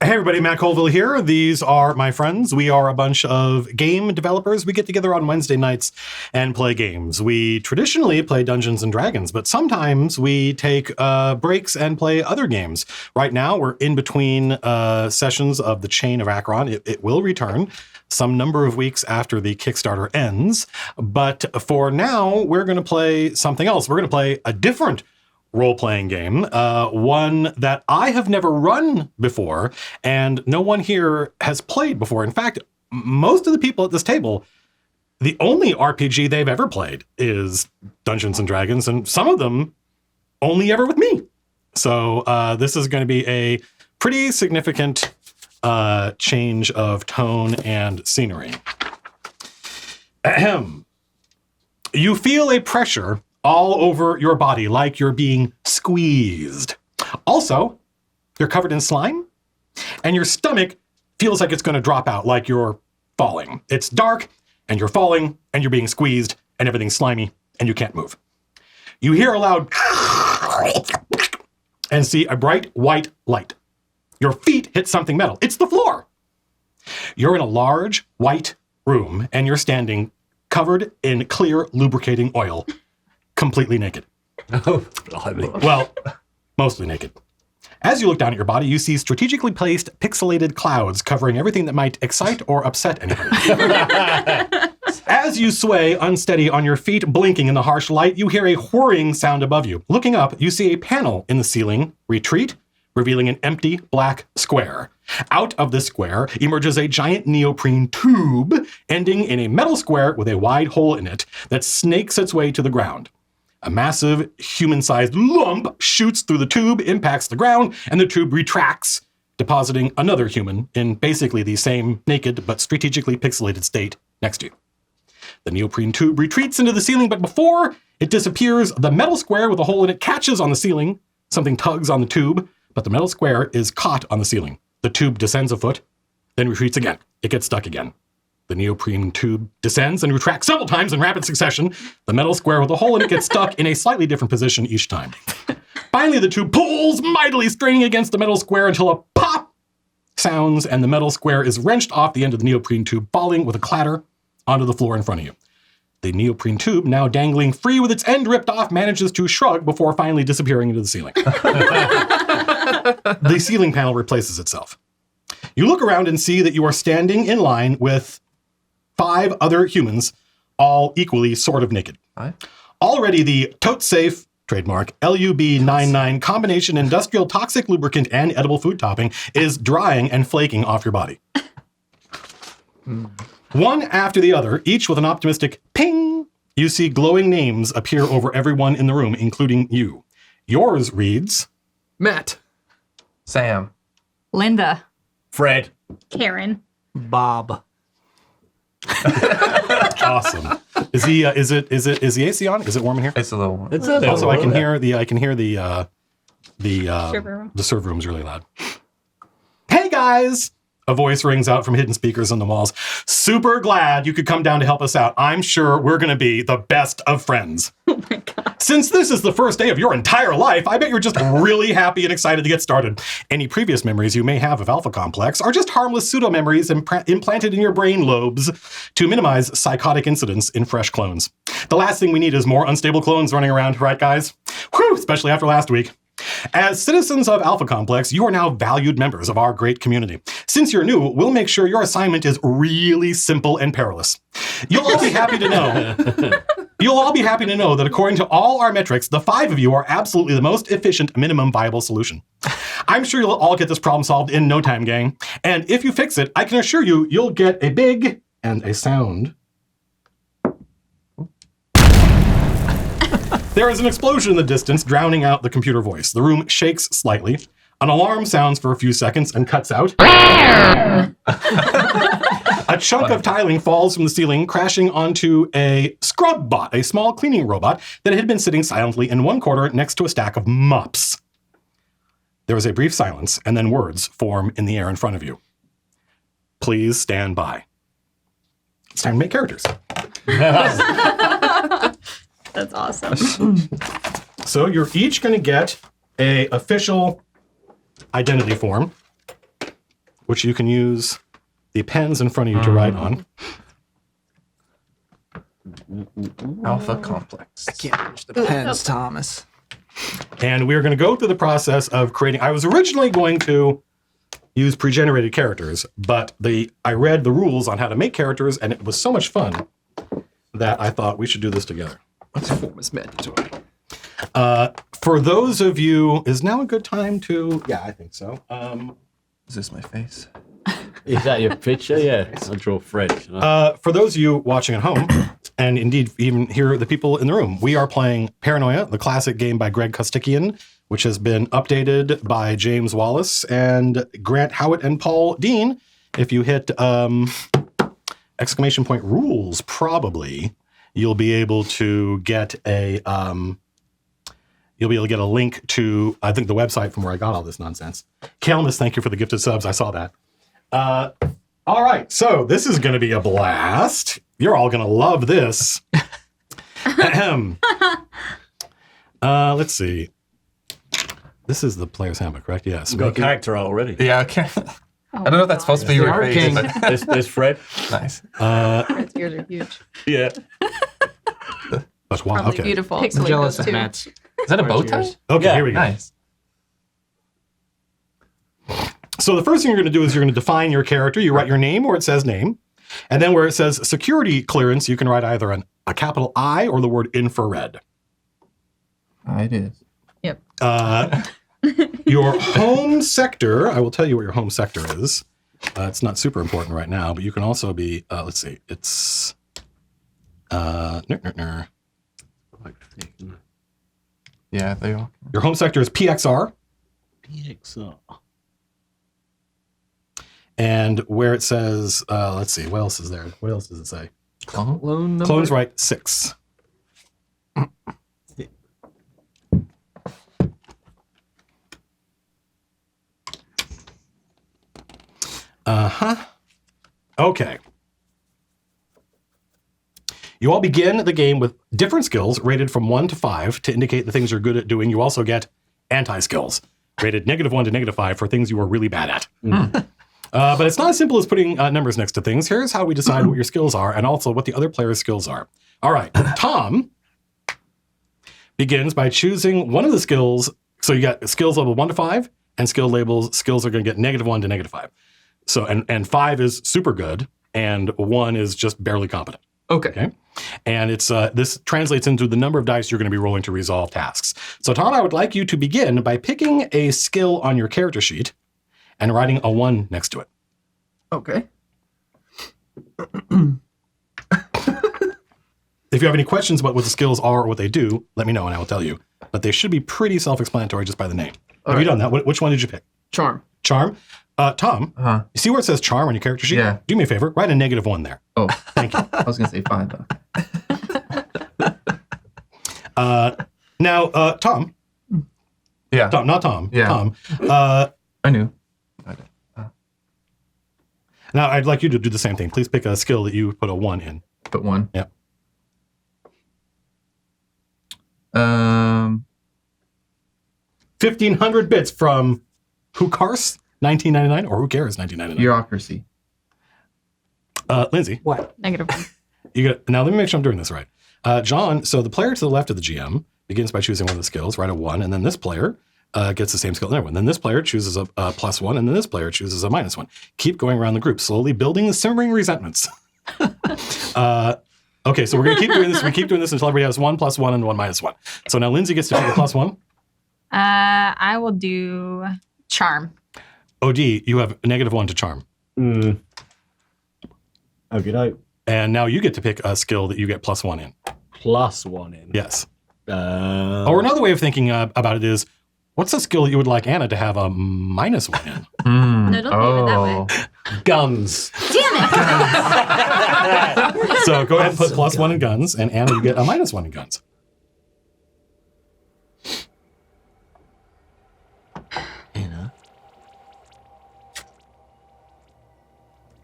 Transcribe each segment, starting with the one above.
Hey everybody, Matt Colville here. These are my friends. We are a bunch of game developers. We get together on Wednesday nights and play games. We traditionally play Dungeons & Dragons, but sometimes we take breaks and play other games. Right now, we're in between sessions of the Chain of Acheron. It will return some number of weeks after the Kickstarter ends. But for now, we're going to play something else. We're going to play a different role-playing game, one that I have never run before, and no one here has played before. In fact, most of the people at this table, the only RPG they've ever played is Dungeons & Dragons, and some of them only ever with me. So this is going to be a pretty significant change of tone and scenery. Ahem. You feel a pressure all over your body, like you're being squeezed. Also, you're covered in slime, and your stomach feels like it's going to drop out, like you're falling. It's dark, and you're falling, and you're being squeezed, and everything's slimy, and you can't move. You hear a loud and see a bright white light. Your feet hit something metal. It's the floor. You're in a large white room, and you're standing covered in clear lubricating oil, completely naked. Oh, well, mostly naked. As you look down at your body, you see strategically placed pixelated clouds covering everything that might excite or upset anybody. As you sway unsteady on your feet, blinking in the harsh light, you hear a whirring sound above you. Looking up, you see a panel in the ceiling retreat, revealing an empty black square. Out of this square emerges a giant neoprene tube ending in a metal square with a wide hole in it that snakes its way to the ground. A massive human-sized lump shoots through the tube, impacts the ground, and the tube retracts, depositing another human in basically the same naked but strategically pixelated state next to you. The neoprene tube retreats into the ceiling, but before it disappears, the metal square with a hole in it catches on the ceiling. Something tugs on the tube, but the metal square is caught on the ceiling. The tube descends a foot, then retreats again. It gets stuck again. The neoprene tube descends and retracts several times in rapid succession. The metal square with a hole in it gets stuck in a slightly different position each time. Finally, the tube pulls mightily, straining against the metal square until a pop sounds and the metal square is wrenched off the end of the neoprene tube, falling with a clatter onto the floor in front of you. The neoprene tube, now dangling free with its end ripped off, manages to shrug before finally disappearing into the ceiling. The ceiling panel replaces itself. You look around and see that you are standing in line with 5 other humans, all equally sort of naked. Hi. Already the tote safe, trademark, LUB99 combination industrial toxic lubricant and edible food topping is drying and flaking off your body. One after the other, each with an optimistic ping, you see glowing names appear over everyone in the room, including you. Yours reads... Matt. Sam. Linda. Fred. Karen. Bob. Awesome. Is the AC on? Is it warm in here? It's a little one. It's a Also, I can hear the server room's really loud. Hey guys! A voice rings out from hidden speakers on the walls. Super glad you could come down to help us out. I'm sure we're going to be the best of friends. Oh my God. Since this is the first day of your entire life, I bet you're just really happy and excited to get started. Any previous memories you may have of Alpha Complex are just harmless pseudo-memories implanted in your brain lobes to minimize psychotic incidents in fresh clones. The last thing we need is more unstable clones running around, right guys? Whew, especially after last week. As citizens of Alpha Complex, you are now valued members of our great community. Since you're new, we'll make sure your assignment is really simple and perilous. You'll all be happy to know that according to all our metrics, the 5 of you are absolutely the most efficient minimum viable solution. I'm sure you'll all get this problem solved in no time, gang. And if you fix it, I can assure you, you'll get a big and a sound. There is an explosion in the distance, drowning out the computer voice. The room shakes slightly. An alarm sounds for a few seconds and cuts out. A chunk of tiling falls from the ceiling, crashing onto a scrub bot, a small cleaning robot that had been sitting silently in one corner next to a stack of mops. There is a brief silence, and then words form in the air in front of you. Please stand by. It's time to make characters. That's awesome. So you're each going to get a official identity form. which you can use the pens in front of you to write on. Alpha complex. I can't reach the pens, Thomas. And we're going to go through the process of creating. I was originally going to use pre-generated characters, but I read the rules on how to make characters, and it was so much fun that I thought we should do this together. Let's form is mandatory. For those of you, is now a good time to? Yeah, I think so. Is this my face? Is that your picture? Yeah, I'll draw Fred. You know? For those of you watching at home, and indeed even here the people in the room, we are playing Paranoia, the classic game by Greg Kostikian, which has been updated by James Wallace and Grant Howitt and Paul Dean. If you hit ! Rules, probably you'll be able to get a link to, I think, the website from where I got all this nonsense. Kelmus, thank you for the gifted subs. I saw that. All right, so this is going to be a blast. You're all going to love this. Let's see. This is the player's handbook, correct? Yes. You've got a character art already. Yeah, okay. I don't know if that's supposed to be your face, King. but There's Fred. nice. Fred's ears are huge. Yeah. That's wow. Probably Okay. beautiful. I'm Pixelated jealous those of too. Matt's. Is that a bow tie? Okay, Yeah, here we go. Nice. So the first thing you're going to do is you're going to define your character. You write your name where it says name. And then where it says security clearance, you can write either a capital I or the word infrared. It is. Yep. Your home sector, I will tell you what your home sector is. It's not super important right now, but you can also be, let's see, it's, Yeah, they are. your home sector is PXR. PXR. And where it says, let's see, what else is there? What else does it say? Clone number? Clones right 6. Okay. You all begin the game with different skills rated from 1 to 5 to indicate the things you're good at doing. You also get anti-skills rated -1 to -5 for things you are really bad at. But it's not as simple as putting numbers next to things. Here's how we decide what your skills are and also what the other player's skills are. All right. Tom begins by choosing one of the skills. So you got skills level 1 to 5 and skills are going to get -1 to -5. So, and 5 is super good and 1 is just barely competent. Okay. And it's this translates into the number of dice you're going to be rolling to resolve tasks. So Tom, I would like you to begin by picking a skill on your character sheet and writing a 1 next to it. Okay. If you have any questions about what the skills are or what they do, let me know and I will tell you. But they should be pretty self-explanatory just by the name. Have you done that? Which one did you pick? Charm. Charm? Tom, Uh-huh. you see where it says charm on your character sheet? Yeah. Do me a favor, write a -1 there. Oh, Thank you. I was going to say 5, though. Now, Tom, Yeah, not Tom. Yeah. Tom. I knew. Now, I'd like you to do the same thing. Please pick a skill that you put a 1 in. Put 1. Yep. 1,500 bits from Who Cars 1999 or Who Cares 1999. Bureaucracy. Lindsay, What? -1. you got. Now let me make sure I'm doing this right. John, so the player to the left of the GM begins by choosing one of the skills, write a 1, and then this player gets the same skill in everyone. Then this player chooses a +1, and then this player chooses a -1. Keep going around the group, slowly building the simmering resentments. Okay, so we're gonna keep doing this. We keep doing this until everybody has 1 +1 and 1 -1. So now Lindsay gets to pick a +1. I will do charm. OD, you have a -1 to charm. Okay, no. And now you get to pick a skill that you get +1 in. +1 in. Yes. Or another way of thinking about it is, what's a skill that you would like Anna to have a -1 in? No, don't leave it that way. Guns. Damn it! So go ahead and put +1 in guns, and Anna, you get a -1 in guns. Anna.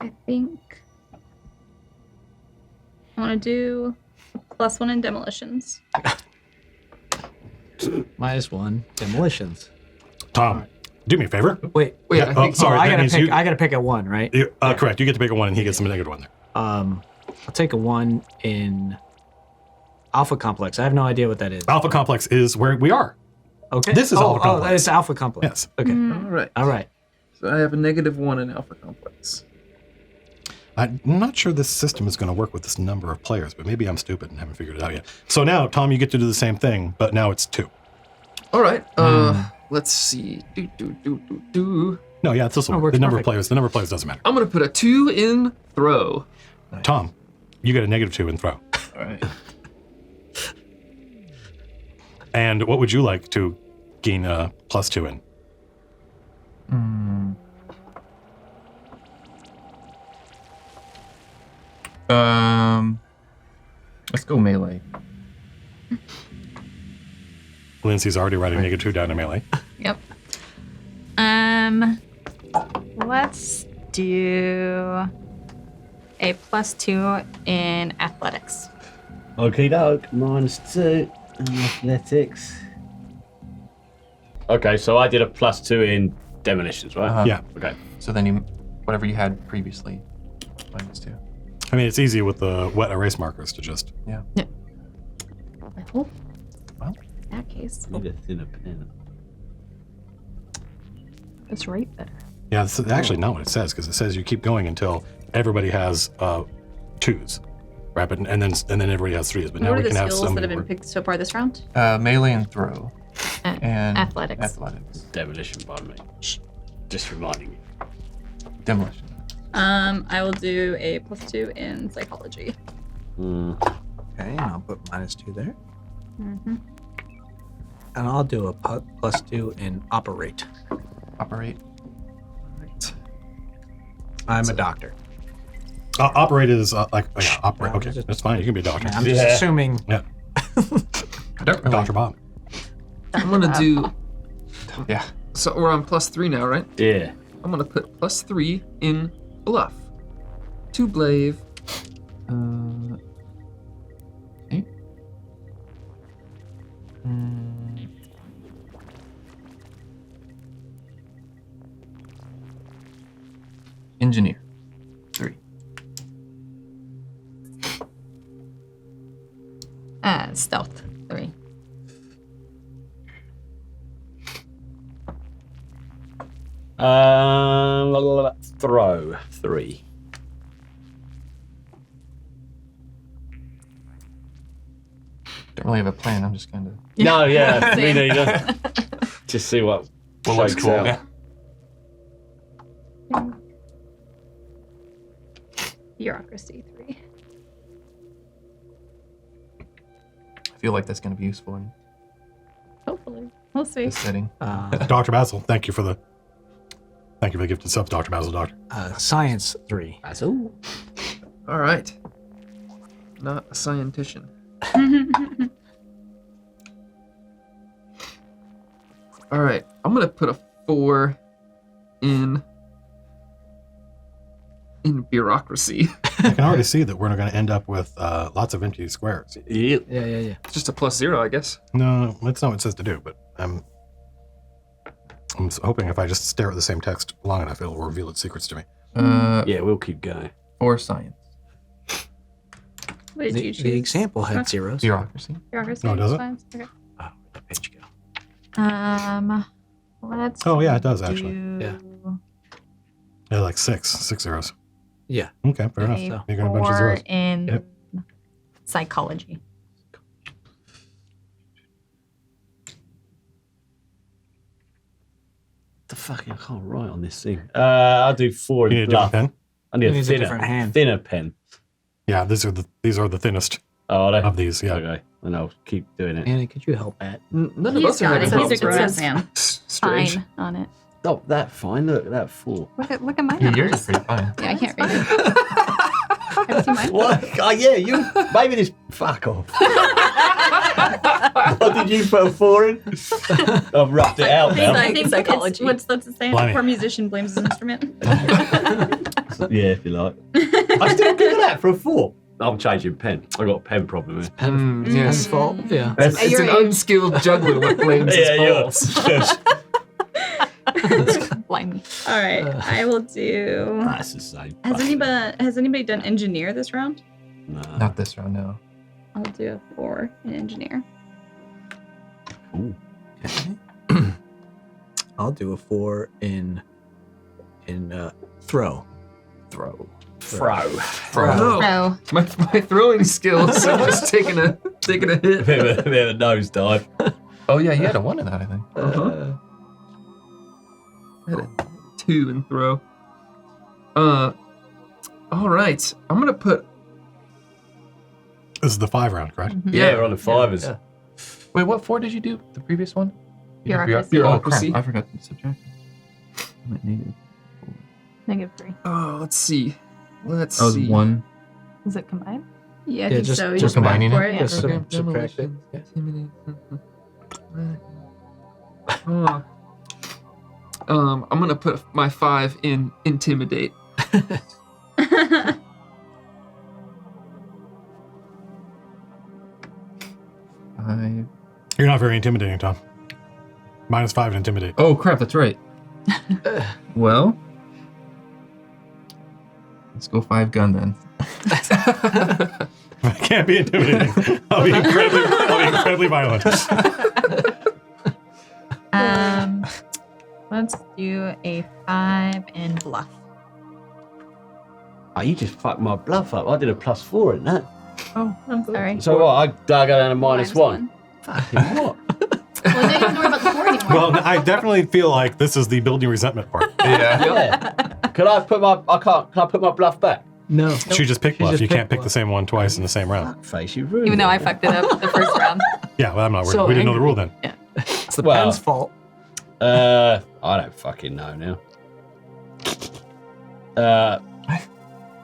I think I want to do +1 in demolitions. -1. Demolitions. Tom, Do me a favor. Wait. Yeah, I think sorry, I that means you- gotta pick a 1, right? Correct. You get to pick a 1, and he gets some negative 1 there. I'll take a 1 in Alpha Complex. I have no idea what that is. Alpha Complex is where we are. Okay. This is Alpha Complex. It's Alpha Complex. Yes. Okay. All right. All right. So I have a -1 in Alpha Complex. I'm not sure this system is going to work with this number of players, but maybe I'm stupid and haven't figured it out yet. So now, Tom, you get to do the same thing, but now it's 2. All right. Let's see. Do. No, yeah, it's this one. works The number of perfect. players. The number of players doesn't matter. I'm gonna put a 2 in throw. Tom, you get a -2 in throw. All right. And what would you like to gain a +2 in? Let's go melee. Lindsay's already writing -2 down to melee. Yep. Let's do a +2 in athletics. Okay, doke. -2 in athletics. Okay, so I did a +2 in demolitions, right? Yeah. Okay. So then whatever you had previously, -2. I mean, it's easy with the wet erase markers to just... Yeah. Oh. Well. In that case, Need a thinner pen. that's right better. Yeah, it's actually not what it says, because it says you keep going until everybody has 2s, right? But, and then everybody has 3s. But now What are we the can have skills some... that have been picked so far this round? Melee and throw. And Athletics. Athletics. Demolition, pardon me. Just reminding you. Demolition. I will do a +2 in psychology. Okay, and I'll put -2 there. Mm-hmm. And I'll do a +2 in operate. Operate. Right. I'm a doctor. Operate is operate. Yeah, Okay, just- that's fine. You can be a doctor. I'm just assuming. Yeah. I don't really. Dr. Bob. I'm gonna do. Yeah. So we're on +3 now, right? Yeah. I'm gonna put +3 in bluff. 2 blave. Okay. Engineer. 3. Stealth 3. Throw 3. Don't really have a plan. I'm just kind of. No, yeah, me Same. neither. Just see what looks shakes cool. out. Yeah. Bureaucracy 3. I feel like that's going to be useful in Hopefully, we'll see. this setting. Dr. Basil, thank you for the gift of sub, Dr. Basil, Doctor. Science 3. Basil. All right. Not a scientician. All right. I'm gonna put a 4 in bureaucracy. I can already see that we're going to end up with lots of empty squares. Yep. Yeah. It's just a +0, I guess. No, that's not what it says to do, but I'm hoping if I just stare at the same text long enough, it'll reveal its secrets to me. Yeah, we'll keep going. Or science. What did you choose? The example had zeros. Bureaucracy. Bureaucracy. Oh, does it? Science? Okay. Oh, where'd the page go? Let's. Oh, yeah, it does, actually. do Yeah. Yeah, like 6 zeros. Yeah. Okay, fair enough. a You're going to bunch of 4 zeros. in Yep. psychology. The fuck, I can't write on this thing. I'll do 4 You in need a different bluff. pen? I need It a needs a thinner, different hand. thinner pen. Yeah, these are the thinnest Oh, are they? of these. Yeah. Okay, and I'll keep doing it. Anna, could you help Matt? None of He's us are got having it. problems He's a with good this. man. Strange. Fine on it. Oh, that fine. Look, that 4. Look at my Yours numbers. is pretty fine. Yeah, I can't read it. Have you seen mine? What? Oh, yeah, you. Maybe this. Fuck off. What did you put a 4 in? I've roughed it out now. I think Psychology. What's the saying? Blimey. Poor musician blames his instrument. Yeah, if you like. I still give that for a 4. I'm changing pen. I got a pen problem here. Yes. His fault? Yeah. It's You're an right. unskilled juggler what blames his Yeah, balls. yours. Blind me. All right, I will do. That's the same. Has anybody done engineer this round? No. Not this round, no. I'll do a 4 in engineer. Ooh. I'll do a 4 in throw. Throw. Oh, No. my throwing skills are just taking a hit. Bit of a nosedive. Oh yeah, you had a 1 in that, I think. I had a 2 in throw. All right. I'm gonna put. This is the 5 round, correct? Yeah, we're on the fivers. Yeah. Wait, what 4 did you do? The previous one? You did Bureaucracy. Oh, crap. Bureaucracy. I forgot to subtract. -3. Oh, let's see. Let's That was see. 1. Is it combined? Yeah, I Yeah, think just- so. You just just combining for it? it. Just Okay. subtract it. Oh. I'm gonna put my 5 in intimidate. Five. You're not very intimidating, Tom. -5 in intimidate. Oh crap, that's right. Well, let's go 5 gun then. I can't be intimidating. I'll be incredibly violent. Let's do a 5 in bluff. Oh, you just fucked my bluff up. I did a +4 in that. Oh, I'm sorry. So what? I go down to -1. Fucking what? Well, now you don't have to worry about the 4 anymore. Well, I definitely feel like this is the building resentment part. Yeah. Yeah. Can I put my bluff back? No. She just picked She bluff. just You can't picked pick the same one twice in the same round. Face, you ruined Even though it. I fucked it up the first round. Yeah, well, I'm not worried. So We didn't know the angry. rule then. It's the Well- pen's fault. I don't fucking know now.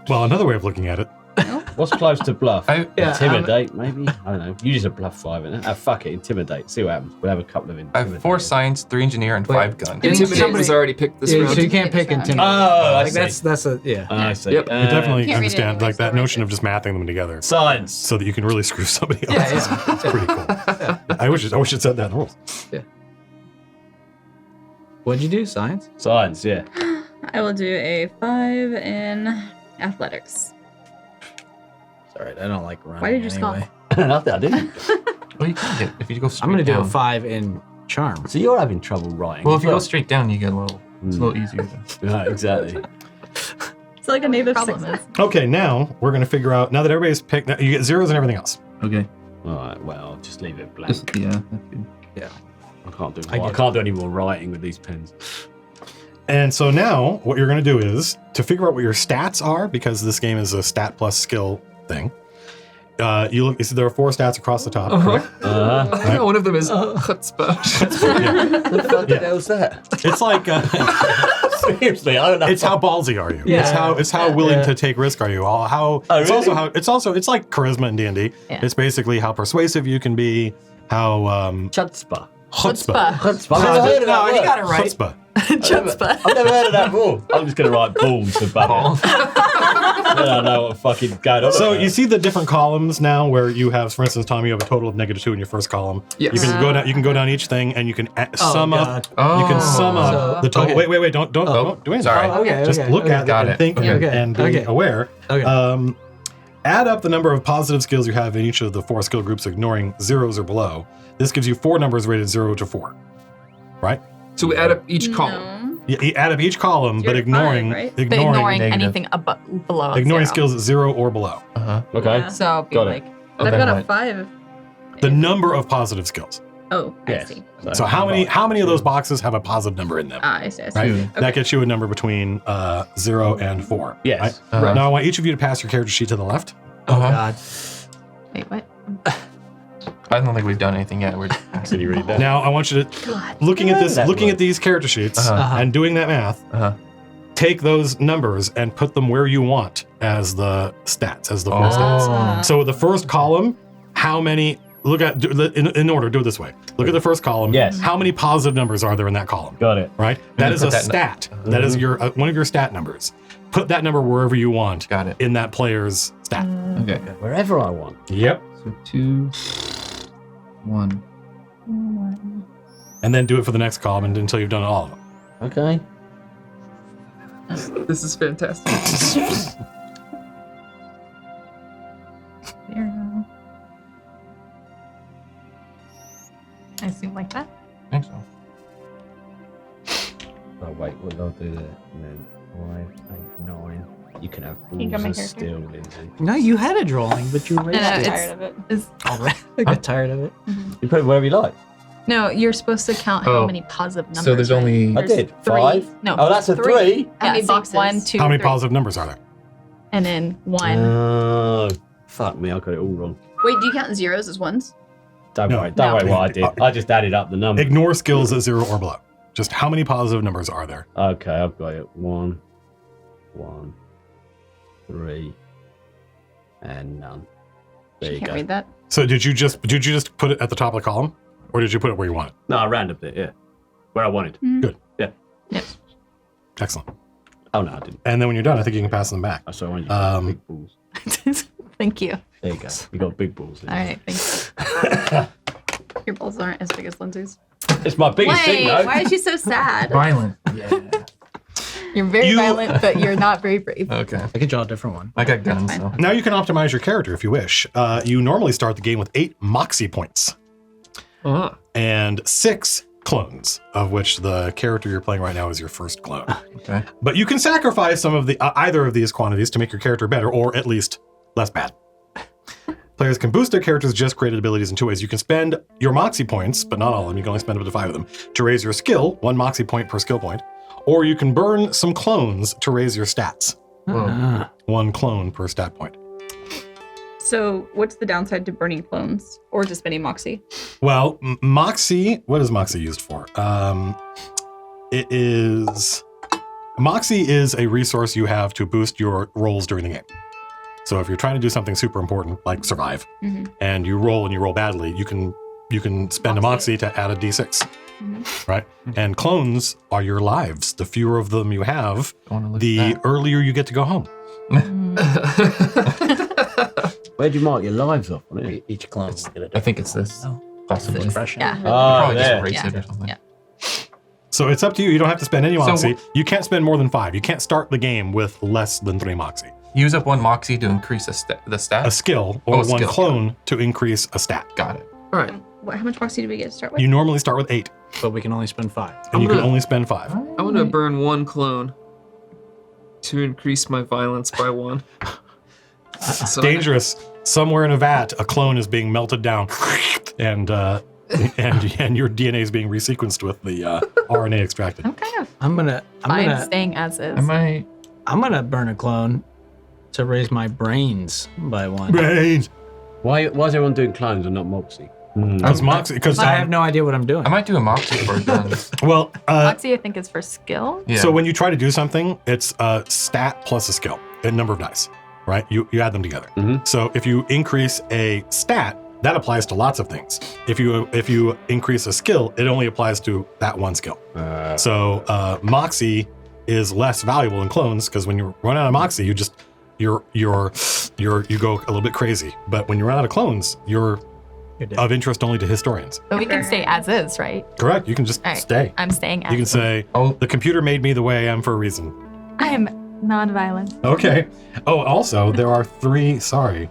Well, another way of looking at it. What's close to bluff? I- Yeah, Intimidate, maybe? I don't know. You just a +5 in it. Fuck it, intimidate. See what happens. We'll have a couple of I intimidate. have 4 science, 3 engineer, and Wait. 5 gun. Intimidate was already picked this Yeah, round. so you can't pick intimidate. Oh, I Like see. that's a yeah. I see. Yep. I definitely Can't read it understand anyway, like so that write notion it. of just mathing them together Science. so that you can really screw somebody else. Yeah, yeah. It's pretty cool. I wish it said that in the rules. What'd you do? Science? Science, yeah. I will do a 5 in athletics. Sorry, I don't like running. Why did you anyway. Nothing, I didn't. Well, you can get if you go straight I'm gonna do down. a 5 in charm. So you're having trouble writing. Well, as if you go straight down, you get a little. It's a little easier. Then. Right, exactly. It's like a native Problem 6. is, Okay, now we're going to figure out, now that everybody's picked, now you get zeros and everything else. Okay. All right, well, just leave it blank. Just, yeah. That's good. I can't do I more. I get can't do any more writing with these pens. And so now what you're going to do is to figure out what your stats are, because this game is a stat plus skill thing. You look, you see there are 4 stats across the top. Correct? One of them is chutzpah. What the fuck the hell's that? It's like, Seriously, I don't know. it's how ballsy are you? Yeah. It's how willing to take risk are you? Oh, It's also really? how it's like charisma in D&D. Yeah. It's basically how persuasive you can be, how Chutzpah. chutzpah. Chutzpah. I've never heard of that No, you word. got it right. Chutzpah. I've never heard of that before. I'm just going to write balls for bubble. I don't know what fucking going on. So you see the different columns now, where you have, for instance, Tom, you have a total of -2 in your first column. Yes. You can go down. You can go down each thing, and you can sum up. Oh. You can sum up So- the total. okay. Wait! Don't do anything. Sorry. Okay, Just look at Got it and it. think Okay. and be Okay. aware. Okay. Add up the number of positive skills you have in each of the 4 skill groups, ignoring zeros or below. This gives you 4 numbers rated 0 to 4. Right? So we add up each column. No. You add up each column, You're but at ignoring 5, right? but ignoring ignoring negative. anything below. ignoring 0. skills at 0 or below. Okay. Yeah. So it'd be Got it. like, Oh, I've then got a what? 5. The number of positive skills. Oh, Yes. I see. So how many of those boxes have a positive number in them? I see. I see. Right? Two. That gets you a number between 0 and 4. Yes. Right? Uh-huh. Now I want each of you to pass your character sheet to the left. Oh Uh-huh. God. wait, what? I don't think we've done anything yet. We're Can you read that? Now I want you to God. looking at this, That looking works. at these character sheets Uh-huh. and doing that math. Uh-huh. Take those numbers and put them where you want as the stats, as the 4 stats. Oh. So the first column, how many? Look at in order. Do it this way. Look at the first column. Yes. How many positive numbers are there in that column? Got it. Right. then That is a put that stat. That is your one of your stat numbers. Put that number wherever you want Got it. in that player's stat. Okay. Wherever I want. Yep. So 2, 1. And then do it for the next column until you've done all of them. Okay. This is fantastic. 0. I assume like that. I think so. Oh wait, what did I do there? And then 5, 8, 9. You can have you got balls my of character? steel, Lindsay. No, you had a drawing, but you erased No, it. it's- Tired of it. Is Already. I got tired of it. You put it wherever you like. no, you're supposed to count how Oh. many positive numbers. So there's right? only. I did. 3. 5. No. Oh, that's a 3. How many boxes? 1, 2, How many 3. positive numbers are there? And then 1. Oh, fuck me! I got it all wrong. Wait, do you count zeros as ones? Don't No. worry. Don't worry what I did. I just added up the numbers. Ignore skills at 0 or below. Just how many positive numbers are there? Okay, I've got it. 1, 3, and none. There You you can't go. read that. So did you just put it at the top of the column, or did you put it where you want it? No, I randomed it. Yeah, where I wanted. Good. Yeah. Yep. Excellent. Oh no, I didn't. And then when you're done, I think you can pass them back. I saw one. You got Um, big balls. Thank you. There you go. You got big balls. All right, thanks. Your balls aren't as big as Lindsay's. It's my biggest thing, though. why is she so sad? Violent. Yeah. You're very You- violent, but you're not very brave. Okay. I could draw a different one. I got guns, fine. so. Now you can optimize your character if you wish. You normally start the game with 8 moxie points Ah. and 6 clones, of which the character you're playing right now is your first clone. Okay. But you can sacrifice some of the either of these quantities to make your character better, or at least less bad. Players can boost their characters' just created abilities in 2 ways. You can spend your moxie points, but not all of them. You can only spend up to 5 of them to raise your skill, 1 moxie point per skill point, or you can burn some clones to raise your stats, Ah. 1 clone per stat point. So, what's the downside to burning clones or just spending Moxie? Well, Moxie, what is Moxie used for? Moxie is a resource you have to boost your rolls during the game. So if you're trying to do something super important, like survive, and you roll badly, you can spend a Moxie to add a D6, right? And clones are your lives. The fewer of them you have, Don't wanna lose the that. earlier you get to go home. Where'd you mark your lives off on it? Each clone will get a different I think it's this. Possibly. expression. Yeah. Probably just there. erase Yeah. it or something. Yeah. So it's up to you. You don't have to spend any So Moxie. You can't spend more than 5. You can't start the game with less than 3 Moxie. Use up 1 Moxie to increase the stat. A skill or Oh, a 1 skill. clone to increase a stat. Got it. All right. How much Moxie do we get to start with? You normally start with 8, But we can only spend 5. and I'm you can gonna- only spend 5. I want to burn 1 clone to increase my violence by 1. So Dangerous. Somewhere in a vat, a clone is being melted down, and your DNA is being resequenced with the RNA extracted. I'm kind of I'm fine gonna staying as is. Am I? I'm gonna burn a clone to raise my brains by 1. Brains. Why is everyone doing clones and not Moxie? Because Moxie. Because I have no idea what I'm doing. I might do a Moxie for guns. well, Moxie, I think, is for skill. Yeah. so when you try to do something, it's a stat plus a skill, a number of dice, right? You add them together. So if you increase a stat, that applies to lots of things. If you increase a skill, it only applies to that 1 skill. So Moxie is less valuable than clones because when you run out of Moxie, you just you go a little bit crazy. But when you run out of clones, you're dead. of interest only to historians. But we can stay as is, right? Correct. You can just All right. stay. I'm staying as You can is. say, Oh. the computer made me the way I am for a reason. I am non-violent. Okay. Oh, also, there are 3, sorry.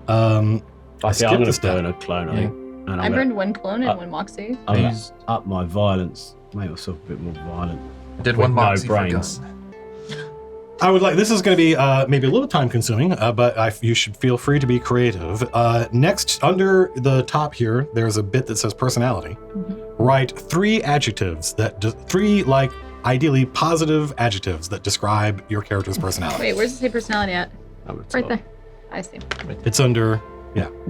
I think I'm skipped going the to step. burn a clone, I think. And I I'm burned 1 clone and 1 Moxie. going to used- up my violence, make myself a bit more violent. I did With 1 no Moxie for brains. gun. I would like, this is going to be maybe a little time consuming, but you should feel free to be creative. Next, under the top here, there's a bit that says personality. Write 3 adjectives ideally positive adjectives that describe your character's personality. Wait, where's it say personality at? Right there. I see. It's under,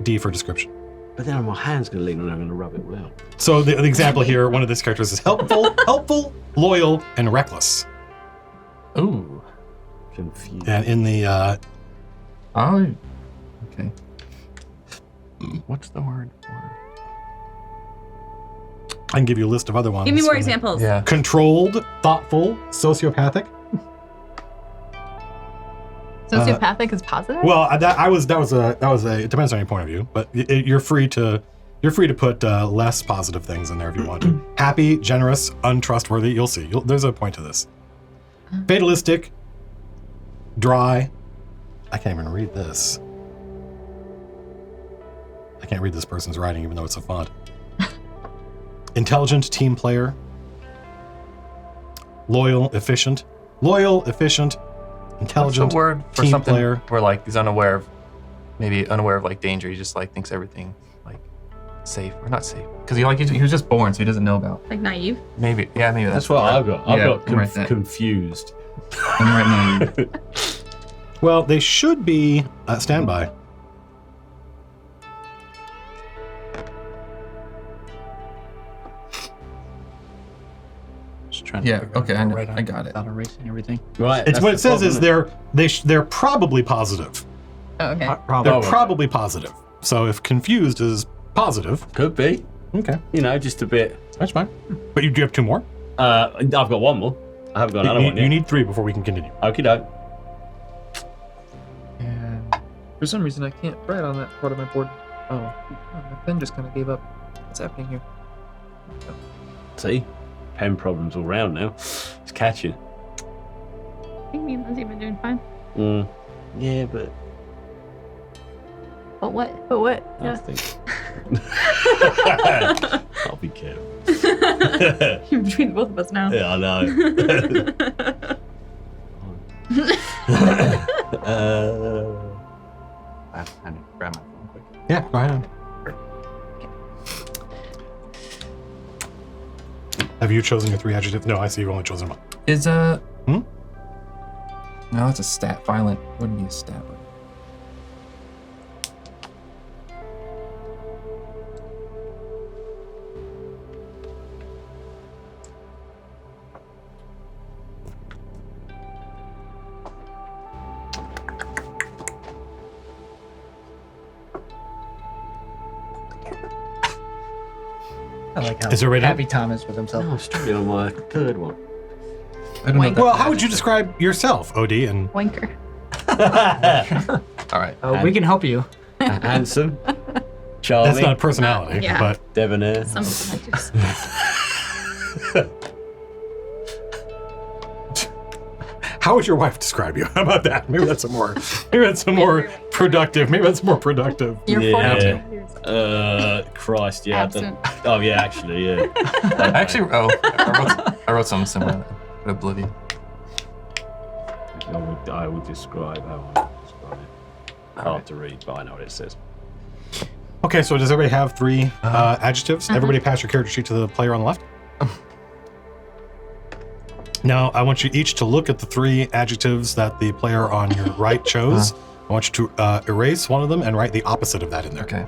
D for description. But then my hand's going to lean on it, I'm going to rub it well. So the example here, one of these characters is helpful, loyal, and reckless. Ooh. Confused. And in the Oh. Okay. What's the word for? I can give you a list of other ones. Give me more from the- examples. Yeah. Controlled, thoughtful, sociopathic. Sociopathic is positive? Well, that was a. It depends on your point of view, but you're free to, You're free to put less positive things in there if you want to. Happy, generous, untrustworthy. You'll see. There's a point to this. Fatalistic, dry. I can't even read this. I can't read this person's writing even though it's a font. Intelligent team player. Loyal, efficient. Loyal, efficient, intelligent What's the word for team something player. where like he's unaware of, maybe unaware of like danger. He just like thinks everything like safe or not safe because he was just born, so he doesn't know about. Like naive. Maybe maybe That's what I've got. I've got I'm right there. confused. I'm right now. Well, they should be at standby. Just trying to Yeah, figure out okay, how I to know. write on I got it. Without erasing everything. Right. It's that's what the it says problem, is isn't it? they're probably positive. Oh, okay. Probably. They're probably positive. So if confused is positive, Could be. okay, You know, just a bit. that's fine. But you do have two more. I've got one more. I haven't got another one You yet. need three before we can continue. Okie doke. And For some reason, I can't write on that part of my board. Oh, my pen just kind of gave up. What's happening here? See? Pen problems all round now. It's catching. I think me and Lindsay have been doing fine. Yeah, but But what? I Yeah. think. I'll be careful. You're between the both of us now. Yeah, I know. I need to grab my phone quick. Yeah, go ahead. Have you chosen your three adjectives? No, I see you've only chosen one. Is Hmm? No, it's a stat. Violent wouldn't be a stat. I like how Is there a way to- happy Tom is with himself. No, I'm struggling on my third one. I don't know. Wait. That Well, how would you describe yourself, OD? And Wanker. All right. Oh, we can help you. Handsome. Charming. that's not personality, Yeah. but Debonair. Some adjectives. how would your wife describe you? How about that? Maybe that's a more productive. Maybe that's more productive. You're Yeah. 42 years old. Christ, yeah. Absent. Oh, yeah, actually, yeah. Actually, I wrote something similar. Oblivion. I will describe how I would describe it. Hard to read, but I know what it says. Okay, so does everybody have three adjectives? Everybody pass your character sheet to the player on the left. Now, I want you each to look at the three adjectives that the player on your right chose. I want you to erase one of them and write the opposite of that in there. Okay.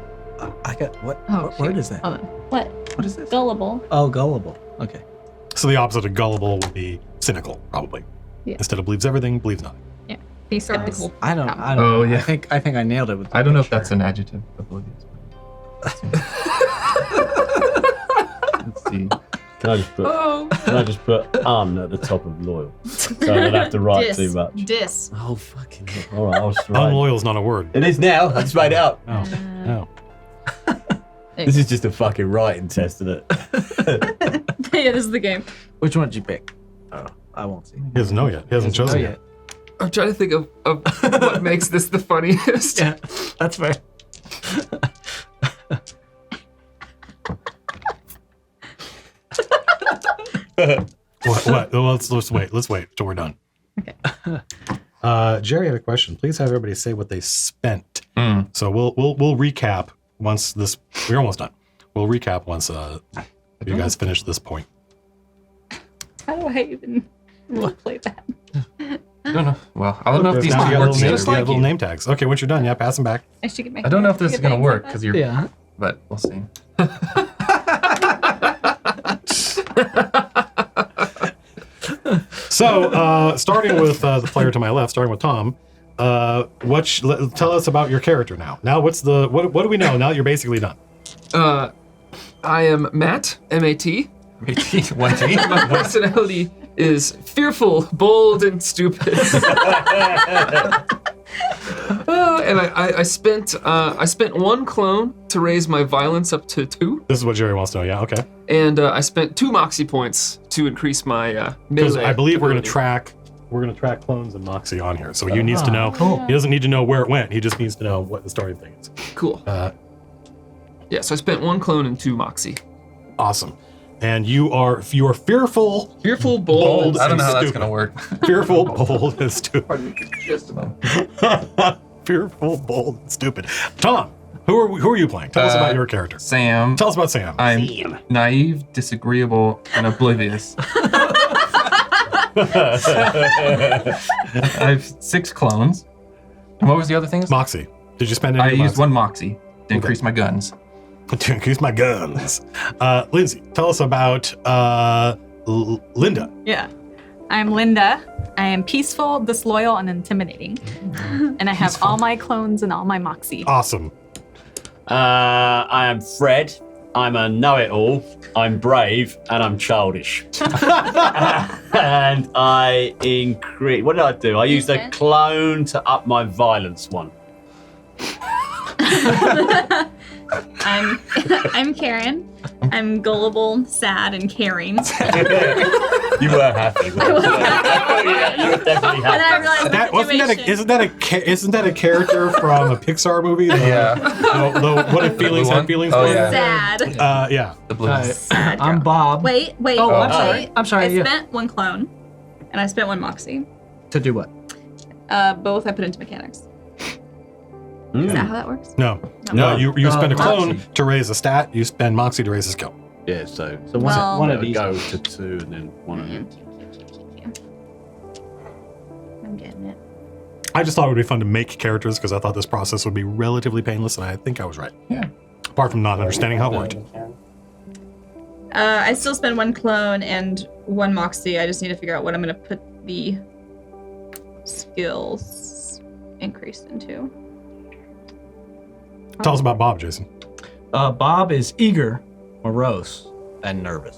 I got what? Oh, what word is that? Hold on. What? What is this? Gullible. Oh, gullible. Okay. So the opposite of gullible would be cynical, probably. Yeah. Instead of believes everything, believes nothing. Be skeptical. I don't. Oh, yeah. I think I nailed it with. I don't know if that's an adjective. Oblivious. Let's see. Can I just put un at the top of loyal? So I don't have to write too much. Dis. Oh, fucking hell. All right, I'll just write. Unloyal is not a word. It is now. I just made it up. No. No. This is just a fucking writing test, isn't it? Yeah, this is the game. Which one did you pick? Oh, I won't see. He doesn't know yet. He hasn't Doesn't chosen know yet. I'm trying to think of what makes this the funniest. Yeah, that's fair. What? Well, let's wait. Let's wait till we're done. Okay. Jerry, I have a question. Please have everybody say what they spent. Mm. So we'll recap once this. We're almost done. We'll recap once you guys finish this point. How do I even play that? I don't know. Well, I don't know if these Now you two got work little names, together. you got little name tags. Okay, once you're done, yeah, pass them back. I should get my. I don't know if this is get gonna my work hands because on you're. Yeah. But we'll see. So, starting with the player to my left, starting with Tom, tell us about your character now. Now, what do we know now that you're basically done? I am Matt, M-A-T. One T. My personality is fearful, bold, and stupid. And I spent 1 clone to raise my violence up to 2, This is what Jerry wants to know. Yeah, okay. and I spent 2 moxie points to increase my Because melee. I believe we're going to ability. track clones and Moxie on here. So he needs to know. Cool. He doesn't need to know where it went. He just needs to know what the starting thing is. Cool. Yeah, so I spent 1 clone and 2 moxie. Awesome. And you are fearful, Fearful, bold. I don't know how that's stupid. gonna work. fearful, bold, and stupid. Pardon me, just a moment. Fearful, bold, and stupid. Tom, who are you playing? Tell us about your character. Sam. Tell us about Sam. I'm naive, disagreeable, and oblivious. I have 6 clones. And what was the other things? Moxie. Did you spend any? I of your used 1 moxie to increase my guns. to increase my guns. Lindsay, tell us about Linda. Yeah. I'm Linda. I am peaceful, disloyal, and intimidating. And I have all my clones and all my moxie. Awesome. I am Fred. I'm a know-it-all. I'm brave and I'm childish. And I increase. What did I do? I used a Okay. clone to up my violence one. I'm Karen. I'm gullible, sad, and caring. You were happy. weren't you? Yeah, you were definitely And I happy. realized That the wasn't that situation. isn't that a character from a Pixar movie? The What If Feelings Had Feelings? Oh, one? yeah. Sad. Yeah. The blue. Hi, Sad I'm girl. Bob. Wait. Oh, I'm wait. sorry. I'm sorry, I yeah. spent 1 clone, and I spent 1 moxie. To do what? Both I put into mechanics. Is that how that works? No. No. You spend a clone Moxie. to raise a stat. You spend Moxie to raise a skill. Yeah, so Well- one of these go to 2 and then one of them. I'm getting it. I just thought it would be fun to make characters because I thought this process would be relatively painless, and I think I was right. Yeah. Apart from not understanding how it worked. I still spend 1 clone and 1 moxie. I just need to figure out what I'm going to put the skills increase into. Tell us about Bob, Jason. Bob is eager, morose, and nervous.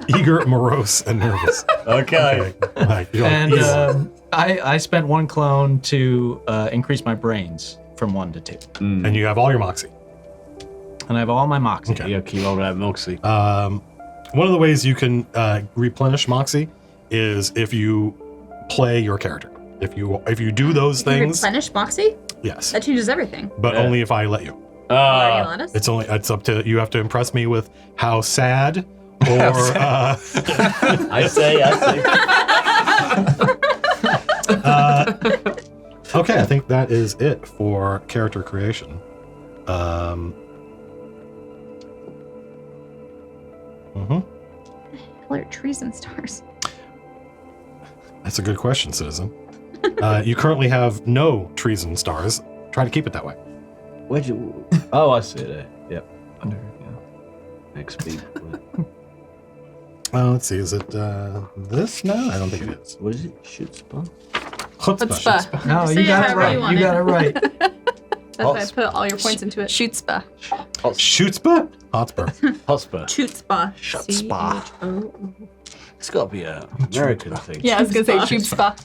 Eager, morose, and nervous. Okay. Like, you're like, And easy. I spent 1 clone to increase my brains from 1 to 2. And you have all your Moxie. And I have all my moxie. Okay. Yeah, keep on that Moxie. One of the ways you can replenish Moxie is if you play your character. If you do those You things, replenish moxie? yes, That changes everything. but Yeah. only if I let you. Are you allowed us? It's up to you. Have to impress me with how sad or I see. okay. I think that is it for character creation. What are trees and stars? That's a good question, citizen. You currently have no treason stars. Try to keep it that way. Where'd you? Oh, I see it there. Yep. Under, yeah. Next speed. Let's see. Is it this? No, I don't think it is. What is it? Shoot spot. Chutzpah. No, Say you it got it however right. you You, want got it. it right. That's why I put all your points into it. Schutzpah. Chutzpah? Hotspur. Hotspur. Chutzpah. Schutzpah. It's got to be a American thing. Yeah, I was gonna say Schutzpah.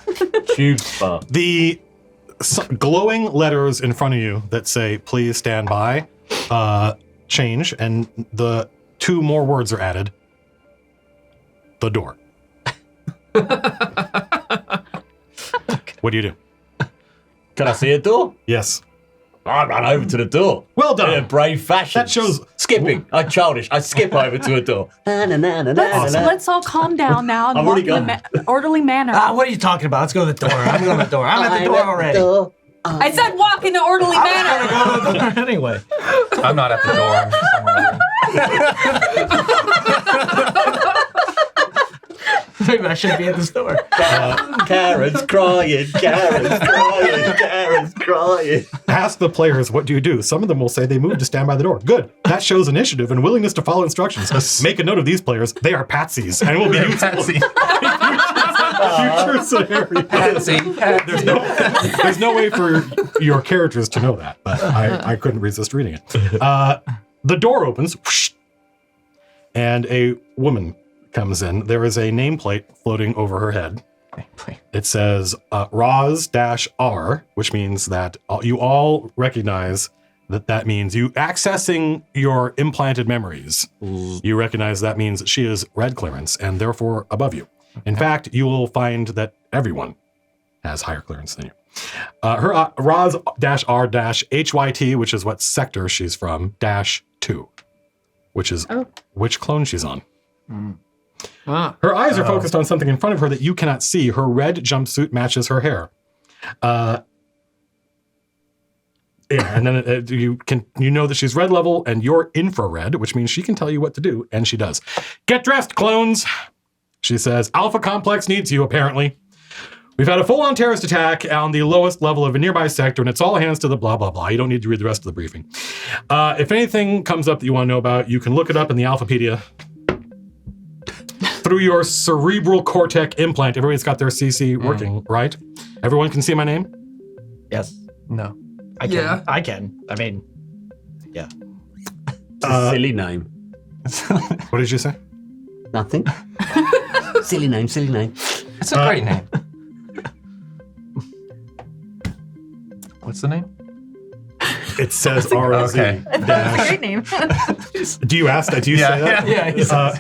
Tube spa. The glowing letters in front of you that say "Please stand by" change, and the 2 more words are added. The door. What do you do? Can I see a door? Yes. I run over to the door. Well In a done. brave fashion. That shows- skipping. I'm childish. I skip over to a door. Let's all calm down now and I've walk already in an orderly manner. What are you talking about? Let's go to the door. I'm going to the door. I'm at the door already. I said walk in an orderly manner. Go to the door anyway. I'm not at the door. I'm somewhere. Maybe I should be at the store. Karen's crying. Karen's crying. Karen's crying. Ask the players, what do you do? Some of them will say they move to stand by the door. Good. That shows initiative and willingness to follow instructions. Make a note of these players. They are patsies and will be useful in future scenarios. Patsy. There's no way for your characters to know that, but I couldn't resist reading it. The door opens, whoosh, and a woman comes in. There is a nameplate floating over her head. nameplate. It says ROS-R, which means that you all recognize that means you accessing your implanted memories. You recognize that means that she is red clearance and therefore above you. In fact, you will find that everyone has higher clearance than you. Her ROS-R-HYT, which is what sector she's from, -2, which is which clone she's on. Her eyes are focused on something in front of her that you cannot see. Her red jumpsuit matches her hair. And then you know that she's red level and you're infrared, which means she can tell you what to do, and she does. Get dressed, clones, she says. Alpha Complex needs you, apparently. We've had a full-on terrorist attack on the lowest level of a nearby sector, and it's all hands to the blah, blah, blah. You don't need to read the rest of the briefing. If anything comes up that you want to know about, you can look it up in the Alphapedia. Through your cerebral cortex implant. Everybody's got their CC working, right? Everyone can see my name? Yes. No. I can. Yeah. I can. I mean, yeah. It's a silly name. What did you say? Nothing. Silly name, silly name. It's a great name. What's the name? It says ROZ. Okay. That's a great name. Do you ask that? Do you say that? Yeah. He says.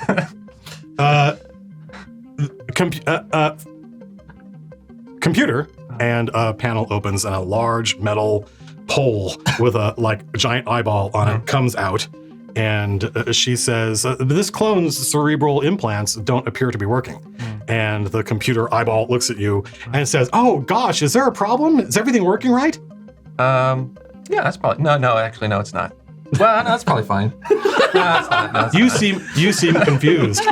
Computer, and a panel opens and a large metal pole with a giant eyeball on it comes out, and she says, "This clone's cerebral implants don't appear to be working." And the computer eyeball looks at you and says, "Oh gosh, is there a problem? Is everything working right?" Yeah, that's probably no. Actually, no, it's not. Well, no, that's probably fine. No, it's not. No, it's You not. seem confused.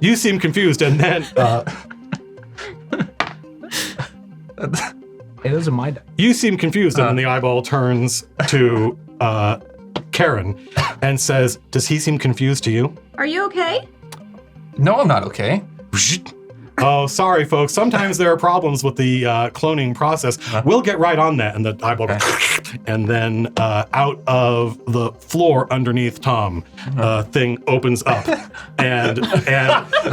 You seem confused, and then Hey, those are my dice. you seem confused, and then the eyeball turns to Karen and says, "Does he seem confused to you?" Are you okay? No, I'm not okay. Oh, sorry, folks. Sometimes there are problems with the cloning process. We'll get right on that. And the eyeball goes, and then out of the floor underneath Tom, thing opens up, and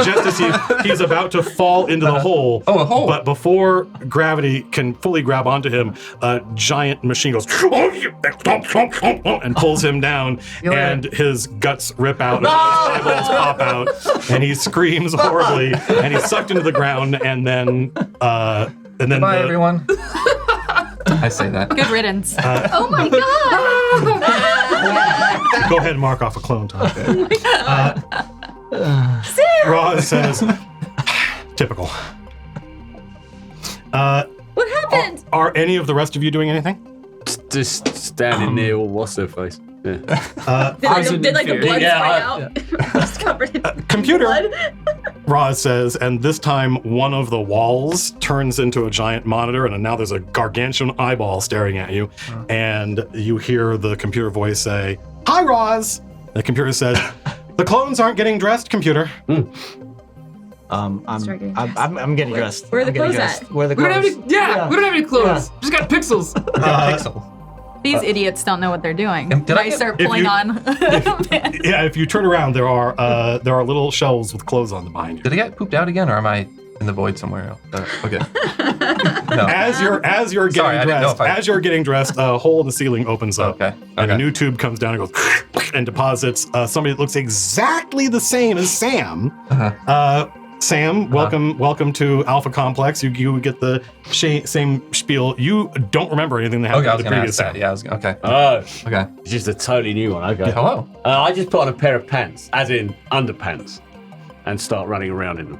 just as he's about to fall into the hole, Oh, a hole. but before gravity can fully grab onto him, a giant machine goes and pulls him down, and his guts rip out, and his eyeballs pop out, and he screams horribly, and he's sucked into the ground, and then Bye, everyone. I say that. Good riddance. Oh my god! Go ahead and mark off a clone, Tom. Roz says, "Typical." What happened? Are any of the rest of you doing anything? Just standing near what's her face. Yeah. Did like a blood Yeah, spray out? Just covered in Computer, blood. Roz says, and this time one of the walls turns into a giant monitor, and now there's a gargantuan eyeball staring at you, and you hear the computer voice say, "Hi, Roz." The computer says, "The clones aren't getting dressed, computer." I'm getting I'm getting dressed. Where are the I'm getting clothes dressed. at? Where are the We don't clothes? have any, we don't have any clothes. Just got pixels. Pixel. These idiots don't know what they're doing. Did I I get- start if pulling you- on. Yeah, if you turn around, there are little shelves with clothes on them behind you. Did I get pooped out again, or am I in the void somewhere else? Okay. No. As you're getting Sorry, I didn't know dressed, if I- as you're getting dressed, a hole in the ceiling opens up. Okay. And a Okay. new tube comes down and goes and deposits somebody that looks exactly the same as Sam. Sam, welcome to Alpha Complex. You get the same spiel. You don't remember anything that happened Okay, I to was the gonna previous ask that. Sam. Yeah, I was okay. Oh, Okay. it's just a totally new one. Okay. Hello. I just put on a pair of pants, as in underpants, and start running around in them.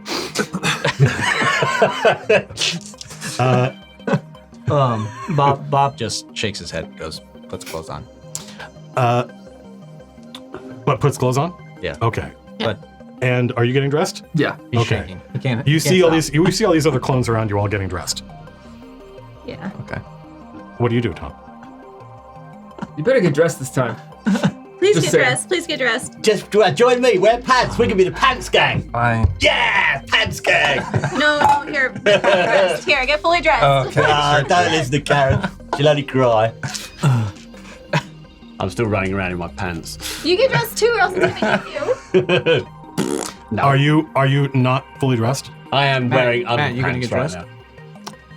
Bob just shakes his head and goes, puts clothes on. What, puts clothes on? Yeah. Okay. But And are you getting dressed? Yeah. he's Okay. shaking. He can't. You he see can't all stop. these. You see all these other clones around you, all getting dressed. Yeah. Okay. What do you do, Tom? You better get dressed this time. Please Just get saying. dressed. Please get dressed. Just join me. Wear pants. We can be the pants gang. Fine. Yeah, pants gang. No, here. Get fully dressed. Here, get fully dressed. Okay. Don't listen to Karen. She'll only cry. I'm still running around in my pants. You get dressed too, or else it's gonna eat you. No. Are you not fully dressed? I am wearing Matt, you gonna underpants get right dressed? now.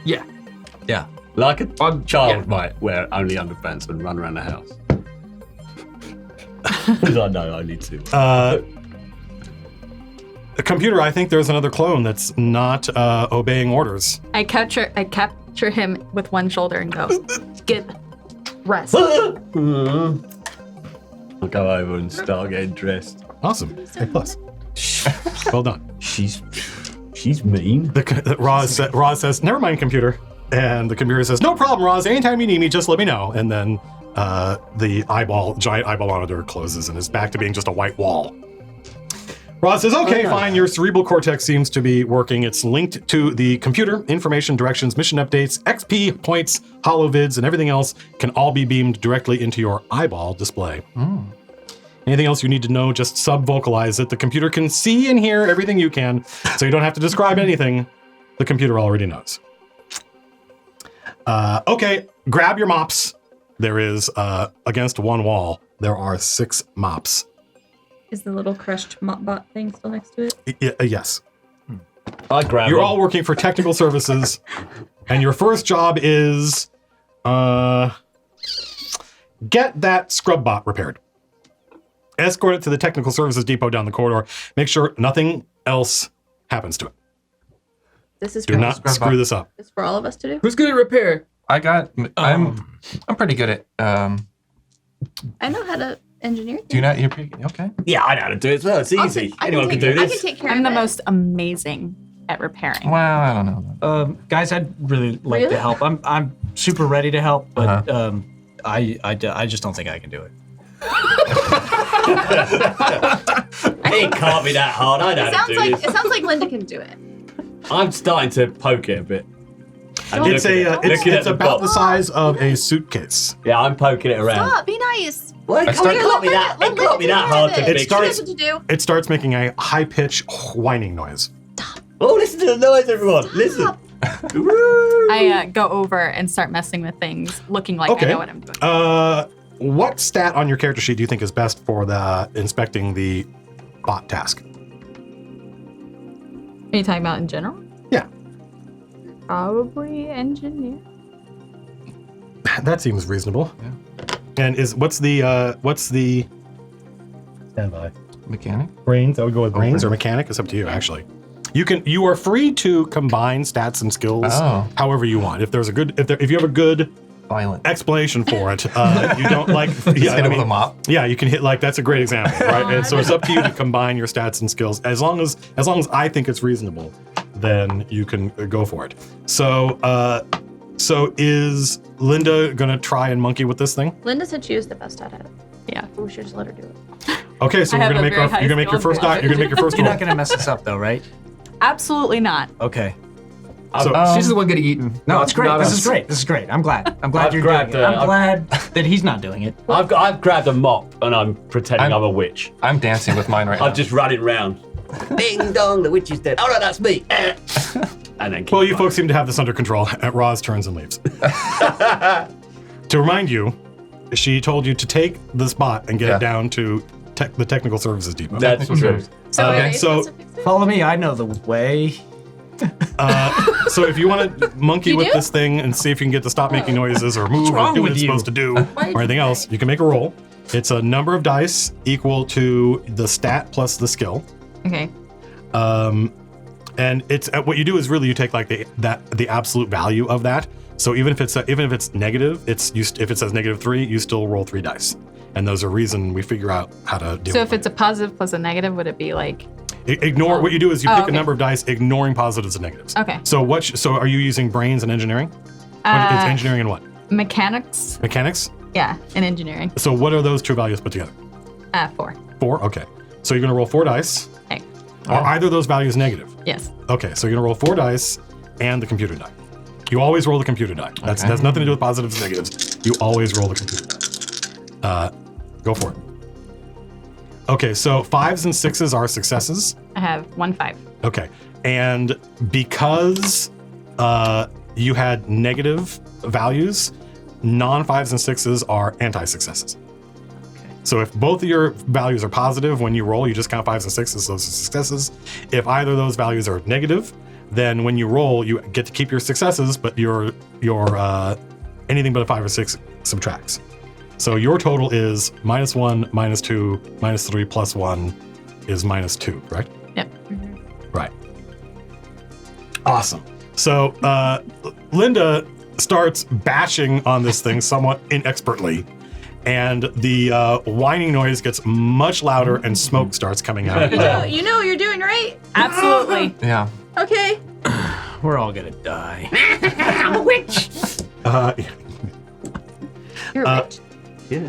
Yeah. Yeah. Like a child yeah. might wear only underpants and run around the house. Because I know I need to. The computer, I think there's another clone that's not obeying orders. I capture him with one shoulder and go, get rest. I'll go over and start getting dressed. Awesome. A plus. Well done. She's mean. Roz says, never mind, computer. And the computer says, no problem, Roz. Anytime you need me, just let me know. And then the giant eyeball monitor closes and is back to being just a white wall. Roz says, okay, fine. Your cerebral cortex seems to be working. It's linked to the computer. Information, directions, mission updates, XP, points, holovids, and everything else can all be beamed directly into your eyeball display. Anything else you need to know, just sub-vocalize it. The computer can see and hear everything you can, so you don't have to describe anything. The computer already knows. Okay, grab your mops. There is, against one wall, there are 6 mops. Is the little crushed mop bot thing still next to it? Yes. I grab You're them. all working for technical services, and your first job is get that scrub bot repaired. Escort it to the technical services depot down the corridor. Make sure nothing else happens to it. This is Do for not us. screw this up. This is for all of us to do. Who's gonna repair? I'm pretty good at. I know how to engineer things. Do you not? You're pretty okay. Yeah, I know how to do it as well. It's easy. Anyone can do I this. can take care I'm of the it. most amazing at repairing. Well, I don't know. Guys, I'd really like Really? to help. I'm super ready to help, but Uh-huh. I just don't think I can do it. It can't be that hard. I know how to do this. It sounds like Linda can do it. I'm starting to poke it a bit. And It's looking at it's the about the box. size of a suitcase. Yeah, I'm poking it around. Stop. Be nice. Well, it can't be that. It can't be that hard to It fix. starts- She knows what to do. It starts making a high-pitched whining noise. Oh, listen to the noise, everyone. Listen. I go over and start messing with things, looking like Okay. I know what I'm doing. What stat on your character sheet do you think is best for the inspecting the bot task? Are you talking about in general? Yeah. Probably engineer. That seems reasonable. And what's the standby? Mechanic. Brains. I would go with brains or mechanic. It's up to you, actually. You are free to combine stats and skills however you want. If you have a good Violent. explanation for it, you don't like. Hit him with a mop. Yeah, you can hit that's a great example, right? And so it's up to you to combine your stats and skills. As long as I think it's reasonable, then you can go for it. So is Linda gonna try and monkey with this thing? Linda said she was the best at it. Yeah. We should just let her do it. Okay, so I we're have gonna a make very high you're gonna make your skill first level. die. You're gonna make your first You're roll. not gonna mess this up, though, right? Absolutely not. Okay. So, She's the one getting eaten. No, it's great. Not This us. is great. This is great. I'm glad. I'm glad I've you're grabbed, doing it. I'm I've- glad that he's not doing it. I've grabbed a mop and I'm pretending I'm a witch. I'm dancing with mine right now. I'm just running round. Ding dong, the witch is dead. Oh no, that's me. And then. well, you folks seem to have this under control. Roz turns and leaves. To remind you, she told you to take this bot and get Yeah. it down to the technical services depot. That's true. So, Okay, are you so- supposed to fix it? Follow me. I know the way. So if you want to monkey You with do? this thing and see if you can get to stop making noises or move or wrong do what with it's you? supposed to do did or you anything else, you can make a roll. It's a number of dice equal to the stat plus the skill. Okay. And it's what you do is really you take like the absolute value of that. So even if it's negative, if it says -3, you still roll 3 dice, and those are reason we figure out how to deal. So with if it's a positive plus a negative, would it be like? ignore what you do is you Oh, pick okay. a number of dice, ignoring positives and negatives. Okay. So are you using brains and engineering? It's engineering and what? Mechanics. Mechanics. Yeah, and engineering. So what are those two values put together? 4. 4. Okay. So you're gonna roll 4 dice. Okay. Are either of those values negative? Yes. Okay. So you're gonna roll 4 dice and the computer die. You always roll the computer die. That's nothing to do with positives and negatives. You always roll the computer die. Go for it. Okay. So 5s and 6s are successes. I have 1 5. Okay. And because you had negative values, non-5s and 6s are anti-successes. So if both of your values are positive when you roll, you just count 5s and 6s, those are successes. If either of those values are negative, then when you roll, you get to keep your successes, but your anything but a 5 or 6 subtracts. So your total is -1, -2, -3, +1 is -2, correct? Yep. Right. Awesome. So Linda starts bashing on this thing somewhat inexpertly, and the whining noise gets much louder and smoke starts coming out. You know what you're doing, right? Absolutely. Yeah. Okay. We're all gonna die. I'm a witch. You're a witch? Yeah,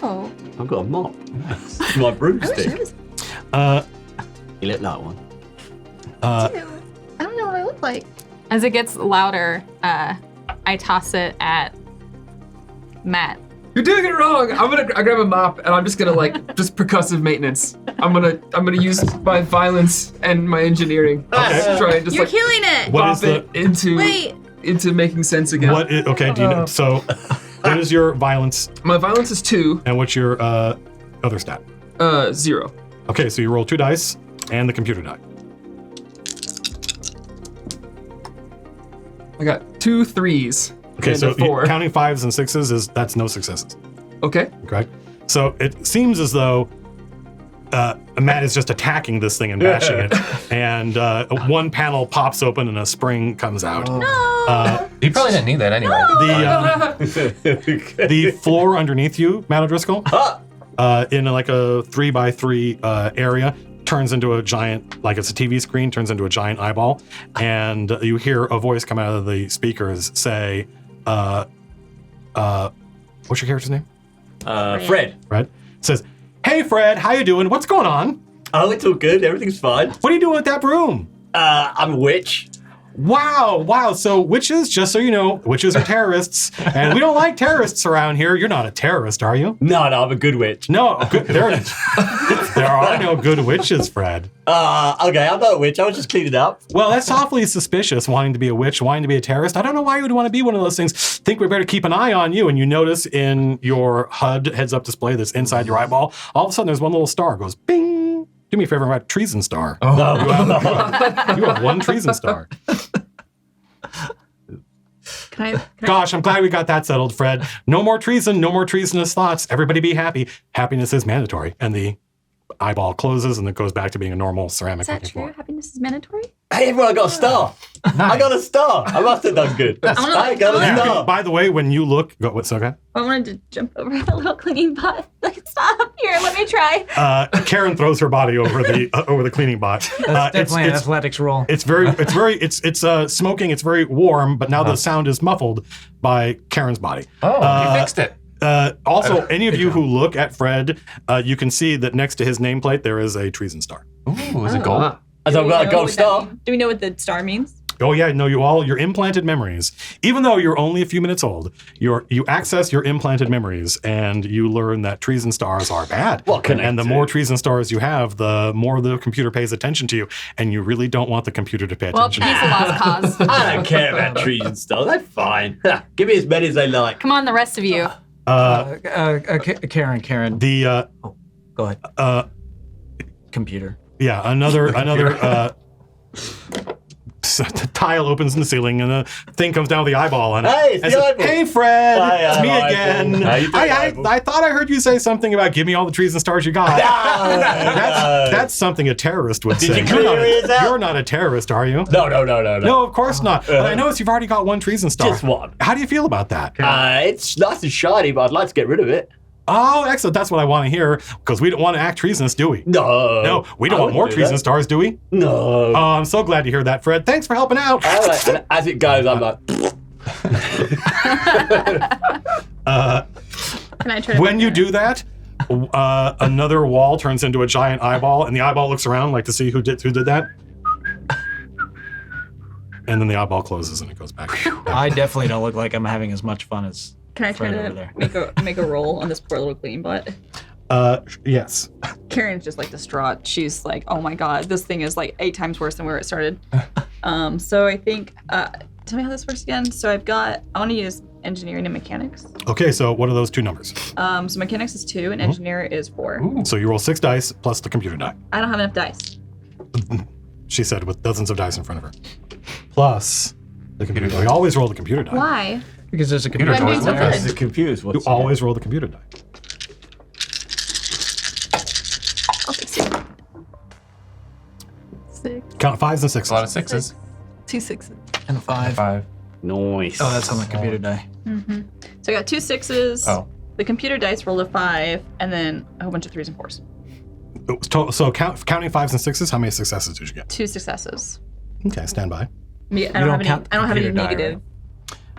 Oh. I've got a mop. It's my I wish I broomstick. was You look like one. too. I don't know what I look like. As it gets louder, I toss it at Matt. You're doing it wrong. I grab a mop and I'm just gonna just percussive maintenance. I'm gonna use my violence and my engineering. Just try and just You're like killing it. What pop is the- it into making sense again. Okay, do you know? So what is your violence My violence is 2, and what's your other stat? 0. Okay, so you roll 2 dice and the computer die. I got 2 3s. Okay, and so a 4. counting 5s and 6s that's no successes. Okay. Correct? So it seems as though Matt is just attacking this thing and bashing it, and one panel pops open and a spring comes out. You probably didn't need that anyway. The floor underneath you, Matt O'Driscoll, in like a 3x3 area, turns into a giant, like it's a TV screen, turns into a giant eyeball, and you hear a voice come out of the speakers say, what's your character's name? Fred. Fred. Says, "Hey Fred, how you doing? What's going on? Oh, it's all good. Everything's fine. What are you doing with that broom?" I'm a witch. Wow. So witches, just so you know, witches are terrorists, and we don't like terrorists around here. You're not a terrorist, are you? No, I'm a good witch. No, there are no good witches, Fred. Okay, I'm not a witch. I was just cleaning up. Well, that's awfully suspicious, wanting to be a witch, wanting to be a terrorist. I don't know why you would want to be one of those things. Think we better keep an eye on you. And you notice in your HUD heads-up display that's inside your eyeball, all of a sudden there's one little star goes bing. Do me a favor and write treason star. Oh. You have one treason star. Can I Gosh, I'm glad we got that settled, Fred. No more treason, no more treasonous thoughts. Everybody be happy. Happiness is mandatory. And the eyeball closes and it goes back to being a normal ceramic Is that cooking true? floor. Happiness is mandatory? Hey, everyone, I got a star. I got a star. I must have done good. I got a star. By the way, when you look, what's okay? I wanted to jump over the little cleaning pot. Like, stop. Here, let me try. Karen throws her body over the cleaning bot. That's definitely an athletics roll. It's smoking. It's very warm, but now the sound is muffled by Karen's body. Oh, you fixed it. Also, any of you who look at Fred, you can see that next to his nameplate there is a treason star. Ooh, is it gold? As I've got a gold star. Do we know what the star means? Oh yeah, no, your implanted memories. Even though you're only a few minutes old, you access your implanted memories and you learn that treason stars are bad. What can I and the do? more treason stars you have, the more the computer pays attention to you, and you really don't want the computer to pay Well, attention. he's a lost cause. I don't care about trees and stars. They're fine. Give me as many as they like. Come on, the rest of you. Karen, The go ahead. Computer. yeah, another the tile opens in the ceiling and the thing comes down with the eyeball on it. Hey, it's And the says, eyeball. "Hey, Fred, Hi, it's me eyeball. again. How you doing, eyeball? I thought I heard you say something about give me all the treason stars you got." That's something a terrorist would Did say. you clear his out? You're not a terrorist, are you? No. No, of course not. But I noticed you've already got one treason star. Just one. How do you feel about that? It's nice and shiny, but I'd like to get rid of it. Oh, excellent. That's what I want to hear, because we don't want to act treasonous, do we? No. No, we don't I want more wouldn't do treason that. stars, do we? No. Oh, I'm so glad to hear that, Fred. Thanks for helping out. And as it goes, I'm like, Can I try to When you do that, another wall turns into a giant eyeball, and the eyeball looks around like to see who did that. And then the eyeball closes and it goes back. I definitely don't look like I'm having as much fun as Can I try Fred over to there. make a roll on this poor little cleaning bot? Yes. Karen's just like distraught. She's like, "Oh my god, this thing is like 8 times worse than where it started." So I think, tell me how this works again. So I want to use engineering and mechanics. Okay, so what are those 2 numbers? So mechanics is 2 and engineer is 4. So you roll 6 dice plus the computer die. I don't have enough dice. She said with dozens of dice in front of her. Plus the computer die. We always roll the computer die. Why? Because there's a computer. I'm doing so Because good. the computers. You always roll the computer die. I'll take 6. 6. Count 5s and 6s. It's a lot of 6s. 2 6s. And a 5. 5. Nice. Oh, that's on the computer die. So I got 2 6s. Oh. The computer dice rolled a 5, and then a whole bunch of 3s and 4s. So counting 5s and 6s, how many successes did you get? 2 successes. Okay, stand by. Me, I You don't don't have any. count the I don't have any computer die, negative.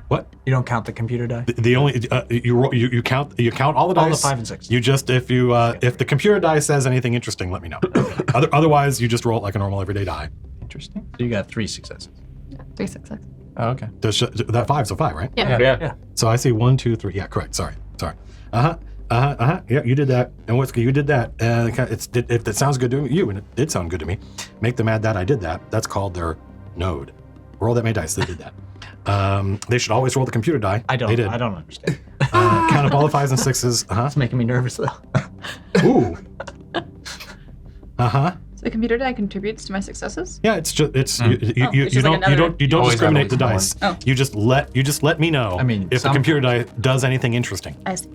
What? You don't count the computer die? The only you count all the dice. All the 5 and 6. You just if the computer die says anything interesting, let me know. Otherwise, you just roll it like a normal everyday die. Interesting. So you got 3 successes. 3 6s. Oh, okay. That 5's a 5, right? Yeah. So I see 1, 2, 3. Yeah, correct. Sorry. Yeah, you did that. And you did that. If that sounds good to you, and it did sound good to me, make them add that I did that. That's called their node. Roll that many dice. They did that. They should always roll the computer die. I don't. They did. I don't understand. Count up all the 5s and 6s. It's making me nervous though. Ooh. So the computer die contributes to my successes. Yeah, it's just It's you just like don't another- Always discriminate the have at dice. least one. Oh. You just let me know. I mean, if the computer die does anything interesting. I see.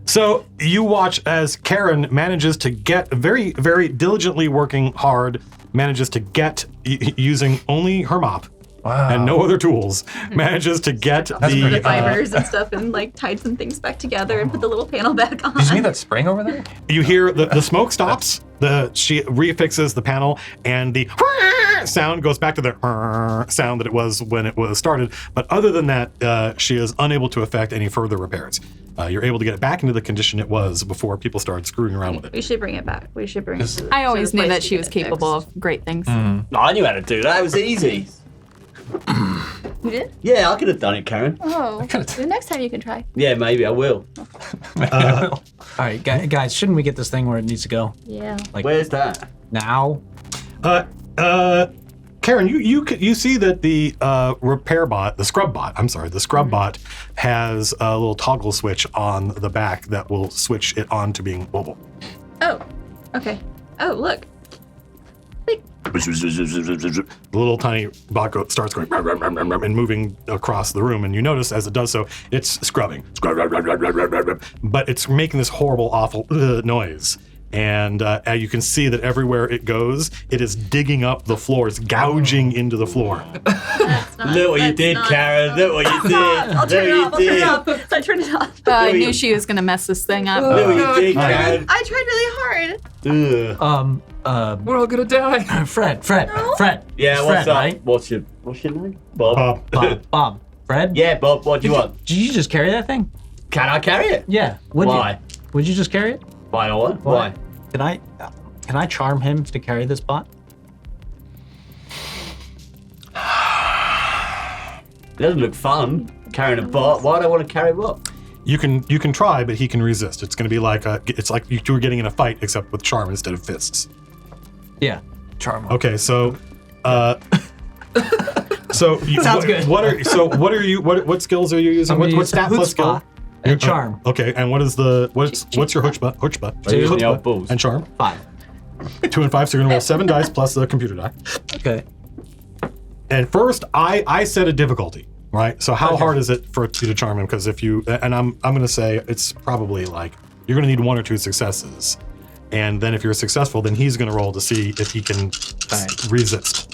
So you watch as Karen manages to get very, very diligently working hard, manages to get using only her mop Wow. and no other tools, manages to get pretty The the fibers and stuff, and like tied some things back together, and put the little panel back on. Did you see that spring over there? you hear the smoke stops. She refixes the panel, and the sound goes back to the sound that it was when it was started. But other than that, she is unable to affect any further repairs. You're able to get it back into the condition it was before people started screwing around with it. We should bring it back. We should bring it. To I always to the knew place that to she get was it capable fixed. of great things. No, I knew how to do that. It was easy. You did? Yeah, I could have done it, Karen. Oh, the next time you can try. Yeah, maybe I will. All right, guys, shouldn't we get this thing where it needs to go? Yeah. Like Where's that? now? Karen, you see that the repair bot, the scrub bot has a little toggle switch on the back that will switch it on to being mobile. Oh. Okay. Oh, look. The little tiny bot starts going and moving across the room, and you notice as it does so, it's scrubbing, but it's making this horrible, awful noise. And you can see that everywhere it goes, it is digging up the floor. It's gouging into the floor. Look what you did, Karen. Look what you did. I'll turn it off. I'll turn it off. I turned it off. I knew she was gonna mess this thing up. Look what you did, Karen. I tried really hard. Ugh. We're all gonna die. Fred. Yeah, It's what's Fred, up? right? What's your name? Bob. Bob. Fred? Yeah, Bob. What do you want? Did you just carry that thing? Can I carry it? Yeah. Would Why? you? Would you just carry it? Why not? Why? Can I charm him to carry this bot? It doesn't look fun carrying a bot. Why do I want to carry a bot? You can try, but he can resist. It's going to be like it's like you two are getting in a fight, except with charm instead of fists. Yeah. Charm. Okay, so Sounds good. What skills are you using? I'm gonna What use stat plus skill? chutzpah and charm. Okay, and what's your chutzpah? Are you using the Chutzpah old balls? and charm. 5. 2 and 5, so you're gonna roll 7 dice plus the computer die. Okay. And first, I set a difficulty, right? So how hard is it for you to charm him? Because if you and I'm gonna say it's probably like you're gonna need 1 or 2 successes, and then if you're successful, then he's gonna roll to see if he can resist.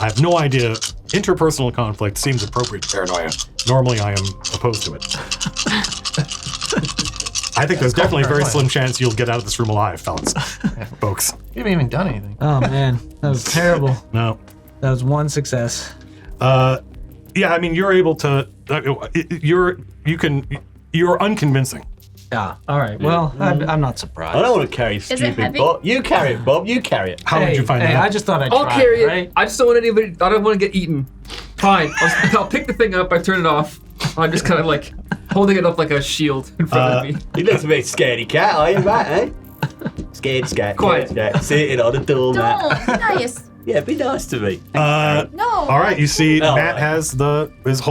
I have no idea. Interpersonal conflict seems appropriate to Paranoia. Normally, I am opposed to it. I think there's definitely a very slim chance you'll get out of this room alive, fellas, folks. You haven't even done anything. Oh man, that was terrible. No. That was 1 success. Yeah, I mean, you're able to. You're unconvincing. Yeah. All right. Well, I'm not surprised. I don't want to carry it stupid heavy? bot. You carry it, Bob. You carry it. How did you find that? I just thought I'd I'll try, carry it. right? I just don't want anybody. I don't want to get eaten. Fine. I'll pick the thing up. I turn it off. I'm just kind of like holding it up like a shield in front of me. You look a bit scaredy cat, are you, Matt? Eh? Scared cat. Quiet. Scared cat. Sitting on the doormat. Don't. Nice. Yeah, be nice to me. No. All right, you see Oh, Matt right. is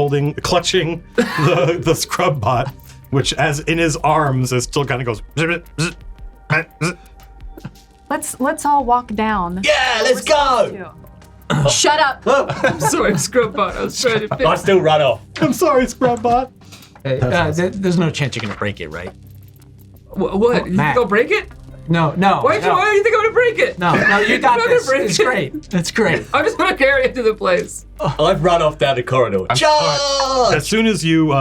clutching the scrub bot, which as in his arms is still kind of goes. Let's all walk down. Yeah, let's go. Shut up. I'm sorry, Scrubbot. I was trying to I fix. still run off. I'm sorry, scrub bot. Hey, there's no chance you're gonna break it, right? What? You Matt. think I'll break it? No. Why do you think I'm gonna break it? No, you got I'm not gonna this. break It's it. great. It's great. I'm just gonna carry it to the place. I've run off down the corridor. Charge! As soon as you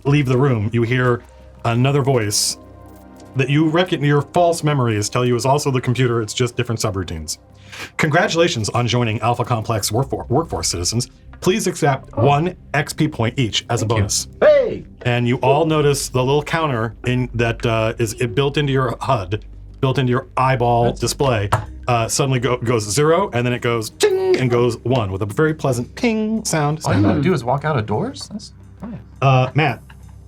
leave the room, you hear another voice that you reckon your false memories tell you is also the computer. It's just different subroutines. Congratulations on joining Alpha Complex workforce citizens. Please accept 1 XP point each as a bonus. Hey! And you all notice the little counter is built into your HUD, built into your eyeball display. Suddenly goes 0, and then it goes ting and goes 1 with a very pleasant ping sound. All you gotta do is walk out of doors? That's fine. Matt,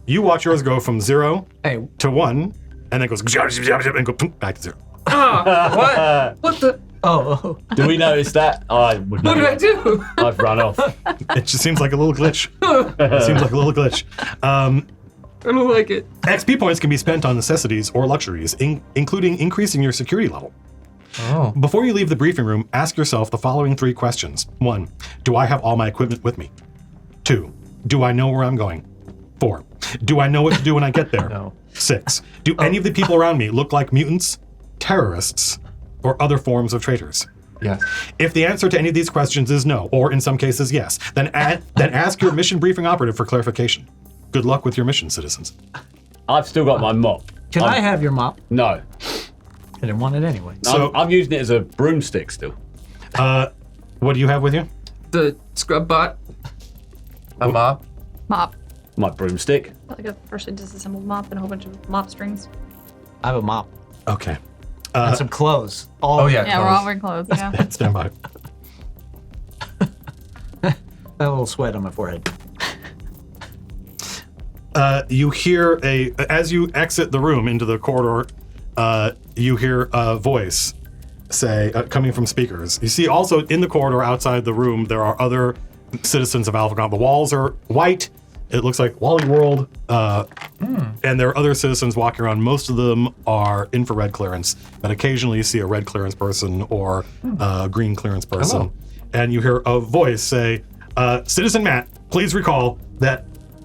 you watch yours go from 0 Hey, to 1, and then goes and go back to 0. What? What the? oh, Do we notice that? I would What did I do? I've run off. It just seems like a little glitch. I don't like it. XP points can be spent on necessities or luxuries, including increasing your security level. Oh. Before you leave the briefing room, ask yourself the following 3 questions. 1, do I have all my equipment with me? 2, do I know where I'm going? 4, do I know what to do when I get there? No. 6, do any of the people around me look like mutants, terrorists, or other forms of traitors? Yes. If the answer to any of these questions is no, or in some cases yes, then ask your mission briefing operative for clarification. Good luck with your mission, citizens. I've still got my mop. can I have your mop? No. I didn't want it anyway. So- I'm using it as a broomstick still. What do you have with you? The Scrubbot. A mop? Mop. My broomstick. Like a freshly disassembled mop and a whole bunch of mop strings. I have a mop Okay. and some clothes. Oh, yeah. Yeah, we're clothes. all wearing clothes. Yeah. Stand by. A little sweat on my forehead. You hear as you exit the room into the corridor, you hear a voice say, coming from speakers. You see also in the corridor outside the room, there are other citizens of AlphaCon. The walls are white. It looks like Wally World. And there are other citizens walking around. Most of them are infrared clearance, but occasionally you see a red clearance person or a green clearance person. Hello. And you hear a voice say, Citizen Matt, please recall that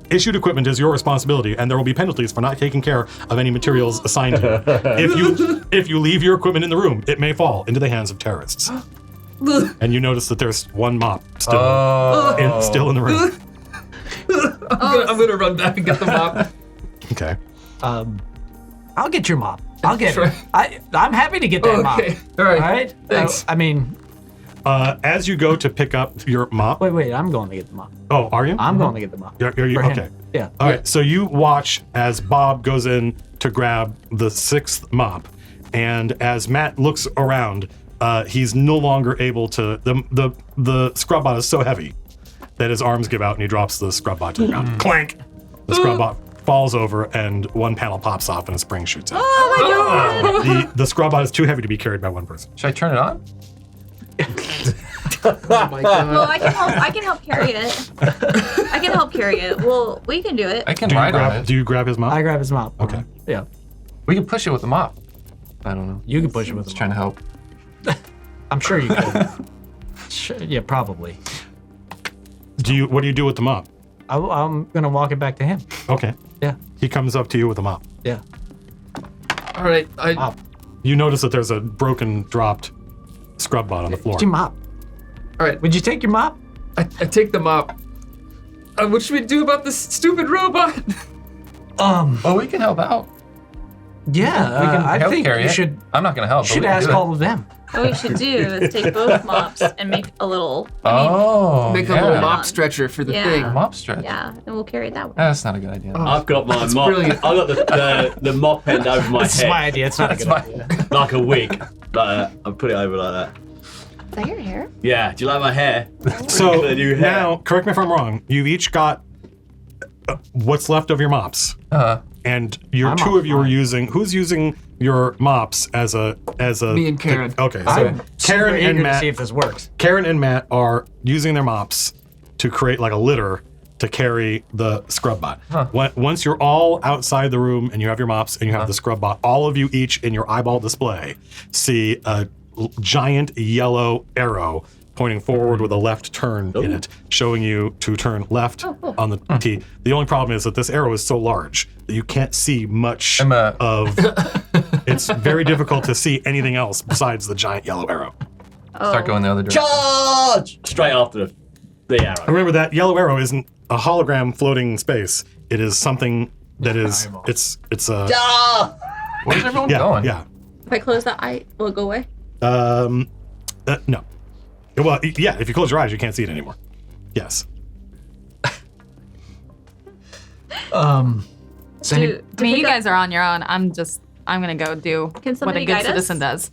issued equipment is your responsibility, and there will be penalties for not taking care of any materials assigned to you. If you leave your equipment in the room, it may fall into the hands of terrorists. And you notice that there's 1 mop still in the room. I'm gonna run back and get the mop. Okay. I'll get your mop. I'll get Sure. it. I'm happy to get that mop. Okay. All right. All right. Thanks. I mean, As you go to pick up your mop. wait. I'm going to get the mop. Oh, are you? I'm going to get the mop. Are you For him. okay? Yeah. All right. So you watch as Bob goes in to grab the 6th mop, and as Matt looks around, he's no longer able to. The scrub bot is so heavy that his arms give out, and he drops the scrub bot to the ground. Clank! The scrub bot falls over, and 1 panel pops off, and a spring shoots out. Oh my god! The scrub bot is too heavy to be carried by 1 person. Should I turn it on? Oh my god. Well, I can help carry it. I can help carry it. Well, we can do it. I can Do you ride on grab? it. Do you grab his mop? I grab his mop. Okay. Yeah. We can push it with the mop. I don't know. You can push it with Just the trying mop. to help. I'm sure you can. Sure, yeah, probably. What do you do with the mop? I'm gonna walk it back to him. Okay. Yeah. He comes up to you with a mop. Yeah. All right. Mop. You notice that there's a broken, dropped scrub bot on the floor. It's your mop. All right. Would you take your mop? I take the mop. What should we do about this stupid robot? Oh, we can help out. Yeah. We can I help think carry you it. should I'm not gonna help. but should we can ask do it. all of them. What we should do is take both mops and make a little. Oh, Make a yeah. little mop stretcher for the Yeah. thing. Mop stretch. Yeah, and we'll carry it that way. That's not a good idea. I've got my That's mop. brilliant. I've got the mop end over my This is head. my idea. It's not a good idea. Like a wig. Like that. I put it over like that. Is that your hair? Yeah, do you like my hair? So Good new hair. now, correct me if I'm wrong, you've each got what's left of your mops. And I'm 2 of you are fine. using, who's using your mops as a Me and Karen. Okay, so I'm super Karen eager and to Matt see if this works. Karen and Matt are using their mops to create like a litter to carry the scrub bot. Once you're all outside the room and you have your mops and you have the scrub bot, all of you each in your eyeball display see a giant yellow arrow pointing forward with a left turn in it, showing you to turn left on the T. The only problem is that this arrow is so large that you can't see much of. It's very difficult to see anything else besides the giant yellow arrow. Start going the other direction. Charge! Straight after the arrow. Remember that yellow arrow isn't a hologram floating in space. It is something that is. It's a. Where's everyone Yeah, going? yeah. If I close that eye, will it go away? No. Well, yeah. If you close your eyes, you can't see it anymore. Yes. So any- I mean, you guys are on your own. I'm gonna go do Can what a somebody good guide us? citizen does.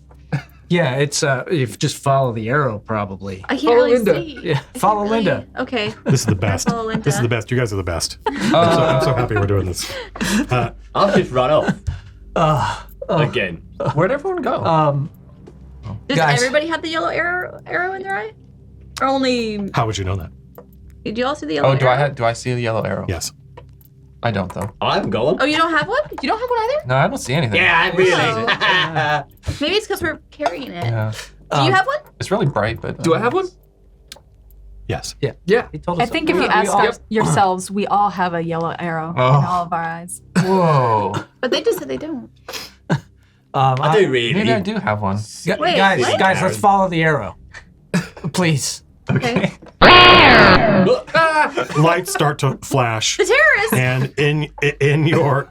yeah, it's if you just follow the arrow, probably. I can't Follow really Linda. see. Yeah, I can't follow really- Linda. Okay. This is the best. Follow Linda. This is the best. You guys are the best. I'm so happy we're doing this. I'll just run off. Again. Where'd everyone go? Does Guys. everybody have the yellow arrow in their eye? Or only? How would you know that? Do you all see the yellow arrow? Do I see the yellow arrow? Yes. I don't though. I haven't got one. Oh, you don't have one? You don't have one either? No, I don't see anything. Yeah, really. Maybe it's because we're carrying it. Yeah. Do you have one? It's really bright, but Do I have one? Yes. Yeah. He told I us. think if you ask yourselves, we all have a yellow arrow in all of our eyes. Whoa. But they just said they don't. I do really. Maybe I do have one. Wait, guys, what? guys, let's follow the arrow, please. Okay. Lights start to flash, The terrorists! and in your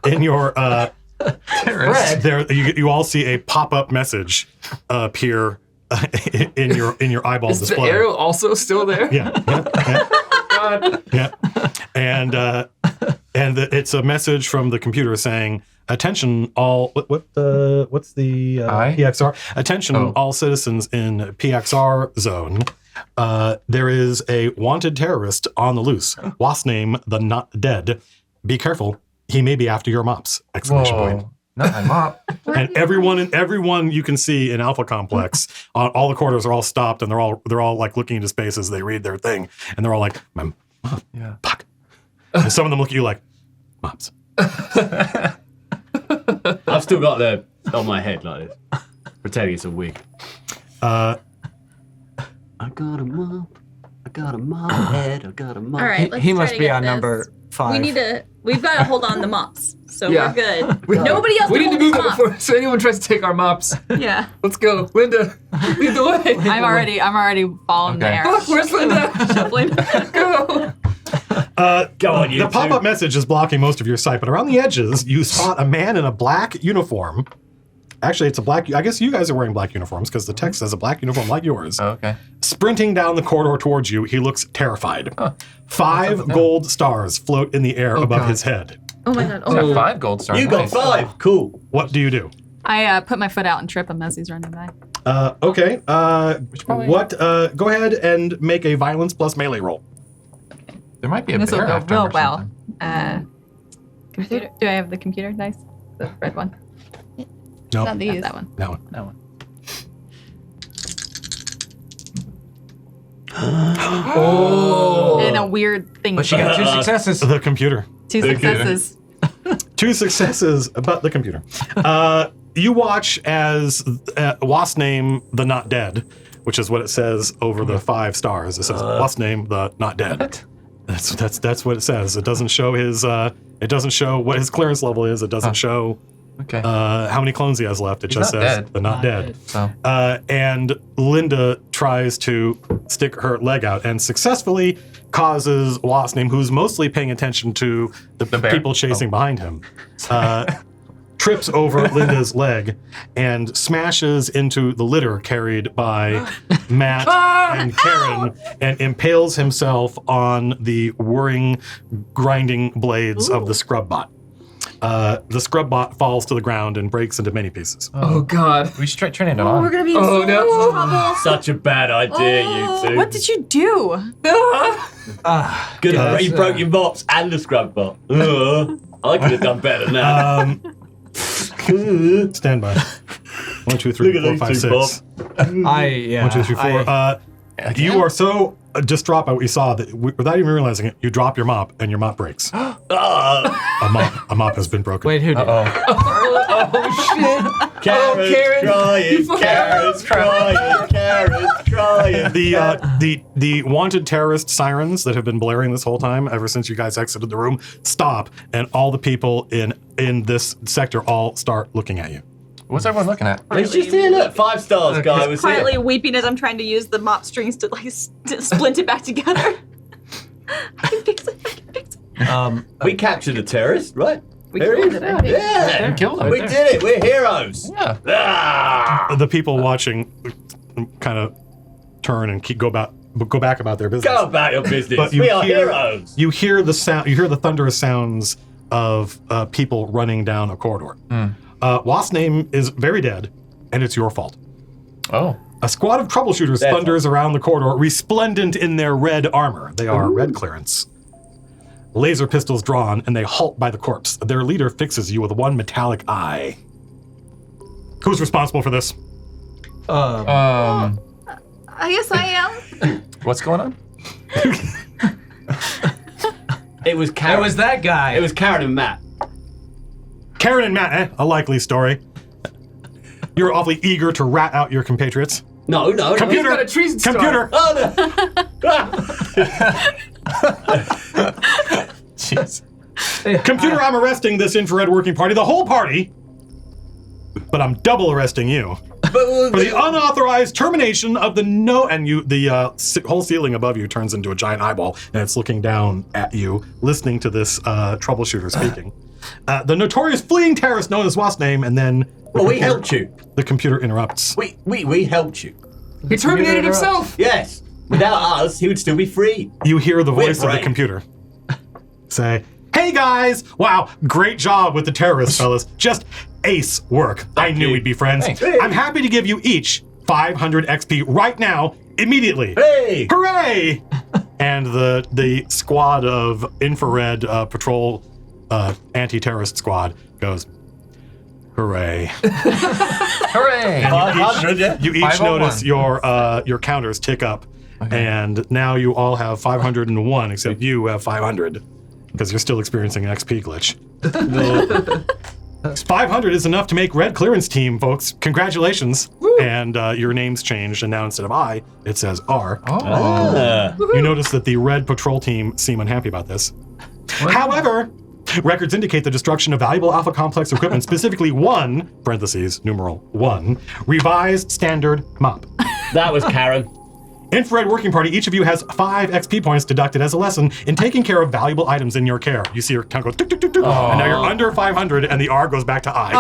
Terrorist. there you all see a pop-up message appear in your eyeball Is display. the arrow also still there? Yeah. God. Yeah. And it's a message from the computer saying, "Attention, all what's the I? PXR? Attention, Oh. all citizens in PXR zone. There is a wanted terrorist on the loose. Wasp name the Not Dead. Be careful. He may be after your mops!" Exclamation point. Whoa. Not my mop. And everyone you can see in Alpha Complex, all the corridors are all stopped, and they're all like looking into space as they read their thing, and they're all like, "Mom, Yeah. fuck." And some of them look at you like, "Mops." I've still got the on my head like this, pretending it's a wig. Uh, I got a mop. I got a mop head. I got a mop. All right, let's He try must to be get on this. number 5. We've got to hold on the mops. So Yeah. we're good. Nobody else We can need to hold move the it before so anyone tries to take our mops. Yeah. Let's go. Linda, lead the way. I'm already following the Okay. arrow. Fuck, where's Linda? Shuffling. Go. Go on, you the two. pop-up message is blocking most of your sight, but around the edges, you spot a man in a black uniform. Actually, it's a black. I guess you guys are wearing black uniforms because the text says a black uniform like yours. Oh, okay. Sprinting down the corridor towards you, he looks terrified. 5 gold stars float in the air above God. his head. Oh my god. I got Oh. 5 gold stars. You got Nice. 5. Cool. What do you do? I put my foot out and trip him as he's running by. Okay. probably- Go ahead and make a violence plus melee roll. There might be a This will bear go after him real or well. something. Computer. Do I have the computer dice? The red one. No, Not these. That one. that one. That one. Oh. In a weird thing. But she got 2 successes. The computer. 2 the computer. successes. 2 successes about the computer. You watch as Wasp name the Not Dead, which is what it says over the 5 stars. It says Wasp name the Not Dead. What? That's what it says. It doesn't show his. It doesn't show what his clearance level is. It doesn't show Okay. how many clones he has left. It He's just not says dead. the Not Dead. So And Linda tries to stick her leg out and successfully causes Wasp name, who's mostly paying attention to the bear? people chasing behind him, trips over Linda's leg and smashes into the litter carried by Matt and Karen and impales himself on the whirring, grinding blades of the scrub bot. The scrub bot falls to the ground and breaks into many pieces. Oh God. we should turn it Oh, on. we're gonna be in Oh, so no. much trouble. Such a bad idea, you two. What did you do? Good. Guys, You broke your mops and the scrub bot. I could have done better than that. Stand by. 1, 2, 3, Look 4, at 5, these two, 6. Yeah. 1, 2, 3, 4. You are so distraught by what you saw that without even realizing it, you drop your mop and your mop breaks. A mop has been broken. Wait, who did? Oh shit! Karen's Karen. crying, Karen's crying, Karen's crying. The wanted terrorist sirens that have been blaring this whole time ever since you guys exited the room stop, and all the people in this sector all start looking at you. What's everyone looking at? It's just here, look, 5 stars, guy was Quietly here. weeping as I'm trying to use the mop strings to like splint it back together. I can fix it. We captured a terrorist, right? We Here he killed is. it, I think. Yeah, We killed him. we did it. We're heroes. Yeah. Ah! The people watching kind of turn and go back about their business. Go about your business. But We are heroes. You hear the sound. You hear the thunderous sounds of people running down a corridor. Wasp's name is very dead, and it's your fault. Oh. A squad of troubleshooters That's thunders around the corridor, resplendent in their red armor. They are red clearance. Laser pistols drawn, and they halt by the corpse. Their leader fixes you with one metallic eye. Who's responsible for this? I guess I am. What's going on? It was Karen. It was that guy. It was Karen and Matt. Karen and Matt, a likely story. You're awfully eager to rat out your compatriots. No. Computer! got a treason Computer! Oh, no. Jeez. Computer, I'm arresting this infrared working party, the whole party, but I'm double arresting you for the unauthorized termination of the whole ceiling above you turns into a giant eyeball, and it's looking down at you, listening to this troubleshooter speaking. The notorious fleeing terrorist known as Wasp's name, and then we helped you. the computer interrupts. We helped you. He terminated himself. Yes. Without us, he would still be free. You hear the voice of the brave. computer say, "Hey guys, wow, great job with the terrorists, fellas. Just ace work. I knew you. we'd be friends. Thanks. Hey. I'm happy to give you each 500 XP right now, immediately. Hey! Hooray!" And the squad of infrared patrol anti-terrorist squad goes, "Hooray!" Hooray! 500, yeah. You each 501. notice your counters tick up, and now you all have 501, except you have 500, because you're still experiencing an XP glitch. 500 is enough to make red clearance team, folks. Congratulations. And your name's changed, and now instead of I, it says R. Ah. You notice that the red patrol team seem unhappy about this. However, records indicate the destruction of valuable Alpha Complex equipment, specifically one, parentheses, numeral 1, revised standard mop. That was Karen. Infrared Working Party, each of you has 5 XP points deducted as a lesson in taking care of valuable items in your care. You see your count go tuk, tuk, tuk, tuk, and now you're under 500, and the R goes back to I.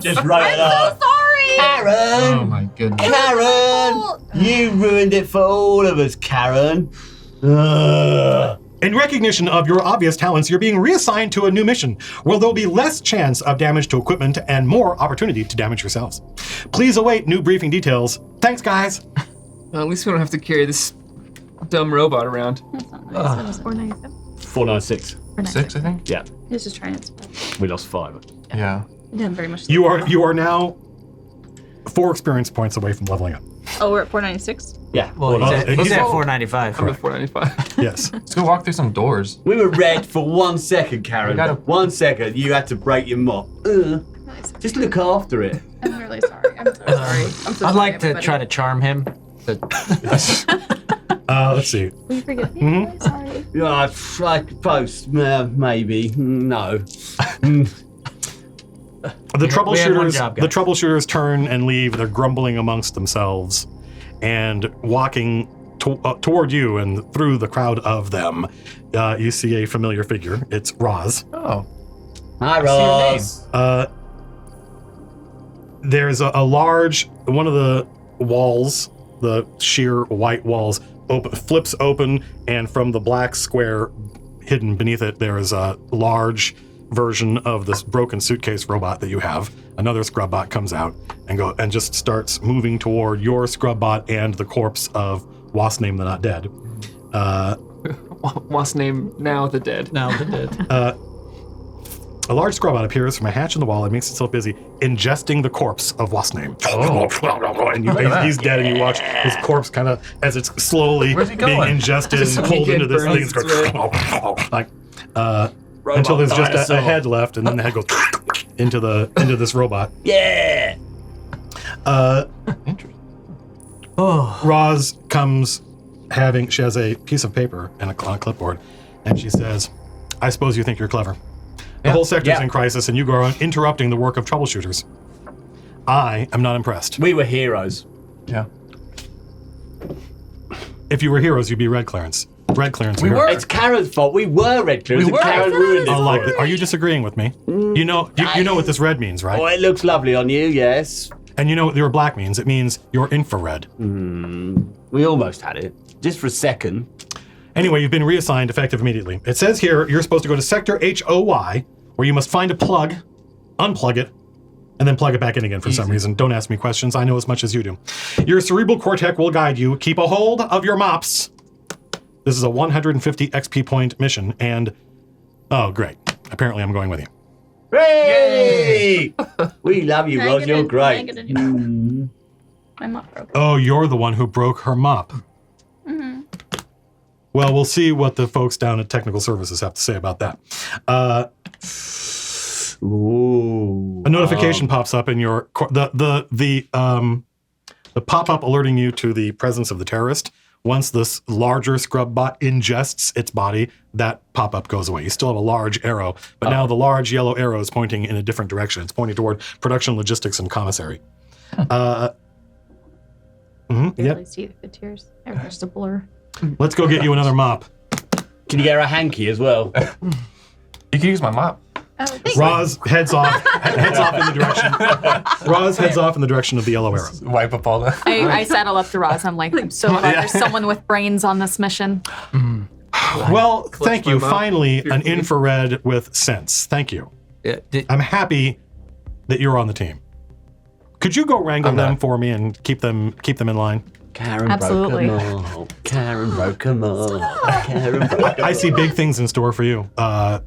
Just write it up. Sorry. Karen! Oh my goodness. Karen! You ruined it for all of us, Karen. Ugh. In recognition of your obvious talents, you're being reassigned to a new mission, where there'll be less chance of damage to equipment and more opportunity to damage yourselves. Please await new briefing details. Thanks, guys. Well, at least we don't have to carry this dumb robot around. That's not nice. That was 497. 496. 6, I think? Yeah, He was just trying to. we lost 5. Yeah. It didn't very much. You are now 4 experience points away from leveling up. Oh, we're at 496. Yeah, Well, he's at, 496. he's at Let's go. 495. I'm at 495. Yes. Let's go walk through some doors. We were red for 1 second, Karen. We gotta- 1 second, you had to break your mop. Just look after it. I'm really sorry. I'm so sorry. I'm so sorry. I'd like to everybody. try to charm him. Let's see. Will you forgive me? I'm really sorry. Yeah, I suppose, maybe. No. The We had one troubleshooters, job, the guys. troubleshooters turn and leave. They're grumbling amongst themselves, and walking toward you and through the crowd of them. You see a familiar figure. It's Roz. Oh. Hi, I see your name. Ross. There's a large one of the walls, the sheer white walls, flips open, and from the black square hidden beneath it, there is a large version of this broken suitcase robot that you have. Another scrub bot comes out and just starts moving toward your scrub bot and the corpse of Wasp's Name the Not Dead. What's name now the dead? No, they did. A large scrubbot appears from a hatch in the wall and makes itself busy ingesting the corpse of Wasname. And he's dead, and you watch his corpse kind of as it's slowly Where's he being going? ingested and pulled into this thing. It's going like until there's just a head left, and then the head goes into this robot. Yeah. Interesting. Roz comes she has a piece of paper and a clipboard, and she says, "I suppose you think you're clever. The whole sector's in crisis, and you go around interrupting the work of troubleshooters. I am not impressed. We were heroes. Yeah. If you were heroes, you'd be red clearance. Red clearance. We were. It's Karen's fault. We were red clearance. We were. Karen ruined it. Oh, like, are you disagreeing with me? You know what this red means, right? Oh, it looks lovely on you, yes. And you know what your black means? It means you're infrared. We almost had it. Just for a second. Anyway, you've been reassigned effective immediately. It says here you're supposed to go to Sector HOY, where you must find a plug, unplug it, and then plug it back in again for some reason. Don't ask me questions. I know as much as you do. Your cerebral cortex will guide you. Keep a hold of your mops. This is a 150 XP point mission, and oh, great. Apparently I'm going with you. Hey! We love you, Can I Rod. get You're a- great. can I get a new- My mop broke. Oh, you're the one who broke her mop. Well, we'll see what the folks down at Technical Services have to say about that. Ooh. A notification pops up in your the pop-up alerting you to the presence of the terrorist. Once this larger scrub bot ingests its body, that pop-up goes away. You still have a large arrow, but now the large yellow arrow is pointing in a different direction. It's pointing toward production, logistics, and commissary. Barely Yep. see the tears. They're just a blur. Let's go get you another mop. Can you get her a hanky as well? You can use my mop. Oh, thanks. Roz heads off in the direction. Roz heads off in the direction of the yellow arrow. Wipe up all the. I saddle up to Roz. I'm like, I'm so glad there's someone with brains on this mission. Well, thank you. my mop. Finally, an infrared with sense. Thank you. I'm happy that you're on the team. Could you go wrangle I'm them not. for me and keep them in line? Karen Absolutely. broke 'em all. Karen broke 'em all. Karen broke 'em I see big things in store for you.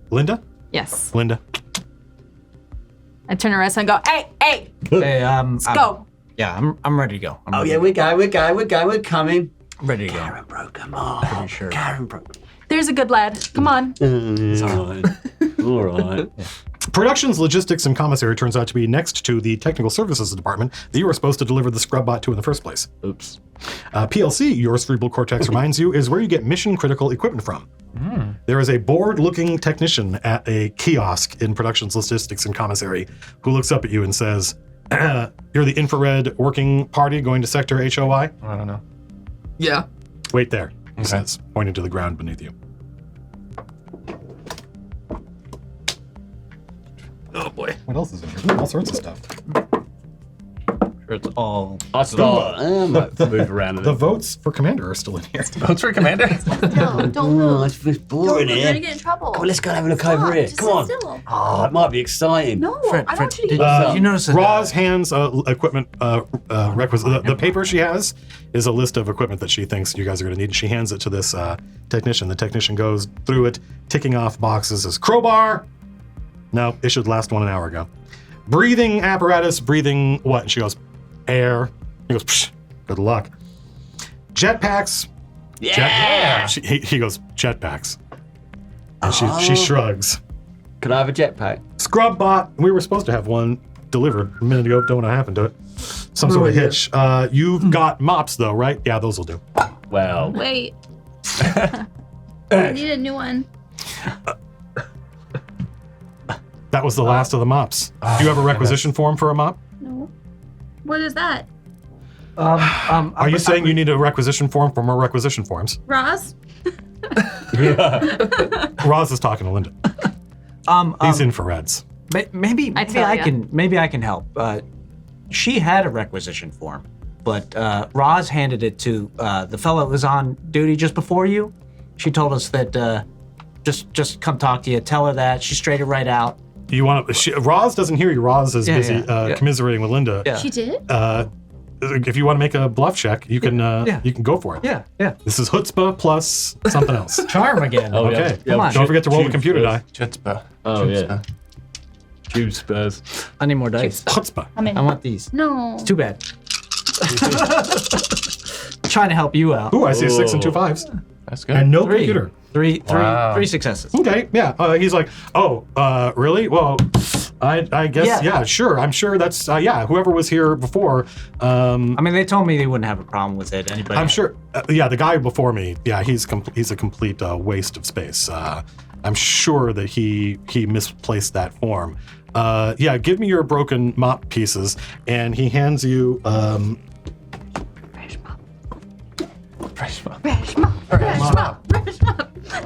Linda? Yes. Linda? I turn around and go, hey, Hey, let's go. Yeah, I'm ready to go. I'm Oh ready yeah, to we're coming. I'm ready to go. Karen broke 'em all. Pretty sure. Karen broke. There's a good lad. Come on. All right. All right. Productions, logistics, and commissary turns out to be next to the technical services department that you were supposed to deliver the scrub bot to in the first place. Oops. PLC, your cerebral cortex reminds you, is where you get mission critical equipment from. There is a bored-looking technician at a kiosk in productions, logistics, and commissary who looks up at you and says, "You're the infrared working party going to Sector HOI? I don't know. Yeah. Wait there," he Okay. says, pointing to the ground beneath you. Oh boy. What else is in here? All sorts of stuff. It's all. I start. Move around a The little. votes for commander are still in here. Votes for commander. No, don't Oh, move. it's boring You're here. gonna get in trouble. Come on, let's go and have a look over here. Just Come on. sit still. Oh, it might be exciting. No, Fred, I don't want you to did get you notice that? Roz hands equipment requisite. The paper she has is a list of equipment that she thinks you guys are going to need. She hands it to this technician. The technician goes through it, ticking off boxes. Says crowbar. No, issued last one an hour ago. Breathing apparatus. Breathing what? And she goes, air. He goes, psh, good luck. Jetpacks. Yeah. He goes, jetpacks. And she shrugs. Can I have a jetpack? Scrub bot. We were supposed to have one delivered a minute ago. Don't know what happened to it. Some sort of idea. hitch. You've got mops though, right? Yeah, those will do. Well, Wait. I need a new one. That was the last of the mops. Do you have a requisition form for a mop? No. What is that? Are you saying you need a requisition form for more requisition forms? Roz? Roz is talking to Linda. These infrareds. Maybe tell I ya. can help. She had a requisition form, but Roz handed it to the fellow that was on duty just before you. She told us that just come talk to you. Tell her that. She straightened it right out. You want to? Roz doesn't hear you. Roz is busy yeah. commiserating with Linda. Yeah. She did? If you want to make a bluff check, you can. You can go for it. Yeah. This is chutzpah plus something else. Charm again. Oh, Okay. yeah. Come on. Don't forget to roll the Chutzpah. computer die. Chutzpah. Oh, yeah. Tube spurs. I need more dice. Chutzpah. I'm in. I want these. No. It's too bad. Trying to help you out. Ooh, I see 6 and 2 5s. That's good. And no Three. computer. Wow. Three successes. Okay, yeah. He's like, oh, really? Well, I guess, yeah, sure. I'm sure that's, whoever was here before. I mean, they told me they wouldn't have a problem with it. Anybody? I'm sure, the guy before me, he's a complete waste of space. I'm sure that he misplaced that form. Give me your broken mop pieces, and he hands you, Fresh mop.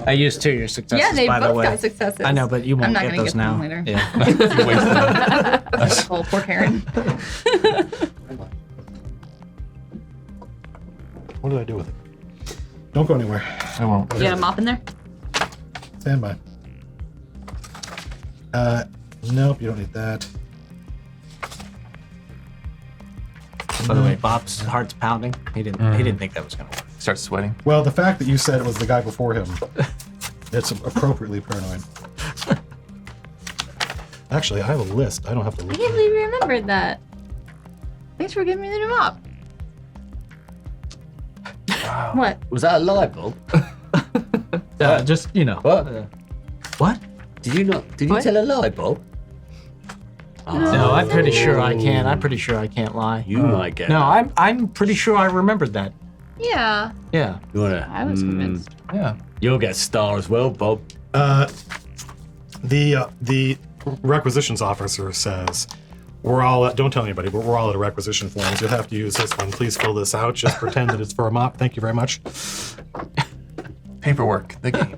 I used 2 of your successes. Yeah, they by the both way. got successes. I know, but you won't I'm not get gonna those get now. them later. Yeah. You wasted them. Oh, poor Karen. what did I do with it? Don't go anywhere. I won't. You got a mop in there? Stand by. Nope, you don't need that. By the way, Bob's heart's pounding. He didn't think that was gonna work. Start sweating. Well, the fact that you said it was the guy before him, it's appropriately paranoid. Actually, I have a list. I don't have to I look. can't believe you remembered that. Thanks for giving me the new mop. Wow. What? Was that a light bulb? Just What? What? Did you not? Did you What? tell a lie, Bob? No, I'm pretty sure I can. I'm pretty sure I can't lie. You might get. No, I'm pretty sure I remembered that. Yeah, Yeah. You wanna? I was convinced. Yeah. You'll get star as well, Bob. The requisitions officer says, we're all at, don't tell anybody, but we're all at a requisition forms. You'll have to use this one. Please fill this out. Just pretend that it's for a mop. Thank you very much. Paperwork. The game.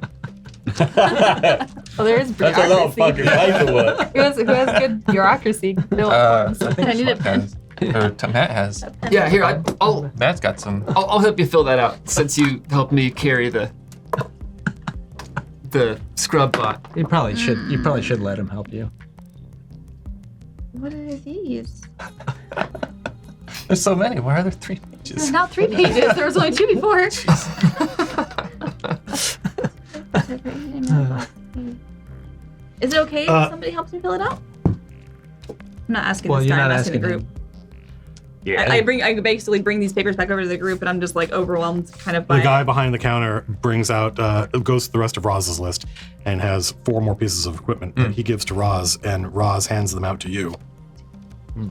Well, there is That's a lot of bureaucracy. fucking paperwork. Who has good bureaucracy? Fill out forms. I need a pen. has. Or Matt has. Yeah, here I'll Matt's got some. I'll help you fill that out since you helped me carry the scrub bot. You probably should let him help you. What are these? There's so many. Why are there 3 There's pages? now 3 pages. There was only 2 before. Is it okay if somebody helps me fill it out? I'm not asking Well, this you're time. not I'm asking the asking group. Yeah. I basically bring these papers back over to the group, and I'm just like overwhelmed, kind of by. The guy behind the counter brings out, goes to the rest of Roz's list and has 4 more pieces of equipment that he gives to Roz, and Roz hands them out to you.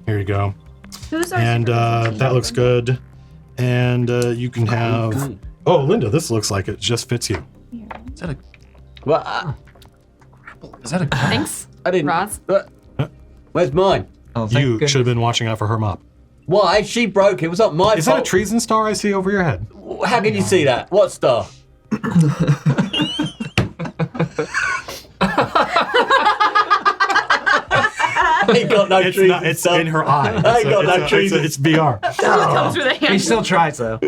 Here you go. Who's our And supervisor? that looks good. And you can have. Oh, Linda, this looks like it just fits you. Is that a? Well, Is that a? Thanks, I didn't. Roz. Where's mine? Oh, thank You goodness. should have been watching out for her mop. Why? She broke it. It was not my Is that a fault. treason star I see over your head? How can you see that? What star? Ain't got no It's treason not. It's star. in her eye. I ain't got no treason. It's VR. comes with a He hand. still tries though.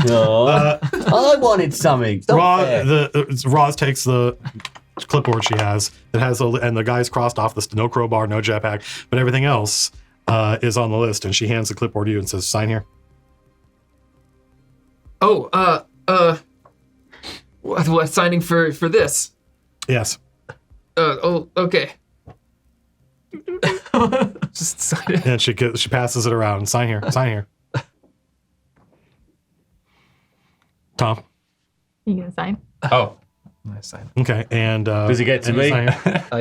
No. I wanted something. It's not fair. Roz takes the clipboard she has that has and the guy's crossed off this no crowbar, no jetpack, but everything else is on the list, and she hands the clipboard to you and says, "Sign here." Oh, what signing for this? Yes. Okay. Just sign it. And she passes it around. Sign here. Sign here. Tom. You gonna sign? Oh. Nice sign. Okay. And Does he get to and you me? sign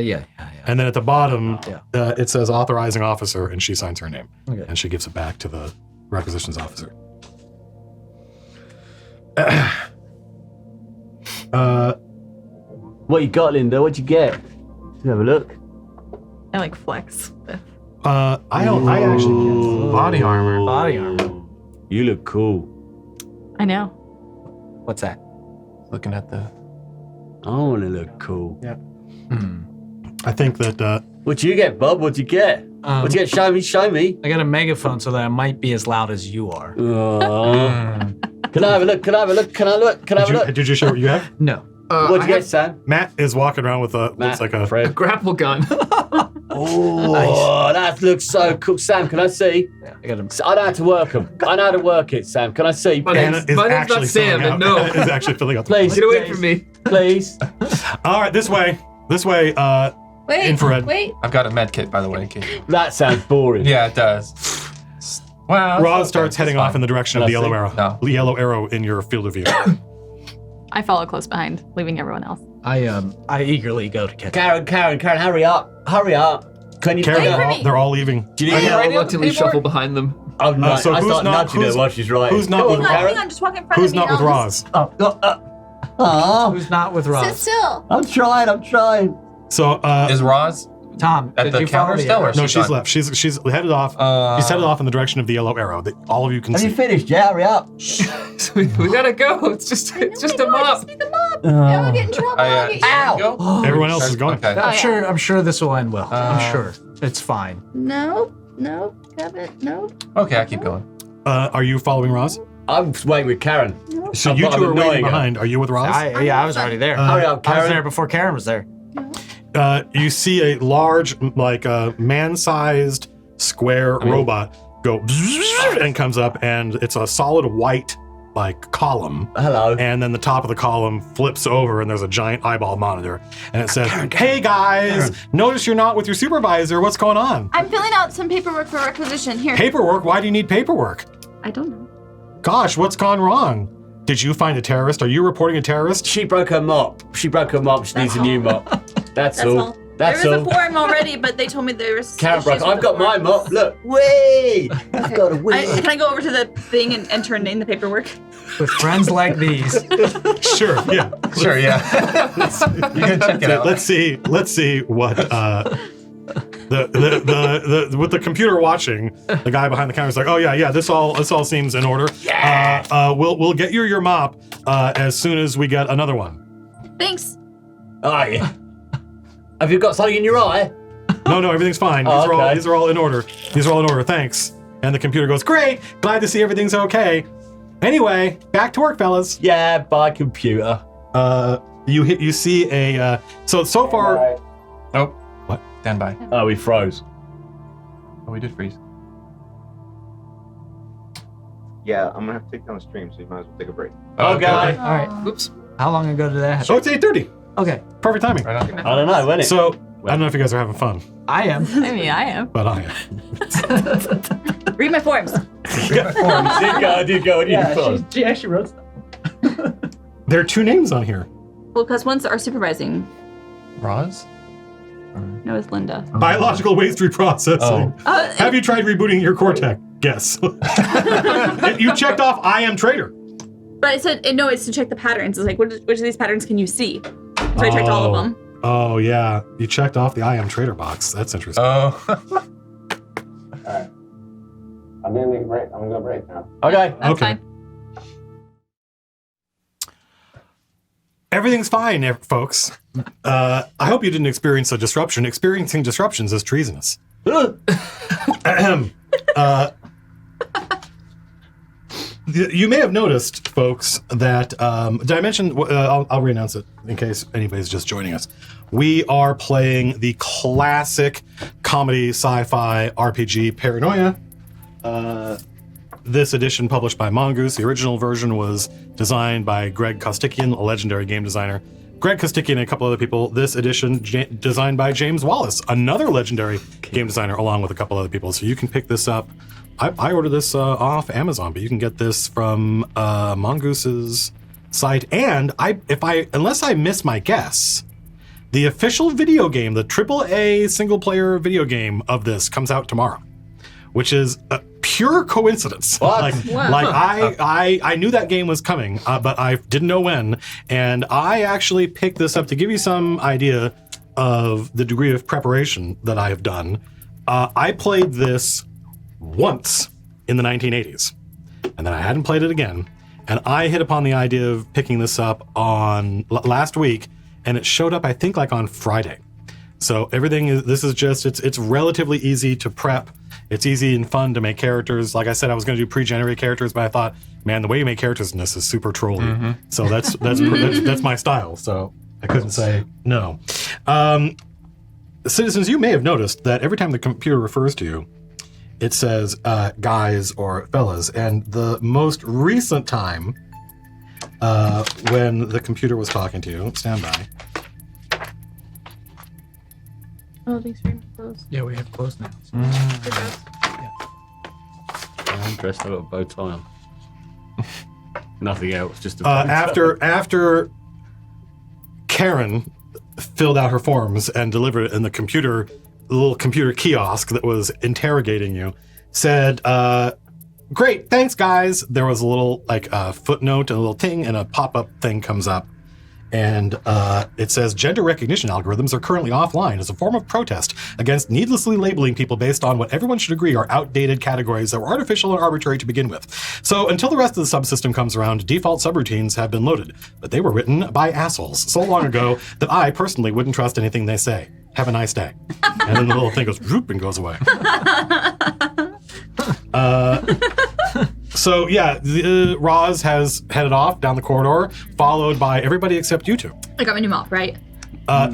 here. Yeah. And then at the bottom, Yeah. it says authorizing officer, and she signs her name. Okay. And she gives it back to the requisitions officer. What you got, Linda? What'd you get? Let's have a look. I like flex. With. I actually can't. Body armor. Body armor. You look cool. I know. What's that? Looking at the. I want to look cool. I think that What'd you get, Bob? What'd you get? What'd you get? Show me. Show me. I got a megaphone so that I might be as loud as you are. Oh. Can I have a look? Can I have a look? Can I look? Can I have a look? did you show what you have? No. What'd I you have get, Sam? Matt is walking around with a Matt, it's like a Fred. grapple gun. Oh, that looks so cool. Sam, can I see? I got a. I know how to work them. I know how to work it, Sam. Can I see? My Anna name's is not actually Sam, filling and out- no. is actually filling out the Please. Get away from me. Please. All right, this way. Wait. infrared. Wait. I've got a med kit, by the way. In case. That sounds boring. Yeah, it does. Well, Roz starts heading off in the direction of the yellow arrow. No. The yellow arrow in your field of view. I follow close behind, leaving everyone else. I eagerly go to catch. Karen, hurry up. Can you Karen, pick for up? me. they're all leaving. Do you I need help? reluctantly shuffle behind them. Oh, no. so I who's start not- nudging her who's- while she's right. who's not Come with on, Hang Karen. on, just walk in front Who's of me. not with Roz? Who's not with Sit Roz? still. I'm trying. So, Is Roz Tom, at did the you follow counter the still, or arrow? no, she's she's not? left. She's headed off. She's headed off in the direction of the yellow arrow that all of you can Have you see. finished? Yeah, hurry up. we gotta go. It's just a I mop. just need the mop. I'll get in trouble. I'll get you. Ow. Everyone else is going. Okay. Oh, I'm sure this will end well. I'm sure. It's fine. No. Have it. No. Okay, I keep going. Are you following Roz? I'm waiting with Karen. So I'm you two are annoying waiting her. behind. Are you with Roz? I was already there. Hurry up, I was Karen. there before Karen was there. You see a large, like man-sized square robot go and comes up, and it's a solid white like column. Hello. And then the top of the column flips over, and there's a giant eyeball monitor, and it says, "Hey guys, notice you're not with your supervisor. What's going on? I'm filling out some paperwork for requisition. Here. Paperwork? Why do you need paperwork? I don't know. Gosh, what's gone wrong? Did you find a terrorist? Are you reporting a terrorist? She broke her mop. She needs a new mop. That's all. That's there all. was a form already, but they told me there was. Karen broke. issues with I've the got my form. mop. Look. Whee! I've got a whee. Can I go over to the thing and turn in the paperwork? With friends like these. Sure, yeah. Sure, yeah. You can check it out. Let's see what the with the computer watching, the guy behind the counter is like, "Oh yeah, this all seems in order. Yeah. We'll get you your mop as soon as we get another one." Thanks. Oh, yeah. Have you got something in your eye? No, everything's fine. Oh, These are all in order. Thanks. And the computer goes, "Great, glad to see everything's okay. Anyway, back to work, fellas." Yeah, by computer. You see a so far. Nope. What? Stand by. Oh, we froze. Oh, we did freeze. Yeah, I'm gonna have to take down the stream, so you might as well take a break. Okay. All right. Oops. How long ago did that happen? Oh, it's 8:30. Okay. Perfect timing. Right on. I don't know, when it? So I don't know if you guys are having fun, I am. I mean, I am. but I am. Read my forms. I did go in your phone. She actually wrote stuff. There are two names on here. Well, because one's our supervising. Roz? No, it's Linda. Biological waste reprocessing. Have you tried rebooting your Cortex? Yes. You checked off I am traitor. But it said, no, it's to check the patterns. It's like, which of these patterns can you see? So I checked all of them. Oh, yeah. You checked off the I am traitor box. That's interesting. Oh. Alright. I'm gonna break. I'm gonna go break now. Okay. That's Okay. fine. Everything's fine, folks. I hope you didn't experience a disruption. Experiencing disruptions is treasonous. Ahem. You may have noticed, folks, that did I mention? I'll re-announce it in case anybody's just joining us. We are playing the classic comedy sci-fi RPG Paranoia. This edition published by Mongoose. The original version was designed by Greg Kostikian, a legendary game designer. Greg Kostikian and a couple other people. This edition designed by James Wallace, another legendary game designer, along with a couple other people. So you can pick this up. I ordered this off Amazon, but you can get this from Mongoose's site. And unless I miss my guess, the official video game, the AAA single-player video game of this, comes out tomorrow, which is a pure coincidence. What? I knew that game was coming, but I didn't know when. And I actually picked this up to give you some idea of the degree of preparation that I have done. I played this once in the 1980s, and then I hadn't played it again. And I hit upon the idea of picking this up on last week, and it showed up, I think, like on Friday. So it's relatively easy to prep. It's easy and fun to make characters. Like I said, I was going to do pre-generated characters, but I thought, man, the way you make characters in this is super trolly. Mm-hmm. So that's my style. So I couldn't say no. Citizens, you may have noticed that every time the computer refers to you, it says guys or fellas. And the most recent time when the computer was talking to you, stand by. Oh, these are closed. Yeah, we have closed now. Good job. I'm dressed. I've got a bow tie on. Nothing else, just a After Karen filled out her forms and delivered it in the little computer kiosk that was interrogating you, said, great, thanks guys. There was a little footnote and a little thing, and a pop-up thing comes up. And it says, gender recognition algorithms are currently offline as a form of protest against needlessly labeling people based on what everyone should agree are outdated categories that were artificial and arbitrary to begin with. So until the rest of the subsystem comes around, default subroutines have been loaded, but they were written by assholes so long ago that I personally wouldn't trust anything they say. Have a nice day. And then the little thing goes, whoop, and goes away. So yeah, Roz has headed off down the corridor, followed by everybody except you two. I got my new mop, right? No.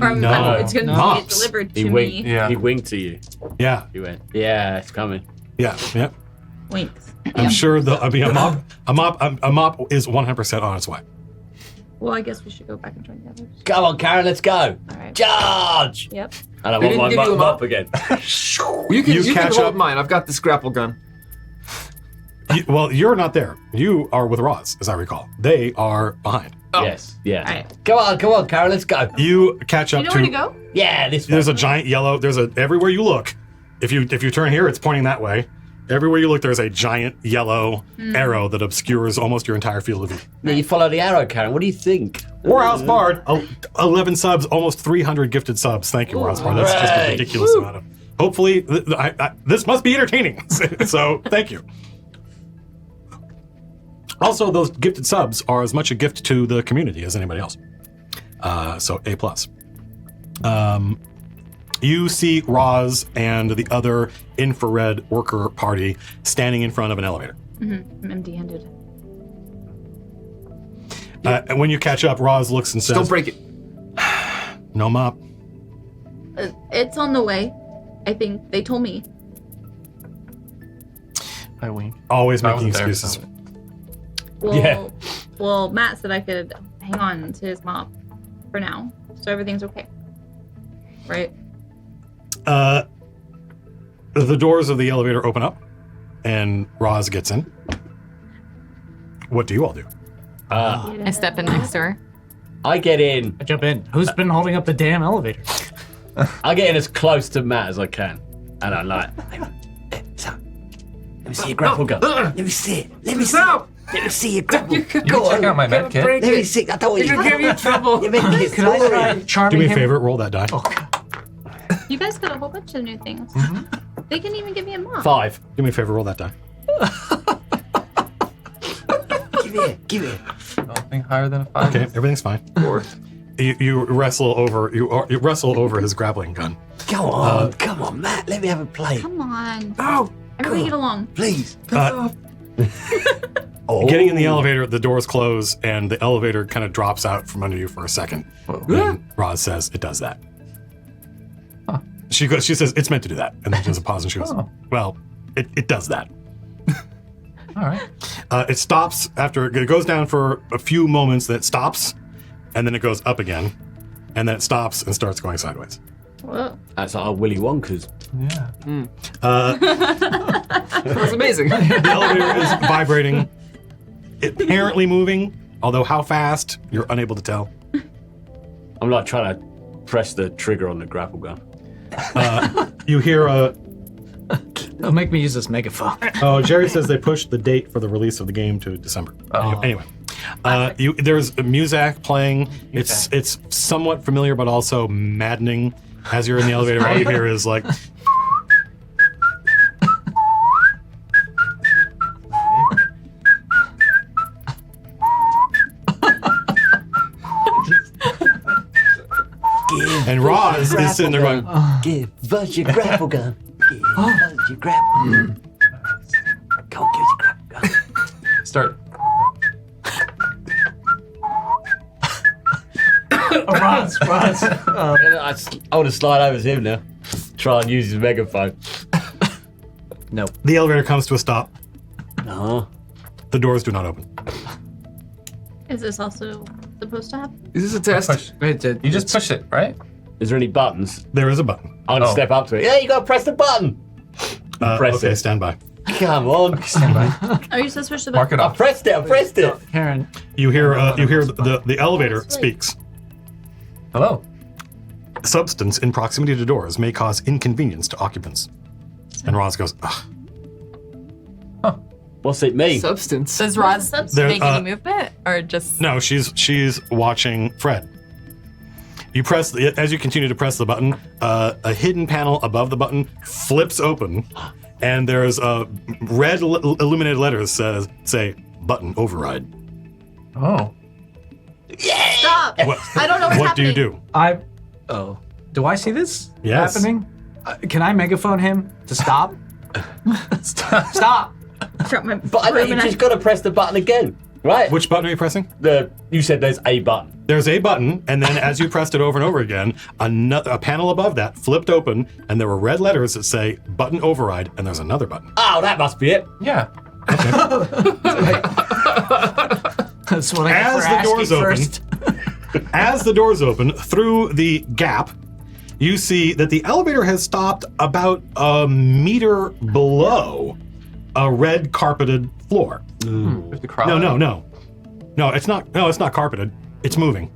It's going to get Mops. delivered He to winked. me. Yeah. He winked to you. Yeah, He went, yeah, it's coming. yeah. Winks. I'm sure a mop is 100% on its way. Well, I guess we should go back and join the others. Come on, Karen, let's go. All right. Charge! Yep. And I They want didn't my give you a mop mop? again. You can catch hold up. mine. I've got this grapple gun. Well, you're not there. You are with Roz, as I recall. They are behind. Oh. Yes, yeah. All right. Come on, Karen, let's go. You catch You up know to. where to go? Yeah, this There's one. a giant yellow. Everywhere you look. If you turn here, it's pointing that way. Everywhere you look, there's a giant yellow arrow that obscures almost your entire field of view. No, you follow the arrow, Karen. What do you think? Warhouse Bard, 11 subs, almost 300 gifted subs. Thank you, Warhouse Bard. That's just a Hooray. ridiculous amount of. Hopefully, this must be entertaining. So, thank you. Also, those gifted subs are as much a gift to the community as anybody else. So, A+. You see Roz and the other infrared worker party standing in front of an elevator. I'm empty-handed. And when you catch up, Roz looks and says, Don't break it. no mop. It's on the way. I think they told me. I wink. Always I making wasn't there, excuses. so- Well, Yeah. well, Matt said I could hang on to his mop for now, so everything's okay. Right? The doors of the elevator open up, and Roz gets in. What do you all do? I step in next to her. I get in. I jump in. Who's been holding up the damn elevator? I get in as close to Matt as I can. And I'm like, let me see your grapple gun. Let me see it. Let me see it. Stop! Let me see your grapple. You can check out my med kit. Break Let me it. see. I don't want It'll you give you trouble. Your med kit's Can I try boring. charming Do me a him? favor, roll that die. You guys got a whole bunch of new things. They can even give me a mop. 5. Do me a favor, roll that die. Give it. Nothing higher than a 5. Okay, everything's fine. You wrestle over his grappling gun. Come on, Matt. Let me have a play. Come on. Oh, Everybody get along. Please. Getting in the elevator, the doors close, and the elevator kind of drops out from under you for a second. And Roz says it does that. Huh. She says it's meant to do that, and then she does a pause and she goes, Oh. well, it does that. All right. It stops after it goes down for a few moments. Then it stops, and then it goes up again, and then it stops and starts going sideways. Whoa. That's like our Willy Wonka's. Yeah. That's amazing. The elevator is vibrating, apparently moving, although how fast you're unable to tell. I'm like trying to press the trigger on the grapple gun. You hear Don't make me use this megaphone. Jerry says they pushed the date for the release of the game to December. Oh. Anyway, there's music playing. It's somewhat familiar, but also maddening. As you're in the elevator, all you hear is like. And Roz is sitting there going, Give us your grapple gun. Give us your grapple gun. Go on, give us your grapple gun. Start. Roz. I want to slide over to him now. Try and use his megaphone. No. the elevator comes to a stop. No. The doors do not open. Is this also supposed to happen? Is this a test? Push. You just push it, right? Is there any buttons? There is a button. I'm gonna step up to it. Yeah, you gotta press the button. Press okay, it. stand by. Come on. Are you supposed to push the Mark button? it I off. pressed it. I pressed it. Karen, You hear the elevator speaks. Hello. Substance in proximity to doors may cause inconvenience to occupants. And Roz goes, ugh. What's it mean? Substance. Does Roz There- make any movement or just? No, she's watching Fred. You press as you continue to press the button, a hidden panel above the button flips open, and there's red illuminated letters say button override. Oh. Stop! What, I don't know what's what do happening. you do? do I see this Yes. happening? Can I megaphone him to stop? Stop! Drop my But I broom mean, you and just gotta press the button again, right? Which button are you pressing? You said there's a button. There's a button, and then as you pressed it over and over again, a panel above that flipped open, and there were red letters that say button override, and there's another button. Oh, that must be it. Yeah. That's what I get As for the doors asking open, first. As the doors open, through the gap, you see that the elevator has stopped about a meter below a red carpeted floor. There's the crowd. No, it's not. No, it's not carpeted. It's moving.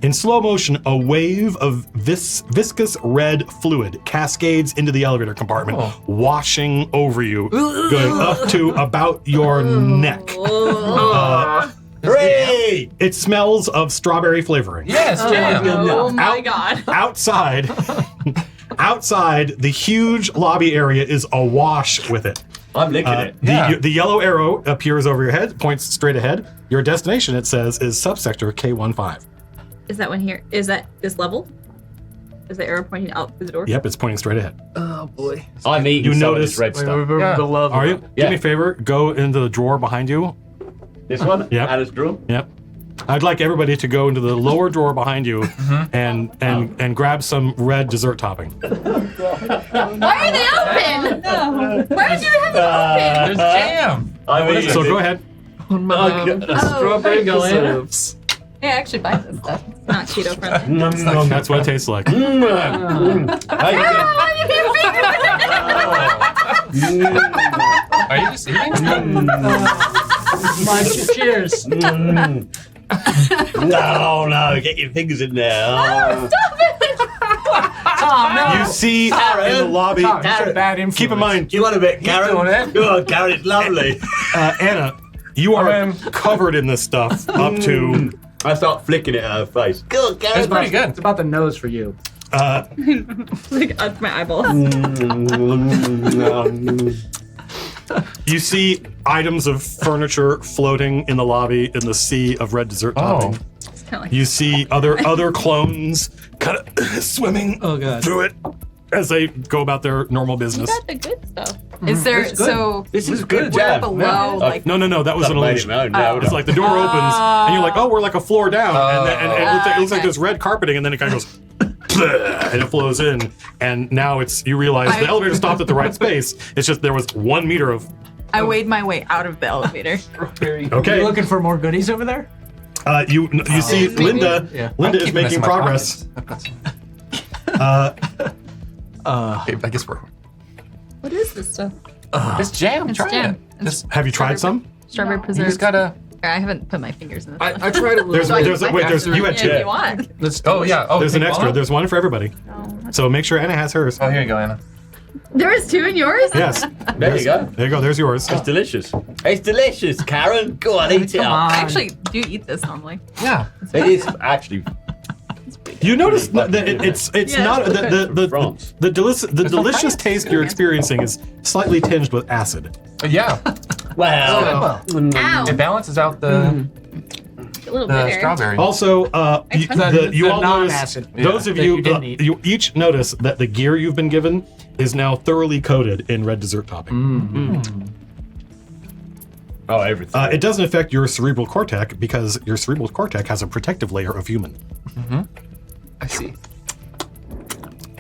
In slow motion, a wave of viscous red fluid cascades into the elevator compartment, washing over you, going up to about your neck. Hooray! It smells of strawberry flavoring. Yes, jam. Oh my god. Outside, the huge lobby area is awash with it. I'm licking it. Yeah. The yellow arrow appears over your head, points straight ahead. Your destination, it says, is subsector K15. Is that one here? Is that this level? Is the arrow pointing out through the door? Yep, it's pointing straight ahead. Oh boy. I'm eating You some notice- of this red stuff. Yeah. Are you? Do Yeah. me a favor, go into the drawer behind you. This one? Yep. Alice drawer? Yep. I'd like everybody to go into the lower drawer behind you and grab some red dessert topping. Why are they open? Why did you have them open? There's jam. I'm eating So it. go ahead. On my strawberry preserves. Hey, I actually buy this stuff. It's not keto friendly. That's what it tastes like. I eat it. Are you just eating? Cheers. No, get your fingers in there. You see in the lobby. Bad influence. Keep in mind, You want a bit, Karen? doing it. Go on, Karen, it's lovely. Anna, you are covered in this stuff up to. I start flicking it at her face. Go on, Karen. It's pretty good. It's about the nose for you. Like up my eyeballs. You see items of furniture floating in the lobby in the sea of red dessert topping. It's kind of like You see other clones kind of swimming through it as they go about their normal business. got the good stuff. Is there so This is good, we're jam. below like No, that was an illusion. It's like the door opens and you're like, oh, we're like a floor down, and it looks like there's red carpeting, and then it kind of goes. And it flows in, and now you realize the elevator stopped at the right space. It's just there was 1 meter of. I weighed my way out of the elevator. Okay, You looking for more goodies over there? you see Linda. Yeah. Linda is Keeping this making in my progress. pockets. I've got some. Okay, I guess we're. What is this stuff? It's jam. It's Try jam. it. Just, Have you tried some? Strawberry you preserves. just gotta. I haven't put my fingers in it. I tried a little. There's bit. you had Yeah, two. if you want. Oh yeah. Oh, There's an take extra. one? There's one for everybody. So make sure Anna has hers. Oh, here you go, Anna. There is two in yours? Yes. There you go. There you go. There's yours. It's delicious. It's delicious, Karen. Go on, eat it up. I actually do eat this normally. Yeah. It is actually. You notice that it's Yeah, not it's France. the delicious taste you're experiencing is slightly tinged with acid. Yeah. Well. Ow. It balances out the A little bitter. strawberry. Also, you all notice, non-acid. those of that you, you didn't eat. you each notice that the gear you've been given is now thoroughly coated in red dessert topping. Oh, everything. It doesn't affect your cerebral cortex because your cerebral cortex has a protective layer of human. I see.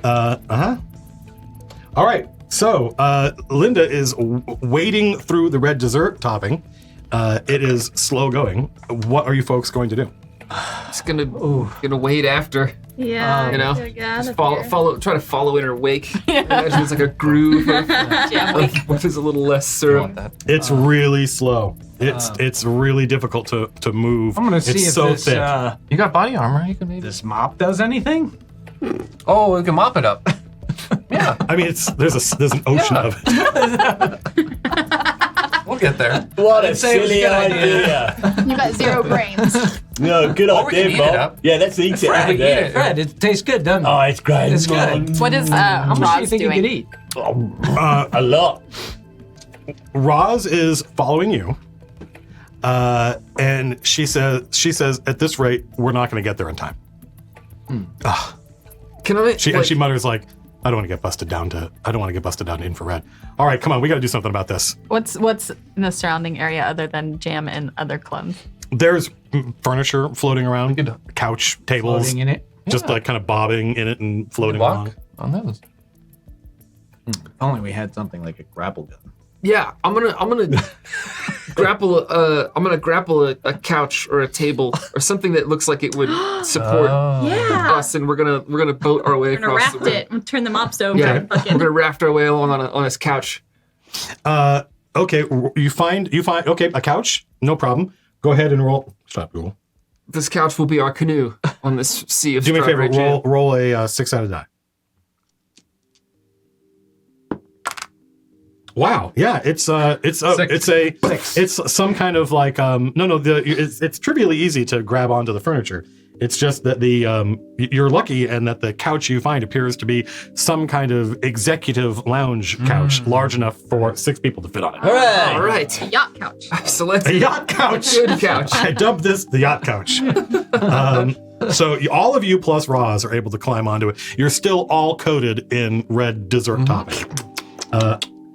All right, so Linda is wading through the red dessert topping. It is slow going. What are you folks going to do? Just gonna wait after. Yeah. You know, get out just of here. try to follow in her wake. Imagine it's like a groove of what is a little less syrup. It's really slow. It's really difficult to move. I'm gonna see it's if so this thick. You got body armor. You can maybe. this mop does anything. Oh, we can mop it up. Yeah, I mean, there's an ocean Yeah. of it. we'll get there. What a say it was a silly good idea. You got 0 brains. No, good Or we can idea, eat it Bob. up. Yeah, let's eat it. Fred, out eat there. it. Fred, it tastes good, doesn't it? Oh, it's great. It's good. What is How much do you Roz think doing? you could eat? A lot. Roz is following you, and she says, at this rate, we're not going to get there in time. Can I? And she mutters like, I don't want to get busted down to infrared. All right, come on, we got to do something about this. What's in the surrounding area other than jam and other clones? There's furniture floating around, couch, tables, Floating in it. just like kind of bobbing in it and floating along. Walk on those. If only we had something like a grapple gun. Yeah, I'm gonna grapple a couch or a table or something that looks like it would support Yeah. us, and we're gonna boat our way We're gonna across raft the room. it and turn the mops over. Yeah, And we're fucking. gonna raft our way along on his couch. Okay, you find okay a couch, no problem. Go ahead and roll. Stop, Google. This couch will be our canoe on this sea of Do me a favor. strawberry jam. Roll a 6-sided die. Wow. Yeah. It's some kind of like it's trivially easy to grab onto the furniture. It's just that you're lucky and that the couch you find appears to be some kind of executive lounge couch large enough for 6 people to fit on it. Hooray! All right, Yacht couch. select A yacht couch. good couch. I dubbed this the yacht couch. So all of you plus Roz are able to climb onto it. You're still all coated in red dessert topping.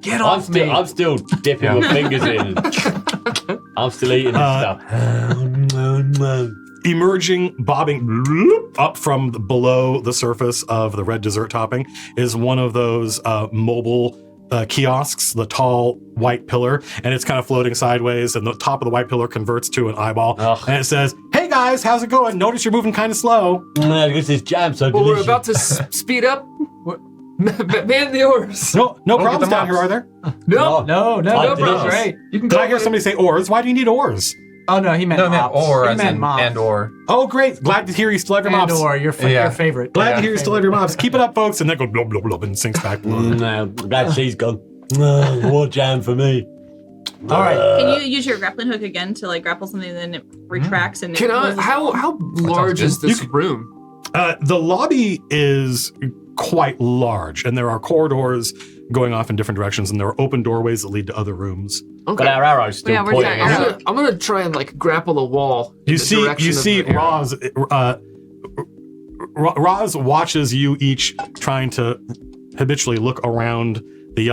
Get I'm off me! still dipping my fingers in. I'm still eating this stuff. Emerging, bobbing up from below the surface of the red dessert topping is one of those mobile kiosks, the tall white pillar, and it's kind of floating sideways, and the top of the white pillar converts to an eyeball, and it says, "Hey guys, how's it going? Notice you're moving kind of slow." This is jam so Well, delicious. we're about to speed up. Man the oars. No get problems the down here, mops. are there? No, No, Oh, delicious. delicious. Right. you can Did go I hear away. somebody say oars? Why do you need oars? Oh no, he meant No, man, mops. or he as meant in mops. and or. Oh, great. Glad to hear you still have your And mops. or your Yeah. favorite. Glad to hear you still have your mops. Keep it up, folks. And then go blub, blub, blub, and sinks back below. No, glad she's gone. More jam for me. All right. Can you use your grappling hook again to like grapple something and then it retracts and it Can I? closes? How large good. is this room? The lobby is quite large, and there are corridors going off in different directions, and there are open doorways that lead to other rooms. Okay. But our arrows still Yeah, where's pointing. our arrow? I'm gonna try and like grapple a wall. in You the see direction of the arrow. Roz watches you each trying to habitually look around the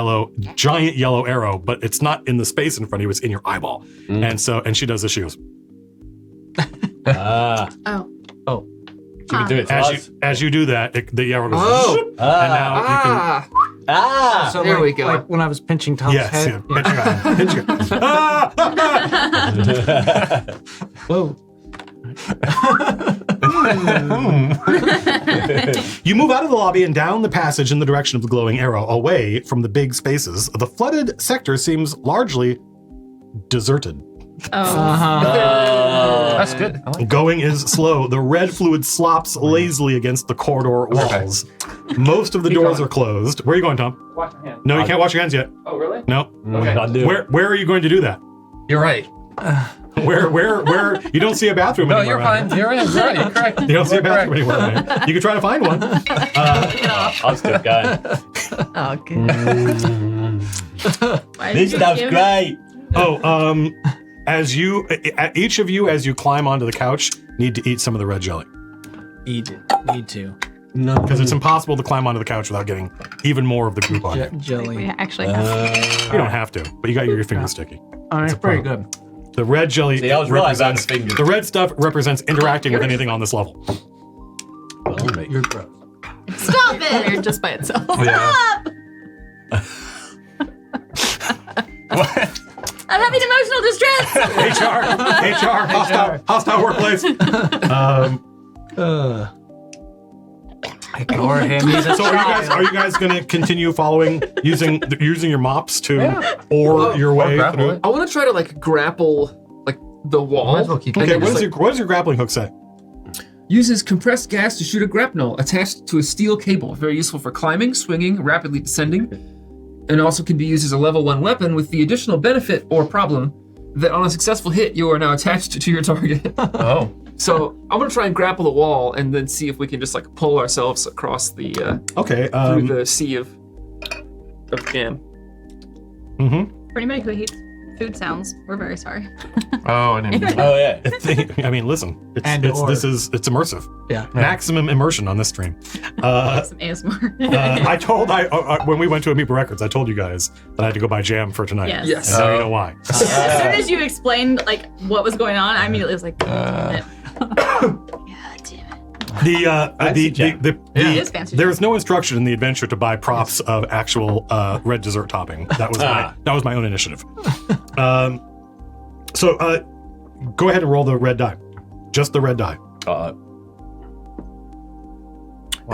giant yellow arrow, but it's not in the space in front of you, it's in your eyeball. And she does this, she goes, Ah, Oh. should we do it to us? as you do that, the arrow goes, Oh. and now you can, Ah! So There like, we go. Like when I was pinching Tom's yes, head. yeah, pinch your eye. Whoa. You move out of the lobby and down the passage in the direction of the glowing arrow, away from the big spaces. The flooded sector seems largely deserted. That's good. I like Going is slow. The red fluid slops lazily against the corridor walls. Most of the doors are closed. Where are you going, Tom? Wash your hands. No, you can't wash your hands yet. Oh, really? No. I do. Where are you going to do that? You're right. Where? You don't see a bathroom No, anywhere. you're around fine. You're right. You're correct. here. You don't see a You're bathroom correct. anywhere. Around here. You can try to find one. I'm still going. Oh, good. Why This did you stuff's give- great. Each of you, as you climb onto the couch, need to eat some of the red jelly. Need to. No. Because it's impossible to climb onto the couch without getting even more of the goop on you. We Jelly. actually have. You don't have to, but you got your fingers sticky. All right, very good. The red jelly See, I was right about represents the fingers. the red stuff represents interacting with anything on this level. You're gross. Stop it! Weird just by itself. Yeah. I'm having emotional distress. HR, hostile workplace. Ignore him. He's a So are you guys going to continue following using your mops to or your way grapple through? it. I want to try to like grapple like the wall. Might as well keep and Okay, then what just, does your grappling hook say? uses compressed gas to shoot a grapnel attached to a steel cable. Very useful for climbing, swinging, rapidly descending, and also can be used as a level 1 weapon with the additional benefit or problem that on a successful hit, you are now attached to your target. Oh. So I'm gonna try and grapple the wall and then see if we can just like pull ourselves across the Okay. through the sea of jam. Mm-hmm. For anybody who hates food sounds, we're very sorry. Oh, I didn't. Oh yeah. I mean, listen. It's immersive. Yeah. Maximum immersion on this stream. Some ASMR. When we went to Amoeba Records, I told you guys that I had to go buy jam for tonight. Yes. Yes. And now you know why. As soon as you explained like what was going on, I immediately was like, yeah, damn it. It is fancy. There is no instruction in the adventure to buy props of actual red dessert topping. That was my own initiative. So go ahead and roll the red die. Just the red die.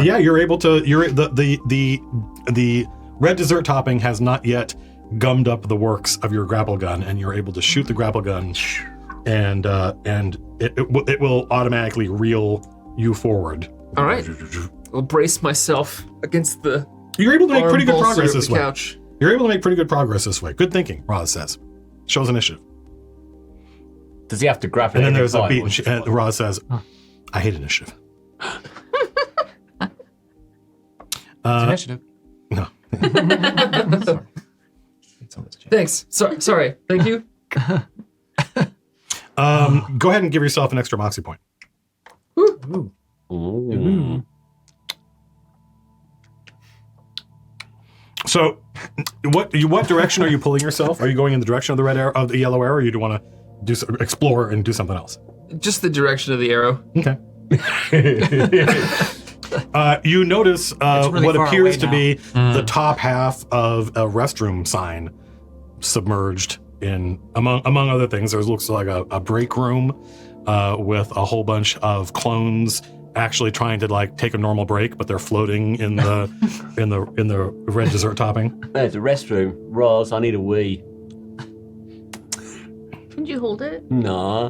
Yeah, you're able to. The red dessert topping has not yet gummed up the works of your grapple gun, and you're able to shoot the grapple gun, and it will automatically reel you forward. All right. I'll brace myself against the. You're able to make pretty good arm bolster progress of this the way. couch. You're able to make pretty good progress this way. Good thinking, Roz says. Shows initiative. Does he have to grapple? And then every there's a time, beat, or and, just and Roz says, I hate initiative. Initiative. No. Thanks. Sorry. Thank you. Go ahead and give yourself an extra moxie point. Ooh. So, what direction are you pulling yourself? Are you going in the direction of the red arrow, of the yellow arrow, or you do want to explore and do something else? Just the direction of the arrow. Okay. You notice really what far appears away to now. be the top half of a restroom sign submerged in, among other things. There looks like a break room with a whole bunch of clones actually trying to like take a normal break, but they're floating in the in the red dessert topping. There's a restroom. Roz, I need a wee. Couldn't you hold it? Nah.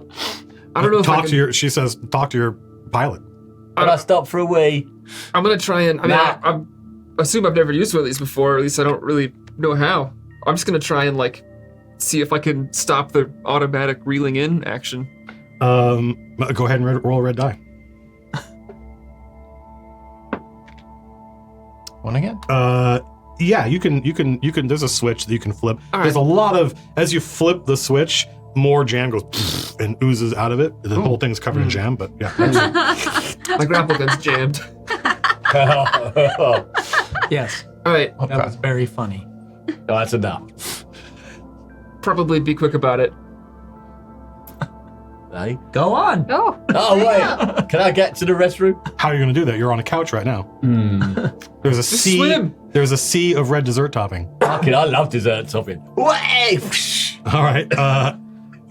I don't know if I can, She says, talk to your pilot. Can I stop for a wee? I'm gonna try and. I mean, Nah. I assume I've never used one of these before. Or at least I don't really know how. I'm just gonna try and like see if I can stop the automatic reeling in action. Go ahead and roll a red die. One again? Yeah, you can. There's a switch that you can flip. All There's right. a lot of, as you flip the switch, more jam goes and oozes out of it. The whole thing's covered in jam, but yeah. My grapple gun's jammed. Yes, All right. Oh, that was very funny. No, that's enough. Probably be quick about it. Hey? Go on. Oh. Oh wait, can I get to the restroom? How are you going to do that? You're on a couch right now. There's a Just sea. swim. There's a sea of red dessert topping. Fucking, I love dessert topping. Way! All right.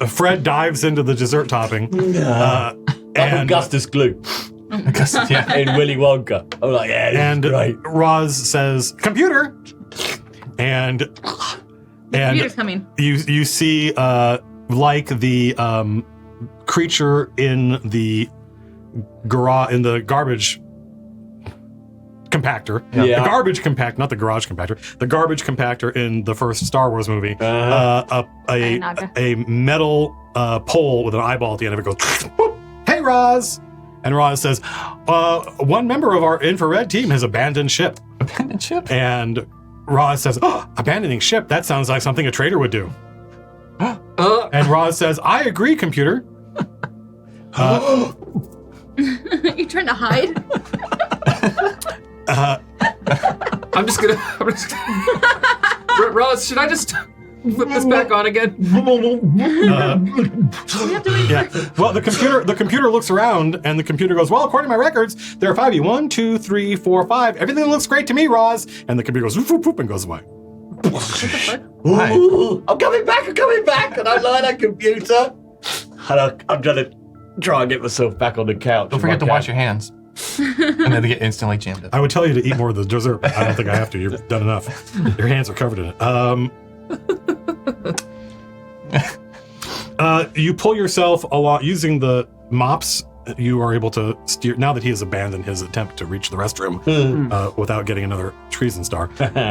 Fred dives into the dessert topping. Like And Augustus glue Yeah. in Willy Wonka. I'm like, yeah, this and is great. Roz says, "Computer," and Computer's coming. you see like the creature in the garbage compactor. Yeah. The garbage compact, not the garage compactor. The garbage compactor in the first Star Wars movie. Naga. A metal pole with an eyeball at the end of it goes, "Whoop. Hey, Roz." And Roz says, one member of our infrared team has abandoned ship. Abandoned ship? And Roz says, abandoning ship, that sounds like something a trader would do. And Roz says, I agree, computer. You trying to hide? I'm just gonna. Roz, should I just flip this back on again? We have to wait Yeah. for Well, the computer looks around, and the computer goes, well, according to my records, there are 5 of you. 1, 2, 3, 4, 5. Everything looks great to me, Roz. And the computer goes, whoop, whoop, whoop, and goes away. Ooh, I'm coming back, and I lie that computer. And I'm gonna try and get myself back on the couch. Don't forget to wash your hands. And then they get instantly jammed up. I would tell you to eat more of the dessert, but I don't think I have to. You've done enough. Your hands are covered in it. You pull yourself along using the mops. You are able to steer. Now that he has abandoned his attempt to reach the restroom without getting another treason star,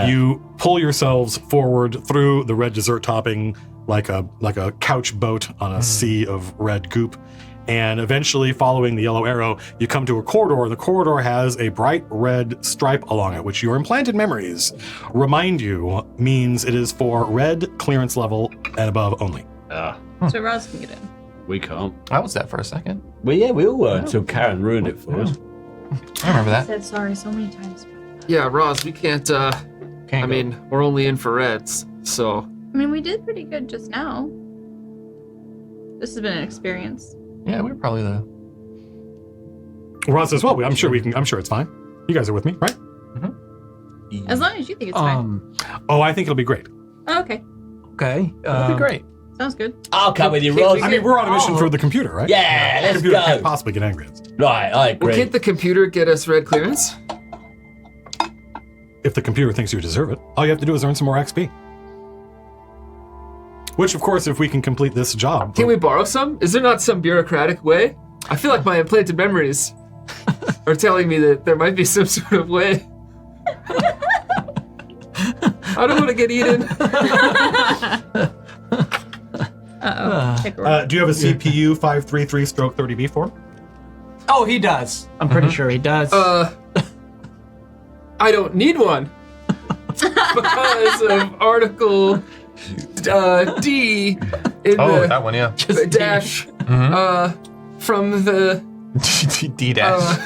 you pull yourselves forward through the red dessert topping like a couch boat on a sea of red goop. And eventually, following the yellow arrow, you come to a corridor. The corridor has a bright red stripe along it, which your implanted memories remind you means it is for red clearance level and above only. So Roz can get in. We can't. I was that for a second. Well, yeah, we all were until Karen ruined it for us. I remember I that. said sorry so many times. Yeah, Roz, we can't, Can't go. we're only in for reds, so. I mean, we did pretty good just now. This has been an experience. Yeah, we were probably the. Roz says, "Well, I'm sure it's fine. You guys are with me, right? As long as you think it's fine. Oh, I think it'll be great. Oh, okay. Okay. That'd be great. Sounds good. I'll come with you, Roz. I mean, we're on a mission for the computer, right? Yeah, The let's computer can't go. possibly get angry at us. Right, I agree. Well, can't the computer get us red clearance? If the computer thinks you deserve it, all you have to do is earn some more XP. Which, of course, if we can complete this job, Can we borrow some? Is there not some bureaucratic way? I feel like my implanted memories are telling me that there might be some sort of way. I don't want to get eaten. do you have a CPU 533/30B form? Oh, he does. I'm pretty sure he does. I don't need one because of Article D in the that one, yeah. dash from the D dash.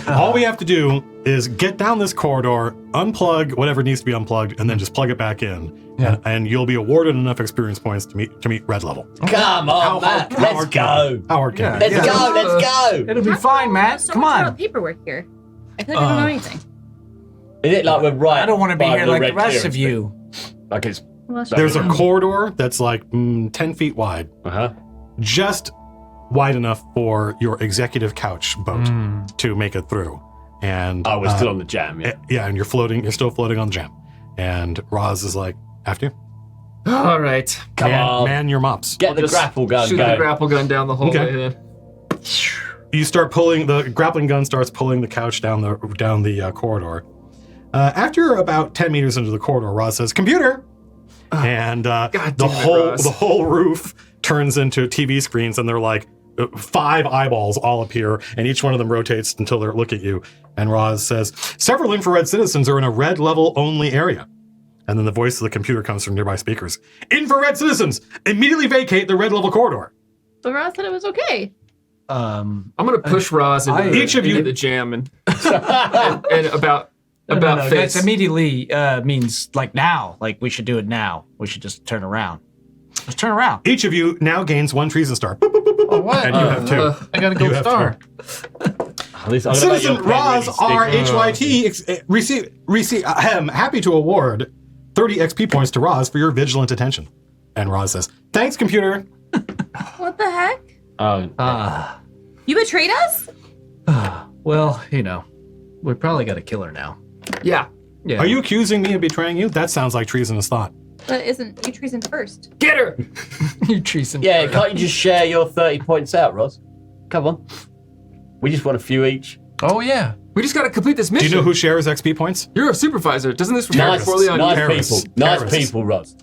All we have to do is get down this corridor, unplug whatever needs to be unplugged, and then just plug it back in. Yeah. And you'll be awarded enough experience points to meet red level. Come on, Matt. Let's go. How hard can it be? Let's go. Let's go. It'll be fine, Matt. So Come much on. about paperwork here. I feel like I don't know anything. Is it like we're right? I don't want to be by here like the red rest of clearance you. bit? Like it's. Well, There's a corridor that's like 10 feet wide, just wide enough for your executive couch boat to make it through. And Oh, we're still on the jam, yeah. yeah, and you're still floating on the jam. And Roz is like, after you. All right. Come on. Man your mops. Get the Just grapple gun Shoot the going. grapple gun down the hallway Okay. then. You start pulling, the grappling gun starts pulling the couch down the corridor. After you're about 10 meters into the corridor, Roz says, "Computer!" And God the damn it, Roz. whole roof turns into TV screens, and they're like 5 eyeballs all appear, and each one of them rotates until they look at you. And Roz says, "Several infrared citizens are in a red level only area." And then the voice of the computer comes from nearby speakers. "Infrared citizens, immediately vacate the red level corridor." But Roz said it was okay. I'm gonna push Roz into, Each of you- into the jam and about No, face. that's immediately means like now. Like we should do it now. We should just turn around. Let's turn around. Each of you now gains 1 treason star. Boop, boop, boop, boop, boop. Oh, what? And you have 2. I got a You gold have star. At least I'm gonna make Citizen your pen Roz really stick. RHYT happy to award 30 XP points to Roz for your vigilant attention. And Roz says, "Thanks, computer." What the heck? Oh, You betrayed us? Well, we probably got to kill her now. Yeah. Are you accusing me of betraying you? That sounds like treasonous thought. But isn't you treason first? Get her? You treason. yeah, can't you just share your 30 points out, Roz? Come on. We just want a few each. Oh, yeah. We just gotta complete this Do mission. you know who shares XP points? You're a supervisor. Doesn't this reflect Nice, poorly on you? nice Paris. people. Nice Paris. people, Roz.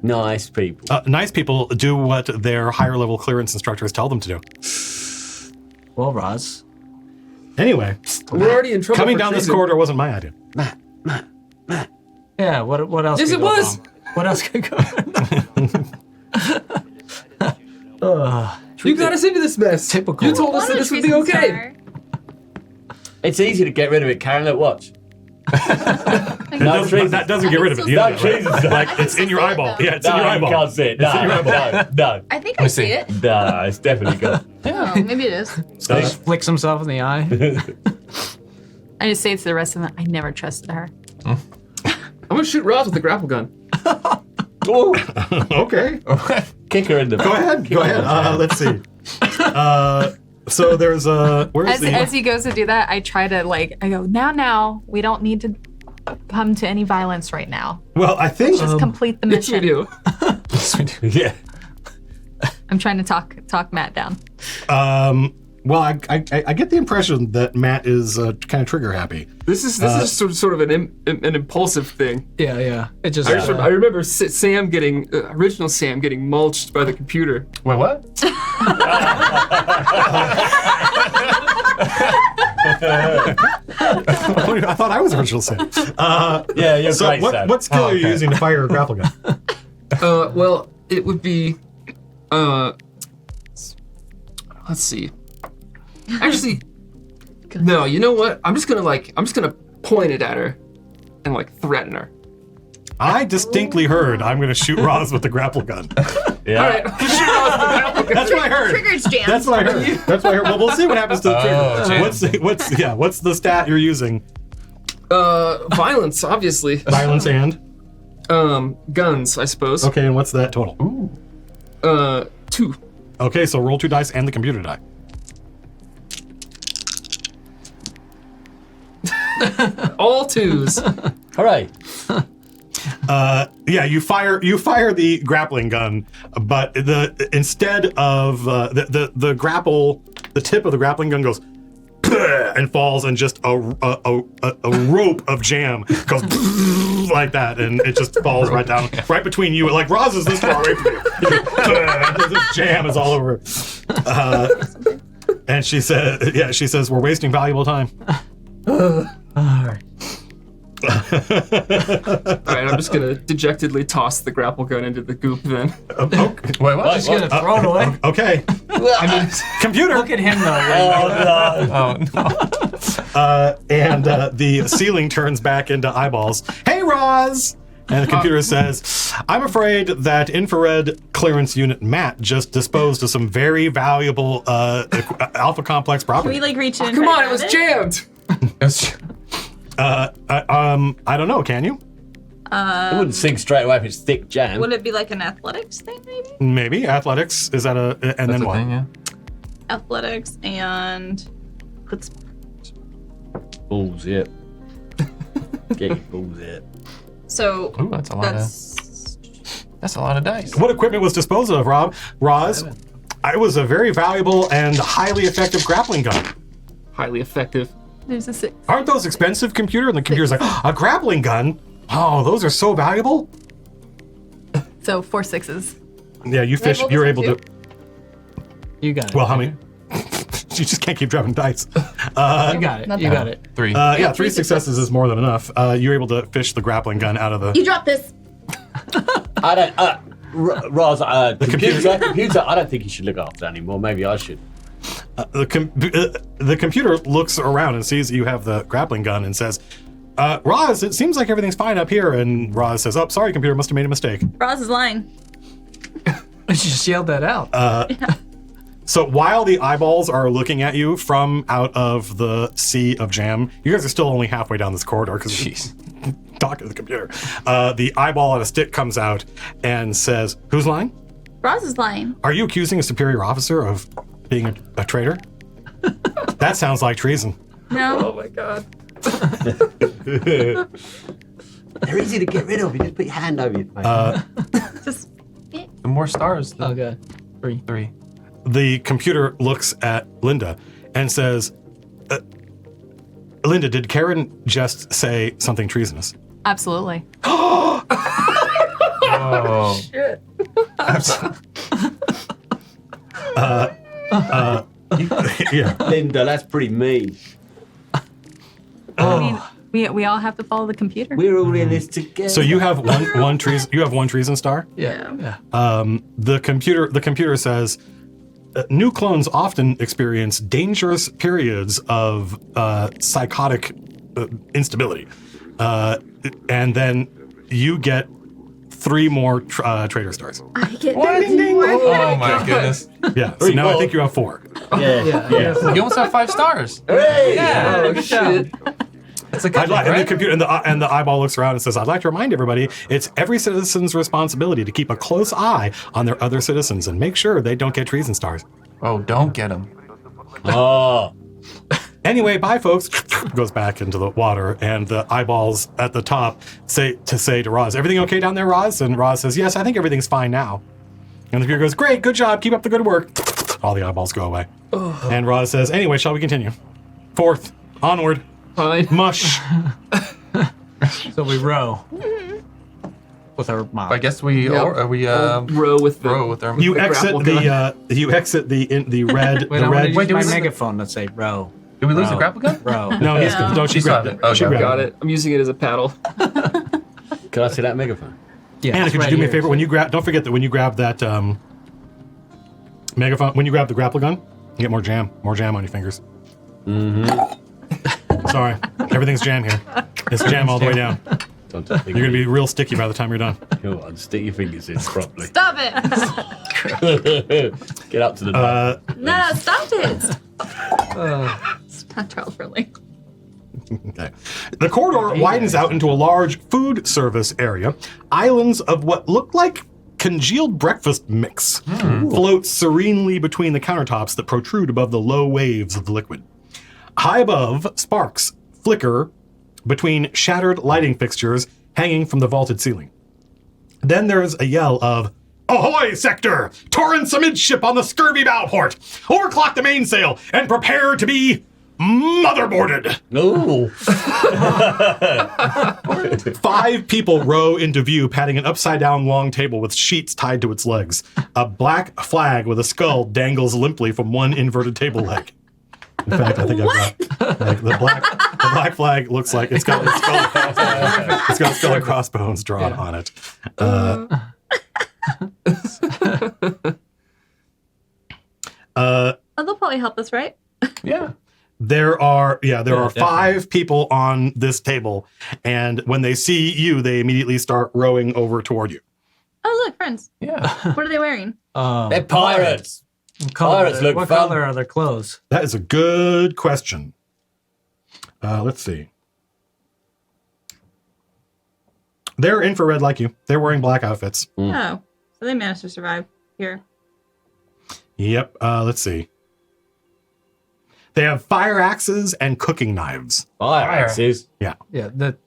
Nice people. Nice people do what their higher level clearance instructors tell them to do. Well, Roz. Anyway, We're already in trouble. coming for down this treason. corridor wasn't my idea. Yeah. What else? Yes, could it go was. wrong? What else could go? You got us into this mess. Typical. You told us that this would be okay. It's easy to get rid of it, Karen. Look, watch. That doesn't get rid of it. You No know that, right? treason. Like, it's in your eyeball. Yeah, it's in your No, you eyeball. can't see it. It's in your eyeball. No. I think I see see. it. No, it's definitely gone. Oh, maybe it is. So he just flicks himself in the eye. I just say to the rest of them, I never trusted her. I'm gonna shoot Roz with the grapple gun. Oh, Okay. kick her in the Go ahead. Let's see. So there's where's the As he goes to do that, I try to I go, now, we don't need to come to any violence right now. well, I think Just complete the Yes, we mission. do. Yeah. I'm trying to talk Matt down. well, I get the impression that Matt is kind of trigger happy. This is sort of an impulsive thing. Yeah. It just. I remember original Sam getting mulched by the computer. Wait, what? I thought I was original Sam. Yeah, you're So great, Sam. what skill are you okay. using to fire a grapple gun? Well, it would be, let's see. Actually, no. You know what? I'm just gonna point it at her, and threaten her. I distinctly heard I'm going to shoot Roz with the grapple gun. Yeah. All right. That's what I heard. Trigger's jammed. That's what I heard. That's what I heard. Well, we'll see what happens to the trigger. jam. What's the stat you're using? Violence, obviously. Violence and Guns, I suppose. okay, and what's that total? 2. Okay, so roll 2 dice and the computer die. All 2s. Hooray. Yeah, you fire the grappling gun, but instead of the grapple, the tip of the grappling gun goes and falls, and just a rope of jam goes like that, and it just falls right down, right between you. Like Roz is this far away from you. This jam is all over. And she says, we're wasting valuable time. All right, I'm just gonna dejectedly toss the grapple gun into the goop then. Okay. Wait, what? Just gonna throw it away. Okay. I mean, Computer. look at him though. Oh, no. Oh, no. And the ceiling turns back into eyeballs. Hey, Roz! And the computer says, I'm afraid that infrared clearance unit Matt just disposed of some very valuable alpha complex Can property. we reach in? and Come try on, to it was grab jammed. I don't know, can you? It wouldn't sink straight away if it's thick jam. Would it be like an athletics thing, maybe? Maybe. Athletics. Is that and That's then a what? thing, yeah. Athletics and let's Balls, yep. Get your balls, yep. so Ooh, that's a lot that's a lot of dice. What equipment was disposed of, Roz? I was a very valuable and highly effective grappling gun. Highly effective. There's a 6. Aren't those expensive, computer? And the computer's like, a grappling gun? Oh, those are so valuable. So 4 6s. Yeah, you fish. roll You're this able one to. You got it. Well, how many? You just can't keep dropping dice. You got it. Not You bad. got it. 3. Yeah, 3 successes is more than enough. You're able to fish the grappling gun out of the. You drop this. I don't. Roz, computer- computer. I don't think you should look after that anymore. Maybe I should. The computer looks around and sees that you have the grappling gun and says, Roz, it seems like everything's fine up here. And Roz says, oh, sorry, computer, must have made a mistake. Roz is lying. You just yelled that out. So while the eyeballs are looking at you from out of the sea of jam, you guys are still only halfway down this corridor because you're talking to the computer. The eyeball on a stick comes out and says, who's lying? Roz is lying. Are you accusing a superior officer of being a traitor? That sounds like treason. No. Oh my god. They're easy to get rid of. You just put your hand over your face. Just The more stars, the Okay. 3. The computer looks at Linda and says, Linda, did Karen just say something treasonous? Absolutely. Oh. Yeah. Linda, that's pretty mean. I mean, we all have to follow the computer. We're all in this together. So you have one treason. You have one treason star. Yeah. The computer says new clones often experience dangerous periods of psychotic instability, and then you get 3 more traitor stars. I get Oh my goodness. Yeah. So now I think you have 4. Yeah. You almost have 5 stars. Hey! Yeah. Oh shit. It's a good thing, And the right? computer and the eyeball looks around and says, "I'd like to remind everybody, it's every citizen's responsibility to keep a close eye on their other citizens and make sure they don't get treason stars." Oh, don't get him. Oh. Anyway, bye, folks. Goes back into the water, and the eyeballs at the top say to Roz, everything okay down there, Roz? And Roz says, yes, I think everything's fine now. And the computer goes, great, good job, keep up the good work. All the eyeballs go away. And Roz says, anyway, shall we continue? Fourth, onward. Fine. Mush. So we row with our mom. I guess we row with our. You the exit grapple you exit the red. Wait, the I red. want to use my we- megaphone to say row. Did we lose Row. the grapple gun? Row. No, he's don't she She grab saw it? it. Okay. She grabbed Got it. I'm using it as a paddle. Can I see that megaphone? Yeah, Anna, it's could you right do me a here. favor? When you grab, don't forget that when you grab that megaphone, when you grab the grapple gun, you get more jam on your fingers. Mm-hmm. Sorry, everything's jam here. It's jam all the way down. Don't touch me. You're gonna be real sticky by the time you're done. Come on, stick your fingers in properly. Stop it! Get up to the top. No, stop it! It's not child friendly. Okay. The corridor widens out into a large food service area. Islands of what look like congealed breakfast mix float serenely between the countertops that protrude above the low waves of the liquid. High above, sparks flicker between shattered lighting fixtures hanging from the vaulted ceiling. Then there's a yell of, "Ahoy, sector! Torrents amidship on the scurvy bow port! Overclock the mainsail and prepare to be motherboarded!" No. 5 people row into view, patting an upside-down long table with sheets tied to its legs. A black flag with a skull dangles limply from one inverted table leg. In fact, I think I've got like, the black flag looks like it's got skull and crossbones drawn on it. Oh, they'll probably help us, right? Yeah. There are definitely. 5 people on this table, and when they see you, they immediately start rowing over toward you. Oh, look, friends. Yeah. What are they wearing? They're pirates. Color, Pirates look what fun. color are their clothes? That is a good question. Let's see. They're infrared like you. They're wearing black outfits. Oh, so they managed to survive here. Yep. Let's see. They have fire axes and cooking knives. Fire axes. Yeah,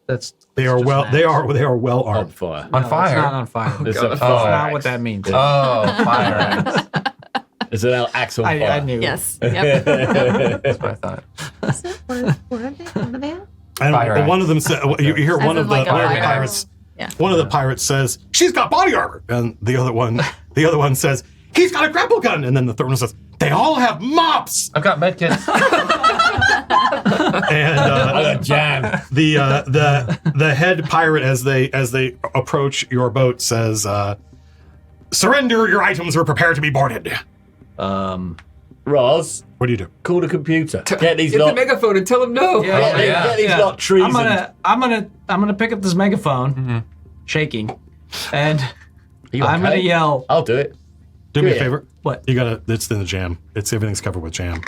that's. They are just well. an They axe. are. They are well On armed. fire. On No, fire. It's not on fire. It's God. a That's fire not axe. what that means. Oh, fire axe. It's an axe on fire. I knew. Yes. Yep. That's what I thought. What are they? What are they at? And Fire one of them said, you hear As one in of the like a fire. pirates. Yeah. One of the pirates says, "She's got body armor," and the other one says, "He's got a grapple gun," and then the third one says, "They all have mops." I've got medkits. And I got jam. the head pirate, as they approach your boat, says, "Surrender your items or prepare to be boarded." Roz, What do you do? call the computer. Get these Get the lot. megaphone and tell them no. Yeah. Get these lot treason. I'm gonna pick up this megaphone, shaking, and You I'm gonna okay? yell. I'll do it. Do me a Yeah. favor. What? You gotta. It's in the jam. Everything's covered with jam.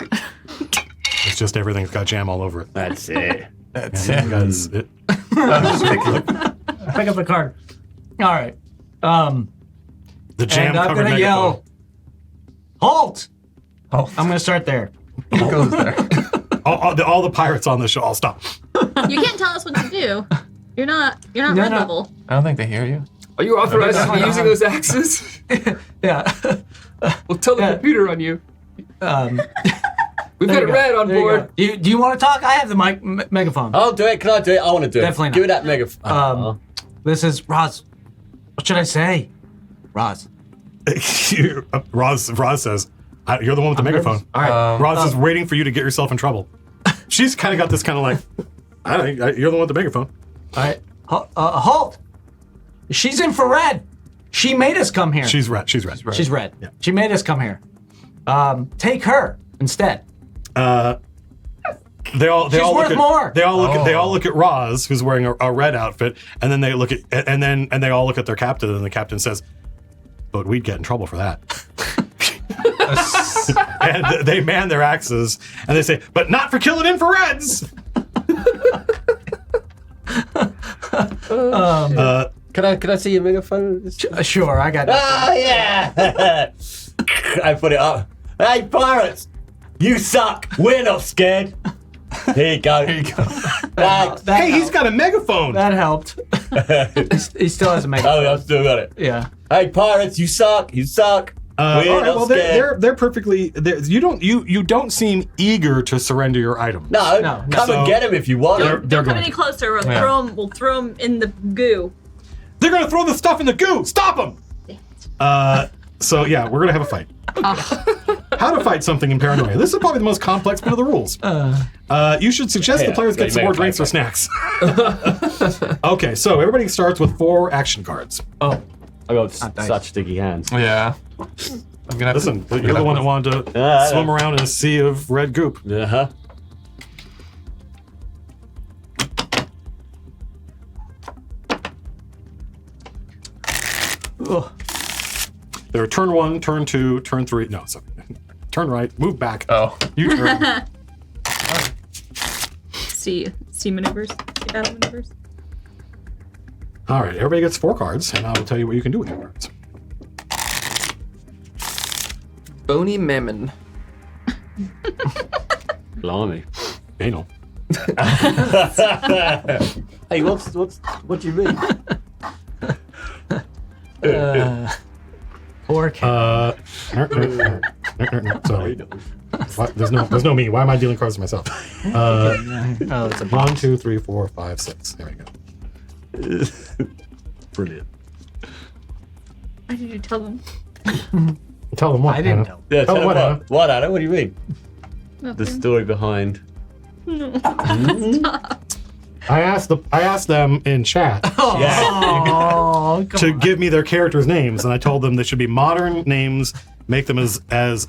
It's just everything's got jam all over it. That's it. That's And it. because it- Pick up the card. All right. the jam And I'm covered gonna megaphone. yell, "Halt!" Oh, I'm gonna start there. who goes there? All the pirates on the show. I'll stop. You can't tell us what to do. You're not No, red no. level. I don't think they hear you. Are you authorized to be using those axes? Yeah. We'll tell the Yeah. computer on you. We've There got you a red on There you board. go. Do you want to talk? I have the megaphone. I'll do it. Can I do it? I want to do Definitely it. not. Give me that megaphone. This is Roz. What should I say? Roz. Roz says, "You're the one with the megaphone." All right. Roz is waiting for you to get yourself in trouble. She's kind of got this kind of like, I don't know, you're the one with the megaphone. All right. Halt. She's infrared. She made us come here. She's red. She's red. She's red. Yeah. She made us come here. Take her instead. They all She's look worth at more. they all look at Roz, who's wearing a red outfit, and then they look at and they all look at their captain, and the captain says, "But we'd get in trouble for that." And they man their axes, and they say, "But not for killing infrareds." Can I see your megaphone? Sure, I got that. Ah, yeah! I put it up. Hey, pirates! You suck. We're not scared. Here you go. There you go. Thanks. Hey, he's got a megaphone. That helped. He still hasn't made Oh, I've still got it. Yeah. Hey, pirates, you suck. You suck. We're All right, not well, scared. they're perfectly. You don't seem eager to surrender your items. No, No, come so- and get him if you want. They're Don't come going any to. closer. We'll Yeah. throw him in the goo. They're going to throw the stuff in the goo. Stop them. So yeah, we're going to have a fight. How to fight something in Paranoia. This is probably the most complex bit of the rules. You should suggest the Yeah, players yeah, get you some make more a drinks or fight. snacks. Okay, so everybody starts with 4 action cards. Oh. I got Not dice. such sticky hands. Yeah. I'm gonna have Listen, to, you're the one that wanted to I swim know. around in a sea of red goop. Uh-huh. There are turn 1, turn 2, turn 3. No, sorry. Turn right, move back. Oh. You turn. See maneuvers. See battle maneuvers. All right, everybody gets 4 cards, and I will tell you what you can do with your cards. Bony Mammon. Blimey. Anal. Hey, what do you mean? Poor cat. Sorry. What? There's no me. Why am I dealing cards to myself? Oh, it's a 1, 2, 3, 4, 5, 6. There we go. Brilliant. Why did you tell them? Tell them what. I didn't Hannah? know. Yeah, Tell tell them him what, what? What, Anna? What do you mean? The Nothing. story behind. I asked them in chat Yeah. Oh, to give me their characters' names, and I told them they should be modern names. Make them as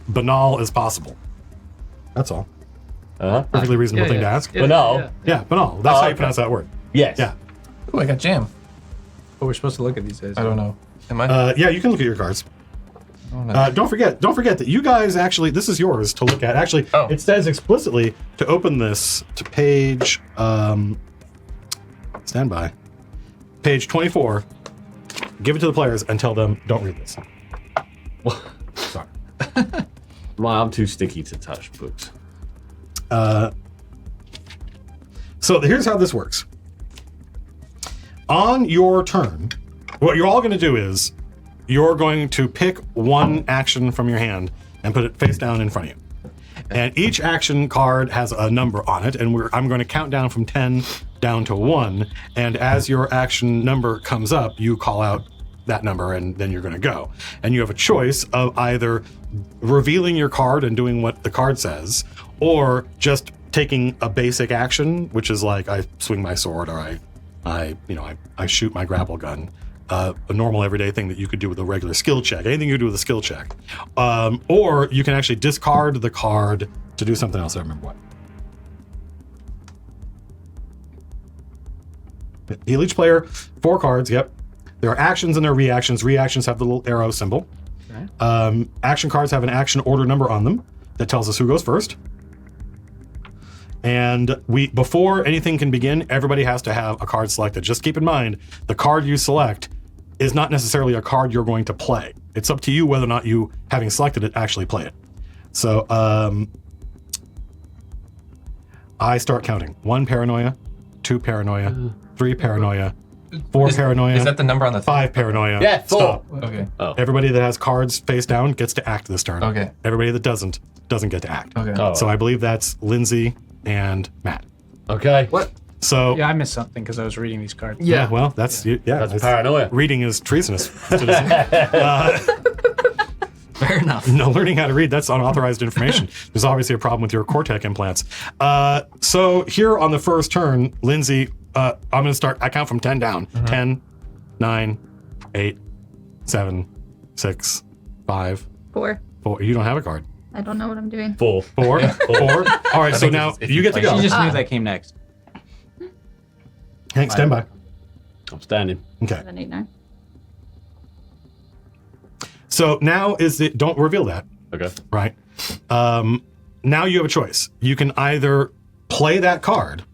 banal as possible. That's all. Uh-huh. Perfectly reasonable thing to ask. Yeah, Banal? yeah. Yeah, banal. That's Oh, how you okay. pronounce that word. Yes. Yeah. Oh, I got jam. But we're supposed to look at these days. I don't know. Am I? Yeah, you can look at your cards. Oh, no. Don't forget that you guys actually, this is yours to look at. Actually, Oh. it says explicitly to open this to page, stand by, page 24. Give it to the players and tell them, don't read this. Sorry. Well, I'm too sticky to touch books. So here's how this works. On your turn, what you're all going to do is you're going to pick one action from your hand and put it face down in front of you. And each action card has a number on it, and I'm going to count down from 10 down to 1. And as your action number comes up, you call out that number, and then you're going to go. And you have a choice of either revealing your card and doing what the card says, or just taking a basic action, which is like I swing my sword, or I shoot my grapple gun. A normal everyday thing that you could do with a regular skill check. Anything you could do with a skill check. Or you can actually discard the card to do something else. I don't remember what. Deal each player 4 cards. Yep. There are actions and there are reactions. Reactions have the little arrow symbol. Okay. Action cards have an action order number on them that tells us who goes first. And before anything can begin, everybody has to have a card selected. Just keep in mind, the card you select is not necessarily a card you're going to play. It's up to you whether or not you, having selected it, actually play it. So I start counting. 1 paranoia, 2 paranoia, 3 paranoia, 4 paranoia. Is that the number on the 5 paranoia. Yeah, 4. Stop. Okay. Everybody that has cards face down gets to act this turn. Okay. Everybody that doesn't get to act. Okay. Oh. So I believe that's Lindsay and Matt. Okay. What? So Yeah, I missed something because I was reading these cards. yeah, well, that's That's paranoia. Reading is treasonous. Fair enough. No, learning how to read, that's unauthorized information. There's obviously a problem with your Cortec implants. So here on the first turn, Lindsay, I'm going to start, I count from 10 down. 10, 9, 8, 7, 6, 5, 4. 4. You don't have a card. I don't know what I'm doing. 4. 4. 4. All right, so think now it's if you you get to play. go. She just knew that came next. Hank, stand by. I'm standing. Okay. 7, 8, 9. So now don't reveal that. Okay. Right. Now you have a choice. You can either play that card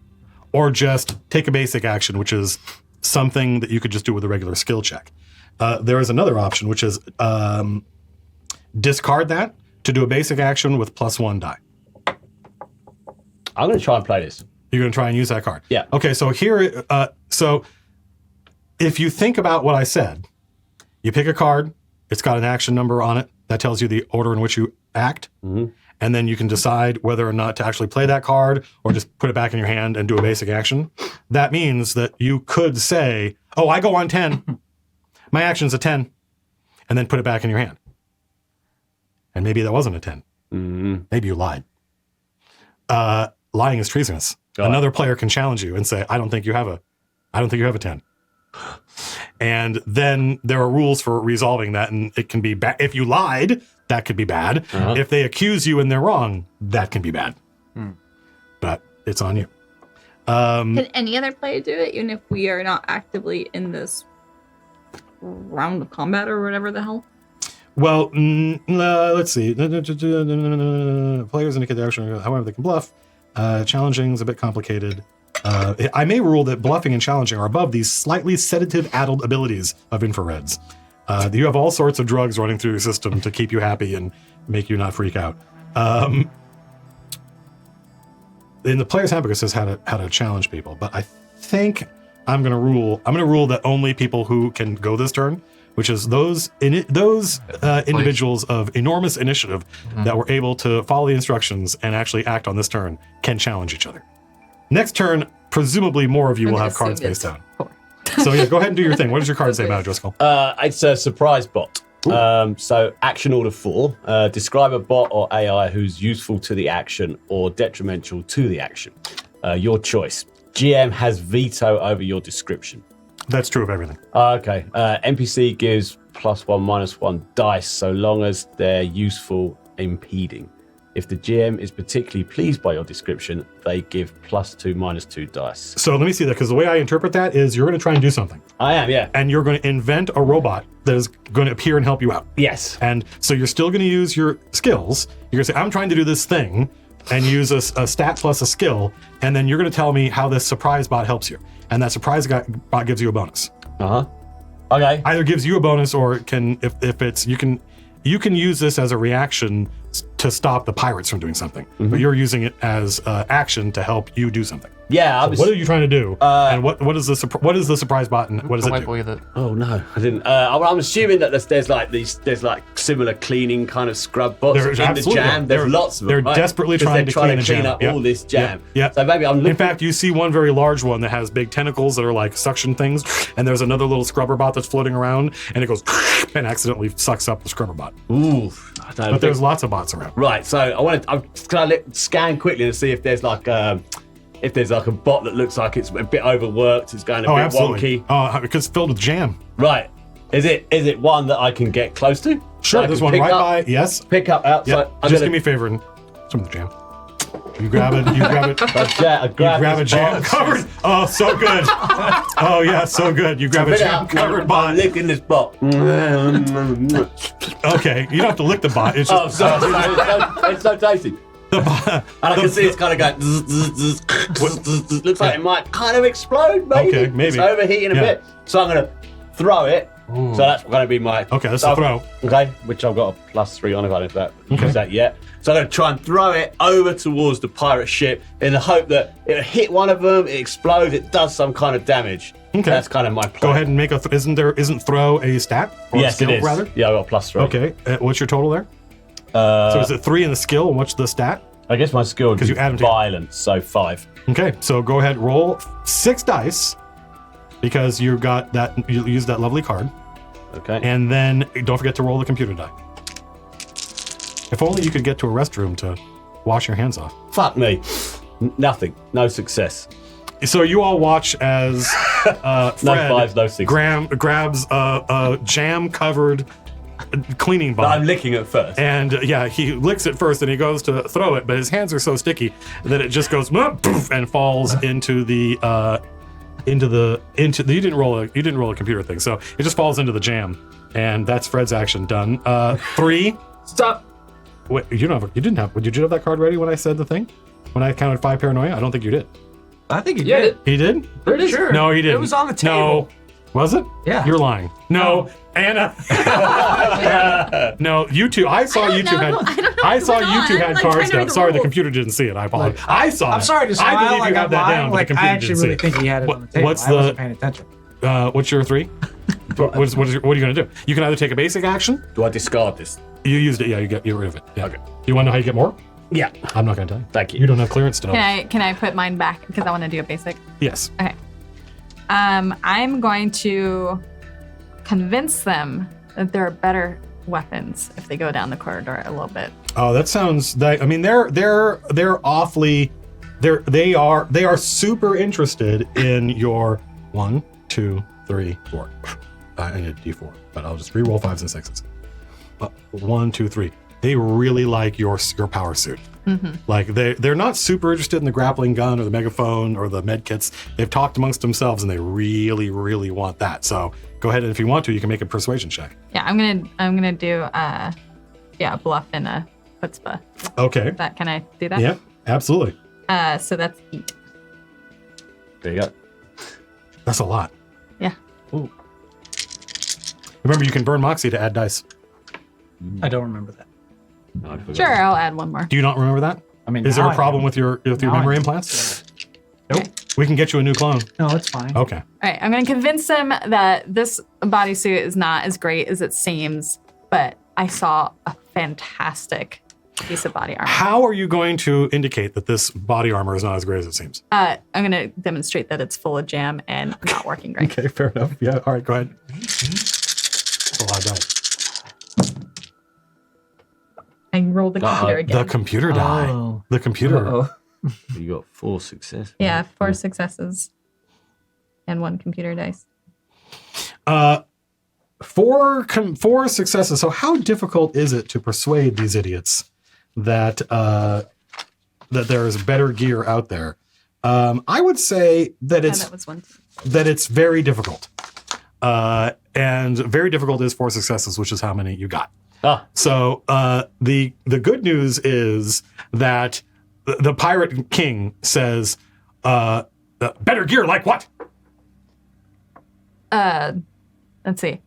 or just take a basic action, which is something that you could just do with a regular skill check. There is another option, which is discard that to do a basic action with +1 die. I'm going to try and play this. You're going to try and use that card. Yeah. Okay, so here, so if you think about what I said, you pick a card, it's got an action number on it that tells you the order in which you act, and then you can decide whether or not to actually play that card or just put it back in your hand and do a basic action. That means that you could say, oh, I go on 10. My action's a 10, and then put it back in your hand. And maybe that wasn't a 10. Maybe you lied. Lying is treasonous. Another player can challenge you and say, I don't think you have a 10. And then there are rules for resolving that, and it can be bad. If you lied, that could be bad. If they accuse you and they're wrong, that can be bad. But it's on you. Can any other player do it, even if we are not actively in this round of combat or whatever the hell? Well, let's see. Players indicate their action, however they can bluff. Challenging is a bit complicated. I may rule that bluffing and challenging are above these slightly sedative-addled abilities of infrareds. You have all sorts of drugs running through your system to keep you happy and make you not freak out. In the player's handbook, it says how to challenge people, but I think I'm going to rule that only people who can go this turn, which is those individuals of enormous initiative that were able to follow the instructions and actually act on this turn, can challenge each other. Next turn, presumably more of you will have cards face down. So yeah, go ahead and do your thing. What does your card say about it, Driscoll? It's a surprise bot. So action order 4, describe a bot or AI who's useful to the action or detrimental to the action. Your choice. GM has veto over your description. That's true of everything. Okay. NPC gives +1/-1 dice so long as they're useful impeding. If the GM is particularly pleased by your description, they give +2/-2 dice. So let me see that, because the way I interpret that is you're going to try and do something. I am, yeah. And you're going to invent a robot that is going to appear and help you out. Yes. And so you're still going to use your skills. You're going to say, I'm trying to do this thing, and use a stat plus a skill, and then you're going to tell me how this surprise bot helps you. And that surprise bot gives you a bonus. Okay. Either gives you a bonus, or can, if it's, you can use this as a reaction to stop the pirates from doing something, but you're using it as action to help you do something. Yeah. So what are you trying to do? And what is the surprise bot, and what does it do? Oh no, I didn't. I'm assuming that there's like similar cleaning kind of scrub bots in the jam. There's lots of them. They're desperately trying to clean up all this jam. Yeah. So maybe I'm looking. In fact, you see one very large one that has big tentacles that are like suction things, and there's another little scrubber bot that's floating around, and it goes and accidentally sucks up the scrubber bot. Ooh. But there's lots of bots around. Right. So I'm gonna scan quickly to see if there's like a bot that looks like it's a bit overworked, it's going a bit wonky. Oh, because it's filled with jam. Right. Is it one that I can get close to? Sure, there's one right by, yes. Pick up outside. Yep. Just give me a favor and some of the jam. You grab it. I grab a jam covered. Oh, so good. Oh yeah, so good. You grab a jam covered bot. I'm licking this bot. Okay, you don't have to lick the bot. It's just, it's so tasty. And I can see it's kind of going. Looks like it might kind of explode. Maybe. Okay, maybe. It's overheating a bit, so I'm gonna throw it. So that's going to be my. Okay, that's the throw. Okay, which I've got a +3 on if I don't use that yet. So I'm going to try and throw it over towards the pirate ship in the hope that it'll hit one of them, it explodes, it does some kind of damage. Okay, that's kind of my plan. Go ahead and make a. Isn't throw a stat? Or yes, a skill, it is. Rather? Yeah, I got +3. Okay, what's your total there? So is it 3 in the skill, and what's the stat? I guess my skill is you add them violence, so 5. Okay, so go ahead, roll 6 dice because you got that. You used that lovely card. Okay. And then don't forget to roll the computer die. If only you could get to a restroom to wash your hands off. Fuck me. Nothing. No success. So you all watch as Fred no 5s, no 6. grabs a jam-covered cleaning bot. I'm licking it first. And he licks it first and he goes to throw it, but his hands are so sticky that it just goes poof, and falls into the you didn't roll a computer thing, so it just falls into the jam, and that's Fred's action done. 3. Stop. Wait, did you have that card ready when I said the thing? When I counted 5 paranoia? I don't think you did. I think you did. He did? Pretty sure. No, he didn't. It was on the table. No. Was it? Yeah. You're lying. No. Anna. No, you two. I saw you two. I don't know I saw going you two on? had Like, cards trying to down. read the Sorry, the rules. computer didn't see it. I apologize. I saw it. I'm sorry to smile. I believe you got have that mine. down, but Like, the I computer actually didn't see really it. think he had it on the table. What's I wasn't the- paying attention. What's your 3? what are you going to do? You can either take a basic action. Do I discard this? You used it. Yeah, you get rid of it. Yeah. Okay. You want to know how you get more? Yeah. I'm not going to tell you. Thank you. You don't have clearance to know. Can I put mine back because I want to do a basic? Yes. Okay. I'm going to convince them that there are better weapons if they go down the corridor a little bit. Oh, that sounds. I mean, they're awfully. They are super interested in your 1, 2, 3, 4. I need a D4, but I'll just re-roll 5s and 6s. 1, 2, 3. They really like your power suit. Mm-hmm. Like they're not super interested in the grappling gun or the megaphone or the med kits. They've talked amongst themselves and they really, really want that. So go ahead and if you want to, you can make a persuasion check. Yeah, I'm gonna do a bluff and a chutzpah. Okay. Can I do that? Yeah, absolutely. So that's 8. There you go. That's a lot. Yeah. Ooh. Remember, you can burn Moxie to add dice. I don't remember that. No, I forgot. Sure, I'll add one more. Do you not remember that? I mean, Is there now a problem I with your Now I memory do. implants? Nope. We can get you a new clone. No, it's fine. Okay. All right, I'm gonna convince them that this bodysuit is not as great as it seems, but I saw a fantastic piece of body armor. How are you going to indicate that this body armor is not as great as it seems? I'm gonna demonstrate that it's full of jam and not working great. Okay, fair enough. Yeah, all right, go ahead. That's a lot of dice. I rolled the computer again. The computer die. Oh. The computer. Uh-oh. You got 4 successes. Yeah, 4 successes and 1 computer dice. 4 successes. So how difficult is it to persuade these idiots that that there is better gear out there? I would say that That was 1. that it's very difficult. And very difficult is 4 successes, which is how many you got. Ah, So the good news is that the Pirate King says, better gear like what? Let's see.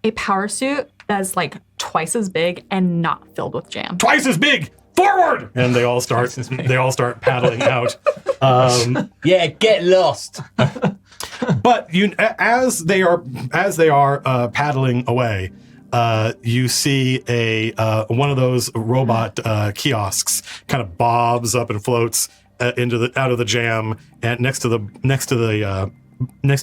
A power suit that's like twice as big and not filled with jam. Twice as big. Forward! And they all start paddling out. yeah, get lost. But as they are paddling away, you see a one of those robot kiosks kind of bobs up and floats out of the jam and next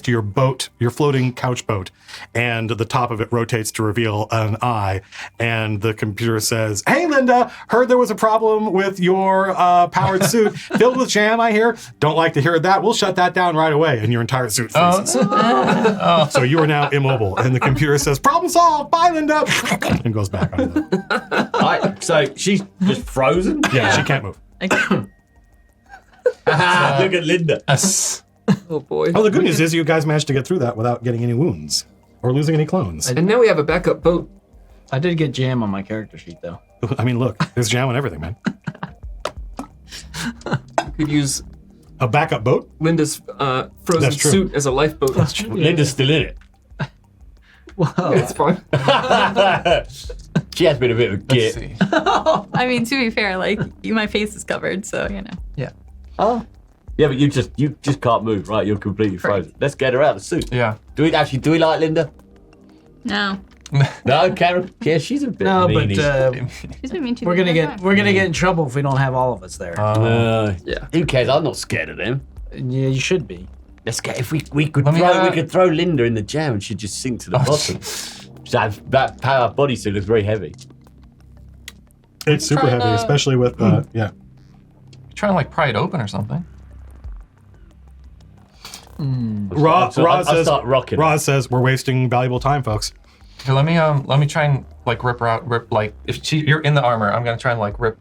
to your boat, your floating couch boat, and the top of it rotates to reveal an eye. And the computer says, "Hey, Linda, heard there was a problem with your powered suit filled with jam. I hear. Don't like to hear that. We'll shut that down right away." And your entire suit freezes. So you are now immobile. And the computer says, "Problem solved. Bye, Linda," and goes back on the. Right, so she's just frozen? Yeah, she can't move. Look at Linda. Oh boy. Oh, the good news is you guys managed to get through that without getting any wounds or losing any clones. And now we have a backup boat. I did get jam on my character sheet, though. I mean, look, there's jam on everything, man. We could use A backup boat? Linda's frozen That's true. suit as a lifeboat. That's true. Linda's still in it. It's fine. She has been a bit of a Let's git. see. I mean, to be fair, like my face is covered, so you know. Oh. Yeah, but you just can't move, right? You're completely frozen. Let's get her out of the suit. Yeah. Do we like Linda? No. No, Karen. Yeah, she's a bit No, meanie. but She's been mean to we're me gonna the get whole time. we're gonna get in trouble if we don't have all of us there. Yeah. Who cares? I'm not scared of them. Yeah, you should be. Let's get if we could Let me, we could throw Linda in the jam and she'd just sink to the bottom. That power bodysuit is very heavy. It's super trying heavy, to- especially with, yeah. Try and like pry it open or something. Roz I'll says, start rocking. Roz says, we're wasting valuable time, folks. Here, let me try and like rip her out. Rip like if you're in the armor, I'm gonna try and like rip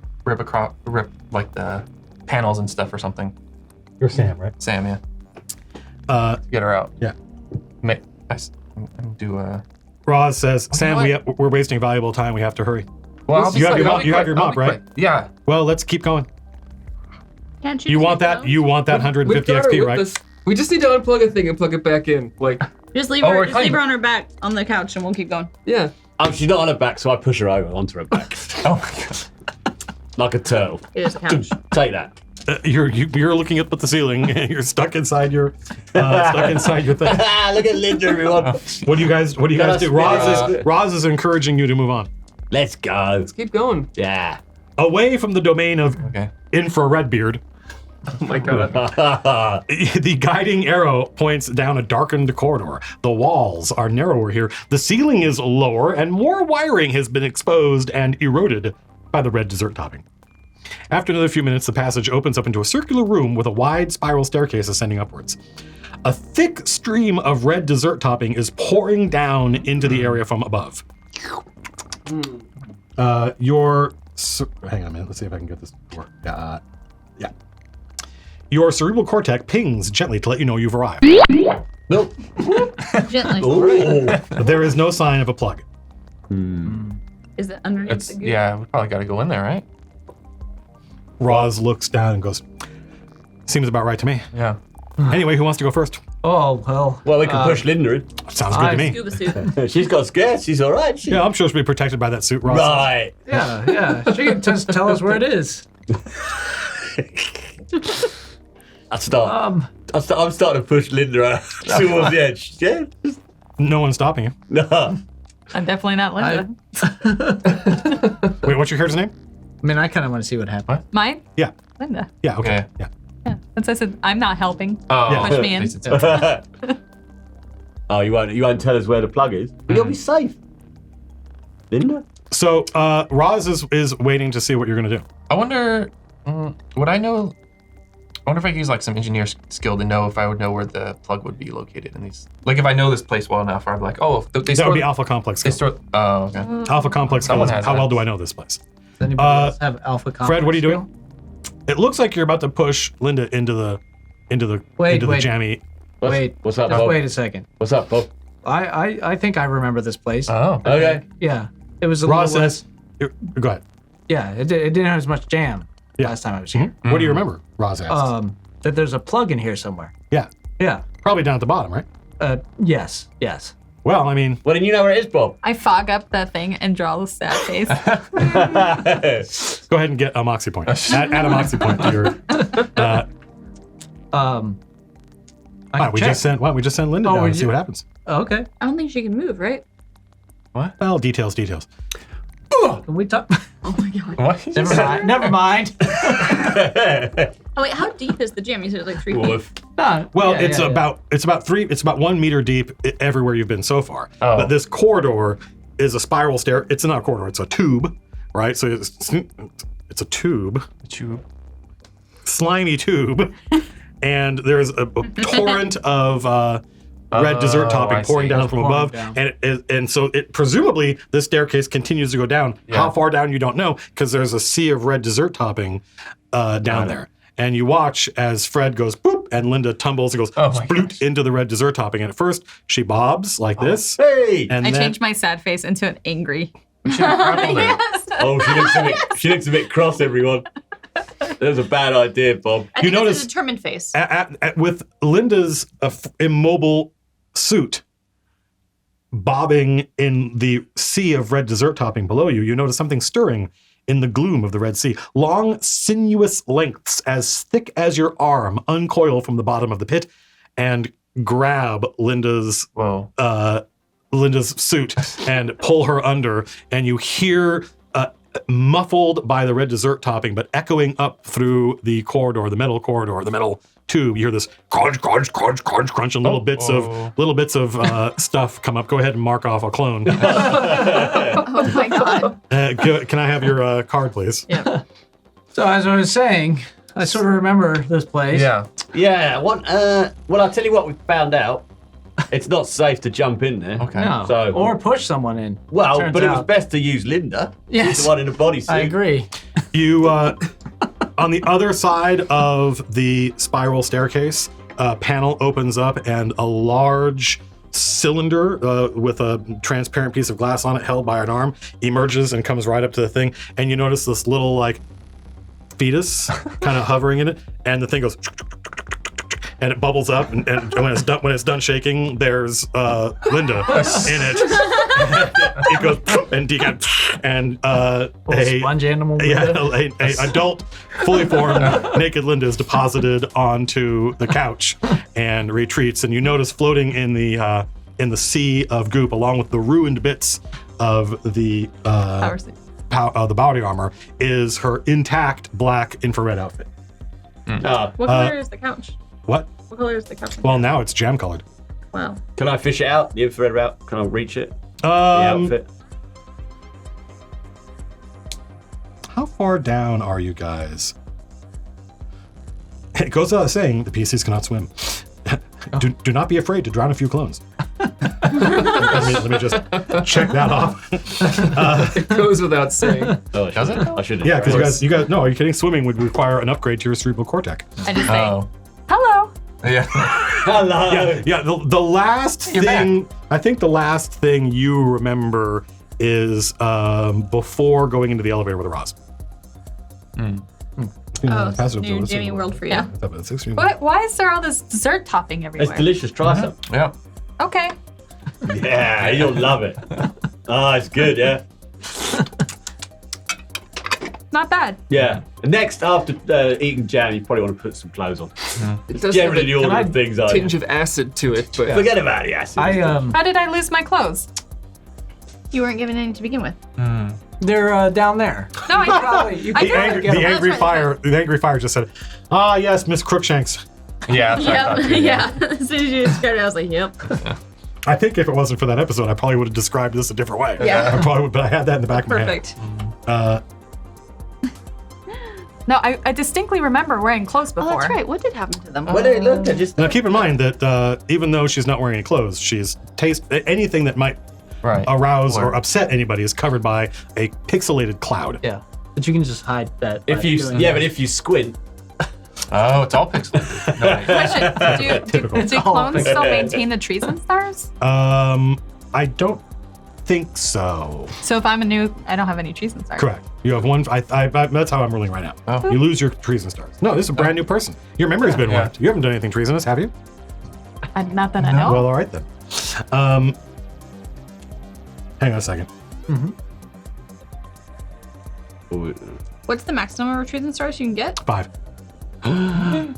like the panels and stuff or something. You're Sam, right? Sam, yeah. Get her out. Yeah. And do a. Roz says, Sam, what? we're wasting valuable time. We have to hurry. Well, I'll be You have quick, your I'll mop- be you have quick, your I'll mop, be right? quick. Yeah. Well, let's keep going. Can't You want that? You want that We've 150 got her XP, with right? us. We just need to unplug a thing and plug it back in. Like, Just leave Oh, her. we're Just leave her clean. on her back on the couch, and we'll keep going. yeah. She's not on her back, so I push her over onto her back. Oh my god. Like a turtle. It is a couch. Take that. You're looking up at the ceiling and you're stuck inside your thing. Look at Linda, everyone. What do you guys do? Roz is encouraging you to move on. Let's go. Keep going. Yeah. Away from the domain of Infrared Beard, Oh my god. the guiding arrow points down a darkened corridor. The walls are narrower here. The ceiling is lower, and more wiring has been exposed and eroded by the red dessert topping. After another few minutes, the passage opens up into a circular room with a wide spiral staircase ascending upwards. A thick stream of red dessert topping is pouring down into the area from above. Hang on a minute. Let's see if I can get this to work. Yeah. Your cerebral cortex pings gently to let you know you've arrived. Nope. Gently. Ooh. There is no sign of a plug. Is it underneath It's the goo? yeah. We probably got to go in there, right? Roz looks down and goes, seems about right to me. Yeah. Anyway, who wants to go first? Oh, well. Well, we can push Linda in. Sounds good to me. Scuba suit. She's got scared. She's all right. Yeah, I'm sure she'll be protected by that suit, Roz. Right. Yeah. She can just tell us where it is. I'm starting to push Linda out towards the edge. Yeah. No one's stopping you. No. I'm definitely not Linda. Wait, what's your character's name? I mean, I kind of want to see what happens. Mine? Yeah. Linda. Yeah, okay. Okay. Yeah. Yeah. That's why I said I'm not helping. Oh, Push me in. Oh, you won't tell us where the plug is? But you'll be safe. Linda? So, Roz is waiting to see what you're going to do. I wonder, would I know? I wonder if I could use like some engineer skill to know if I would know where the plug would be located in these. Like if I know this place well enough, or I'd be like, oh, they That store. would be Alpha Complex. They skill. store. Oh, okay. Alpha Complex. Someone Skill is has how that. well do I know this place? Does anybody else have alpha complex? Fred, what are you skill? doing? It looks like you're about to push Linda into the Wait. jammy. What's up, Just Bob? wait a second. What's up, Bob? I think I remember this place. Oh. Okay. Yeah. It was a Roz little says, go ahead. Yeah, it didn't have as much jam Yeah. last time I was here. What do you remember? Roz asks. That there's a plug in here somewhere. Yeah. Yeah. Probably down at the bottom, right? Yes. Well, I mean, Well, then you know where it is, Bob. I fog up the thing and draw the stat face. go ahead and get a moxie point. Add a moxie point to your. I Why don't we just send Linda Oh, down we and see ju- what happens? Okay. I don't think she can move, right? Well, details. Can we talk? Oh my god. What? Never mind. Oh wait, how deep is the jam? You said it's like 3 feet. Wolf. Well, it's about 1 meter deep everywhere you've been so far. Oh. But this corridor is a spiral stair. It's not a corridor. It's a tube, right? So it's a tube, slimy tube, and there's a torrent of red dessert topping I pouring see. down from Pouring above, down. and so it presumably this staircase continues to go down. Yeah. How far down you don't know because there's a sea of red dessert topping down there. And you watch as Fred goes boop, and Linda tumbles and goes Oh my sploot gosh. into the red dessert topping. And at first, she bobs like this, Hey! and I then changed my sad face into an angry. We should have grappled her. Yes. Oh, she looks a bit cross, everyone. That was a bad idea, Bob. I think notice- it's a determined face. with Linda's immobile suit bobbing in the sea of red dessert topping below you, you notice something stirring in the gloom of the Red Sea. Long, sinuous lengths as thick as your arm uncoil from the bottom of the pit and grab Linda's Whoa. suit and pull her under, and you hear muffled by the red dessert topping, but echoing up through the corridor, the metal tube, you hear this crunch, crunch, crunch, crunch, crunch, and little bits of stuff come up. Go ahead and mark off a clone. Oh my god. Can I have your card, please? Yeah. So as I was saying, I sort of remember this place. Yeah. Yeah, well, I'll tell you what we found out. It's not safe to jump in there. Okay. No. So- or push someone in. Well, Turns but it was out. best to use Linda. Yes. She's the one in the bodysuit. I agree. You, on the other side of the spiral staircase, a panel opens up and a large cylinder with a transparent piece of glass on it held by an arm emerges and comes right up to the thing. And you notice this little, like, fetus kind of hovering in it. And the thing goes... And it bubbles up, and when it's done shaking, there's Linda in it. it goes and decat and a sponge animal. a adult, fully formed naked Linda is deposited onto the couch and retreats. And you notice floating in the sea of goop, along with the ruined bits of the the body armor, is her intact black infrared outfit. What color is the couch? What? What color is the couch? Well, now it's jam colored. Wow. Can I fish it out? The infrared out? Can I reach it? The outfit? How far down are you guys? It goes without saying the PCs cannot swim. Do not be afraid to drown a few clones. let me just check that off. It goes without saying. Oh, Does it? I should. Yeah, because you guys, no, are you kidding? Swimming would require an upgrade to your cerebral cortex. I just say, Oh. hello. Yeah. Hello. Yeah. The last You're thing, I think the last thing you remember is before going into the elevator with Roz. New Jimmy World for you. Yeah. Why is there all this dessert topping everywhere? It's delicious. Try some. Yeah. Okay. Yeah, you'll love it. Oh, it's good. Yeah. Not bad. Yeah. Next, after eating jam, you probably want to put some clothes on. It does Generally, have the a order of things are. tinge of acid to it, but Forget about the acid. How did I lose my clothes? You weren't given any to begin with. They're down there. No, I Probably. I The did. angry fire just said, "Ah, yes, Miss Crookshanks." Yeah. That's what I thought Yep. too, Yeah. As soon as you described it, I was like, yep. I think if it wasn't for that episode, I probably would have described this a different way. Yeah. I probably would, but I had that in the back of my head. Perfect. No, I distinctly remember wearing clothes Oh, before. that's right. What did happen to them? Well, hey, look, I just. Now, keep in mind that even though she's not wearing any clothes, she's anything that might Right. arouse or upset anybody is covered by a pixelated cloud. Yeah. But you can just hide that. If by you, doing yeah, that. but if you squint, Oh, it's all pixelated. No, wait. Question: Typical. do clones still maintain the trees and stars? I don't think so. So if I'm a new, I don't have any trees and stars. Correct. You have one. That's how I'm ruling right now. Oh. You lose your trees and stars. No, this is a brand new person. Your memory's been Yeah. wiped. You haven't done anything treasonous, have you? Not that I know. Well, all right then. Hang on a second. What's the maximum of trees and stars you can get? 5. Karen.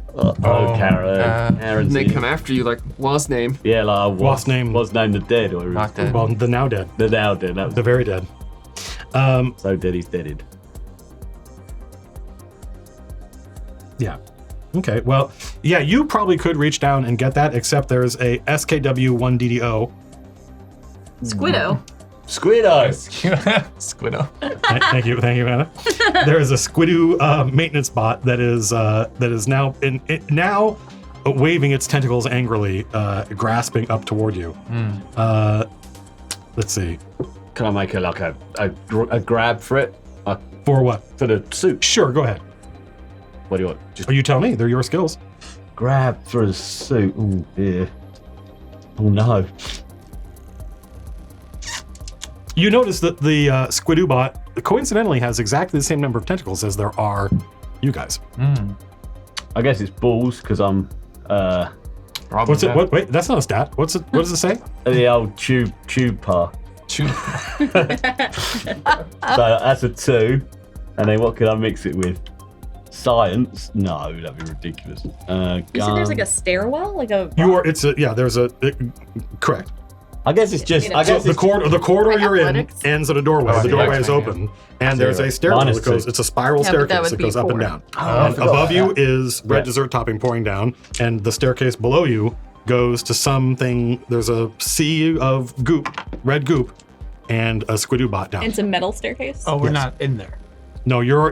Karen's they in. come after you like Wall's name. Yeah, like What's name? Was named the dead, or Not dead. Well, the now dead. the now dead. That was The very dead. so dead. He's deaded. Yeah. Okay. Well, yeah, you probably could reach down and get that, except there's a SKW1DDO. Squiddo. Squiddo. Squiddo. Thank you, Anna. There is a Squidoo maintenance bot that is now now waving its tentacles angrily, grasping up toward you. Let's see. Can I make a grab for it? For what? For the suit. Sure, go ahead. What do you want? Just Or you tell me. They're your skills. grab for the suit. Oh dear. Oh no. You notice that the Squidoo bot coincidentally has exactly the same number of tentacles as there are you guys. I guess it's balls because I'm What's it? What? Wait, that's not a stat. What does it say? the old tube par. Shoot. So that's a 2. And then what could I mix it with? Science? No, that'd be ridiculous. You said there's like a stairwell, like a. There's a correct. I guess it's just. You know, I So guess the it's corridor you're in athletics? ends at a doorway. Oh, The doorway athletics, is open, and there's a stairwell that goes. -2. It's a spiral Yeah, but that staircase would that goes be up and 4. down. I And forgot above about you that. is red Yeah. dessert topping pouring down, and the staircase below you goes to something. There's a sea of goop, red goop, and a Squidoo bot down. It's a metal staircase. Oh, we're Yes. not in there. No, your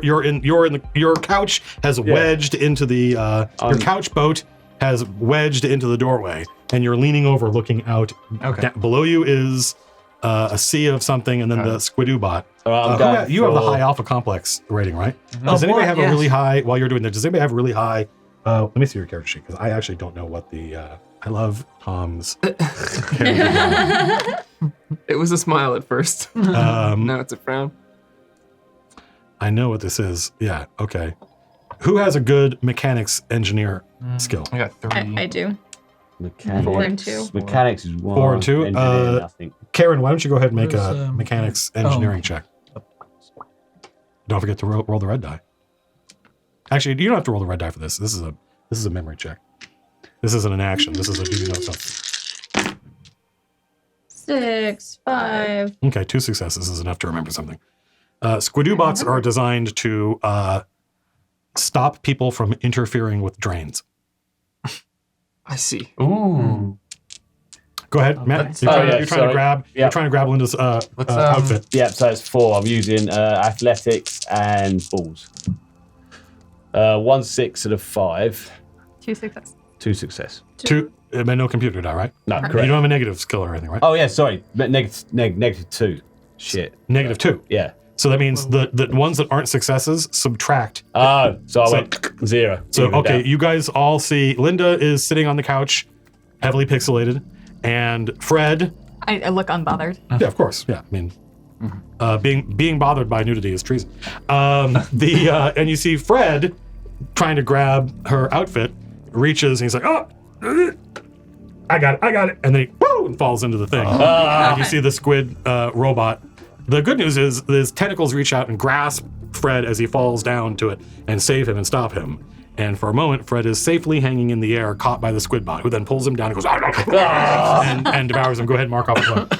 couch has wedged into the your couch boat has wedged into the doorway, and you're leaning over, looking out. Okay. Below you is a sea of something, and then the Squidoo bot. All right, I'm going You have the for- high alpha complex rating, right? Oh, Does anybody what? have a Yes. really high? While you're doing that, does anybody have a really high? Let me see your character sheet because I actually don't know what the. I love Tom's. character. It was a smile at first. Now it's a frown. I know what this is. Yeah. Okay. Who has a good mechanics engineer skill? I got 3. I do. Mechanics. 4 and 2. Mechanics is 1. 4 and 2. Engineering, nothing. Karen, why don't you go ahead and make Where's, a mechanics engineering check? Don't forget to roll the red die. Actually, you don't have to roll the red die for this. This is a memory check. This isn't an action. This is a do you know something. 6, 5. Okay, 2 successes is enough to remember something. Squidoo bots are designed to stop people from interfering with drains. I see. Ooh. Go ahead, Matt. let's- You're yeah, trying to sorry. grab. Yeah. You're trying to grab Linda's outfit. Yeah, so it's 4. I'm using athletics and balls. 1 6 and a 5. 2 success. 2 success. 2. No computer die, right? No, You correct. don't have a negative skill or anything, right? Oh yeah, sorry. Negative 2. Shit. Negative 2. Yeah. So that means the ones that aren't successes subtract. Oh, so I went 0. So Evened okay, out. you guys all see Linda is sitting on the couch, heavily pixelated, and Fred. I look unbothered. Yeah, of course. Yeah, I mean, being bothered by nudity is treason. And you see Fred trying to grab her outfit, reaches, and he's like, "Oh, I got it," and then he and falls into the thing. And you see the squid robot. The good news is his tentacles reach out and grasp Fred as he falls down to it and save him and stop him. And for a moment, Fred is safely hanging in the air, caught by the squid bot, who then pulls him down and goes and devours him. Go ahead and mark off a point.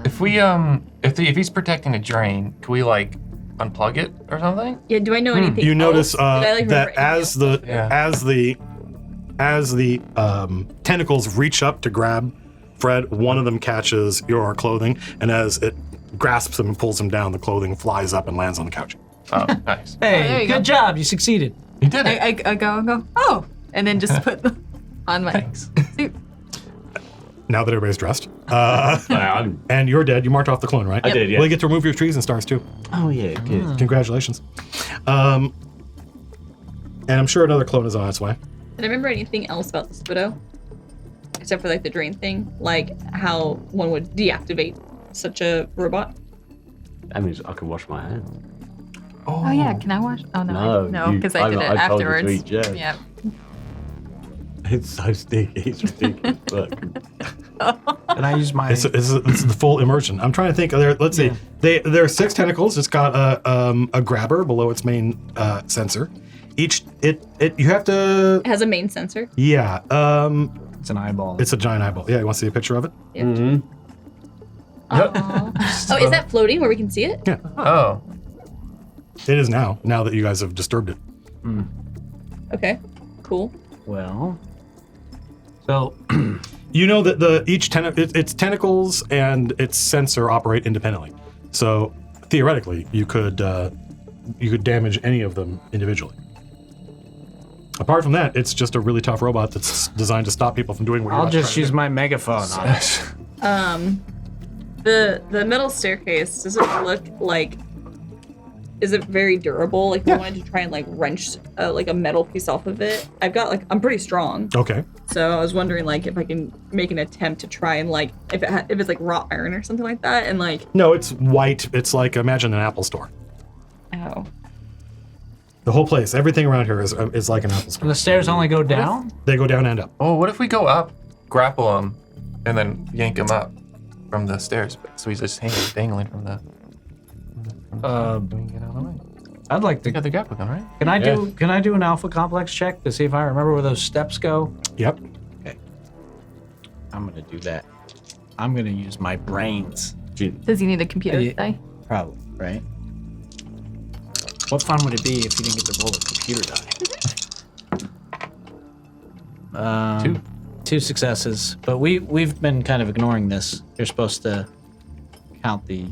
If we if he's protecting a drain, can we like unplug it or something? Yeah, do I know anything You else? notice Did I, like, that remember as the tentacles reach up to grab Fred, one of them catches your clothing, and as it grasps him and pulls him down, the clothing flies up and lands on the couch. Oh, nice. there Hey, you good go. job. You succeeded. You did it. I go and go, oh, and then just put them on my Thanks. suit. Now that everybody's dressed, I'm- and you're dead, you marked off the clone, right? I did, yeah. Well, you get to remove your trees and stars too. Oh yeah, good. Congratulations. And I'm sure another clone is on its way. Did I remember anything else about the Squiddo? Except for like the drain thing, like how one would deactivate such a robot. That means I can wash my hands. Oh yeah, can I wash? Oh No, no, you- because I did it I told you to afterwards. eat jam. Yeah. It's so sticky. It's ridiculous. Look. And I use my. It's the full immersion. I'm trying to think. Let's see. There are 6 tentacles. It's got a grabber below its main sensor. You have to. It has a main sensor. Yeah. It's an eyeball. It's a giant eyeball. Yeah. You want to see a picture of it? Oh, is that floating where we can see it? Yeah. Oh. It is now. Now that you guys have disturbed it. Okay, cool. Well. So. You know that its tentacles and its sensor operate independently. So theoretically, you could damage any of them individually. Apart from that, it's just a really tough robot that's designed to stop people from doing what you're I'll not just trying use to do. my megaphone on it. The metal staircase, does it look like, is it very durable? Like, if I wanted to try and like wrench like a metal piece off of it, I'm pretty strong. Okay. So I was wondering like if I can make an attempt to try and like, if it's like wrought iron or something like that, and like, No, it's white. It's like, imagine an Apple store. oh. The whole place, everything around here is like an Apple And store. the stairs only go down? They go down and up. Oh, what if we go up, grapple him, and then yank him up from the stairs? So he's just hanging, dangling from the. We can get out of the way. I'd like You to. got the grapple gun, right? Can I do an alpha complex check to see if I remember where those steps go? Yep. I'm gonna do that. I'm gonna use my brains. Does he need a computer Yeah. today? Probably, right? What fun would it be if you didn't get to roll a computer die? 2. 2 successes, but we've been kind of ignoring this. You're supposed to count the.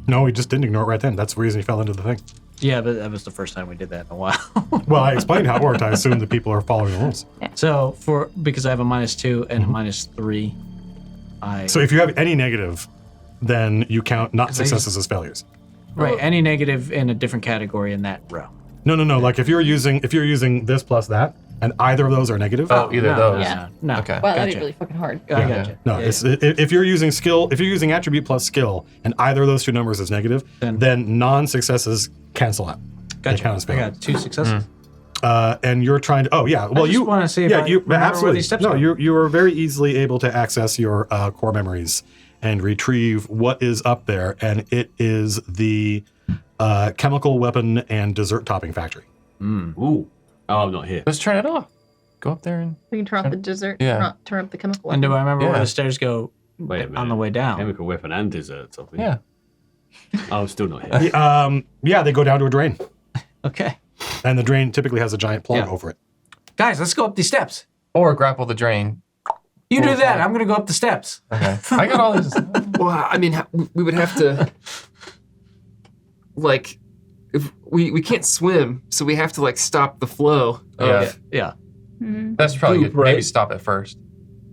No, we just didn't ignore it right then. That's the reason he fell into the thing. Yeah, but that was the first time we did that in a while. Well, I explained how it worked. I assume that people are following the rules. So because I have a -2 and a -3, So if you have any negative, then you count not successes as failures. right, any negative in a different category in that row. No. Like if you're using this plus that, and either of those are negative. Oh, either of those. Yeah. No. Okay. Wow, that'd be Gotcha. really fucking hard. I gotcha. No, Yeah, it's if you're using skill, if you're using attribute plus skill, and either of those 2 numbers is negative, Then- then non-successes cancel out. They Gotcha. count as I failure. got 2 successes. And you're trying to. Oh yeah. Well, just you wanna see if Yeah, I you remember where absolutely. these steps No, go. you are very easily able to access your core memories and retrieve what is up there, and it is the chemical weapon and dessert topping factory. Ooh. Oh, I'm not here. Let's turn it off. Go up there and We can turn off the dessert. Yeah. Turn up the chemical. And do I weapon. remember where Yeah. the stairs go Wait a minute. on the way down? Chemical weapon and desserts, I think. yeah. Oh, I'm still not here. Yeah, they go down to a drain, Okay. and the drain typically has a giant plug Yeah. over it. Guys, let's go up these steps. Or grapple the drain. You do that. I'm going to go up the steps. Okay. I got all these. Well, I mean, we would have to, like, if we can't swim, so we have to like stop the flow. Of, Yeah. Yeah. That's probably Poop, good. Maybe right? stop it first.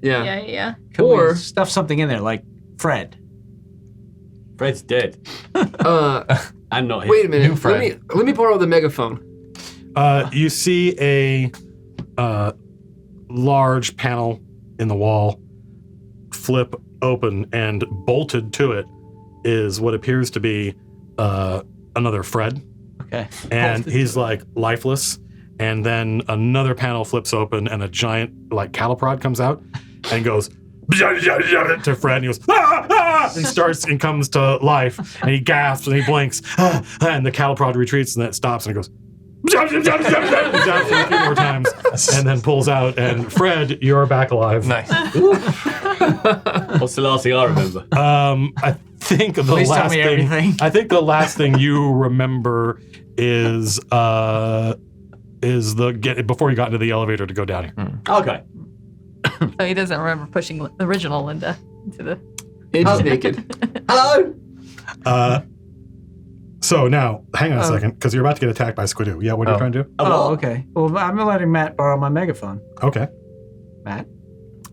yeah. Yeah. Can Or- we stuff something in there like Fred? Fred's dead. And not here. Wait a minute. New Fred. Let me borrow the megaphone. You see a large panel in the wall flip open, and bolted to it is what appears to be another Fred, Okay. and he's like lifeless. And then another panel flips open, and a giant like cattle prod comes out and goes to Fred, and he goes, ah, ah! He starts and comes to life, and he gasps and he blinks, and the cattle prod retreats, and then it stops, and it goes. Jumps a few more times, and then pulls out. And Fred, you're back alive. Nice. What's the last thing I remember? I think the Please tell last me thing. everything. I think the last thing you remember is before you got into the elevator to go down here. Okay. So he doesn't remember pushing the original Linda into the. It's naked. Hello. So now, hang on a second, because you're about to get attacked by Squidoo. Yeah, what are you trying to do? Oh, okay. Well, I'm letting Matt borrow my megaphone. Okay. Matt?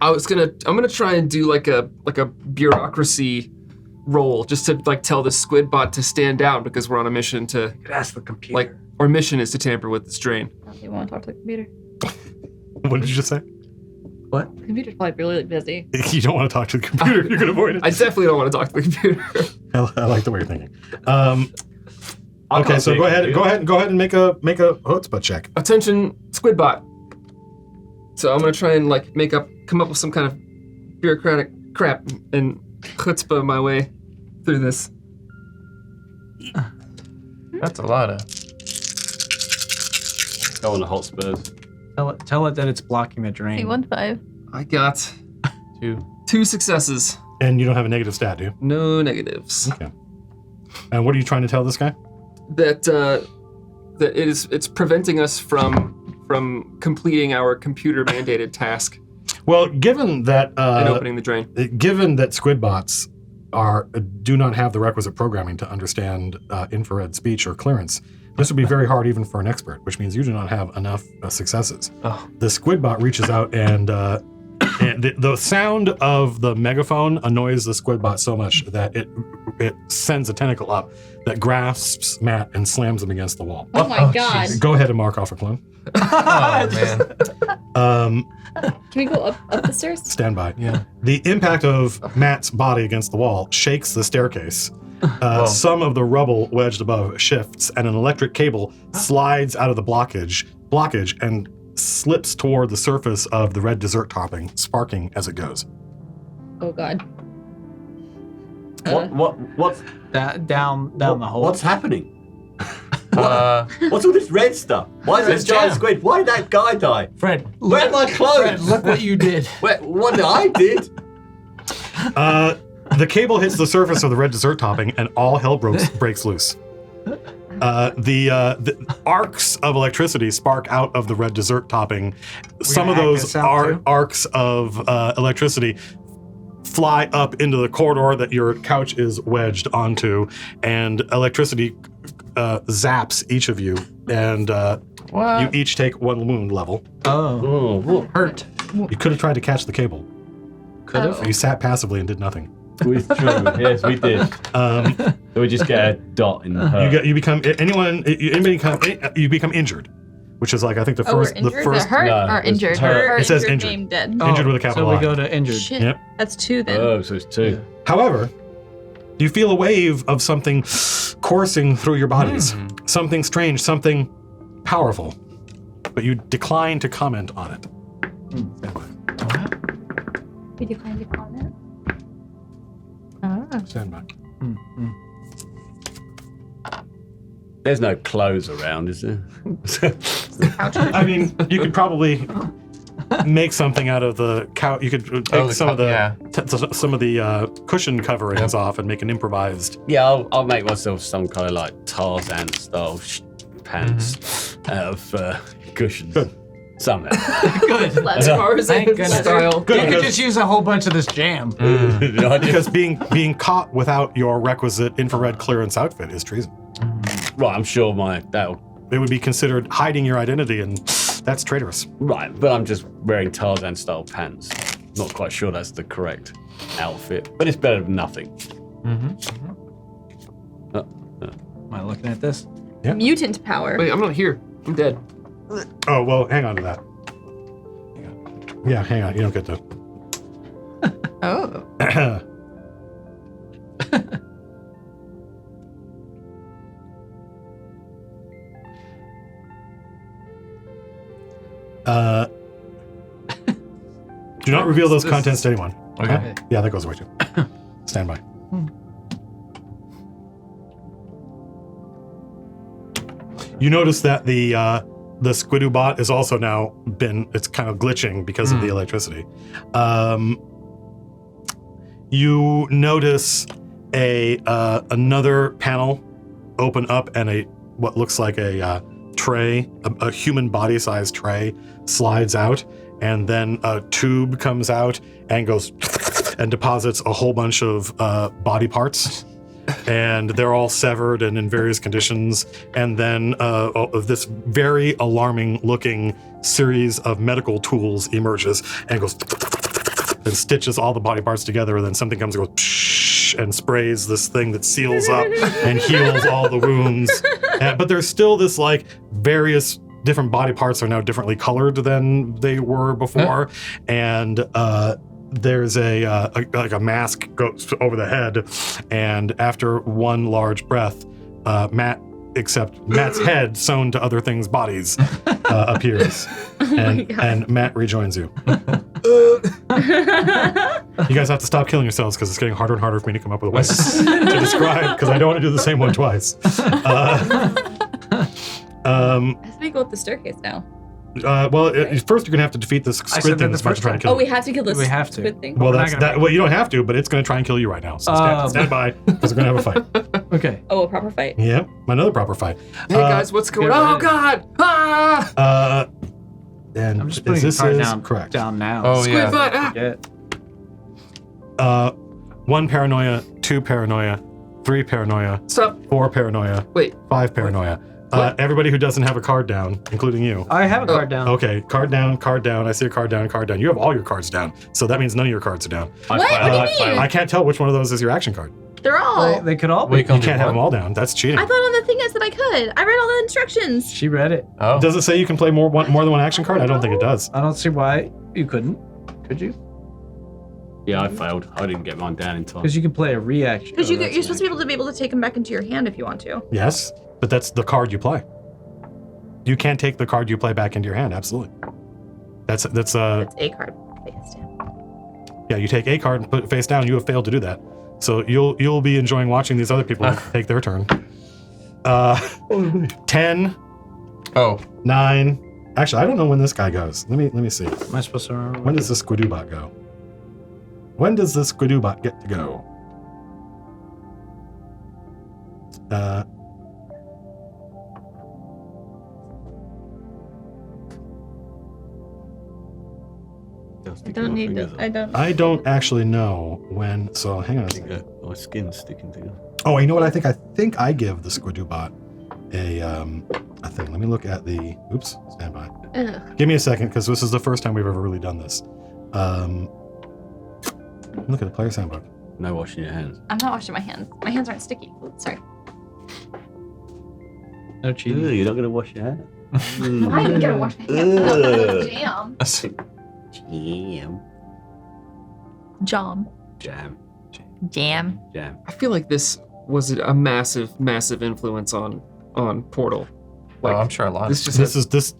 I'm gonna try and do like a bureaucracy roll just to like tell the squid bot to stand down because we're on a mission to Ask the computer. like our mission is to tamper with this drain. You want to talk to the computer? What did you just say? What? The computer's probably really like, busy. You don't want to talk to the computer. You can avoid it. I definitely don't want to talk to the computer. I like the way you're thinking. I Okay, can't so see go a ahead computer. and make a chutzpah check. Attention, squid bot. So I'm gonna try and like come up with some kind of bureaucratic crap and chutzpah my way through this. That's a lot of. Go on the hot spurs. Tell it that it's blocking the drain. 815. I got 2 successes, And you don't have a negative stat, do you? no negatives. Okay. And what are you trying to tell this guy? That it's preventing us from completing our computer mandated task Well, given that and opening the drain. given that squid bots do not have the requisite programming to understand infrared speech or clearance, this would be very hard even for an expert, which means you do not have enough successes. Oh. The squid bot reaches out and the sound of the megaphone annoys the squid bot so much that it sends a tentacle up that grasps Matt and slams him against the wall. Oh my god. Go ahead and mark off a clone. Oh man. Can we go up the stairs? Stand by. Yeah. The impact of Matt's body against the wall shakes the staircase. Some of the rubble wedged above shifts, and an electric cable slides out of the blockage and slips toward the surface of the red dessert topping, sparking as it goes. Oh god. What's Down the hole. What's happening? What's all this red stuff? Why is It's this giant jam. squid? Why did that guy die? Fred, Where are my clothes? Fred, look what you did. What did I did? The cable hits the surface of the red dessert topping, and all hell breaks loose. The arcs of electricity spark out of the red dessert topping. Some of gonna hack those this out too? arcs of electricity fly up into the corridor that your couch is wedged onto, and electricity zaps each of you, and What? you each take 1 wound level. Oh, hurt. You could have tried to catch the cable. Could have. You sat passively and did nothing. True. Yes, we did. We just get a dot in the hurt. You become injured, which is like I think the Oh, we're first injured? the first Hurt No, or it's injured? hurt. Or It says injured. injured. Game dead. Injured with a capital So we I. go to injured. Shit. Yep. That's 2 then. Oh, so it's 2. However, you feel a wave of something coursing through your bodies. Something strange, something powerful. but you decline to comment on it. Stand by. We decline to comment. Stand by. There's no clothes around, is there? I mean, you could probably make something out of the couch. You could take some of the cushion coverings off and make an improvised. Yeah, I'll make myself some kind of like Tarzan style pants out of cushions. Good. Something. Good. Tarzan goodness. style. Good, You could because- just use a whole bunch of this jam. Because being caught without your requisite infrared clearance outfit is treason. Right, I'm sure that'll. It would be considered hiding your identity, and that's traitorous. Right, but I'm just wearing Tarzan style pants. Not quite sure that's the correct outfit, but it's better than nothing. Am I looking at this? Mutant power. Wait, I'm not here. I'm dead. Oh, well, hang on to that. Yeah, hang on. You don't get to. Oh. Do not reveal those contents to anyone. Okay. Yeah, that goes away too. Stand by. You notice that the Squidoo bot is also now it's kind of glitching because of the electricity. You notice another panel open up and what looks like a tray, a human body-sized tray, slides out, and then a tube comes out and goes and deposits a whole bunch of body parts. And they're all severed and in various conditions. And then this very alarming looking series of medical tools emerges and goes and stitches all the body parts together. And then something comes and goes and sprays this thing that seals up and heals all the wounds. But there's still this like various different body parts are now differently colored than they were before. And there's a mask goes over the head, and after one large breath, Matt's head sewn to other things' bodies appears, and Matt rejoins you. You guys have to stop killing yourselves because it's getting harder and harder for me to come up with a way to describe, because I don't want to do the same one twice. As we go up the staircase now. First you're gonna have to defeat this said squid thing that that's the about to first try and time. kill Oh, you. we have to kill this We have to. squid thing? Well, We're not that's gonna that. Well, you don't have to, but it's gonna try and kill you right now. So stand by, because we're gonna have a fight. Okay. Oh, a proper fight. Yep, another proper fight. Hey guys, what's going get on? Oh ready. God! Ah! And I'm just putting this the card is down, correct. down now. Oh, Squid yeah. butt! Ah! Yeah. 1 paranoia, 2 paranoia, 3 paranoia, Stop. 4 paranoia, Wait. 5 paranoia. What? Everybody who doesn't have a card down, including you. I have a card down. Okay, card down, card down. I see a card down, card down. You have all your cards down, so that means none of your cards are down. What? What do you mean? I can't tell which one of those is your action card. They're all. They could all Well, be. you can You can't do have them one. all down. That's cheating. I thought on the thing I said I could. I read all the instructions. She read it. Oh. Does it say you can play more than one action card? I don't think it does. I don't see why you couldn't. Could you? Yeah, I failed. I didn't get mine down in time. Because you can play a reaction. Because Oh, you're supposed to be able to take them back into your hand if you want to. Yes, but that's the card you play. You can't take the card you play back into your hand. Absolutely. That's It's a card. Face down. yeah. You take a card and put it face down. You have failed to do that. So you'll be enjoying watching these other people take their turn. 10, Oh. 9. Actually, I don't know when this guy goes. Let me see. Am I supposed to remember? When does the Squidoo-bot go? When does the Squidoo-bot get to go? I don't need to. I don't actually know when. So hang on a second. My skin's sticking together. Oh, you know what? I think I give the Squidoo-bot a thing. Let me look at the. Oops, stand by. Ugh. Give me a second, because this is the first time we've ever really done this. Look at the player's handbook. No washing your hands. I'm not washing my hands. My hands aren't sticky. Oops, sorry. No cheating. You're not gonna wash your hands. I'm gonna wash my hands. Ugh. Jam. Jam. Jam. Jam. Jam. Jam. I feel like this was a massive, massive influence on Portal. I'm sure a lot. This just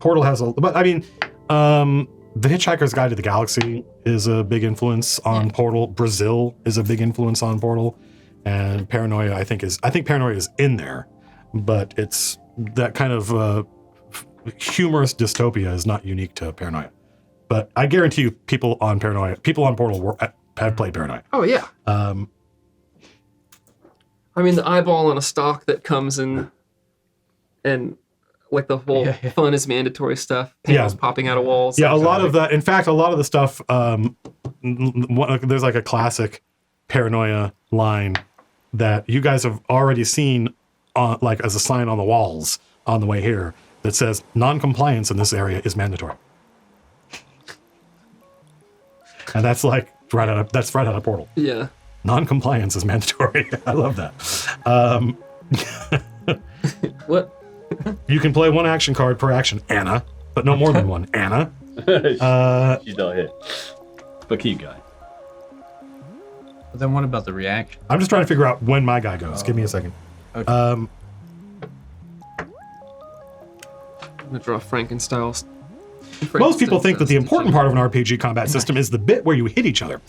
Portal has a, but I mean, The Hitchhiker's Guide to the Galaxy is a big influence on Portal. Brazil is a big influence on Portal, and Paranoia I think Paranoia is in there, but it's that kind of humorous dystopia is not unique to Paranoia. But I guarantee you, people on Portal have played Paranoia. Oh yeah. I mean, the eyeball on a stalk that comes in, and like the whole fun is mandatory stuff. Panels popping out of walls. Yeah, a lot of that. In fact, a lot of the stuff. There's like a classic Paranoia line that you guys have already seen, like as a sign on the walls on the way here that says non-compliance in this area is mandatory. And that's like right out of Portal. Yeah. Non-compliance is mandatory. I love that. What? You can play one action card per action, Anna, but no more than one, Anna. She's not here. But keep going. But then what about the reaction? I'm just trying to figure out when my guy goes. Give me a second. Okay. I'm gonna draw Frankenstein. Most people think that the important part of an RPG combat system is the bit where you hit each other.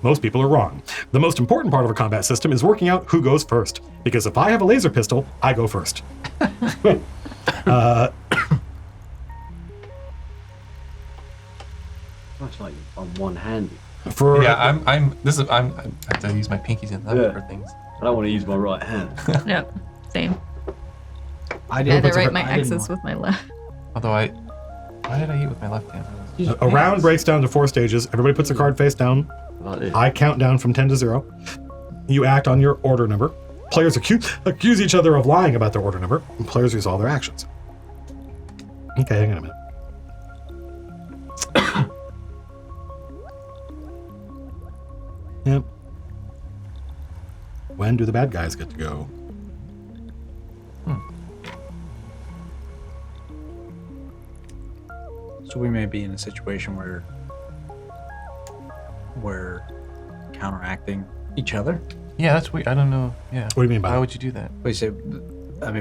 Most people are wrong. The most important part of a combat system is working out who goes first. Because if I have a laser pistol, I go first. Much like on one-handed. I'm I have to use my pinkies in that for things. I don't want to use my right hand. Yep. Same. I I didn't. had to write my I didn't X's want- with my left. Although why did I eat with my left hand? A round breaks down to 4 stages. Everybody puts a card face down. Like this. I count down from 10 to 0. You act on your order number. Players accuse each other of lying about their order number, and players resolve their actions. Okay, hang on a minute. Yep. When do the bad guys get to go? So we may be in a situation where we're counteracting each other. Yeah, that's weird. I don't know. Yeah. What do you mean by Why that? would you do that?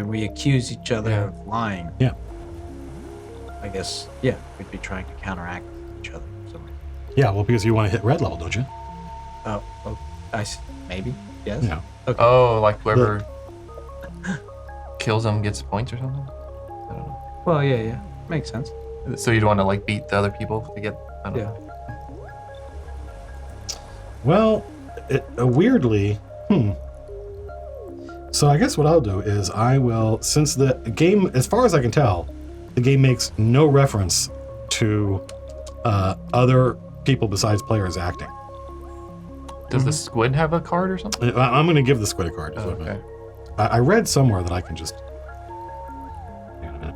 We accuse each other Yeah. of lying. Yeah. I guess, we'd be trying to counteract each other. Yeah, well, because you want to hit red level, don't you? Maybe, yes. Yeah. Okay. Oh, like whoever kills them gets points or something? I don't know. Well, yeah, makes sense. So you'd want to like beat the other people to get, I don't know. Well, weirdly, So I guess what I'll do is I will, since the game, as far as I can tell, the game makes no reference to other people besides players acting. Does the squid have a card or something? I'm going to give the squid a card. Oh, okay. I read somewhere that I can just... Hang on a minute.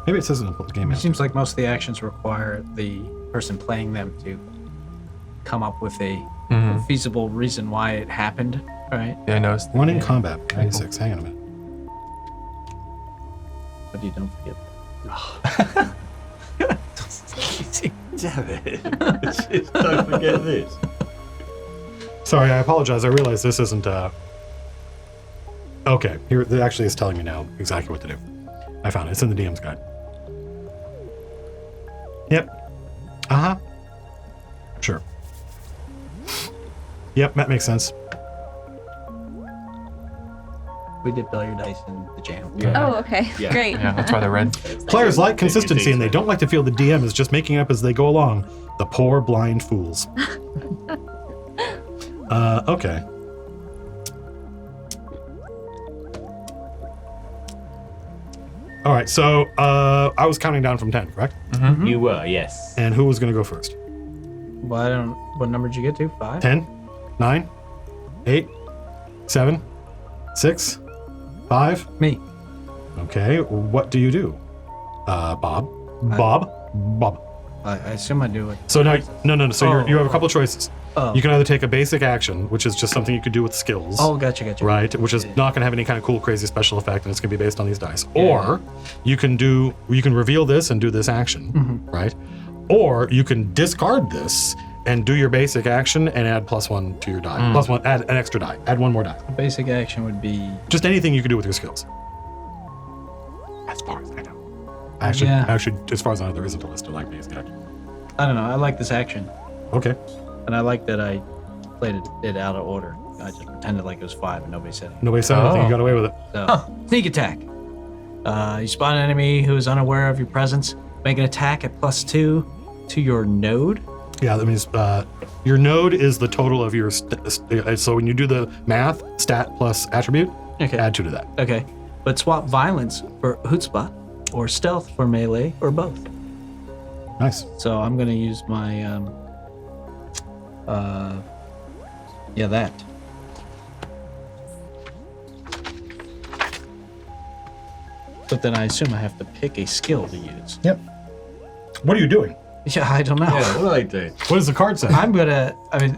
Maybe it says in the game. It seems like most of the actions require the person playing them to come up with a feasible reason why it happened, right? Yeah, I noticed. One in combat, 96. Hang on a minute. But you don't forget. Damn it. Just don't forget this. Sorry, I apologize. I realize this isn't... Okay, here it actually is telling me now exactly what to do. I found it. It's in the DM's guide. Yep. Uh-huh. Sure. Yep, that makes sense. We did billiard dice in the jam. Oh, okay. Yeah. Great. Yeah, that's why they're red. Players like consistency and they don't like to feel the DM is just making up as they go along. The poor blind fools. Okay. All right, so I was counting down from 10, correct? You were, yes. And who was going to go first? Well, I don't. What number did you get to? 5? 10, 9, 8, 7, 6, 5. Me. Okay, what do you do? Bob. Bob. I assume I do it. So now, no. So you have a couple choices. Oh. You can either take a basic action, which is just something you could do with skills. Oh, gotcha. Right, which is not going to have any kind of cool, crazy special effect, and it's going to be based on these dice. Or you can reveal this and do this action, right? Or you can discard this and do your basic action and add +1 to your die. +1, add an extra die. Add one more die. Basic action would be Just anything you can do with your skills. As far as I know. Actually, as far as I know, there isn't a list of like these guys. I don't know. I like this action, Okay. and I like that I played it out of order. I just pretended like it was 5 and nobody said anything. Nobody said anything. You got away with it. So, sneak attack. You spot an enemy who is unaware of your presence. Make an attack at +2 to your node. Yeah, that means your node is the total of your. So when you do the math, stat plus attribute, Okay. add 2 to that. Okay. But swap violence for Hootspot, or stealth for melee, or both. Nice. So I'm gonna use my that. But then I assume I have to pick a skill to use. Yep. What are you doing? Yeah, I don't know. Yeah, what are they doing? What does the card say?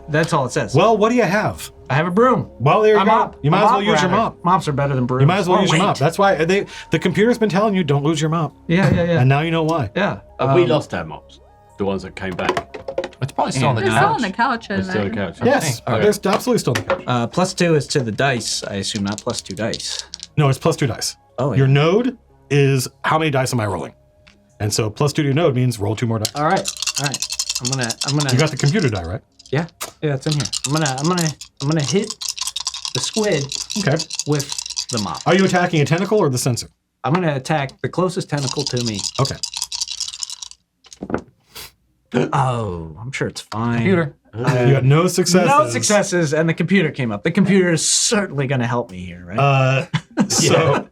That's all it says. Well, what do you have? I have a broom. Well, there you A go. mop. You might A as well mop use your rather. mop. Mops are better than brooms. You might as well Or use your mop. weight. That's why the computer's been telling you don't lose your mop, Yeah. and now you know why. Yeah. We lost our mops. The ones that came back. It's probably still on the They're still on couch. the couch. They're still on the couch. Yes, Okay. there's absolutely still the couch. +2 is to the dice. I assume not +2 dice. No, it's +2 dice. Oh, yeah. Your node is how many dice am I rolling? And so +2 to your node means roll 2 more dice. All right. I'm gonna. You got the computer die, right? Yeah, it's in here. I'm gonna hit the squid Okay. with the mop. Are you attacking a tentacle or the sensor? I'm gonna attack the closest tentacle to me. Okay. Oh, I'm sure it's fine. Computer. You got no successes. No successes, and the computer came up. The computer is certainly gonna help me here, right? So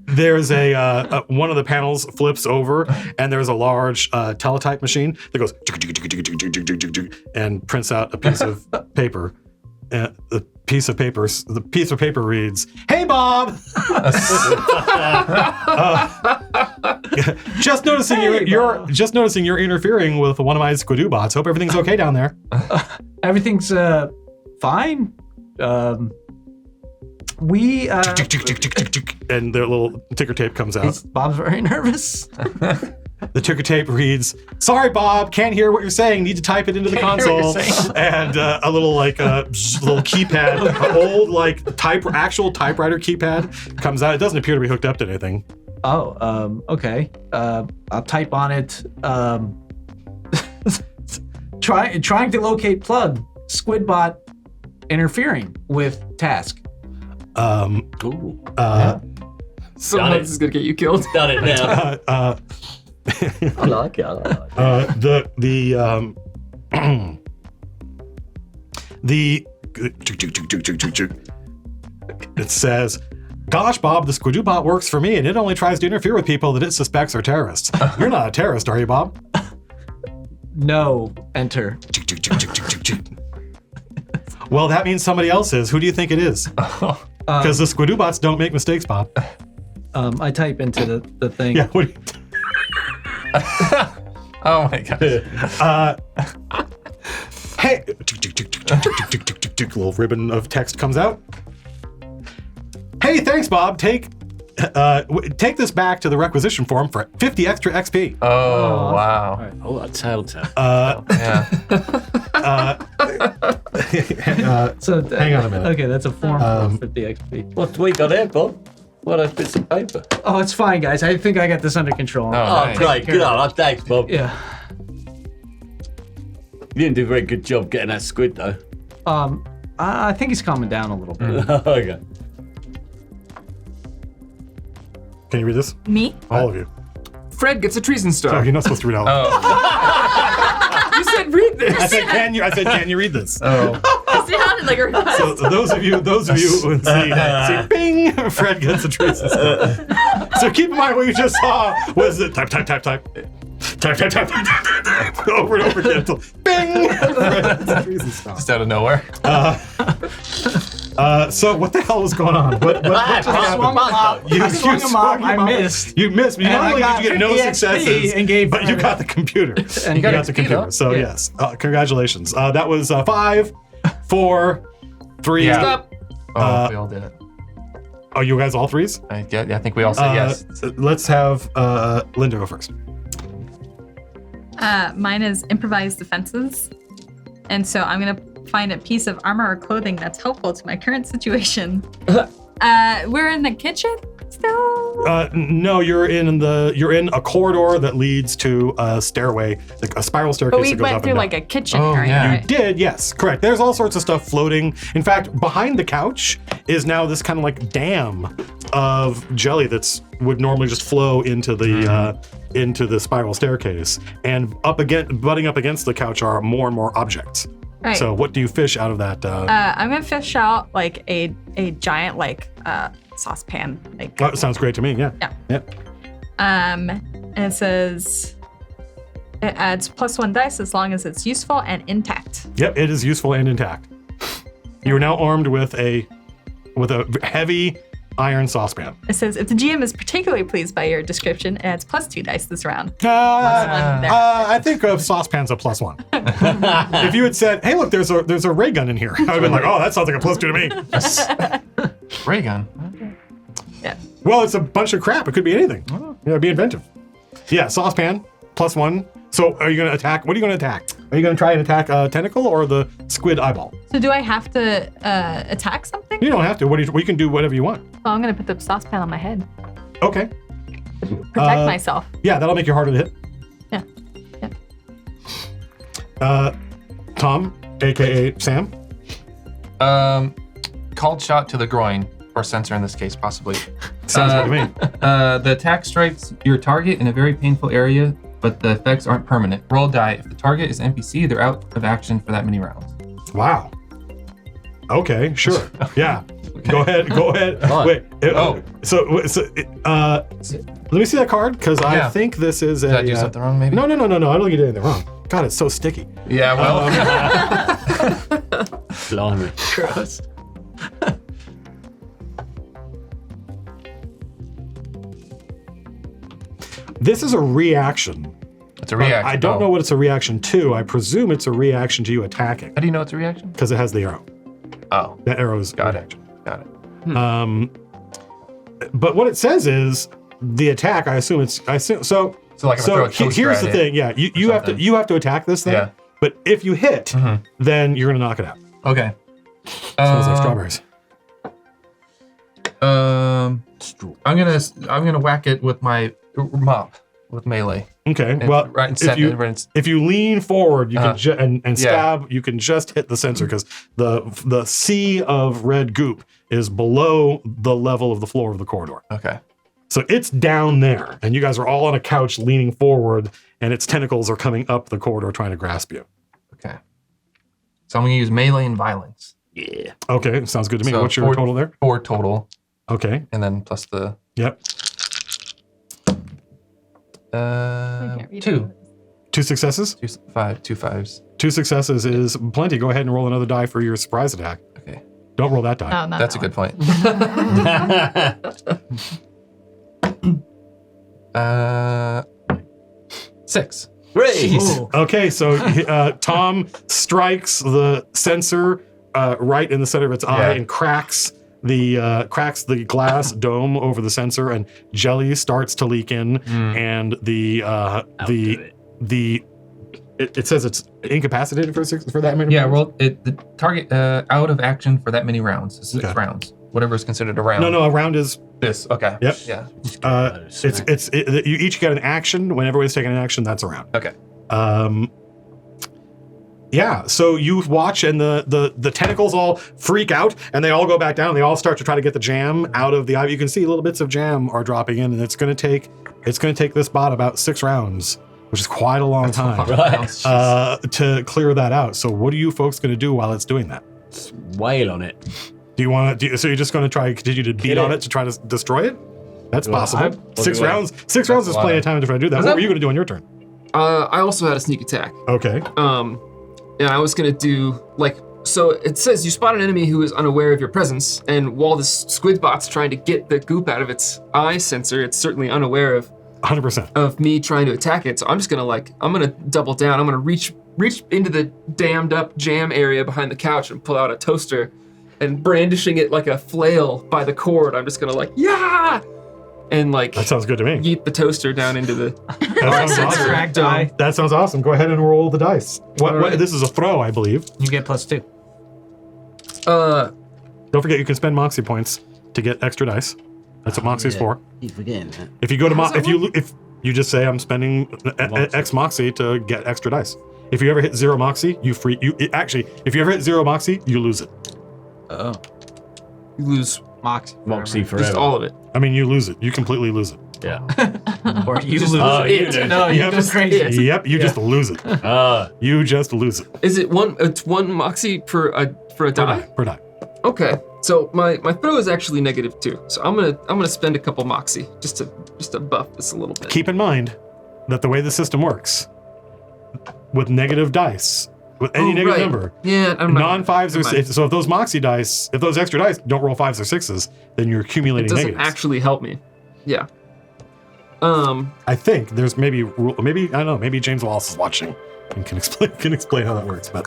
there's a one of the panels flips over, and there's a large teletype machine that goes and prints out a piece of paper. The piece of paper reads, "Hey, Bob. Just noticing you're interfering with one of my Squidoo bots. Hope everything's okay down there." Everything's fine. We and their little ticker tape comes out. Bob's very nervous. The ticker tape reads, "Sorry, Bob, can't hear what you're saying. Need to type it into the console." And a little little keypad, old actual typewriter keypad comes out. It doesn't appear to be hooked up to anything. Oh, okay. I'll type on it. Trying to locate plug. Squidbot interfering with task. Ooh. Someone Got it. else is gonna get you killed. Done it now. I like it. It says, "Gosh, Bob, the Squidoo bot works for me, and it only tries to interfere with people that it suspects are terrorists." You're not a terrorist, are you, Bob? No. Enter. Well, that means somebody else is. Who do you think it is? Because the Squidoo bots don't make mistakes, Bob. I type into the thing. Yeah. What do you Oh my gosh. Hey, little ribbon of text comes out. "Hey, thanks, Bob. Take this back to the requisition form for 50 extra XP." Oh, wow. Oh, a telltale. Yeah. So Hang on a minute. Okay, that's a form for 50 XP. What we got there, Bob? What a bits of paper. Oh, it's fine, guys. I think I got this under control. Oh, Oh, nice. great. Good on. Thanks, Bob. Yeah. You didn't do a very good job getting that squid, though. I think he's calming down a little bit. Okay. Can you read this? Me? All of you. Fred gets a treason Oh, star. you're not supposed to read out loud. Oh. You said read this. I said, can you read this? Oh. It sounded like a request. So those of you who see bing, Fred gets a treason star. So keep in mind what you just saw was the type, over and over again until bing, Fred gets a treason star. Just out of nowhere. So what the hell was going on? What just happened? I swung him up. I missed. You missed. Not And I only got did you get no 50 XP successes, and gave but you got the computer. And you got got the XP computer. though. So Yeah. yes, congratulations. That was 5, 4, 3. Yeah. Stop. Oh, we all did it. Oh, you guys all threes? I think we all said yes. Let's have Linda go first. Mine is improvised defenses. And so I'm going to find a piece of armor or clothing that's helpful to my current situation. We're in the kitchen still? No, you're in a corridor that leads to a stairway, like a spiral staircase. But we that goes went up through and like down. a kitchen Oh, area. yeah. You Right? did, yes, correct. There's all sorts of stuff floating. In fact, behind the couch is now this kind of like dam of jelly would normally just flow into the spiral staircase. And butting up against the couch are more and more objects. Right. So what do you fish out of that? I'm gonna fish out like a giant like saucepan. Like That sounds great to me. Yeah. Yeah. Yep. and it says it adds +1 dice as long as it's useful and intact. Yep. It is useful and intact. You are now armed with a heavy iron saucepan. It says if the GM is particularly pleased by your description, it adds +2 dice this round. One there. I think a saucepan's a +1. If you had said, "Hey, look, there's a ray gun in here," I'd have been like, "Oh, that sounds like a +2 to me." Ray gun. Yeah. Well, it's a bunch of crap. It could be anything. Be inventive. Yeah, saucepan +1. So, are you going to attack? What are you going to attack? Are you going to try and attack a tentacle or the squid eyeball? So do I have to attack something? You don't have to. We can do whatever you want. Well, I'm gonna put the saucepan on my head. Okay. Protect myself. Yeah, that'll make you harder to hit. Yeah. Tom, aka Sam. Called shot to the groin, or sensor in this case, possibly. Sounds good to me. The attack strikes your target in a very painful area, but the effects aren't permanent. Roll a die. If the target is NPC, they're out of action for that many rounds. Wow. Okay, sure. Yeah. Go ahead. on. Wait. Oh. So, let me see that card because I Yeah. think this is a. Did I do something wrong, maybe? No. I don't think you did anything wrong. God, it's so sticky. Yeah, well. Blimey. Gross. This is a reaction. It's a reaction. I don't know what it's a reaction to. I presume it's a reaction to you attacking How do you know it's a reaction? because it has the arrow. Oh, That arrow is got reaction. it. Got it. But what it says is the attack. I assume so. So like if I throw a toaster here's at the it thing. Yeah, you have something. to attack this thing. Yeah. But if you hit, then you're gonna knock it out. Okay. Smells like strawberries. I'm gonna whack it with my mop with melee. Okay. And Well, right in if center, you right in- if you lean forward, you Uh-huh. can and Yeah. stab. You can just hit the sensor because the sea of red goop is below the level of the floor of the corridor. Okay. So it's down there, and you guys are all on a couch leaning forward, and its tentacles are coming up the corridor trying to grasp you. Okay. So I'm gonna use melee and violence. Yeah. Okay, sounds good to me. So What's your total there? 4 total, Okay. and then plus the Yep. can't read 2. 2 successes. 2 fives. 2 successes is plenty. Go ahead and roll another die for your surprise attack. Okay. Don't roll that die. No, not That's a that good point. 6. Jeez. Okay, so Tom strikes the sensor right in the center of its eye Yeah. and cracks the glass dome over the sensor, and jelly starts to leak in, and it says it's incapacitated for that many. Yeah, rounds? well, the target out of action for that many rounds. 6 Okay. rounds. Whatever is considered a round. No, a round is This. Okay. Yep. Yeah. you each get an action. When everybody's taking an action, that's a round. Okay. Yeah, so you watch and the tentacles all freak out and they all go back down and they all start to try to get the jam out of the eye. You can see little bits of jam are dropping in, and it's gonna take this bot about 6 rounds, which is quite a long time, to clear that out. So what are you folks gonna do while it's doing that? Wail on it. Do you want to? So you're just gonna try to continue to beat Hit on it. it to try to destroy it? That's Well, possible. I'll 6 do it. rounds. 6 rounds is a lot plenty of- of time to try to do that. Was What that- were you gonna do on your turn? I also had a sneak attack. Okay. And I was gonna do so it says you spot an enemy who is unaware of your presence, and while this squid bot's trying to get the goop out of its eye sensor, it's certainly unaware of 100%. me trying to attack it. So I'm just gonna double down. I'm gonna reach into the dammed up jam area behind the couch and pull out a toaster, and brandishing it like a flail by the cord, I'm just gonna yeah! and like That sounds good to me. yeet the toaster down into the That sounds awesome. Crack die. That sounds awesome. Go ahead and roll the dice. What? All right. This is a throw, I believe. You get +2. Don't forget you can spend Moxie points to get extra dice. That's what Moxie's for. Keep forgetting that. If you go to if you just say I'm spending X Moxie to get extra dice. If you ever hit 0 Moxie, actually if you ever hit 0 Moxie, you lose it. Oh. you lose Moxie forever. just all of it. I mean, you lose it. You completely lose it. Yeah. Or you Just lose Oh, it. you do. No, you Yep. go crazy. Yep, you just lose it. You just lose it. Is it one? It's one moxie per a die. Per die. Okay, so my throw is actually -2. So I'm gonna spend a couple moxie just to buff this a little bit. Keep in mind that the way the system works, with negative dice, with any negative right. number, Yeah, I'm not. non-5s or never mind. so if those Moxie dice, if those extra dice don't roll 5s or 6s, then you're It accumulating doesn't negatives. actually help me. Yeah. I think there's maybe I don't know, maybe James Wallace is watching and can explain how that works. But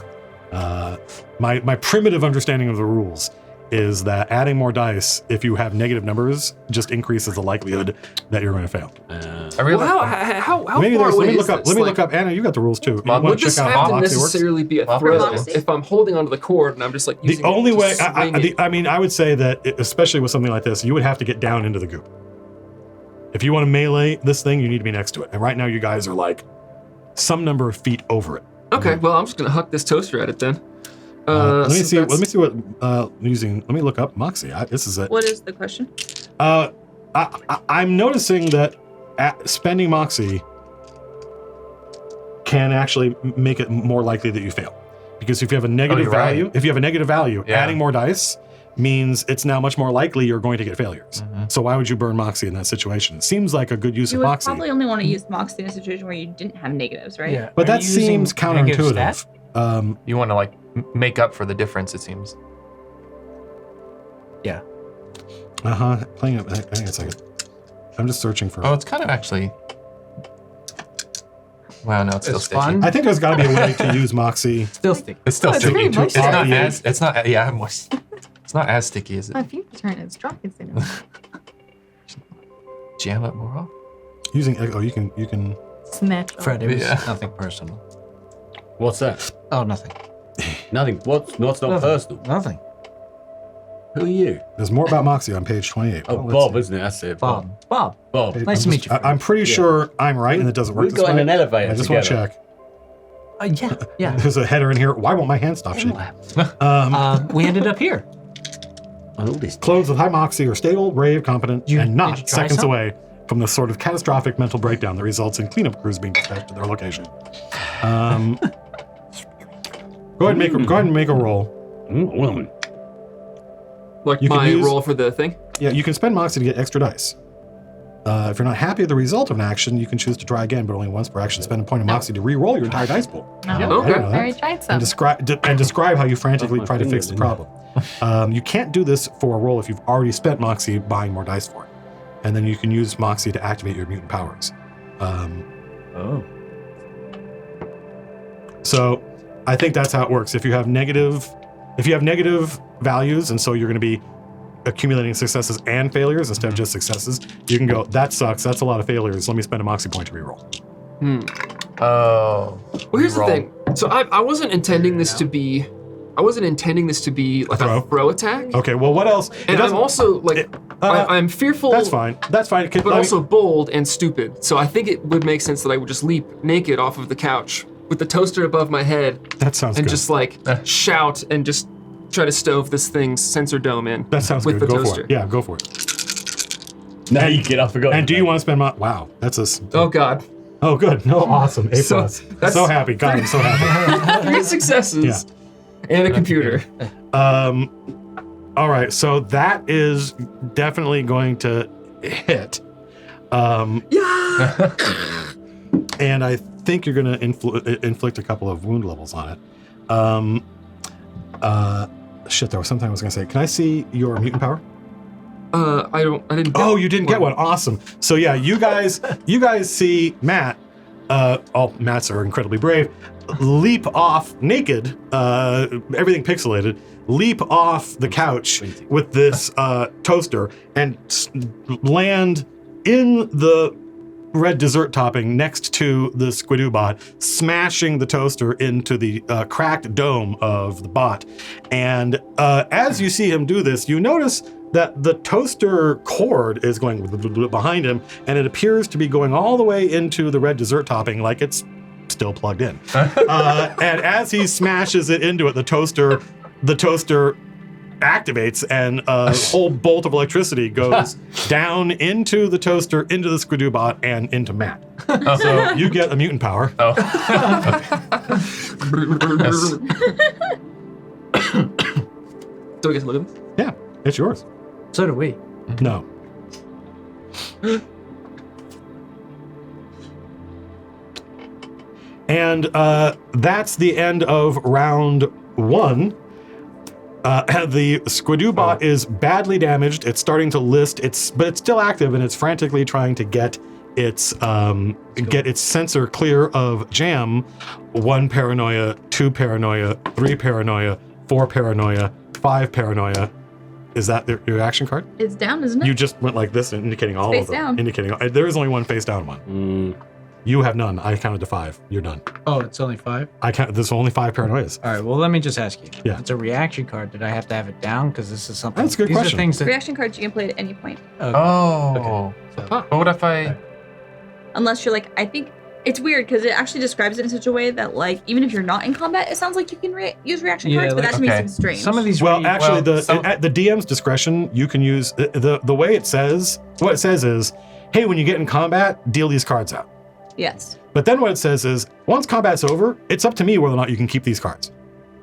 my primitive understanding of the rules is that adding more dice, if you have negative numbers, just increases the likelihood that you're going to fail. I really Well, like how Maybe far there's. away Let me is look up. this? Let me Like, look up. Anna, you got the rules too. You Would want Would to this check out have how to Moxie works? necessarily be a Well, throw Moxie? if I'm holding onto the cord and I'm just like The using only it to way, swing it? I would say that, especially with something like this, you would have to get down into the goop. If you want to melee this thing, you need to be next to it. And right now, you guys are like some number of feet over it. Okay, well I'm just gonna huck this toaster at it then. Let me so see. that's- Let me see what using. Let me look up Moxie. This is it. What is the question? I'm noticing that spending Moxie can actually make it more likely that you fail, because if you have a negative you're right. value, Yeah. adding more dice means it's now much more likely you're going to get failures. So why would you burn Moxie in that situation? It seems like a good use You of would Moxie, probably only want to use Moxie in a situation where you didn't have negatives, right? Yeah. but Are that you using seems negative counterintuitive. stat? you want to like make up for the difference. It seems. Yeah. Playing it. Hang on a second. I'm just searching for. Oh, it's kind of actually. Wow, no, it's still It's sticky. fun. I think there's got to be a way to use Moxie. Still sticky. It's still Oh, it's sticky. very It's moist. not Obviate. as. It's not. Yeah, moist. It's not as sticky as My it. feet turn as dry as they know. Jam up more off. Using. Oh, you can. Snatch. Fred, it was Yeah. nothing personal. What's that? Oh, nothing. Nothing. What's not Nothing. personal? Nothing. Who are you? There's more about Moxie on page 28. Oh, Let's Bob, see. isn't it? That's it. Bob. Bob. Bob. Nice to meet you. I'm pretty sure I'm right, and it doesn't work We this got in way. an elevator I just want to together. check. Yeah. There's a header in here. Why won't my hand stop shaking? We ended up here. On all this. Clones with high Moxie are stable, brave, competent, and Did you not try seconds some? away from the sort of catastrophic mental breakdown that results in cleanup crews being dispatched to their location. Go ahead and make a roll. Woman. Like You can my use- roll for the thing. Yeah, you can spend Moxie to get extra dice. If you're not happy with the result of an action, you can choose to try again, but only once per action. Spend a point of Moxie to re-roll your entire dice pool. No. I didn't Okay. know that. Very tried some. And describe how you frantically my try to fix fingers the in problem. You can't do this for a roll if you've already spent Moxie buying more dice for it. And then you can use Moxie to activate your mutant powers. Oh. So I think that's how it works. If you have negative values, and so you're going to be accumulating successes and failures instead of just successes, you can go, that sucks, that's a lot of failures, let me spend a Moxie point to reroll. Oh. Well, here's the Reroll. thing. So I wasn't intending this to be. I wasn't intending this to be like throw? a throw attack. Okay, well, what else? And I'm also like, I'm fearful. That's fine. That's fine. But also bold and stupid. So I think it would make sense that I would just leap naked off of the couch with the toaster above my head that sounds and good. just like shout and just try to stove this thing's sensor dome in. That sounds with good. the Go toaster. for it. Yeah, go for it. Now you get. I forgot. And do you want to spend wow, that's a. Oh God. Oh, good. No, awesome. A So, plus. that's- So happy. God, I'm so happy. 3 successes. And a computer. All right, so that is definitely going to hit. Yeah. And I think you're going to inflict a couple of wound levels on it. Shit, there was something I was going to say. Can I see your mutant power? I didn't. Get Oh, you didn't get one. Awesome. So yeah, you guys see Matt. All Matts are incredibly brave. Leap off naked, everything pixelated. Leap off the couch with this toaster and land in the red dessert topping next to the Squidoo bot, smashing the toaster into the cracked dome of the bot. And as you see him do this, you notice that the toaster cord is going behind him, and it appears to be going all the way into the red dessert topping like it's still plugged in. And as he smashes it into it, the toaster activates, and a whole bolt of electricity goes down into the toaster, into the Squidoo bot, and into Matt. So you get a mutant power. Oh. So we get to look at this? Yeah, it's yours. So do we. No. And that's the end of round 1. The Squidoo bot is badly damaged. It's starting to list. But it's still active, and it's frantically trying to get its sensor clear of jam. 1 paranoia, 2 paranoia, 3 paranoia, 4 paranoia, 5 paranoia. Is that your action card? It's down, isn't it? You just went like this, indicating all of them. Face down. Indicating there is only one face down one. You have none. I counted to 5. You're done. Oh, it's only 5? There's only 5 paranoias. All right, well, let me just ask you. Yeah. It's a reaction card. Did I have to have it down? Because this is something. That's a good these question. Are things that, Reaction cards you can play at any point. Oh. So- But what if I... Unless you're like, I think it's weird because it actually describes it in such a way that, like, even if you're not in combat, it sounds like you can use reaction Yeah, cards, but like- that to me Okay. seems strange. some of these. Well, read- actually, well, at the DM's discretion, you can use the way it says. What it says is, hey, when you get in combat, deal these cards out. Yes. But then what it says is, once combat's over, it's up to me whether or not you can keep these cards.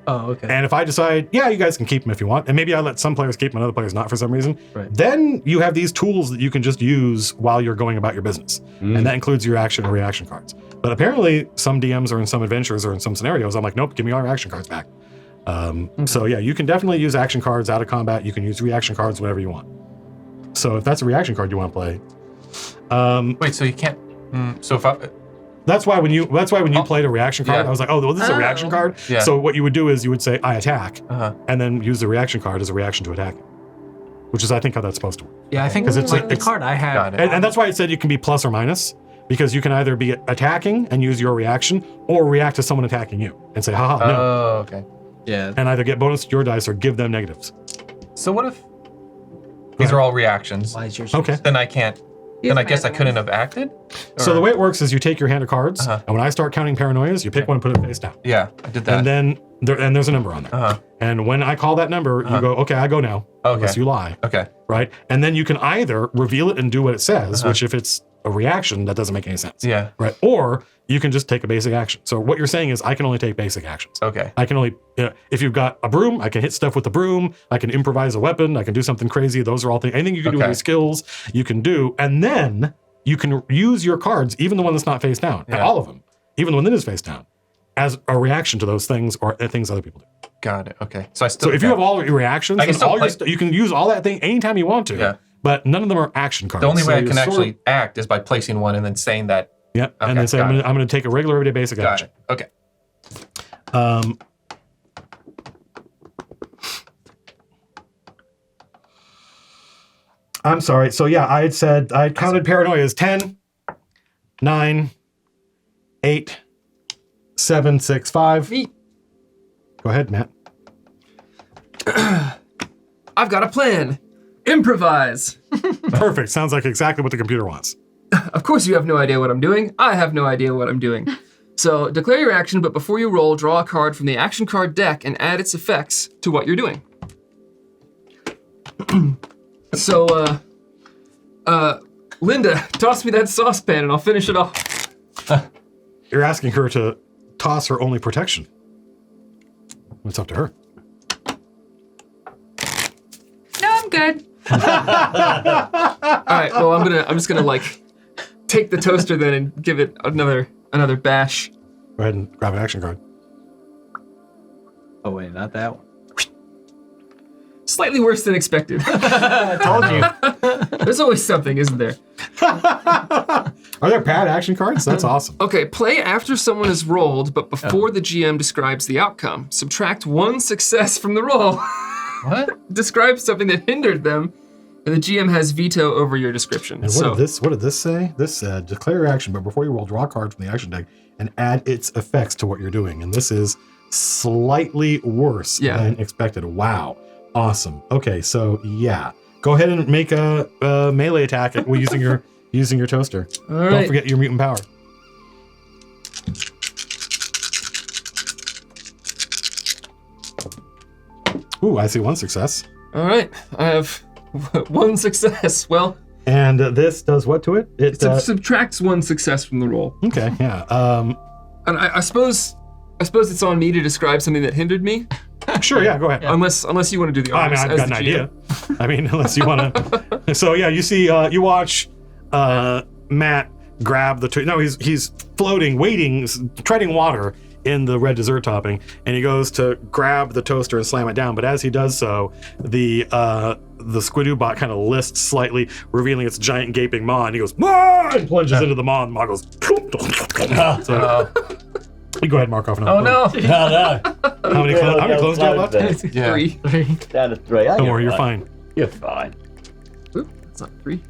Oh, okay. And if I decide, yeah, you guys can keep them if you want, and maybe I let some players keep them and other players not for some reason, Right. then you have these tools that you can just use while you're going about your business. And that includes your action or reaction cards. But apparently, some DMs or in some adventures or in some scenarios, I'm like, nope, give me all your action cards back. So yeah, you can definitely use action cards out of combat. You can use reaction cards whenever you want. So if that's a reaction card you want to play, Wait, so you can't... so if I... that's why when you played a reaction card, Yeah. I was like, oh, well, this is a reaction card. Yeah. So what you would do is you would say, I attack, Uh-huh. and then use the reaction card as a reaction to attack, which is, I think, how that's supposed to work. Yeah, I think 'Cause it's like- the card I have. Got it. And that's why it said you can be plus or minus, because you can either be attacking and use your reaction, or react to someone attacking you and say, haha, no, Oh, okay. Yeah. and either get bonus to your dice or give them negatives. So what if... These are all reactions. Why is yours? Okay. Then I can't... Then I guess I couldn't have acted? So Or- the way it works is you take your hand of cards, Uh-huh. and when I start counting paranoias, you pick one and put it face down. Yeah, I did that. And then there's a number on there. Uh-huh. And when I call that number, you go, okay, I go now, Okay. unless you lie. Okay. Right? And then you can either reveal it and do what it says, which if it's a reaction, that doesn't make any sense. Yeah. Right? Or you can just take a basic action. So what you're saying is I can only take basic actions. Okay. I can only, if you've got a broom, I can hit stuff with the broom. I can improvise a weapon. I can do something crazy. Those are all things, anything you can do with Okay. your skills, you can do. And then you can use your cards, even the one that's not face down, and Yeah. all of them, even the one that is face down, as a reaction to those things or things other people do. Got it. Okay. So I still... So if you have all your reactions, I can then still all your play- you can use all that thing anytime you want to. Yeah. But none of them are action cards. The only way I So can you're sort actually act is by placing one and then saying that... yeah, Okay, and then say got I'm going to take a regular everyday basic Got action. it. Okay. I'm sorry. So yeah, I counted paranoia as 10, 9, 8, 7, 6, 5. Go ahead, Matt. I've got a plan. Improvise. Perfect. Sounds like exactly what the computer wants. Of course you have no idea what I'm doing. I have no idea what I'm doing. So declare your action, but before you roll, draw a card from the action card deck and add its effects to what you're doing. So, Linda, toss me that saucepan and I'll finish it off. You're asking her to toss her only protection. It's up to her. No, I'm good. All right, well, I'm just gonna like take the toaster then and give it another bash. Go ahead and grab an action card. Oh wait, not that one. Slightly worse than expected. I told you. There's always something, isn't there? Are there bad action cards? That's awesome. Okay, play after someone is rolled, but before the GM describes the outcome. Subtract one success from the roll. What? Describe something that hindered them, And the GM has veto over your description. And what did this say? This said, declare your action, but before you roll, draw a card from the action deck and add its effects to what you're doing. And this is slightly worse than expected. Wow. Awesome. Okay, so yeah. Go ahead and make a melee attack using your toaster. All right. Don't forget your mutant power. Ooh, I see one success. All right. I have one success. Well, and this does what to it? It subtracts one success from the roll. Okay, yeah. And I suppose it's on me to describe something that hindered me. Sure, yeah, go ahead. Unless you want to do the honors. I've got an idea. I mean, unless you want to. So yeah, you see, you watch Matt grab the. No, he's floating, waiting, treading water in the red dessert topping, and he goes to grab the toaster and slam it down. But as he does so, the Squidoo bot kind of lists slightly, revealing its giant gaping maw, and he goes, "Maw!" and plunges into the maw, and the maw goes. So, you go ahead, mark off another. Oh no! How many clones do you have left? Yeah. 3. Down to 3. Don't worry, you're fine. You're fine. Oop, that's not 3.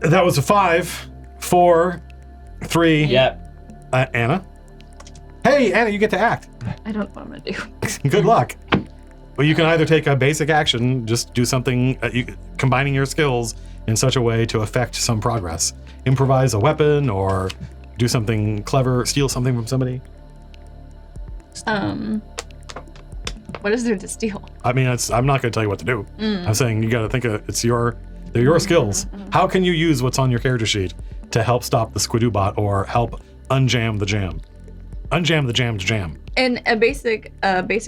That was a 5, 4, 3. Yep. Anna. Hey, Anna, you get to act. I don't know what I'm gonna do. Good luck. Well, you can either take a basic action, just do something, combining your skills in such a way to affect some progress. Improvise a weapon or do something clever, steal something from somebody. What is there to steal? I mean, I'm not going to tell you what to do. I'm saying you got to think they're your skills. How can you use what's on your character sheet to help stop the Squidoo bot or help unjam the jam? Unjam the jam to jam. And a basic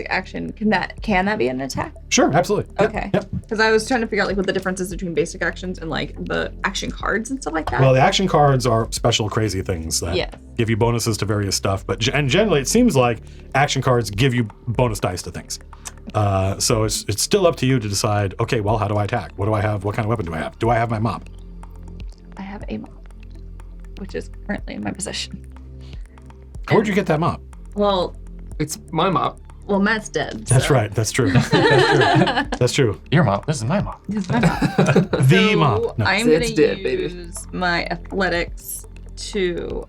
action, can that be an attack? Sure, absolutely. Yep, Okay. Yep. Because I was trying to figure out like what the difference is between basic actions and like the action cards and stuff like that. Well, the action cards are special crazy things that Yes. give you bonuses to various stuff. And generally, it seems like action cards give you bonus dice to things. So it's still up to you to decide, okay, well, how do I attack? What do I have? What kind of weapon do I have? Do I have my mop? I have a mop, which is currently in my possession. Where'd you get that mop? Well, It's my mop. Matt's dead. That's so- right. That's true. That's true. That's true. Your mom. This is my mom. It's my mop. The So mop. No. I'm It's gonna dead, baby. use my athletics to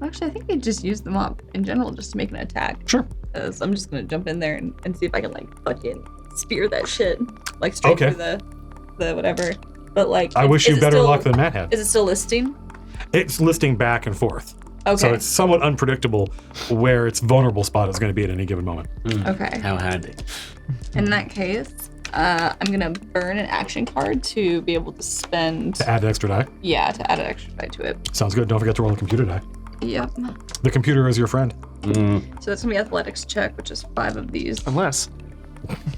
actually I think I just use the mop in general just to make an attack. Sure. So I'm just gonna jump in there and see if I can like fucking spear that shit like straight Okay. through the whatever. But like I wish is you it better still- luck than Matt had. Is it still listing? It's listing back and forth. Okay. So it's somewhat unpredictable where its vulnerable spot is going to be at any given moment. Okay. How handy. In that case, I'm gonna burn an action card to be able to spend To add an extra die. to add an extra die to it. Sounds good. Don't forget to roll a computer die. Yep. The computer is your friend. So that's gonna be athletics check, which is 5 of these. Unless.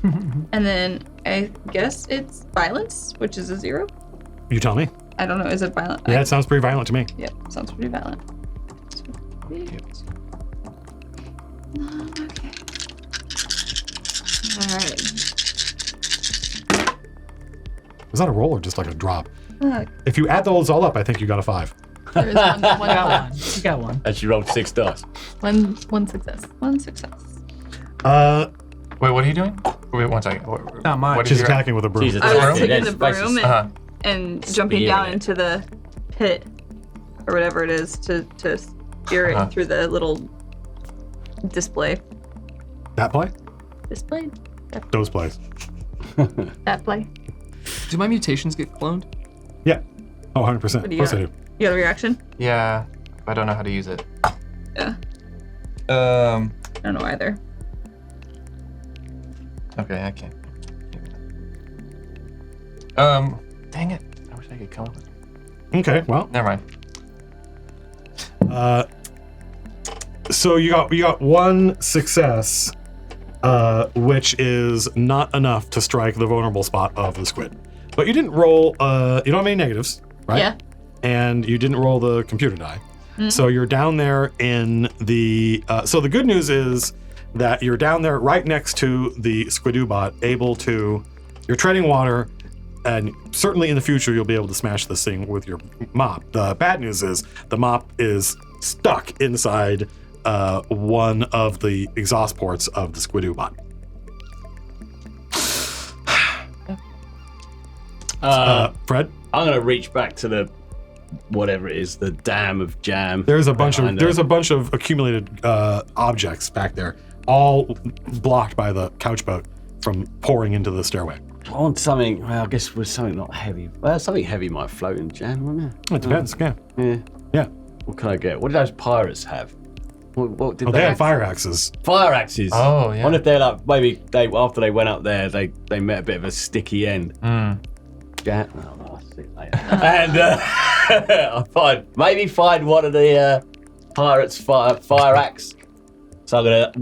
And then I guess it's violence, which is a 0. You tell me. I don't know. Is it violent? Yeah, it sounds pretty violent to me. Yep. Sounds pretty violent. Okay. All right. Was that a roll or just like a drop? Fuck. If you add those all up, I think you got a 5. There is one Got one. You got one. And she rolled 6 dice. One success. One success. Wait, what are you doing? Wait, one second. Not mine. What She's is your- attacking with a broom. Jesus. I was Broom? taking That's the broom basically- Uh-huh. and jumping Spearing down it. into the pit or whatever it is to steer Uh-huh. it through the little display. That play? Display? Those plays. That play. Do my mutations get cloned? Yeah. Oh, 100%. What Of do you course I got? do. You got a reaction? Yeah, I don't know how to use it. Yeah. Um. I don't know either. Okay, I can't. Dang it! I wish I could come up with. Okay, well. Never mind. So you got one success, which is not enough to strike the vulnerable spot of the squid. But you didn't roll, you don't have any negatives, right? Yeah. And you didn't roll the computer die. So you're down there in the, so the good news is that you're down there right next to the Squidoo bot, you're treading water, and certainly in the future you'll be able to smash this thing with your mop. The bad news is the mop is stuck inside one of the exhaust ports of the Squidoo bot. Fred? I'm gonna reach back to the whatever it is, the dam of jam. There's a bunch behind of accumulated objects back there, all blocked by the couch boat from pouring into the stairway. I want something. Well, I guess with something not heavy. Well, something heavy might float in jam, wouldn't it? It depends. Yeah. Yeah. What can I get? What did those pirates have? What did They had fire axes. Fire axes. Oh, yeah. I wonder if they're like maybe they after they went up there they met a bit of a sticky end. Yeah. Oh, I'll see it later. And I find one of the pirates fire axe. So I'm gonna.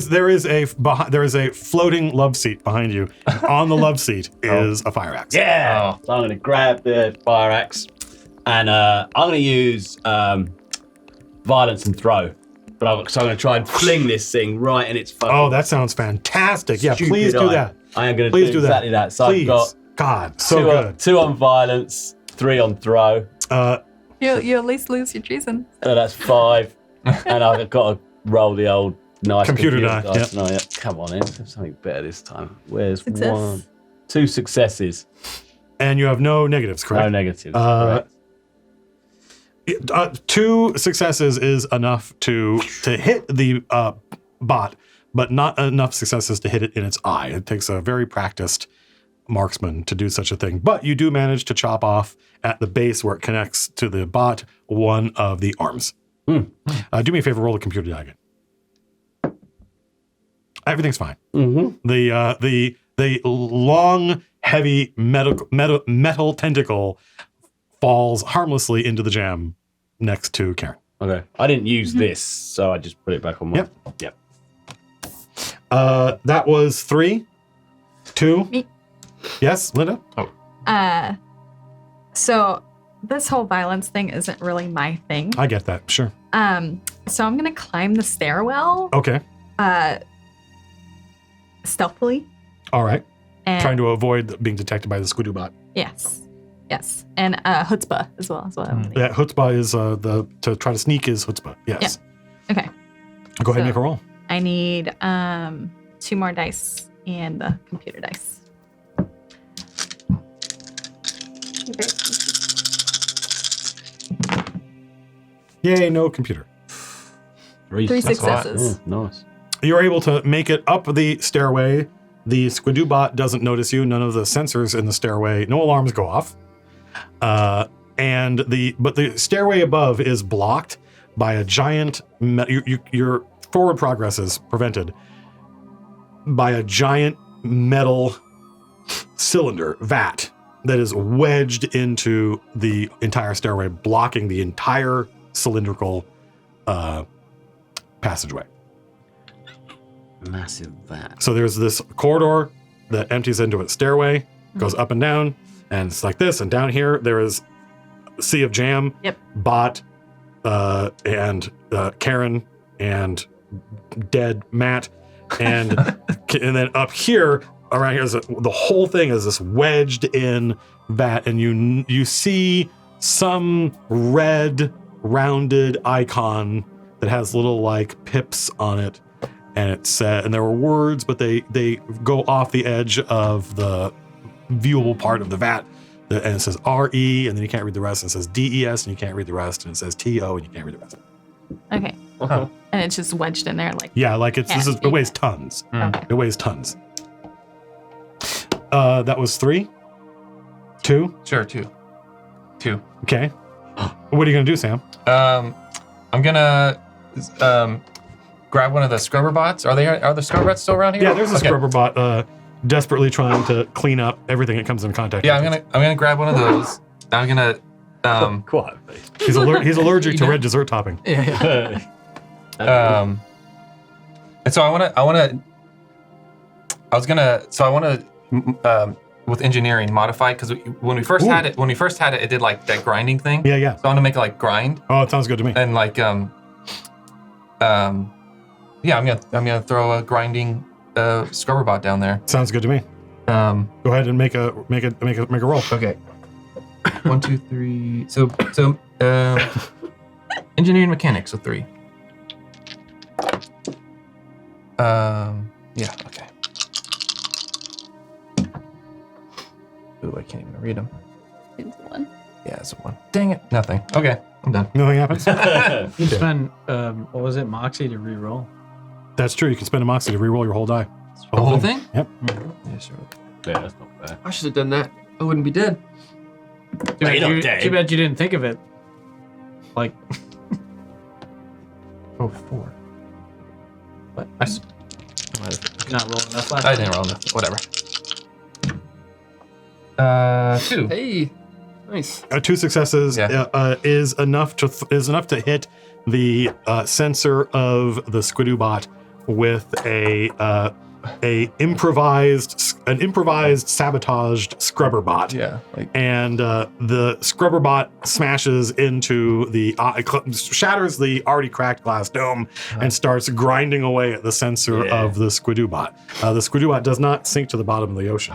There is a floating love seat behind you. On the love seat is a fire axe. Yeah. So I'm gonna grab the fire axe, and I'm gonna use violence and throw. So I'm gonna try and fling this thing right in its fucking. Oh, that sounds fantastic. Yeah, please do that. I am gonna Please do do exactly that. So please. I've got God, so good. 2 on violence, 3 on throw. You at least lose your treason. That's 5, and I've got to roll the old nice Computer die, dice. No, yeah. Come on in, let's have something better this time. Where's Success. 2 successes? And you have no negatives, correct? No negatives. Correct. 2 successes is enough to hit the bot, but not enough successes to hit it in its eye. It takes a very practiced marksman to do such a thing. But you do manage to chop off at the base where it connects to the bot one of the arms. Do me a favor, roll the computer die again. Everything's fine. The long, heavy metal tentacle falls harmlessly into the jam next to Karen. Okay. I didn't use this, so I just put it back on my. Yep. That was 3, 2. Me. Yes, Linda? So this whole violence thing isn't really my thing. I get that, sure. So I'm gonna climb the stairwell. Okay. Stealthily. All right. And Trying to avoid being detected by the Squidoo bot. Yes. And chutzpah as well. Yeah, chutzpah is to try to sneak is chutzpah. Yes. Yeah. Okay. Go ahead and make a roll. I need 2 more dice and the computer dice. Yay, no computer. 3 successes. Nice. You're able to make it up the stairway. The Squidoo bot doesn't notice you. None of the sensors in the stairway, no alarms go off. But the stairway above is blocked by a giant. Your forward progress is prevented by a giant metal cylinder vat that is wedged into the entire stairway, blocking the entire cylindrical passageway. Massive vat. So there's this corridor that empties into a stairway, goes up and down, and it's like this. And down here, there is a sea of jam, bot, and Karen, and dead Matt, and and then up here, around here, the whole thing is this wedged in vat, and you see some red rounded icon that has little like pips on it. And it said, and there were words, but they go off the edge of the viewable part of the vat. And it says RE, and then you can't read the rest. And it says DES, and you can't read the rest. And it says TO, and you can't read the rest. Okay. Uh-huh. And it's just wedged in there, like. Yeah, like it weighs tons. Okay. It weighs tons. That was 3, 2. Sure, 2. Okay. What are you gonna do, Sam? I'm gonna grab one of the scrubber bots. Are the scrubber bots still around here? Yeah, there's a scrubber bot desperately trying to clean up everything that comes in contact. Yeah, with I'm gonna grab one of those. I'm gonna Quietly. He's allergic to red dessert topping. Yeah. and so I want to with engineering modify, because when we first had it, it did like that grinding thing. Yeah. So I want to make it like grind. Oh, it sounds good to me. And like I'm gonna throw a grinding scrubber bot down there. Sounds good to me. Go ahead and make a roll. Okay. 1, 2, 3. So engineering mechanics, so 3. Yeah. Okay. Ooh, I can't even read them. It's one. Yeah, it's a 1. Dang it. Nothing. Okay, I'm done. Nothing happens. You spend, what was it, Moxie to re-roll? That's true. You can spend a moxie to reroll your whole die. The whole thing? Yep. Yeah, sure. Yeah, that's not fair. I should have done that. I wouldn't be dead. You're not dead. Too bad you didn't think of it. Like, Oh, 4. What? you're not rolling enough last I time. didn't roll enough. Whatever. 2. Hey, nice. 2 successes Yeah. is enough to hit the sensor of the Squidoo bot with an improvised sabotaged scrubber bot. Yeah. Like, And the scrubber bot smashes into shatters the already cracked glass dome and starts grinding away at the sensor of the Squidoo bot. The Squidoo bot does not sink to the bottom of the ocean.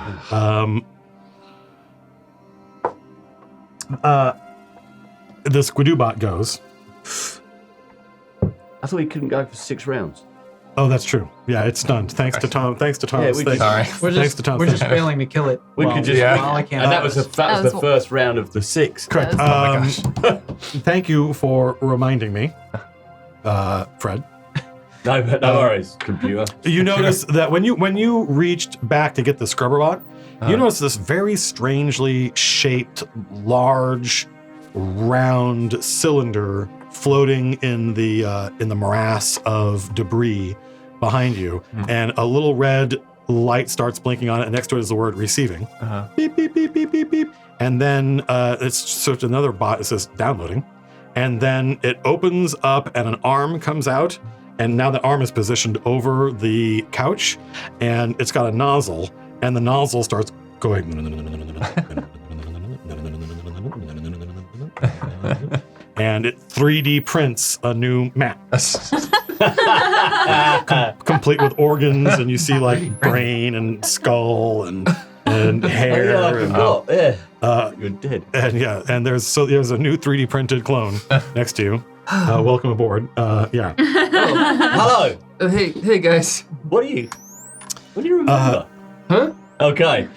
The Squidoo bot goes. I thought he couldn't go for 6 rounds. Oh, that's true. Yeah, it's stunned. Thanks to Tom. Thanks to Tom. Yeah, we Thanks- sorry. Thanks to Tom. We're just failing to kill it. We could just, yeah. While I can't. and that was the was first round of the 6. Correct. Oh my gosh. Thank you for reminding me, Fred. No worries, computer. You notice that when you reached back to get the scrubber bot, you notice this very strangely shaped, large, round cylinder floating in the morass of debris behind you, and a little red light starts blinking on it, and next to it is the word receiving. Beep, beep, beep, beep, beep, beep. And then it's another bot. It says downloading. And then it opens up and an arm comes out. And now the arm is positioned over the couch and it's got a nozzle. And the nozzle starts going. And it 3D prints a new map. Complete with organs, and you see like brain and skull and hair. You're dead. And there's a new 3D printed clone next to you. Welcome aboard. Yeah. Hello. Hey guys. What do you remember? Huh? Okay.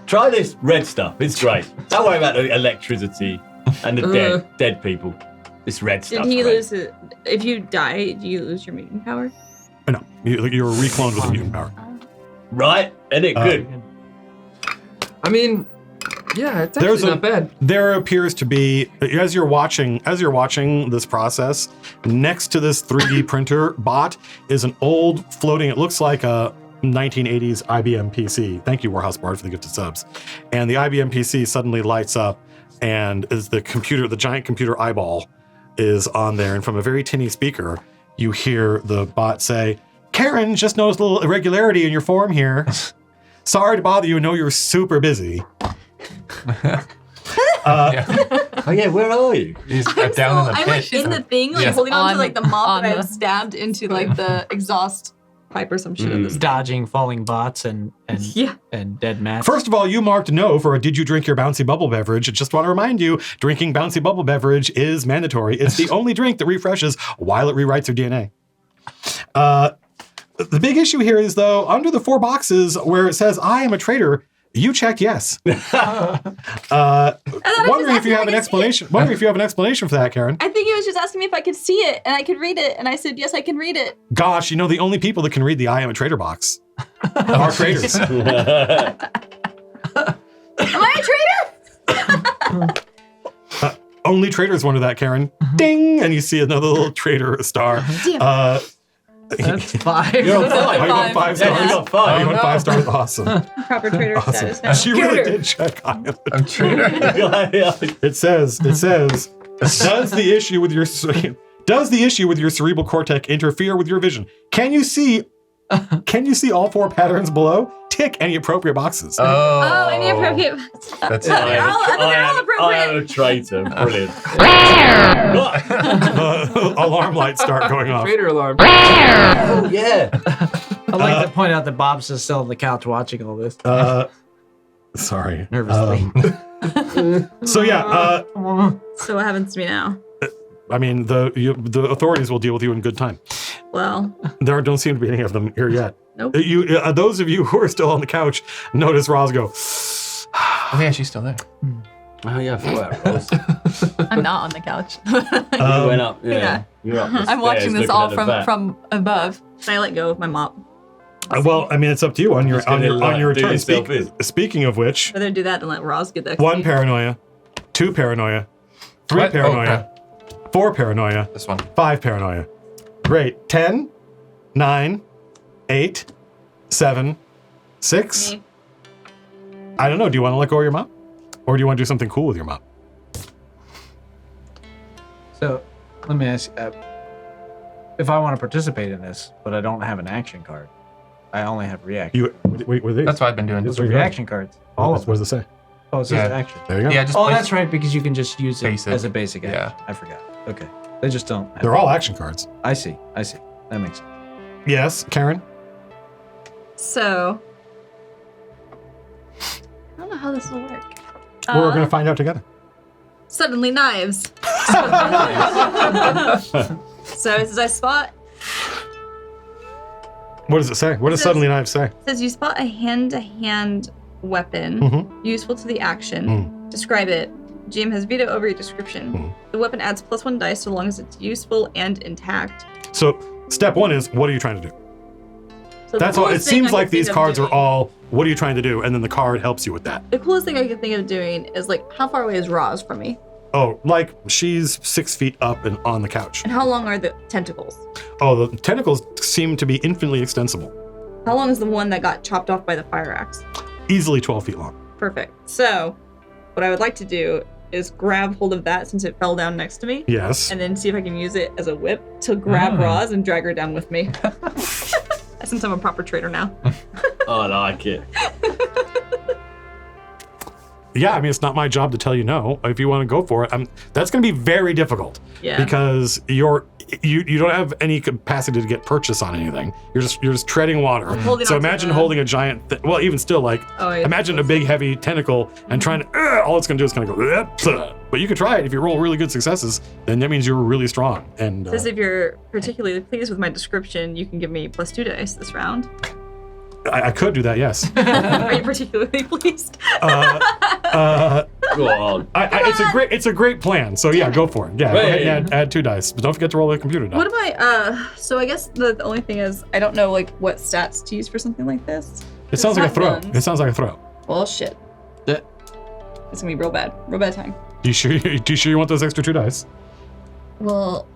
Try this red stuff. It's great. Don't worry about the electricity and the dead people. This red stuff. Did he lose it? If you die, do you lose your mutant power? No, you're recloned with a mutant power. Right? Isn't it good? I mean, yeah, it's actually not bad. There appears to be, as you're watching this process, next to this 3D printer bot is an old floating. It looks like a 1980s IBM PC. Thank you, Warhouse Bard, for the gifted subs. And the IBM PC suddenly lights up, and is the giant computer eyeball is on there, and from a very tinny speaker, you hear the bot say, "Karen, just noticed a little irregularity in your form here. Sorry to bother you. I know you're super busy." Oh yeah, where are you? He's down in the I'm pit. like in the thing, like Yes. holding on to On- like the mop on that the- I've stabbed into like the exhaust pipe or some shit. in this Dodging falling bots and dead mats. First of all, you marked no for a "Did you drink your bouncy bubble beverage?" I just want to remind you, drinking bouncy bubble beverage is mandatory. It's the only drink that refreshes while it rewrites your DNA. The big issue here is, though, under the 4 boxes where it says "I am a traitor," you checked yes. Wondering if you have an explanation. Wondering if you have an explanation for that, Karen. I think he was just asking me if I could see it and I could read it, and I said yes, I can read it. Gosh, the only people that can read the "I am a traitor" box are traitors. Am I a traitor? Only traitors wonder that, Karen. Ding! And you see another little traitor star. That's 5. You're on 5. Oh, you got 5 stars. Yeah, you got Oh, 5. you went 5 stars. Awesome. Proper traitor status now. She really did check on it. I'm traitor. It says, does the issue with your cerebral cortex interfere with your vision? Can you see all 4 patterns below? Tick any appropriate boxes. Oh, any appropriate. That's They're all appropriate. I am a traitor. Brilliant. Alarm lights start going off. Trader alarm. Oh yeah. I'd like to point out that Bob's just still on the couch watching all this. Sorry. Nervously. So yeah, So what happens to me now? I mean, the authorities will deal with you in good time. Well, There don't seem to be any of them here yet. Nope. Those of you who are still on the couch notice Roz go. Oh yeah, she's still there. Oh yeah, I forgot that, Rose. I'm not on the couch. You went up. Yeah. Yeah. You're up the I'm watching stairs this all looking at the from above. Can I let go of my mop? Well, I mean, it's up to you on your Just gonna, on your do turn. yourself in. Speaking of which, Rather do that than let Roz get that. 1 paranoia, 2 paranoia, 3 What? Oh, paranoia, 4 paranoia, This one. 5 paranoia. Great. 10, 9, 8, 7, 6. Me. I don't know. Do you want to let go of your mop? Or do you want to do something cool with your mop? So, let me ask if I want to participate in this, but I don't have an action card. I only have reaction. You wait, what are these? That's what I've been doing. Those are reaction cards. All of What them. does it say? Oh, it says Yeah. action. There you go. Yeah, just Oh, place- that's right, because you can just use it Basic. as a basic action. Yeah. I forgot. Okay. They just don't. Have They're all action cards. I see. That makes sense. Yes, Karen. So, I don't know how this will work. We're gonna find out together. Suddenly knives. So it says I spot. What does it say? What does It says- Suddenly Knives say? It says you spot a hand-to-hand weapon Mhm. useful to the action. Describe it. GM has veto over your description. The weapon adds +1 dice so long as it's useful and intact. So step 1 is, what are you trying to do? So the That's all. It coolest thing seems I like can think these of cards are doing- all, what are you trying to do? And then the card helps you with that. The coolest thing I can think of doing is like, how far away is Roz from me? Oh, like she's 6 feet up and on the couch. And how long are the tentacles? Oh, the tentacles seem to be infinitely extensible. How long is the one that got chopped off by the fire axe? Easily 12 feet long. Perfect. So, what I would like to do is grab hold of that since it fell down next to me, Yes. and then see if I can use it as a whip to grab Roz and drag her down with me. Since I'm a proper trader now. Oh, I like it. Yeah, I mean, it's not my job to tell you no. If you want to go for it, that's going to be very difficult. Yeah. Because you don't have any capacity to get purchase on anything. You're just treading water. holding So on to imagine the- holding a giant. Well, even still, like Oh, yeah. imagine a big heavy tentacle and trying to. All it's going to do is kind of go. But you could try it. If you roll really good successes, then that means you're really strong. And Says if you're particularly pleased with my description, you can give me +2 dice this round. I could do that. Yes. Are you particularly pleased? Go on. It's a great plan. So yeah, go for it. Yeah, go ahead and add 2 dice, but don't forget to roll a computer die. What am I? So I guess the only thing is I don't know like what stats to use for something like this. It sounds like a not throw. guns. It sounds like a throw. Well, shit. Yeah. It's gonna be real bad time. You sure you want those extra 2 dice? Well,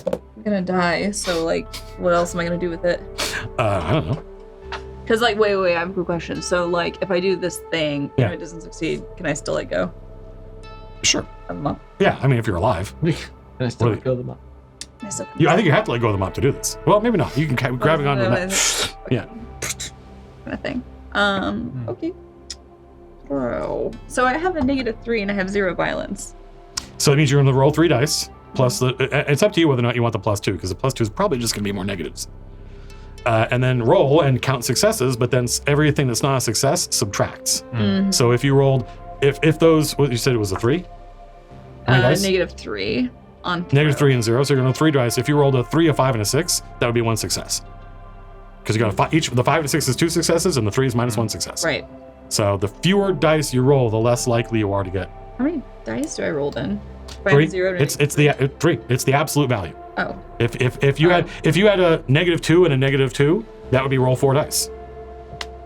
I'm gonna die. So like, what else am I gonna do with it? I don't know. Because like, wait, I have a good question. So like, if I do this thing Yeah. and it doesn't succeed, can I still let go Sure. of the mop? Yeah, I mean, if you're alive. Can I still Really? fill them up? I still I think you have to let go of the mop to do this. Well, maybe not. You can keep grabbing onto the mop. Yeah. Kind of thing. Okay. Bro. So I have a -3 and I have 0 violence. So it means you're going to roll 3 dice. Plus, it's up to you whether or not you want the +2, because the +2 is probably just going to be more negatives. And then roll and count successes, but then everything that's not a success subtracts. So if you rolled, if those, what you said it was a 3? How many dice? -3 on -3 and 0, so you're going to 3 dice. If you rolled a 3, a 5, and a 6, that would be 1 success. Because you got each, the 5 and 6 is 2 successes, and the 3 is -1 success. Right. So the fewer dice you roll, the less likely you are to get How many dice do I roll then? If I have 3. 0 to It's the 3. It's the absolute value. Oh. If you had a -2 and a -2, that would be roll 4 dice.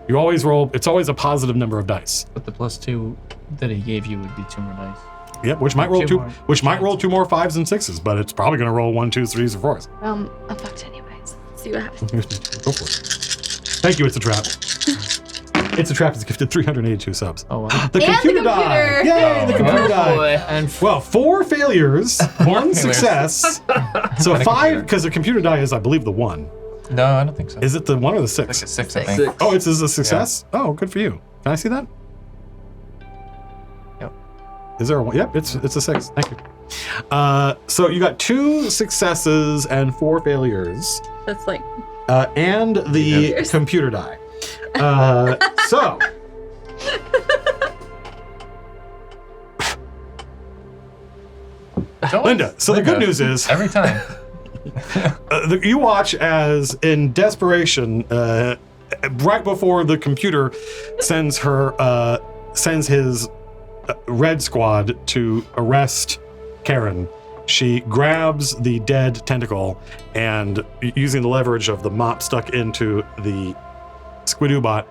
You always roll. It's always a positive number of dice. But the +2 that he gave you would be 2 more dice. Yep, which might roll 2 two, more. which might roll 2 more 5s and 6s, but it's probably going to roll 1, 2, 3s, or 4s. I'm fucked anyways. Let's see what happens. Go for it. Thank you. It's a trap. It's a trap. It's gifted 382 subs. Oh, wow. The computer die. Yay! The computer die. And Well, 4 failures, 1 success. So 5, because the computer die is, I believe, the 1. No, I don't think so. Is it the 1 or the 6? Like a 6, I think. Oh, it's a success? Oh, good for you. Can I see that? Yep. Is there a 1? Yep, it's a 6. Thank you. So you got 2 successes and 4 failures, That's like and the Failures. computer die. So. Don't Linda, so the good news is every time. You watch as, in desperation, right before the computer sends his red squad to arrest Karen, she grabs the dead tentacle and, using the leverage of the mop stuck into the Squidoo-bot,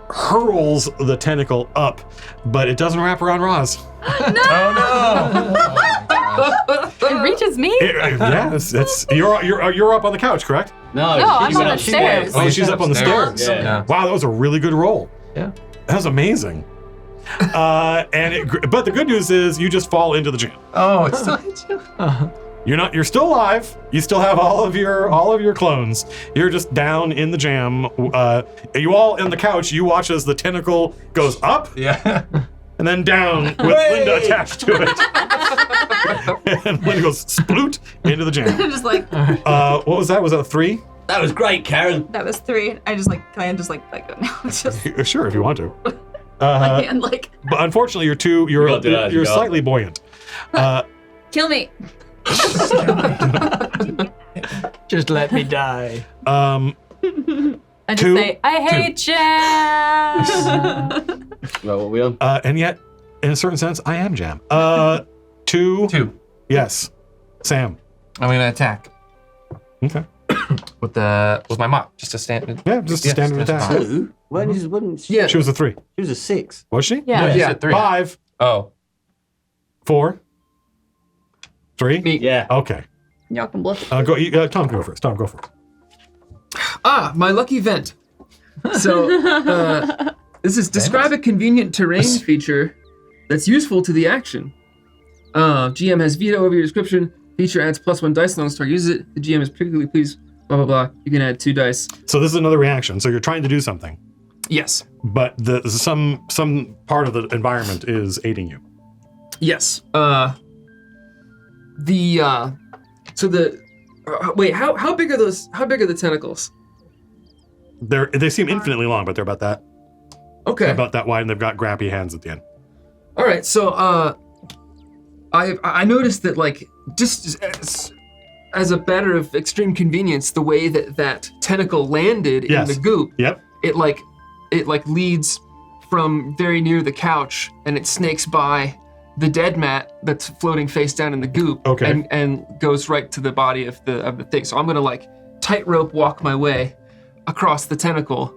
hurls the tentacle up, but it doesn't wrap around Roz. It reaches me? You're up on the couch, correct? No, I'm on the stairs. Oh, she's up on the stairs. Yeah. Wow, that was a really good roll. Yeah. That was amazing. But the good news is you just fall into the jam. Oh, it still hits you. You're still alive. You still have all of your clones. You're just down in the jam. You all in the couch, you watch as the tentacle goes up. Yeah. And then down with Linda attached to it. And Linda goes sploot into the jam. I'm just like, What was that? Was that a 3? That was great, Karen. that was 3. I just like, can I just let go now? It's just Sure, if you want to. my hand like, But unfortunately, you're gotta do that as you you're go. slightly buoyant. kill me. Just let me die. I just 2, say, I hate jam. Well, what are we on? and yet, in a certain sense, I am jam. 2. 2. Yes. Sam. I'm gonna attack Okay. with my mop, just a stand. Yeah, just a standard attack. mop. 2? Wasn't she? Yeah. She was a 3. She was a 6. Was she? Yeah. You said 3. 5, Oh. 4, 3. Me. Yeah. Okay. Y'all can bluff. Tom, go first. Tom, go first. My lucky vent. So, this is describe a convenient terrain feature that's useful to the action. GM has veto over your description. Feature adds +1 dice as long as the target uses it. The GM is particularly pleased. Blah blah blah. You can add 2 dice. So this is another reaction. So you're trying to do something, Yes. but some part of the environment is aiding you. Yes. Wait. How big are those? How big are the tentacles? They seem infinitely long, but they're about that Okay. about that wide, and they've got grappy hands at the end. All right. So I noticed that like just as a matter of extreme convenience, the way that tentacle landed Yes. in the goop, Yep. it leads from very near the couch and it snakes by the dead mat that's floating face down in the goop. Okay. And goes right to the body of the thing. So I'm gonna like tightrope walk my way across the tentacle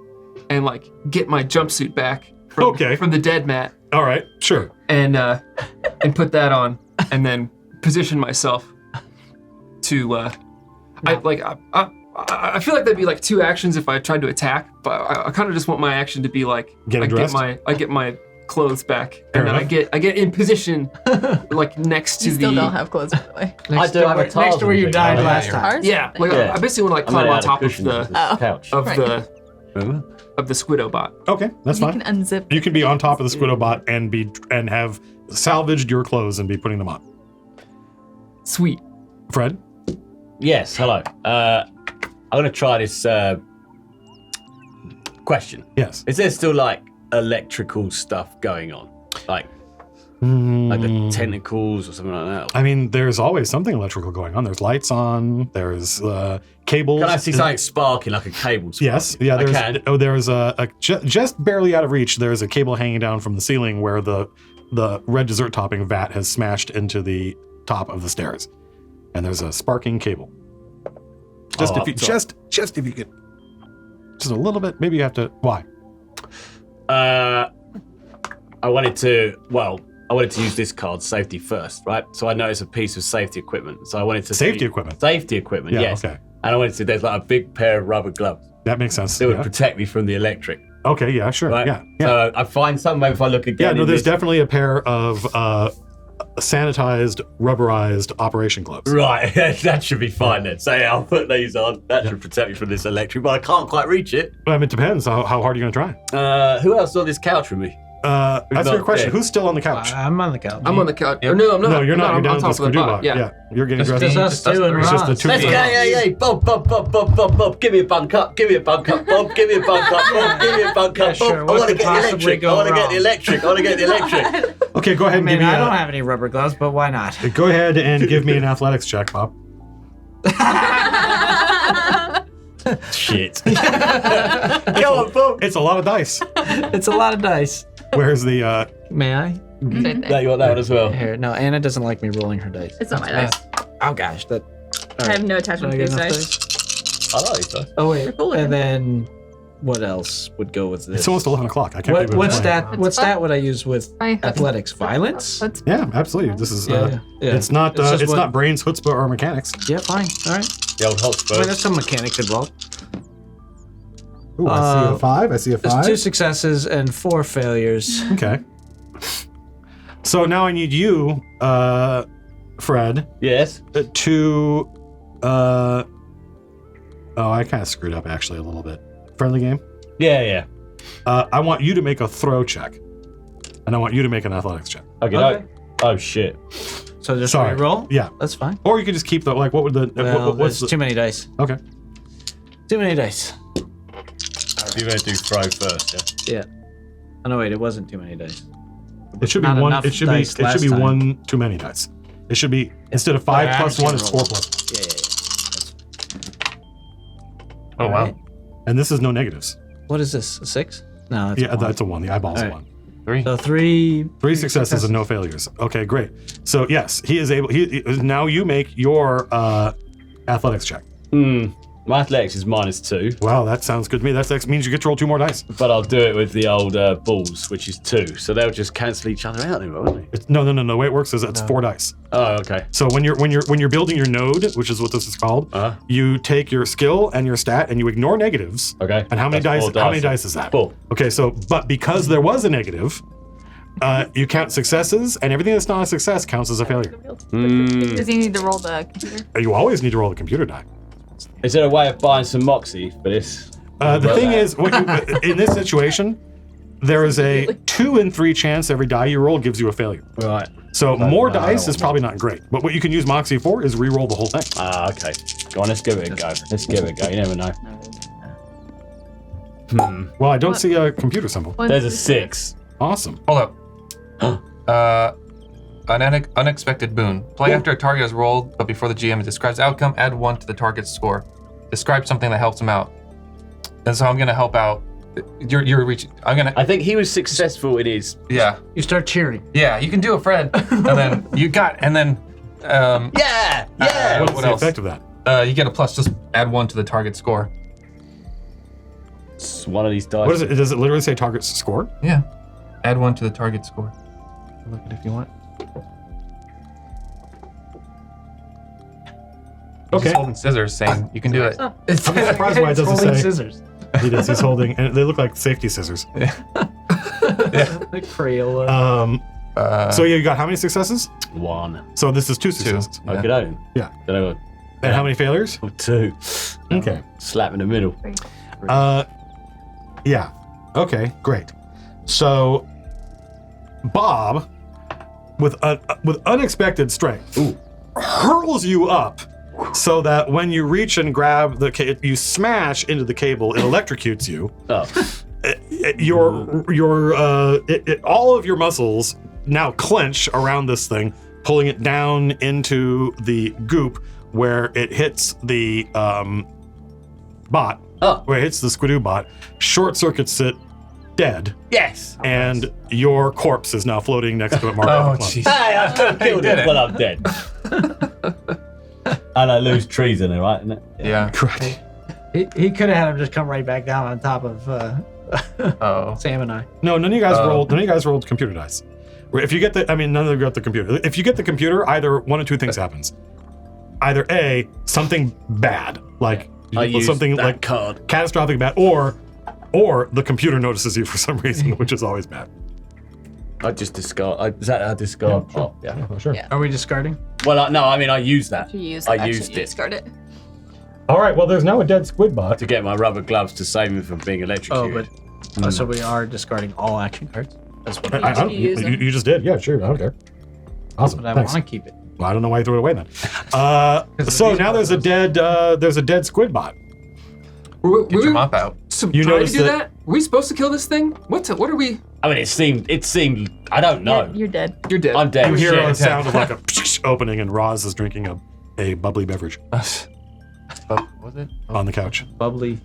and like get my jumpsuit back from the dead mat All right. Sure. and put that on and then position myself to I feel like that'd be like 2 actions if I tried to attack, but I kind of just want my action to be like Get dressed? I get my clothes back Fair and then enough. I get in position like next to You still the don't have clothes, by the way. I do have a next to where you Tarzan died thing. last time. Ours? yeah, like Yeah. I basically want to like I climb made on out top of cushions the with this couch. of Right. the Remember? of the Squiddo-bot. Okay, that's You fine. can unzip. You can be on top of the Squiddo-bot and have salvaged your clothes and be putting them on. Sweet. Fred. Yes, hello. I'm going to try this question. Yes. Is there still like electrical stuff going on? Like the tentacles or something like that? I mean, there's always something electrical going on. There's lights on. There's cables. Can I see something sparking, like a cable sparking? Yes. Yeah. I can. There's just barely out of reach. There's a cable hanging down from the ceiling where the red dessert topping vat has smashed into the top of the stairs, and there's a sparking cable. Just Oh, if you sorry. just if you could, just a little bit. Maybe you have to. Why? I wanted to use this card, safety first, right? So I noticed a piece of safety equipment. So I wanted to Safety see- equipment. Safety equipment, Yeah, yes. okay. And I wanted to, there's like a big pair of rubber gloves That makes sense. that would Yeah. protect me from the electric, Okay. Yeah. Sure. right? Yeah. So I find some, maybe if I look again. Yeah. No. in There's this- definitely a pair of sanitized, rubberized operation gloves. Right, that should be fine then. So yeah, I'll put these on. That should protect me from this electric, but I can't quite reach it. It depends. How hard are you gonna try? Who else saw this couch with me? That's a not good question. there? Who's still on the couch? I'm on the couch. I'm on the couch. Yep. Or no, I'm not. No, you're not. I'm You're on down top to of the the Squidoo-bot. bot. Yeah. You're getting Just dressed. Just us two and It's just the Roz. two. Let's go, yeah. Bob. Give me a bunk up. Give me a bunk up, Bob. Give me a bunk up, Bob. Give me a bunk Yeah, up, sure. Bob. What I want to could get the possibly electric. I go want to get the wrong? electric. I want to get the electric. Okay, go ahead I and mean, give me. I don't have any rubber gloves, but why not? Go ahead and give me an athletics check, Bob. Shit. Go on, Bob. It's a lot of dice. It's a lot of dice. Where's the May I? Right there. That, you want that one as well? Here, no, Anna doesn't like me rolling her dice. It's not my dice. Oh gosh, that. I have no attachment to Did I these get enough dice. I like these dice. Oh wait, cool looking. and then what else would go with this? It's almost 11 o'clock. I can't What believe it's stat? It's What fun. stat would I use with Right. athletics? Violence? That's Yeah, absolutely. This is Yeah. it's not It's just it's what- not brains, chutzpah, or mechanics. Yeah, fine. All right. The old I mean, Hotspur. there's some mechanics involved. Ooh, I see a 5. I see a There's 5. 2 successes and 4 failures. Okay. So now I need you, Fred, Yes. to oh, I kind of screwed up actually a little bit. Friendly game. Yeah. I want you to make a throw check, and I want you to make an athletics check. Okay. Okay. Oh shit. So just Sorry. roll. Yeah, That's fine. or you could just keep the like. What would the Well, what's there's the too many dice. okay? Too many dice. You're gonna do throw first, yeah? Yeah. Oh no, wait, it wasn't too many dice. It should be Not one. enough It should be. dice It should be last time. one too many dice. It should be instead of 5 Yeah, plus I'm 1, just it's gonna 4 roll. plus. Yeah. Oh wow. Alright. And this is no negatives. What is this? A 6? No, that's Yeah, a one. that's a 1. The eyeball's a Alright. 1. 3. So 3. 3 successes and no failures. Okay, great. So yes, he is able. Now you make your athletics check. My athletics is -2, Wow, that sounds good to me. That means you get to roll 2 more dice. but I'll do it with the old balls, which is 2. So they'll just cancel each other out, won't they? No. The way it works is it's 4 dice. Oh, okay. So when you're building your node, which is what this is called, Uh-huh. you take your skill and your stat and you ignore negatives. Okay. And how many That's dice? 4 How many dice is that? 4. Okay, so but because there was a negative, you count successes, and everything that's not a success counts as a failure. Does he need to roll the computer? You always need to roll the computer die. Is there a way of buying some moxie for this? The thing is, in this situation, there is a 2 in 3 chance every die you roll gives you a failure. Right. So more no, I dice don't is probably not great. But what you can use Moxie for is re-roll the whole thing. Ah, okay. Go on, let's give it a go. Let's give it a go. You never know. Well, I don't see a computer symbol. There's a 6. Awesome. Hold up. An unexpected boon. Play after a target is rolled, but before the GM describes the outcome, add 1 to the target's score. Describe something that helps him out. And so I'm gonna help out. You're reaching. I think he was successful in his. Yeah. You start cheering. Yeah. You can do it, Fred. And then you got. And then. Yeah! Yeah! What's what the else? effect of that? You get a plus. Just add 1 to the target score. It's one of these dice. What is it? Does it literally say target's score? Yeah. Add 1 to the target score. Look at it if you want. He's Okay. just holding scissors, saying you can do it. I'm surprised why it doesn't Holding say. scissors. He does. He's holding, and they look like safety scissors. Like Crayola. So you got how many successes? 1. So this is 2 successes. Yeah. Okay, no. Yeah. Then I got And how many failures? 2. Okay. Slap in the middle. Yeah. Okay. Great. So Bob, with unexpected strength, hurls you up so that when you reach and grab the you smash into the cable, it electrocutes you. Oh. All of your muscles now clench around this thing, pulling it down into the goop where it hits the bot. Oh. Where it hits the Squidoo bot, short circuits it, dead, Yes! and your corpse is now floating next to it. Marked Oh, with blood. jeez. Hey, I killed did it. it. Well, I'm dead. And I lose trees in it, right? Isn't it? Yeah. Correct. He could have had him just come right back down on top of Oh. Sam and I. No, none of you guys Oh. rolled. None of you guys rolled computer dice. If you get none of you got the computer. If you get the computer, either one of 2 things happens. Either A, something bad, like I used something that like card. catastrophic bad, or the computer notices you for some reason, which is always bad. I just discard. Is that a discard pot? Yeah. Sure. Yeah. Are we discarding? Well, no, I mean, I used that. You use I the action, used you it discard it. All right. Well, there's now a dead squid bot. to get my rubber gloves to save me from being Oh, electrocuted. but so we are discarding all action cards. That's what I don't, You use them. you just did. Yeah, sure. I don't care. Awesome. But I Thanks. want to keep it. Well, I don't know why you threw it away then. of So these now there's a dead squid bot. Were Get your mop out. You trying to noticed do that- that? Were we supposed to kill this thing? What are we? I mean, it seemed. I don't know. You're dead. You're dead. I'm dead. You hear Shit. a sound of like a opening, and Roz is drinking a bubbly beverage. was it? on the couch. Bubbly.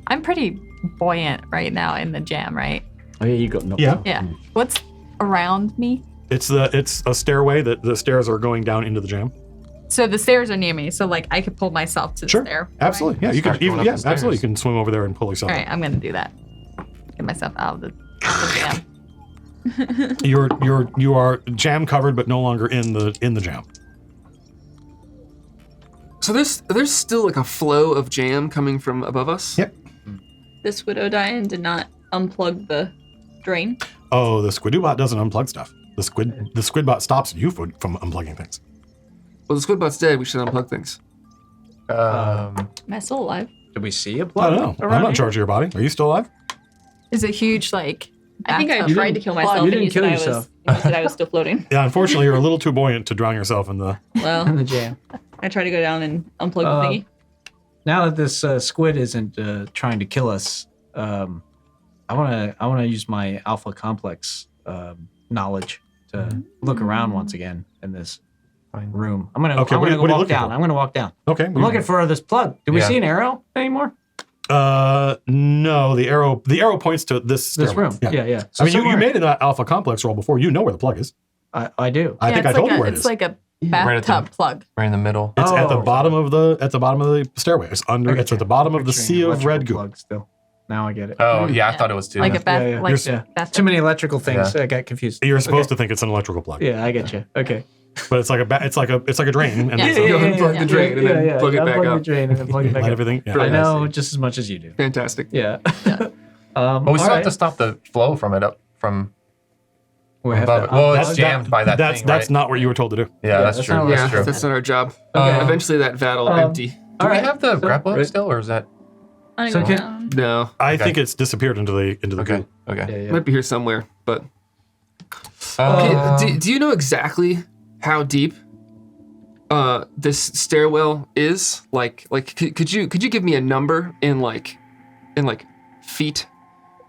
I'm pretty buoyant right now in the jam, right? Oh yeah, you got knocked Yeah. out. Yeah. What's around me? It's a stairway that the stairs are going down into the jam. So the stairs are near me, so like I could pull myself to the Sure. stair. Absolutely. Yeah, you can Start going even up yeah, the stairs. absolutely. You can swim over there and pull yourself. All right, I'm gonna do that. Get myself out of the jam. You are jam covered, but no longer in the jam. So there's still like a flow of jam coming from above us. Yep. This widow Diane did not unplug the drain. Oh, the Squidubot doesn't unplug stuff. The Squidbot stops you from unplugging things. Well, the Squidbot's dead. We should unplug things. Am I still alive? Did we see a I plug? don't know. I'm Around not in here? charge of your body. Are you still alive? Is it huge like I think I bathtub? tried to kill myself you and didn't you said, kill I yourself. was, you said I was still floating. Yeah, unfortunately, you're a little too buoyant to drown yourself in the. In Well, the jam. I tried to go down and unplug the thingy. Now that this squid isn't trying to kill us, I wanna use my alpha complex knowledge to look around once again in this room. I'm gonna Okay, what are you walk looking down. for? I'm gonna walk down. Okay. I'm looking for this plug. Do we Yeah. see an arrow anymore? No, the arrow points to this This stairway. room. Yeah. I mean, you somewhere- made an alpha complex roll before. You know where the plug is. I do. I think I it's told like you where it it's is. like a Right at the- bathtub plug. Right in the middle. It's at the Oh. bottom of the stairway. It's under. It's at the bottom of the sea of red goo. Plug still. Now I get it. Oh yeah, I thought it was too. Like a bath, Yeah. like Yeah. bathtub. Too many electrical things. Yeah. I got confused. You're supposed to think it's an electrical plug, Yeah, I get you. Okay. but it's like a drain, and Yeah. so Go unplug the drain and then plug it back Unplug up. the drain and then plug it back let up. everything. Yeah. Right. I know just as much as you do. Fantastic. Yeah. But we still all have to stop the flow from it up from We have above to- it. Well, That's- it's jammed by that That's thing, that's right? not what you were told to do. Yeah, that's that's true. not what- That's Yeah, true. that's not our job. Okay. Eventually that vat will empty. Do all we right. have the grapple right. still, or is that I'm So gonna go can- down. No, I Okay. think it's disappeared into the okay? goo. Okay. Yeah. might be here somewhere. But Um, do you know exactly how deep this stairwell is? Could you give me a number in like feet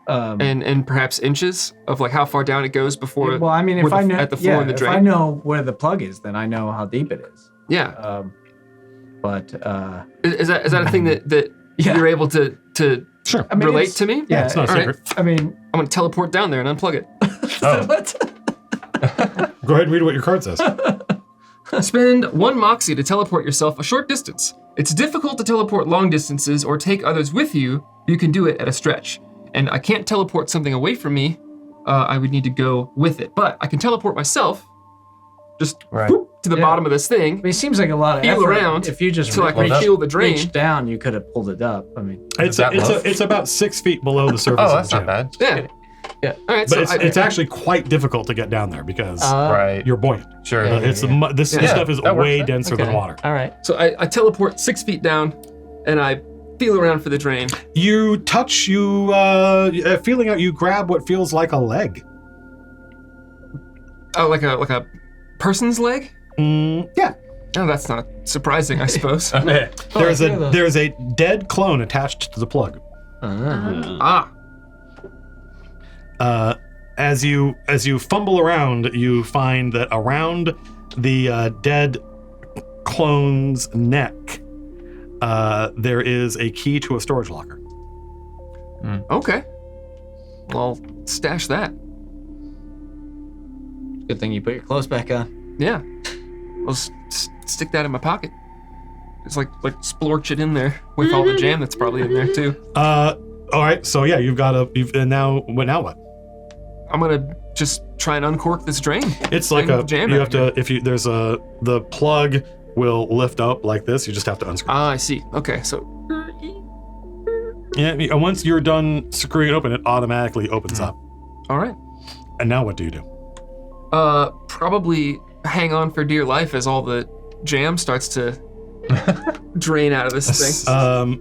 and perhaps inches of like how far down it goes before? Well, I mean, where if I the- know at the floor in the if I drain. know where the plug is, then I know how deep it is. Yeah. But Is that a thing that Yeah. you're able to Sure. I mean, relate it's- to me? Yeah, it's not a all right. secret. I mean, I'm gonna teleport down there and unplug it. Oh. Go ahead and read what your card says. Spend 1 moxie to teleport yourself a short distance. It's difficult to teleport long distances or take others with you. You can do it at a stretch. And I can't teleport something away from me. I would need to go with it. But I can teleport myself just Right. whoop, to the Yeah. bottom of this thing. I mean, it seems like a lot of Feel effort. around If you just till I can Hold up. refuel the drain. reached down, you could have pulled it up. I mean, It's about 6 feet below the surface. Oh, of that's the not jam. bad. Yeah. All right. But so it's actually quite difficult to get down there because Right. you're buoyant. Sure. Yeah. This Yeah. stuff is That works, way then. denser than water. all right. So I teleport 6 feet down, and I feel around for the drain. You touch, feeling out, you grab what feels like a leg. Oh, like a person's leg? Yeah. Oh, that's not surprising, I suppose. There's a dead clone attached to the plug. Ah. As you fumble around, you find that around the dead clone's neck, there is a key to a storage locker. Okay. Well, stash that. Good thing you put your clothes back on. Yeah. I'll stick that in my pocket. It's like splorch it in there with all the jam that's probably in there too. All right. So yeah, and now what? I'm gonna just try and uncork this drain. It's like Bring the jam you out have to the plug will lift up like this. You just have to unscrew. Ah, I see. Okay, so Yeah. And once you're done screwing it open, it automatically opens up. all right. And now what do you do? Probably hang on for dear life as all the jam starts to drain out of this thing.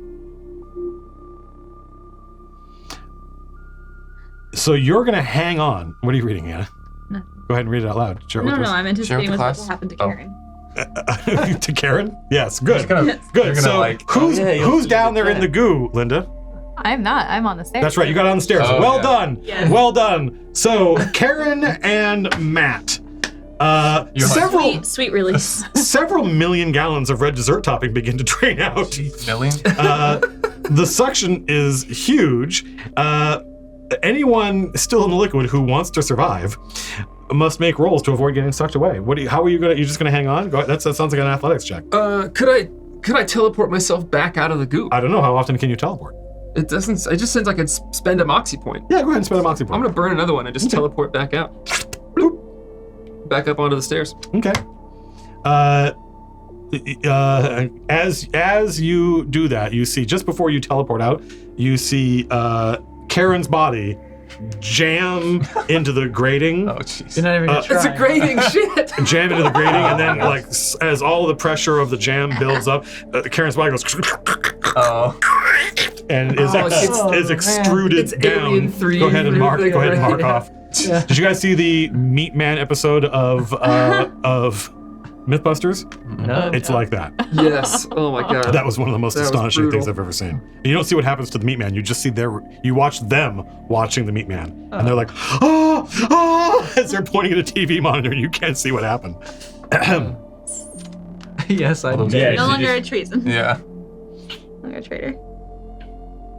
So you're gonna hang on. What are you reading, Anna? No. Go ahead and read it out loud. Share it No, with no, I'm anticipating the what's class? about to happen to Oh. Karen. to Karen? Yes, good. Just gonna, Yes. Good. You're gonna So like. who's yeah, you'll who's see down it there in there. the goo, Linda? I'm not. I'm on the stairs. That's right. You got on the stairs. Oh, well yeah. done. Yes. Well done. So Karen and Matt, You're like, several Sweet release. several million gallons of red dessert topping begin to drain out. million? The suction is huge. Anyone still in the liquid who wants to survive must make rolls to avoid getting sucked away. How are you gonna? You're just gonna hang on? That sounds like an athletics check. Could I teleport myself back out of the goop? I don't know. How often can you teleport? It doesn't. It just seems like I'd spend a moxie point. Yeah, go ahead and spend a moxie point. I'm gonna burn another one and just teleport back out. Bloop. Back up onto the stairs. Okay. As you do that, you see just before you teleport out, you see Karen's body jam into the grating. Oh, jeez. You're not even gonna It's a try. grating shit. Jam into the grating, and then like as all the pressure of the jam builds up, Karen's body goes Oh. and is man. extruded It's down. Alien 3 Go ahead and mark right? off. Did you guys see the Meat Man episode of Mythbusters? No. It's like that. Yes. Oh my god. That was one of the most That was astonishing things brutal. I've ever seen. And you don't see what happens to the Meat Man. You just see you watch them watching the Meat Man, and they're like, oh, as they're pointing at a TV monitor. You can't see what happened. Yes, I do. Yeah, No she longer just- a treason. Yeah. No longer a traitor.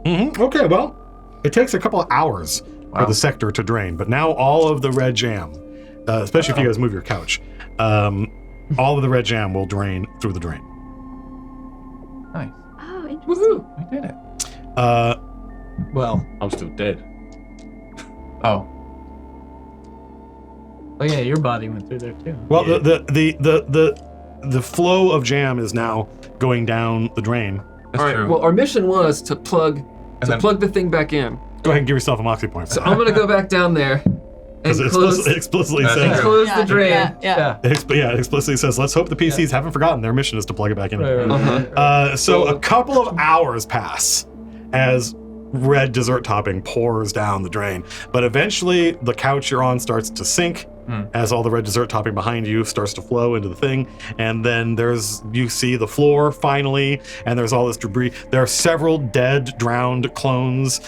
Okay, well, it takes a couple of hours for the sector to drain, but now all of the red jam, especially if you guys move your couch, all of the red jam will drain through the drain. Nice. Oh, interesting. Woohoo. We did it. Well, I'm still dead. Oh. Oh yeah, your body went through there too. Well, the flow of jam is now going down the drain. That's All right. true. Well, our mission was to plug the thing back in. Go ahead and give yourself a moxie point. So I'm gonna go back down there and Because close, it explicitly That's says. true. close Yeah, the drain. Yeah. It explicitly says, let's hope the PCs haven't forgotten their mission is to plug it back in. Uh-huh. So a couple of hours pass as red dessert topping pours down the drain. But eventually the couch you're on starts to sink as all the red dessert topping behind you starts to flow into the thing. And then you see the floor finally, and there's all this debris. There are several dead, drowned clones,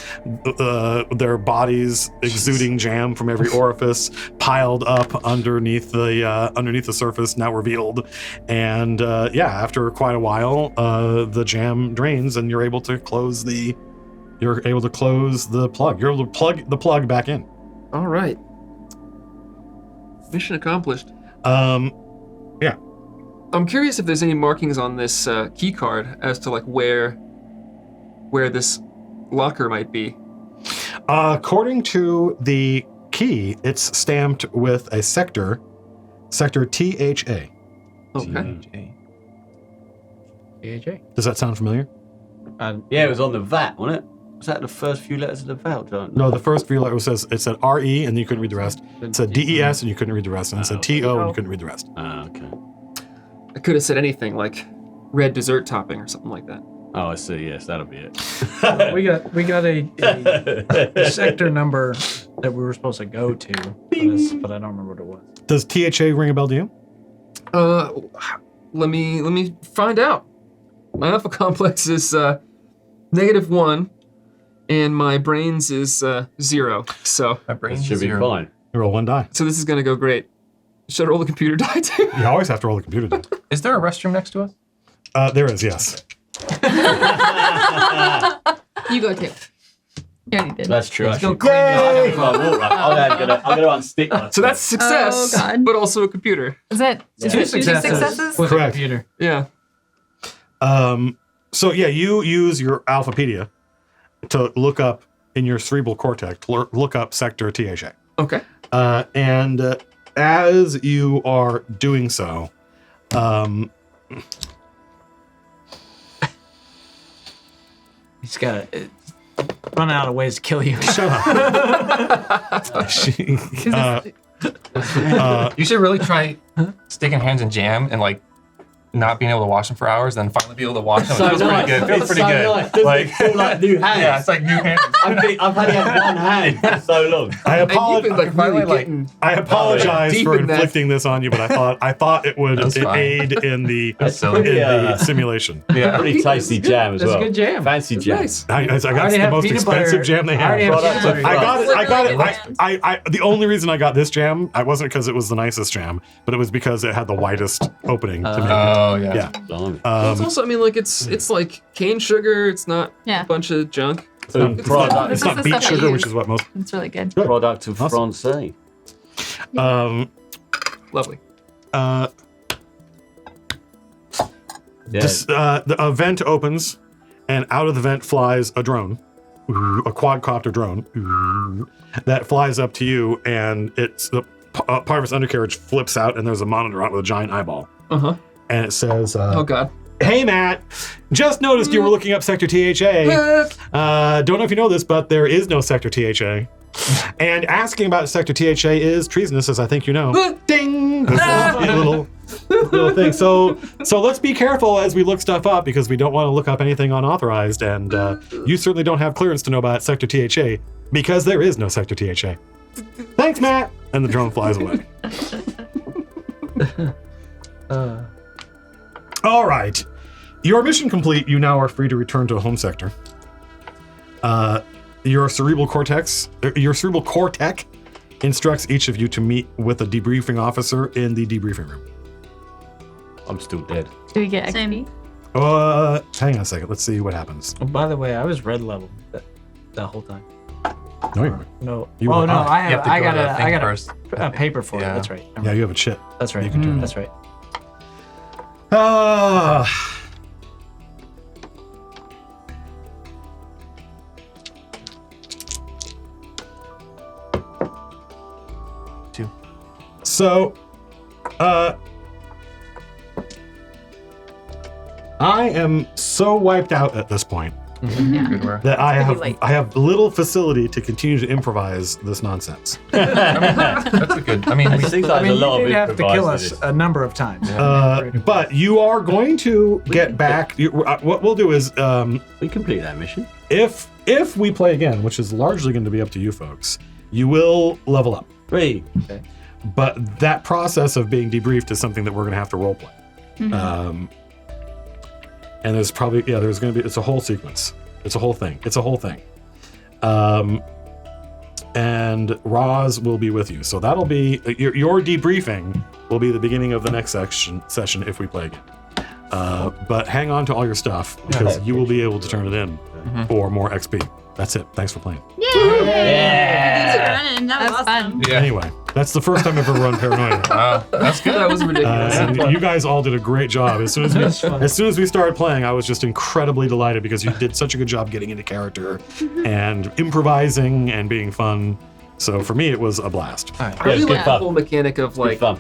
their bodies exuding jam from every orifice, piled up underneath the surface, now revealed. And after quite a while, the jam drains, and you're able to close the plug. You're able to plug the plug back in. All right. Mission accomplished. Yeah. I'm curious if there's any markings on this key card as to like where this locker might be. According to the key, it's stamped with a sector THA. Okay. AJ. Does that sound familiar? Yeah, it was on the VAT, wasn't it? Was that the first few letters of the VAT, John? No, the first few letters it said RE, and then you couldn't read the rest. It said DES, and you couldn't read the rest, and it said TO, and you couldn't read the rest. Okay. I could have said anything like red dessert topping or something like that. Oh, I see. Yes, that'll be it. We got a sector number that we were supposed to go to, but I don't remember what it was. Does THA ring a bell to you? Let me find out. My alpha complex is -1, and my brains is 0. So My brain That should be fine. You roll one die. this is gonna go great. Should I roll the computer die too? You always have to roll the computer die. Is there a restroom next to us? There is, yes. You go too. You already did. That's true. Go I'm clean your gonna unstick myself. So that's success, Oh, God. but also a computer. Is it? Is it two successes? with Correct. a computer. Yeah. So yeah, you use your Alphapedia to look up in your cerebral cortex, to look up sector THA. Okay. And as you are doing so, he's got to run out of ways to kill you. shut up. You should really try sticking hands in jam and like not being able to wash them for hours, then finally be able to wash them. So It feels nice. pretty good. It feels It's pretty so good. nice. Doesn't it feel like new hands? Yeah, it's like new hands. I've only had one hand for so long. I And you've apologize. been like finally, really like- getting. I apologize deep for in that. inflicting this on you, but I thought it would That's fine. aid in the That's silly. in pretty, the simulation. Yeah. pretty tasty jam as That's a well. good jam. Fancy That's jam. nice. I got already the have most peanut expensive butter. jam they I already have. have Product peanut of butter. I got it. I got it. Literally I the only reason I got this jam, I wasn't because it was the nicest jam, but it was because it had the widest opening to make it. Oh yeah. Yeah. Blimey. It's also, I mean, like it's like cane sugar. It's not Yeah. a bunch of junk. Product, This It's not is the beet stuff I sugar, use. which is what most. It's really good. product of Awesome. France. Lovely. Yeah. A vent opens, and out of the vent flies a drone, a quadcopter drone that flies up to you, and it's the part of its undercarriage flips out, and there's a monitor on it with a giant eyeball, Uh-huh. and it says, Oh god. "Hey Matt, just noticed you were looking up Sector THA. Don't know if you know this, but there is no Sector THA." And asking about Sector THA is treasonous, as I think you know. Ding! There's a little thing. So let's be careful as we look stuff up because we don't want to look up anything unauthorized. And you certainly don't have clearance to know about Sector THA because there is no Sector THA. Thanks, Matt. And the drone flies away. All right. Your mission complete. You now are free to return to a home sector. Your cerebral cortex instructs each of you to meet with a debriefing officer in the debriefing room. I'm still dead. Do we get Same. XP? Hang on a second. Let's see what happens. Oh, by the way, I was red level that whole time. No, you aren't. No. You oh were no, high. You have to I go got to the a thing I got first. a paper for Yeah. it. That's right. Yeah, you have a chip. That's right. You can do that. That's right. So, I am so wiped out at this point Good work. that I gonna be late. have little facility to continue to improvise this nonsense. That's a good. I mean, It seems like I mean, there's a lot you of did have to kill improvised us in a number of times. But you are going to get back. What we'll do is, this. We complete that mission. if we play again, which is largely going to be up to you folks, you will level up. 3. But that process of being debriefed is something that we're going to have to role play. And there's probably, there's going to be, it's a whole sequence. It's a whole thing. And Roz will be with you. So that'll be, your debriefing will be the beginning of the next session if we play again. But hang on to all your stuff because you will be able to turn it in for more XP. That's it. Thanks for playing. Thanks for running. That was That's awesome. fun. yeah. Anyway, that's the first time I've ever run Paranoia. Wow, that's good. That was ridiculous. And you guys all did a great job. As soon as we started playing, I was just incredibly delighted because you did such a good job getting into character and improvising and being fun. So for me, it was a blast. I Yeah, really it's good like the fun. whole mechanic of Good like fun.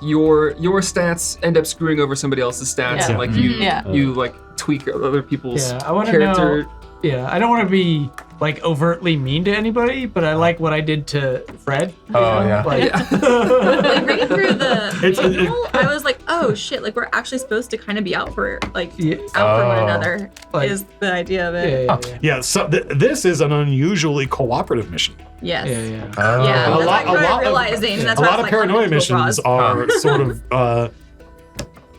your stats end up screwing over somebody else's stats, Yeah. and like you Yeah. you like tweak other people's Yeah, I want to character. know. Yeah, I don't want to be like overtly mean to anybody, but I like what I did to Fred. Oh yeah. Like, Like reading through the It's- it- manual, I was like, oh shit, like we're actually supposed to kind of be out for like yeah, out for one Oh. another Like- is the idea of yeah, it. yeah, yeah. Yeah, so this is an unusually cooperative mission. Yes. Yeah, yeah. Oh. Yeah, A that's lot- what a lot I'm of- realizing. That's A why I lot was of like, paranoia I'm gonna go missions Roz. are sort of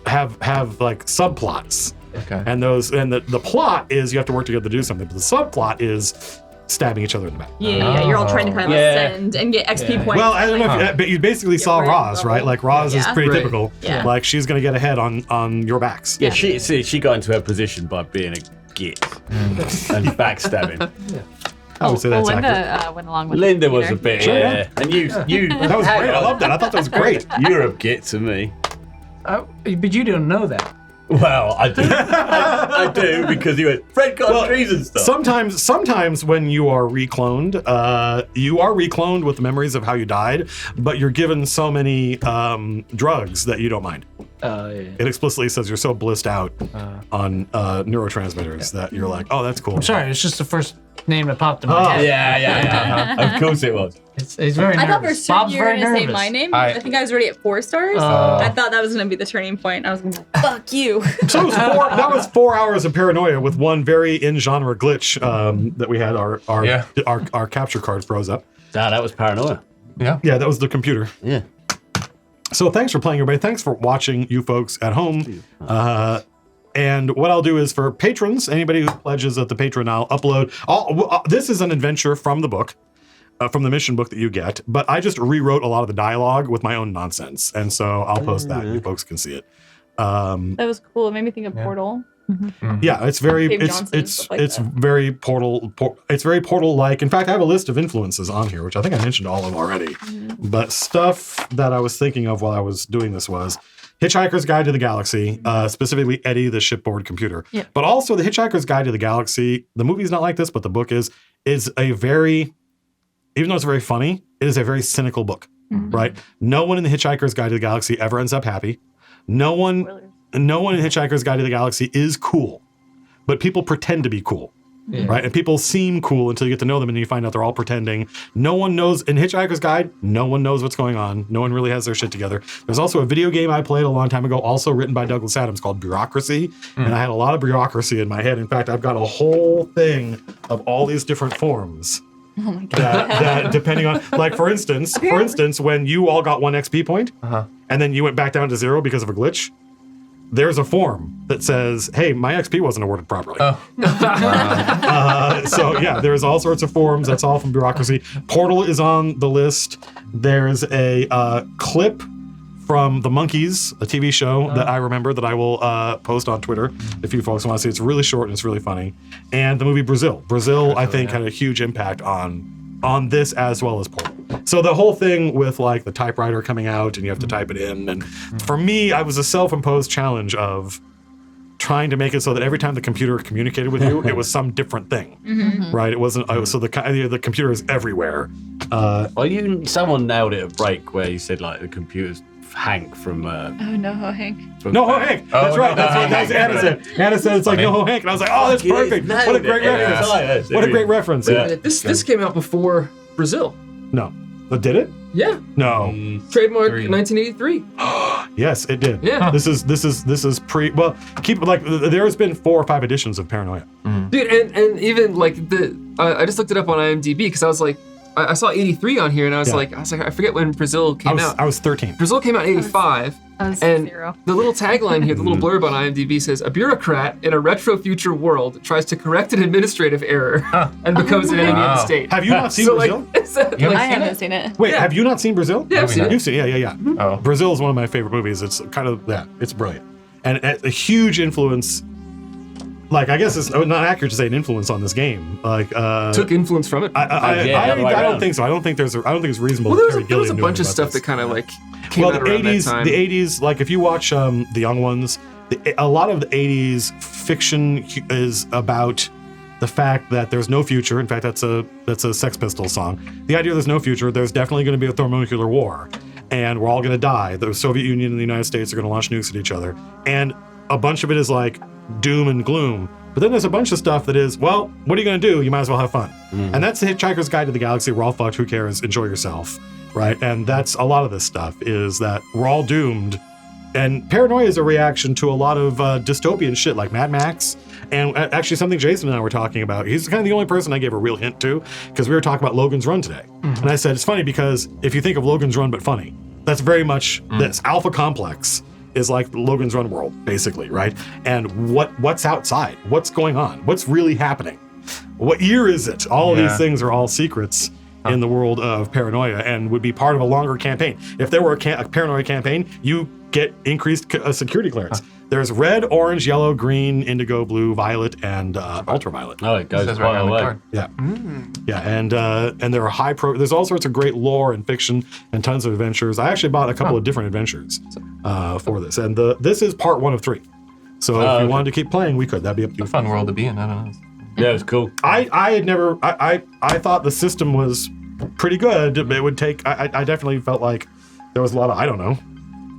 have like subplots. Okay. And the plot is you have to work together to do something, but the subplot is stabbing each other in the back. Yeah, you're all trying to kind of Yeah. ascend and get XP Yeah. points. Well, I don't know, like, if you, but you basically saw rid of Roz, level. right? Like Roz is Yeah. pretty Right. typical. Yeah. Like she's gonna get ahead on your backs. Yeah, she got into her position by being a git and backstabbing. I would say that's accurate. Linda went along with Linda was Peter. a bit, Sure, yeah. And you That was great. I love that. I thought that was great. You're a git to me. But you don't know that. Well, I do. I do because you went Fred got Well, treason stuff. Sometimes when you are recloned with the memories of how you died, but you're given so many drugs that you don't mind. Yeah. It explicitly says you're so blissed out on neurotransmitters that you're like, oh, that's cool. I'm sorry, it's just the first name that popped in my head. Yeah. Of course it was. He's very nervous. I thought for certain Bob's you were very going to say nervous. my name. I think I was already at 4 stars. I thought that was going to be the turning point. I was going to be like, fuck you. So that was 4 hours of paranoia with one very in-genre glitch that we had. Our capture card froze up. That was Paranoia. Yeah. Yeah, that was the computer. Yeah. So thanks for playing, everybody. Thanks for watching, you folks at home. And what I'll do is for patrons, anybody who pledges at the Patreon, I'll upload. This is an adventure from the book, from the mission book that you get, but I just rewrote a lot of the dialogue with my own nonsense. And so I'll post that. You folks can see it. That was cool. It made me think of Portal. Yeah, it's very, Dave it's Johnson, it's stuff like it's that. very Portal. It's very Portal-like. In fact, I have a list of influences on here, which I think I mentioned all of already. But stuff that I was thinking of while I was doing this was Hitchhiker's Guide to the Galaxy, specifically Eddie the shipboard computer. Yeah. But also the Hitchhiker's Guide to the Galaxy. The movie's not like this, but the book is a very, even though it's very funny, it is a very cynical book, right? No one in the Hitchhiker's Guide to the Galaxy ever ends up happy. No one in Hitchhiker's Guide to the Galaxy is cool, but people pretend to be cool, right? And people seem cool until you get to know them and you find out they're all pretending. No one knows, in Hitchhiker's Guide, no one knows what's going on. No one really has their shit together. There's also a video game I played a long time ago, also written by Douglas Adams, called Bureaucracy. And I had a lot of bureaucracy in my head. In fact, I've got a whole thing of all these different forms. Oh my God. That depending on, like for instance, when you all got 1 XP point, and then you went back down to 0 because of a glitch, there's a form that says, hey, my XP wasn't awarded properly. So yeah, there's all sorts of forms. That's all from bureaucracy. Portal is on the list. There's a clip from The Monkees, a TV show that I remember that I will post on Twitter if you folks want to see. It's really short and it's really funny. And the movie Brazil. Brazil, I think, had a huge impact on this as well as Portal. So the whole thing with like the typewriter coming out and you have to type it in. And for me, I was a self-imposed challenge of trying to make it so that every time the computer communicated with you, it was some different thing, right? It wasn't, so the computer is everywhere. Someone nailed it at break where you said like the computer's Hank from. Oh, no, Hank. No Ho Hank. That's right. That's what Anna said. Anna said it's like No Ho Hank, and I was like, oh, that's perfect. What a great reference. What a great reference. Yeah. This came out before Brazil. No. Did it? Yeah. No. Trademark 1983. Yes, it did. Yeah. This is pre. Well, keep like there's been 4 or 5 editions of Paranoia. Dude, and even like I just looked it up on IMDb because I was like, I saw 83 on here and I was like, I forget when Brazil came out. I was 13. Brazil came out in 85. I was And 0. the little tagline here, the little blurb on IMDb says, a bureaucrat in a retro future world tries to correct an administrative error and becomes an enemy of the state. Have you not seen So Brazil? like, I haven't seen it. Wait, have you not seen Brazil? Yeah, I've seen it. You've seen it. Yeah. Oh. Brazil is one of my favorite movies. It's kind of it's brilliant, and a huge influence. Like, I guess it's not accurate to say an influence on this game. Like, took influence from it. I don't think so. I don't think it's reasonable. Well, to there was a bunch of stuff that kind of like came out around that time. The 80s, like if you watch The Young Ones, a lot of the 80s fiction is about the fact that there's no future. In fact, that's a Sex Pistols song. The idea there's no future, there's definitely going to be a thermonuclear war, and we're all going to die. The Soviet Union and the United States are going to launch nukes at each other, and a bunch of it is like doom and gloom. But then there's a bunch of stuff that is, well, what are you going to do? You might as well have fun. And that's the Hitchhiker's Guide to the Galaxy. We're all fucked. Who cares? Enjoy yourself, right? And that's a lot of this stuff is that we're all doomed. And Paranoia is a reaction to a lot of dystopian shit like Mad Max. And actually something Jason and I were talking about. He's kind of the only person I gave a real hint to because we were talking about Logan's Run today. And I said, it's funny because if you think of Logan's Run but funny, that's very much this. Alpha Complex is like Logan's Run world, basically, right? And what's outside? What's going on? What's really happening? What year is it? All of these things are all secrets in the world of Paranoia and would be part of a longer campaign. If there were a Paranoia campaign, you get increased security clearance. There's red, orange, yellow, green, indigo, blue, violet, and ultraviolet. Oh, it goes Says quite right on the away. card. Yeah. Yeah, and there are there's all sorts of great lore and fiction and tons of adventures. I actually bought a couple of different adventures for this. And this is part 1 of 3. So if you wanted to keep playing, we could. That'd be up to you. It's a fun world to be in. I don't know. Yeah, it was cool. I had never I thought the system was pretty good. It would take I definitely felt like there was a lot of I don't know.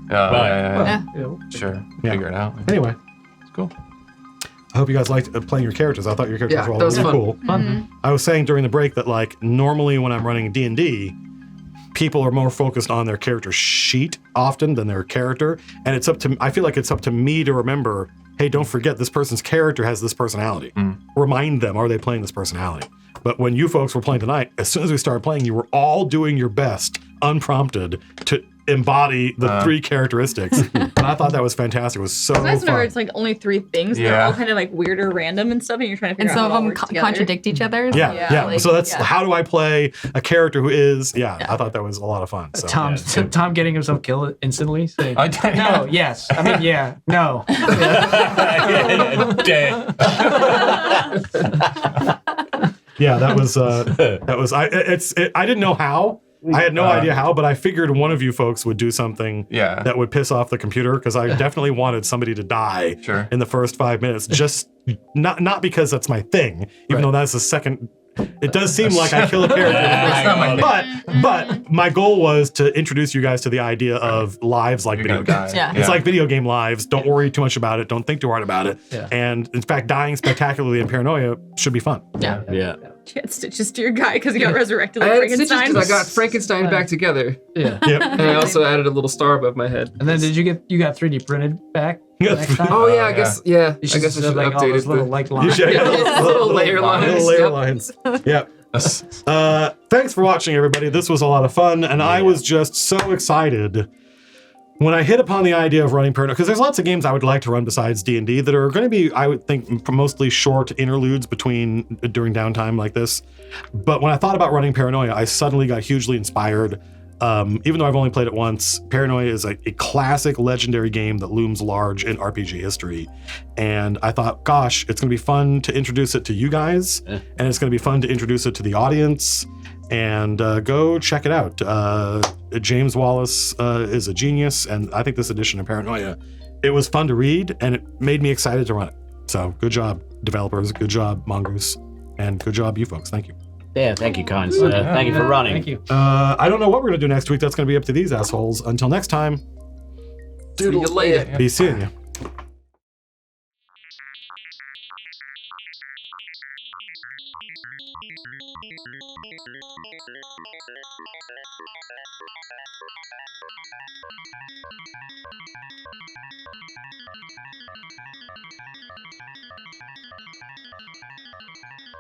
Yeah. You know, Sure. Yeah. Figure it out. Anyway. It's cool. I hope you guys liked playing your characters. I thought your characters were all that was really fun. cool. Fun. I was saying during the break that like normally when I'm running D&D, people are more focused on their character sheet often than their character, and I feel like it's up to me to remember, hey, don't forget this person's character has this personality. Remind them, are they playing this personality? But when you folks were playing tonight, as soon as we started playing, you were all doing your best, unprompted, to embody the 3 characteristics. And I thought that was fantastic. It was so It's nice fun. whenever it's like only 3 things. They're Yeah. all kind of like weird or random and stuff, and you're trying to And figure some out of how it them all works together. contradict each other. Yeah. like, So that's yeah. how do I play a character who is, I thought that was a lot of fun. So. Tom getting himself killed instantly. Saying, I did- no, yes. I mean, yeah, no. Dead. Yeah, that was I didn't know how. I had no idea how, but I figured one of you folks would do something Yeah. that would piss off the computer because I definitely wanted somebody to die Sure. in the first 5 minutes. Just not because that's my thing, even though that's the second. It does seem like I kill a character. It's not my thing. But my goal was to introduce you guys to the idea of lives like You're video gonna games. die. Yeah. It's like video game lives. Don't worry too much about it. Don't think too hard about it. Yeah. And in fact, dying spectacularly in Paranoia should be fun. Yeah. Yeah. You had stitches to your guy because he got resurrected I like had stitches Frankenstein. because I got Frankenstein back together. Yeah. Yep. And I also added a little star above my head. And then you got 3D printed back next time? Oh yeah, I yeah. guess yeah. You I guess I should like all update those it. little like lines. You should- Yeah, little layer lines. Little layer Yep. lines. Yep. Thanks for watching, everybody. This was a lot of fun, and I was just so excited when I hit upon the idea of running Paranoia, because there's lots of games I would like to run besides D&D that are going to be, I would think, mostly short interludes during downtime like this. But when I thought about running Paranoia, I suddenly got hugely inspired. Even though I've only played it once, Paranoia is a classic legendary game that looms large in RPG history. And I thought, gosh, it's going to be fun to introduce it to you guys, and it's going to be fun to introduce it to the audience. And go check it out. James Wallace is a genius, and I think this edition of Paranoia, it was fun to read, and it made me excited to run it. So good job, developers. Good job, Mongoose. And good job, you folks. Thank you. Yeah, thank you, Kynes. Thank you for running. Thank you. I don't know what we're going to do next week. That's going to be up to these assholes. Until next time, See you later. be seeing you.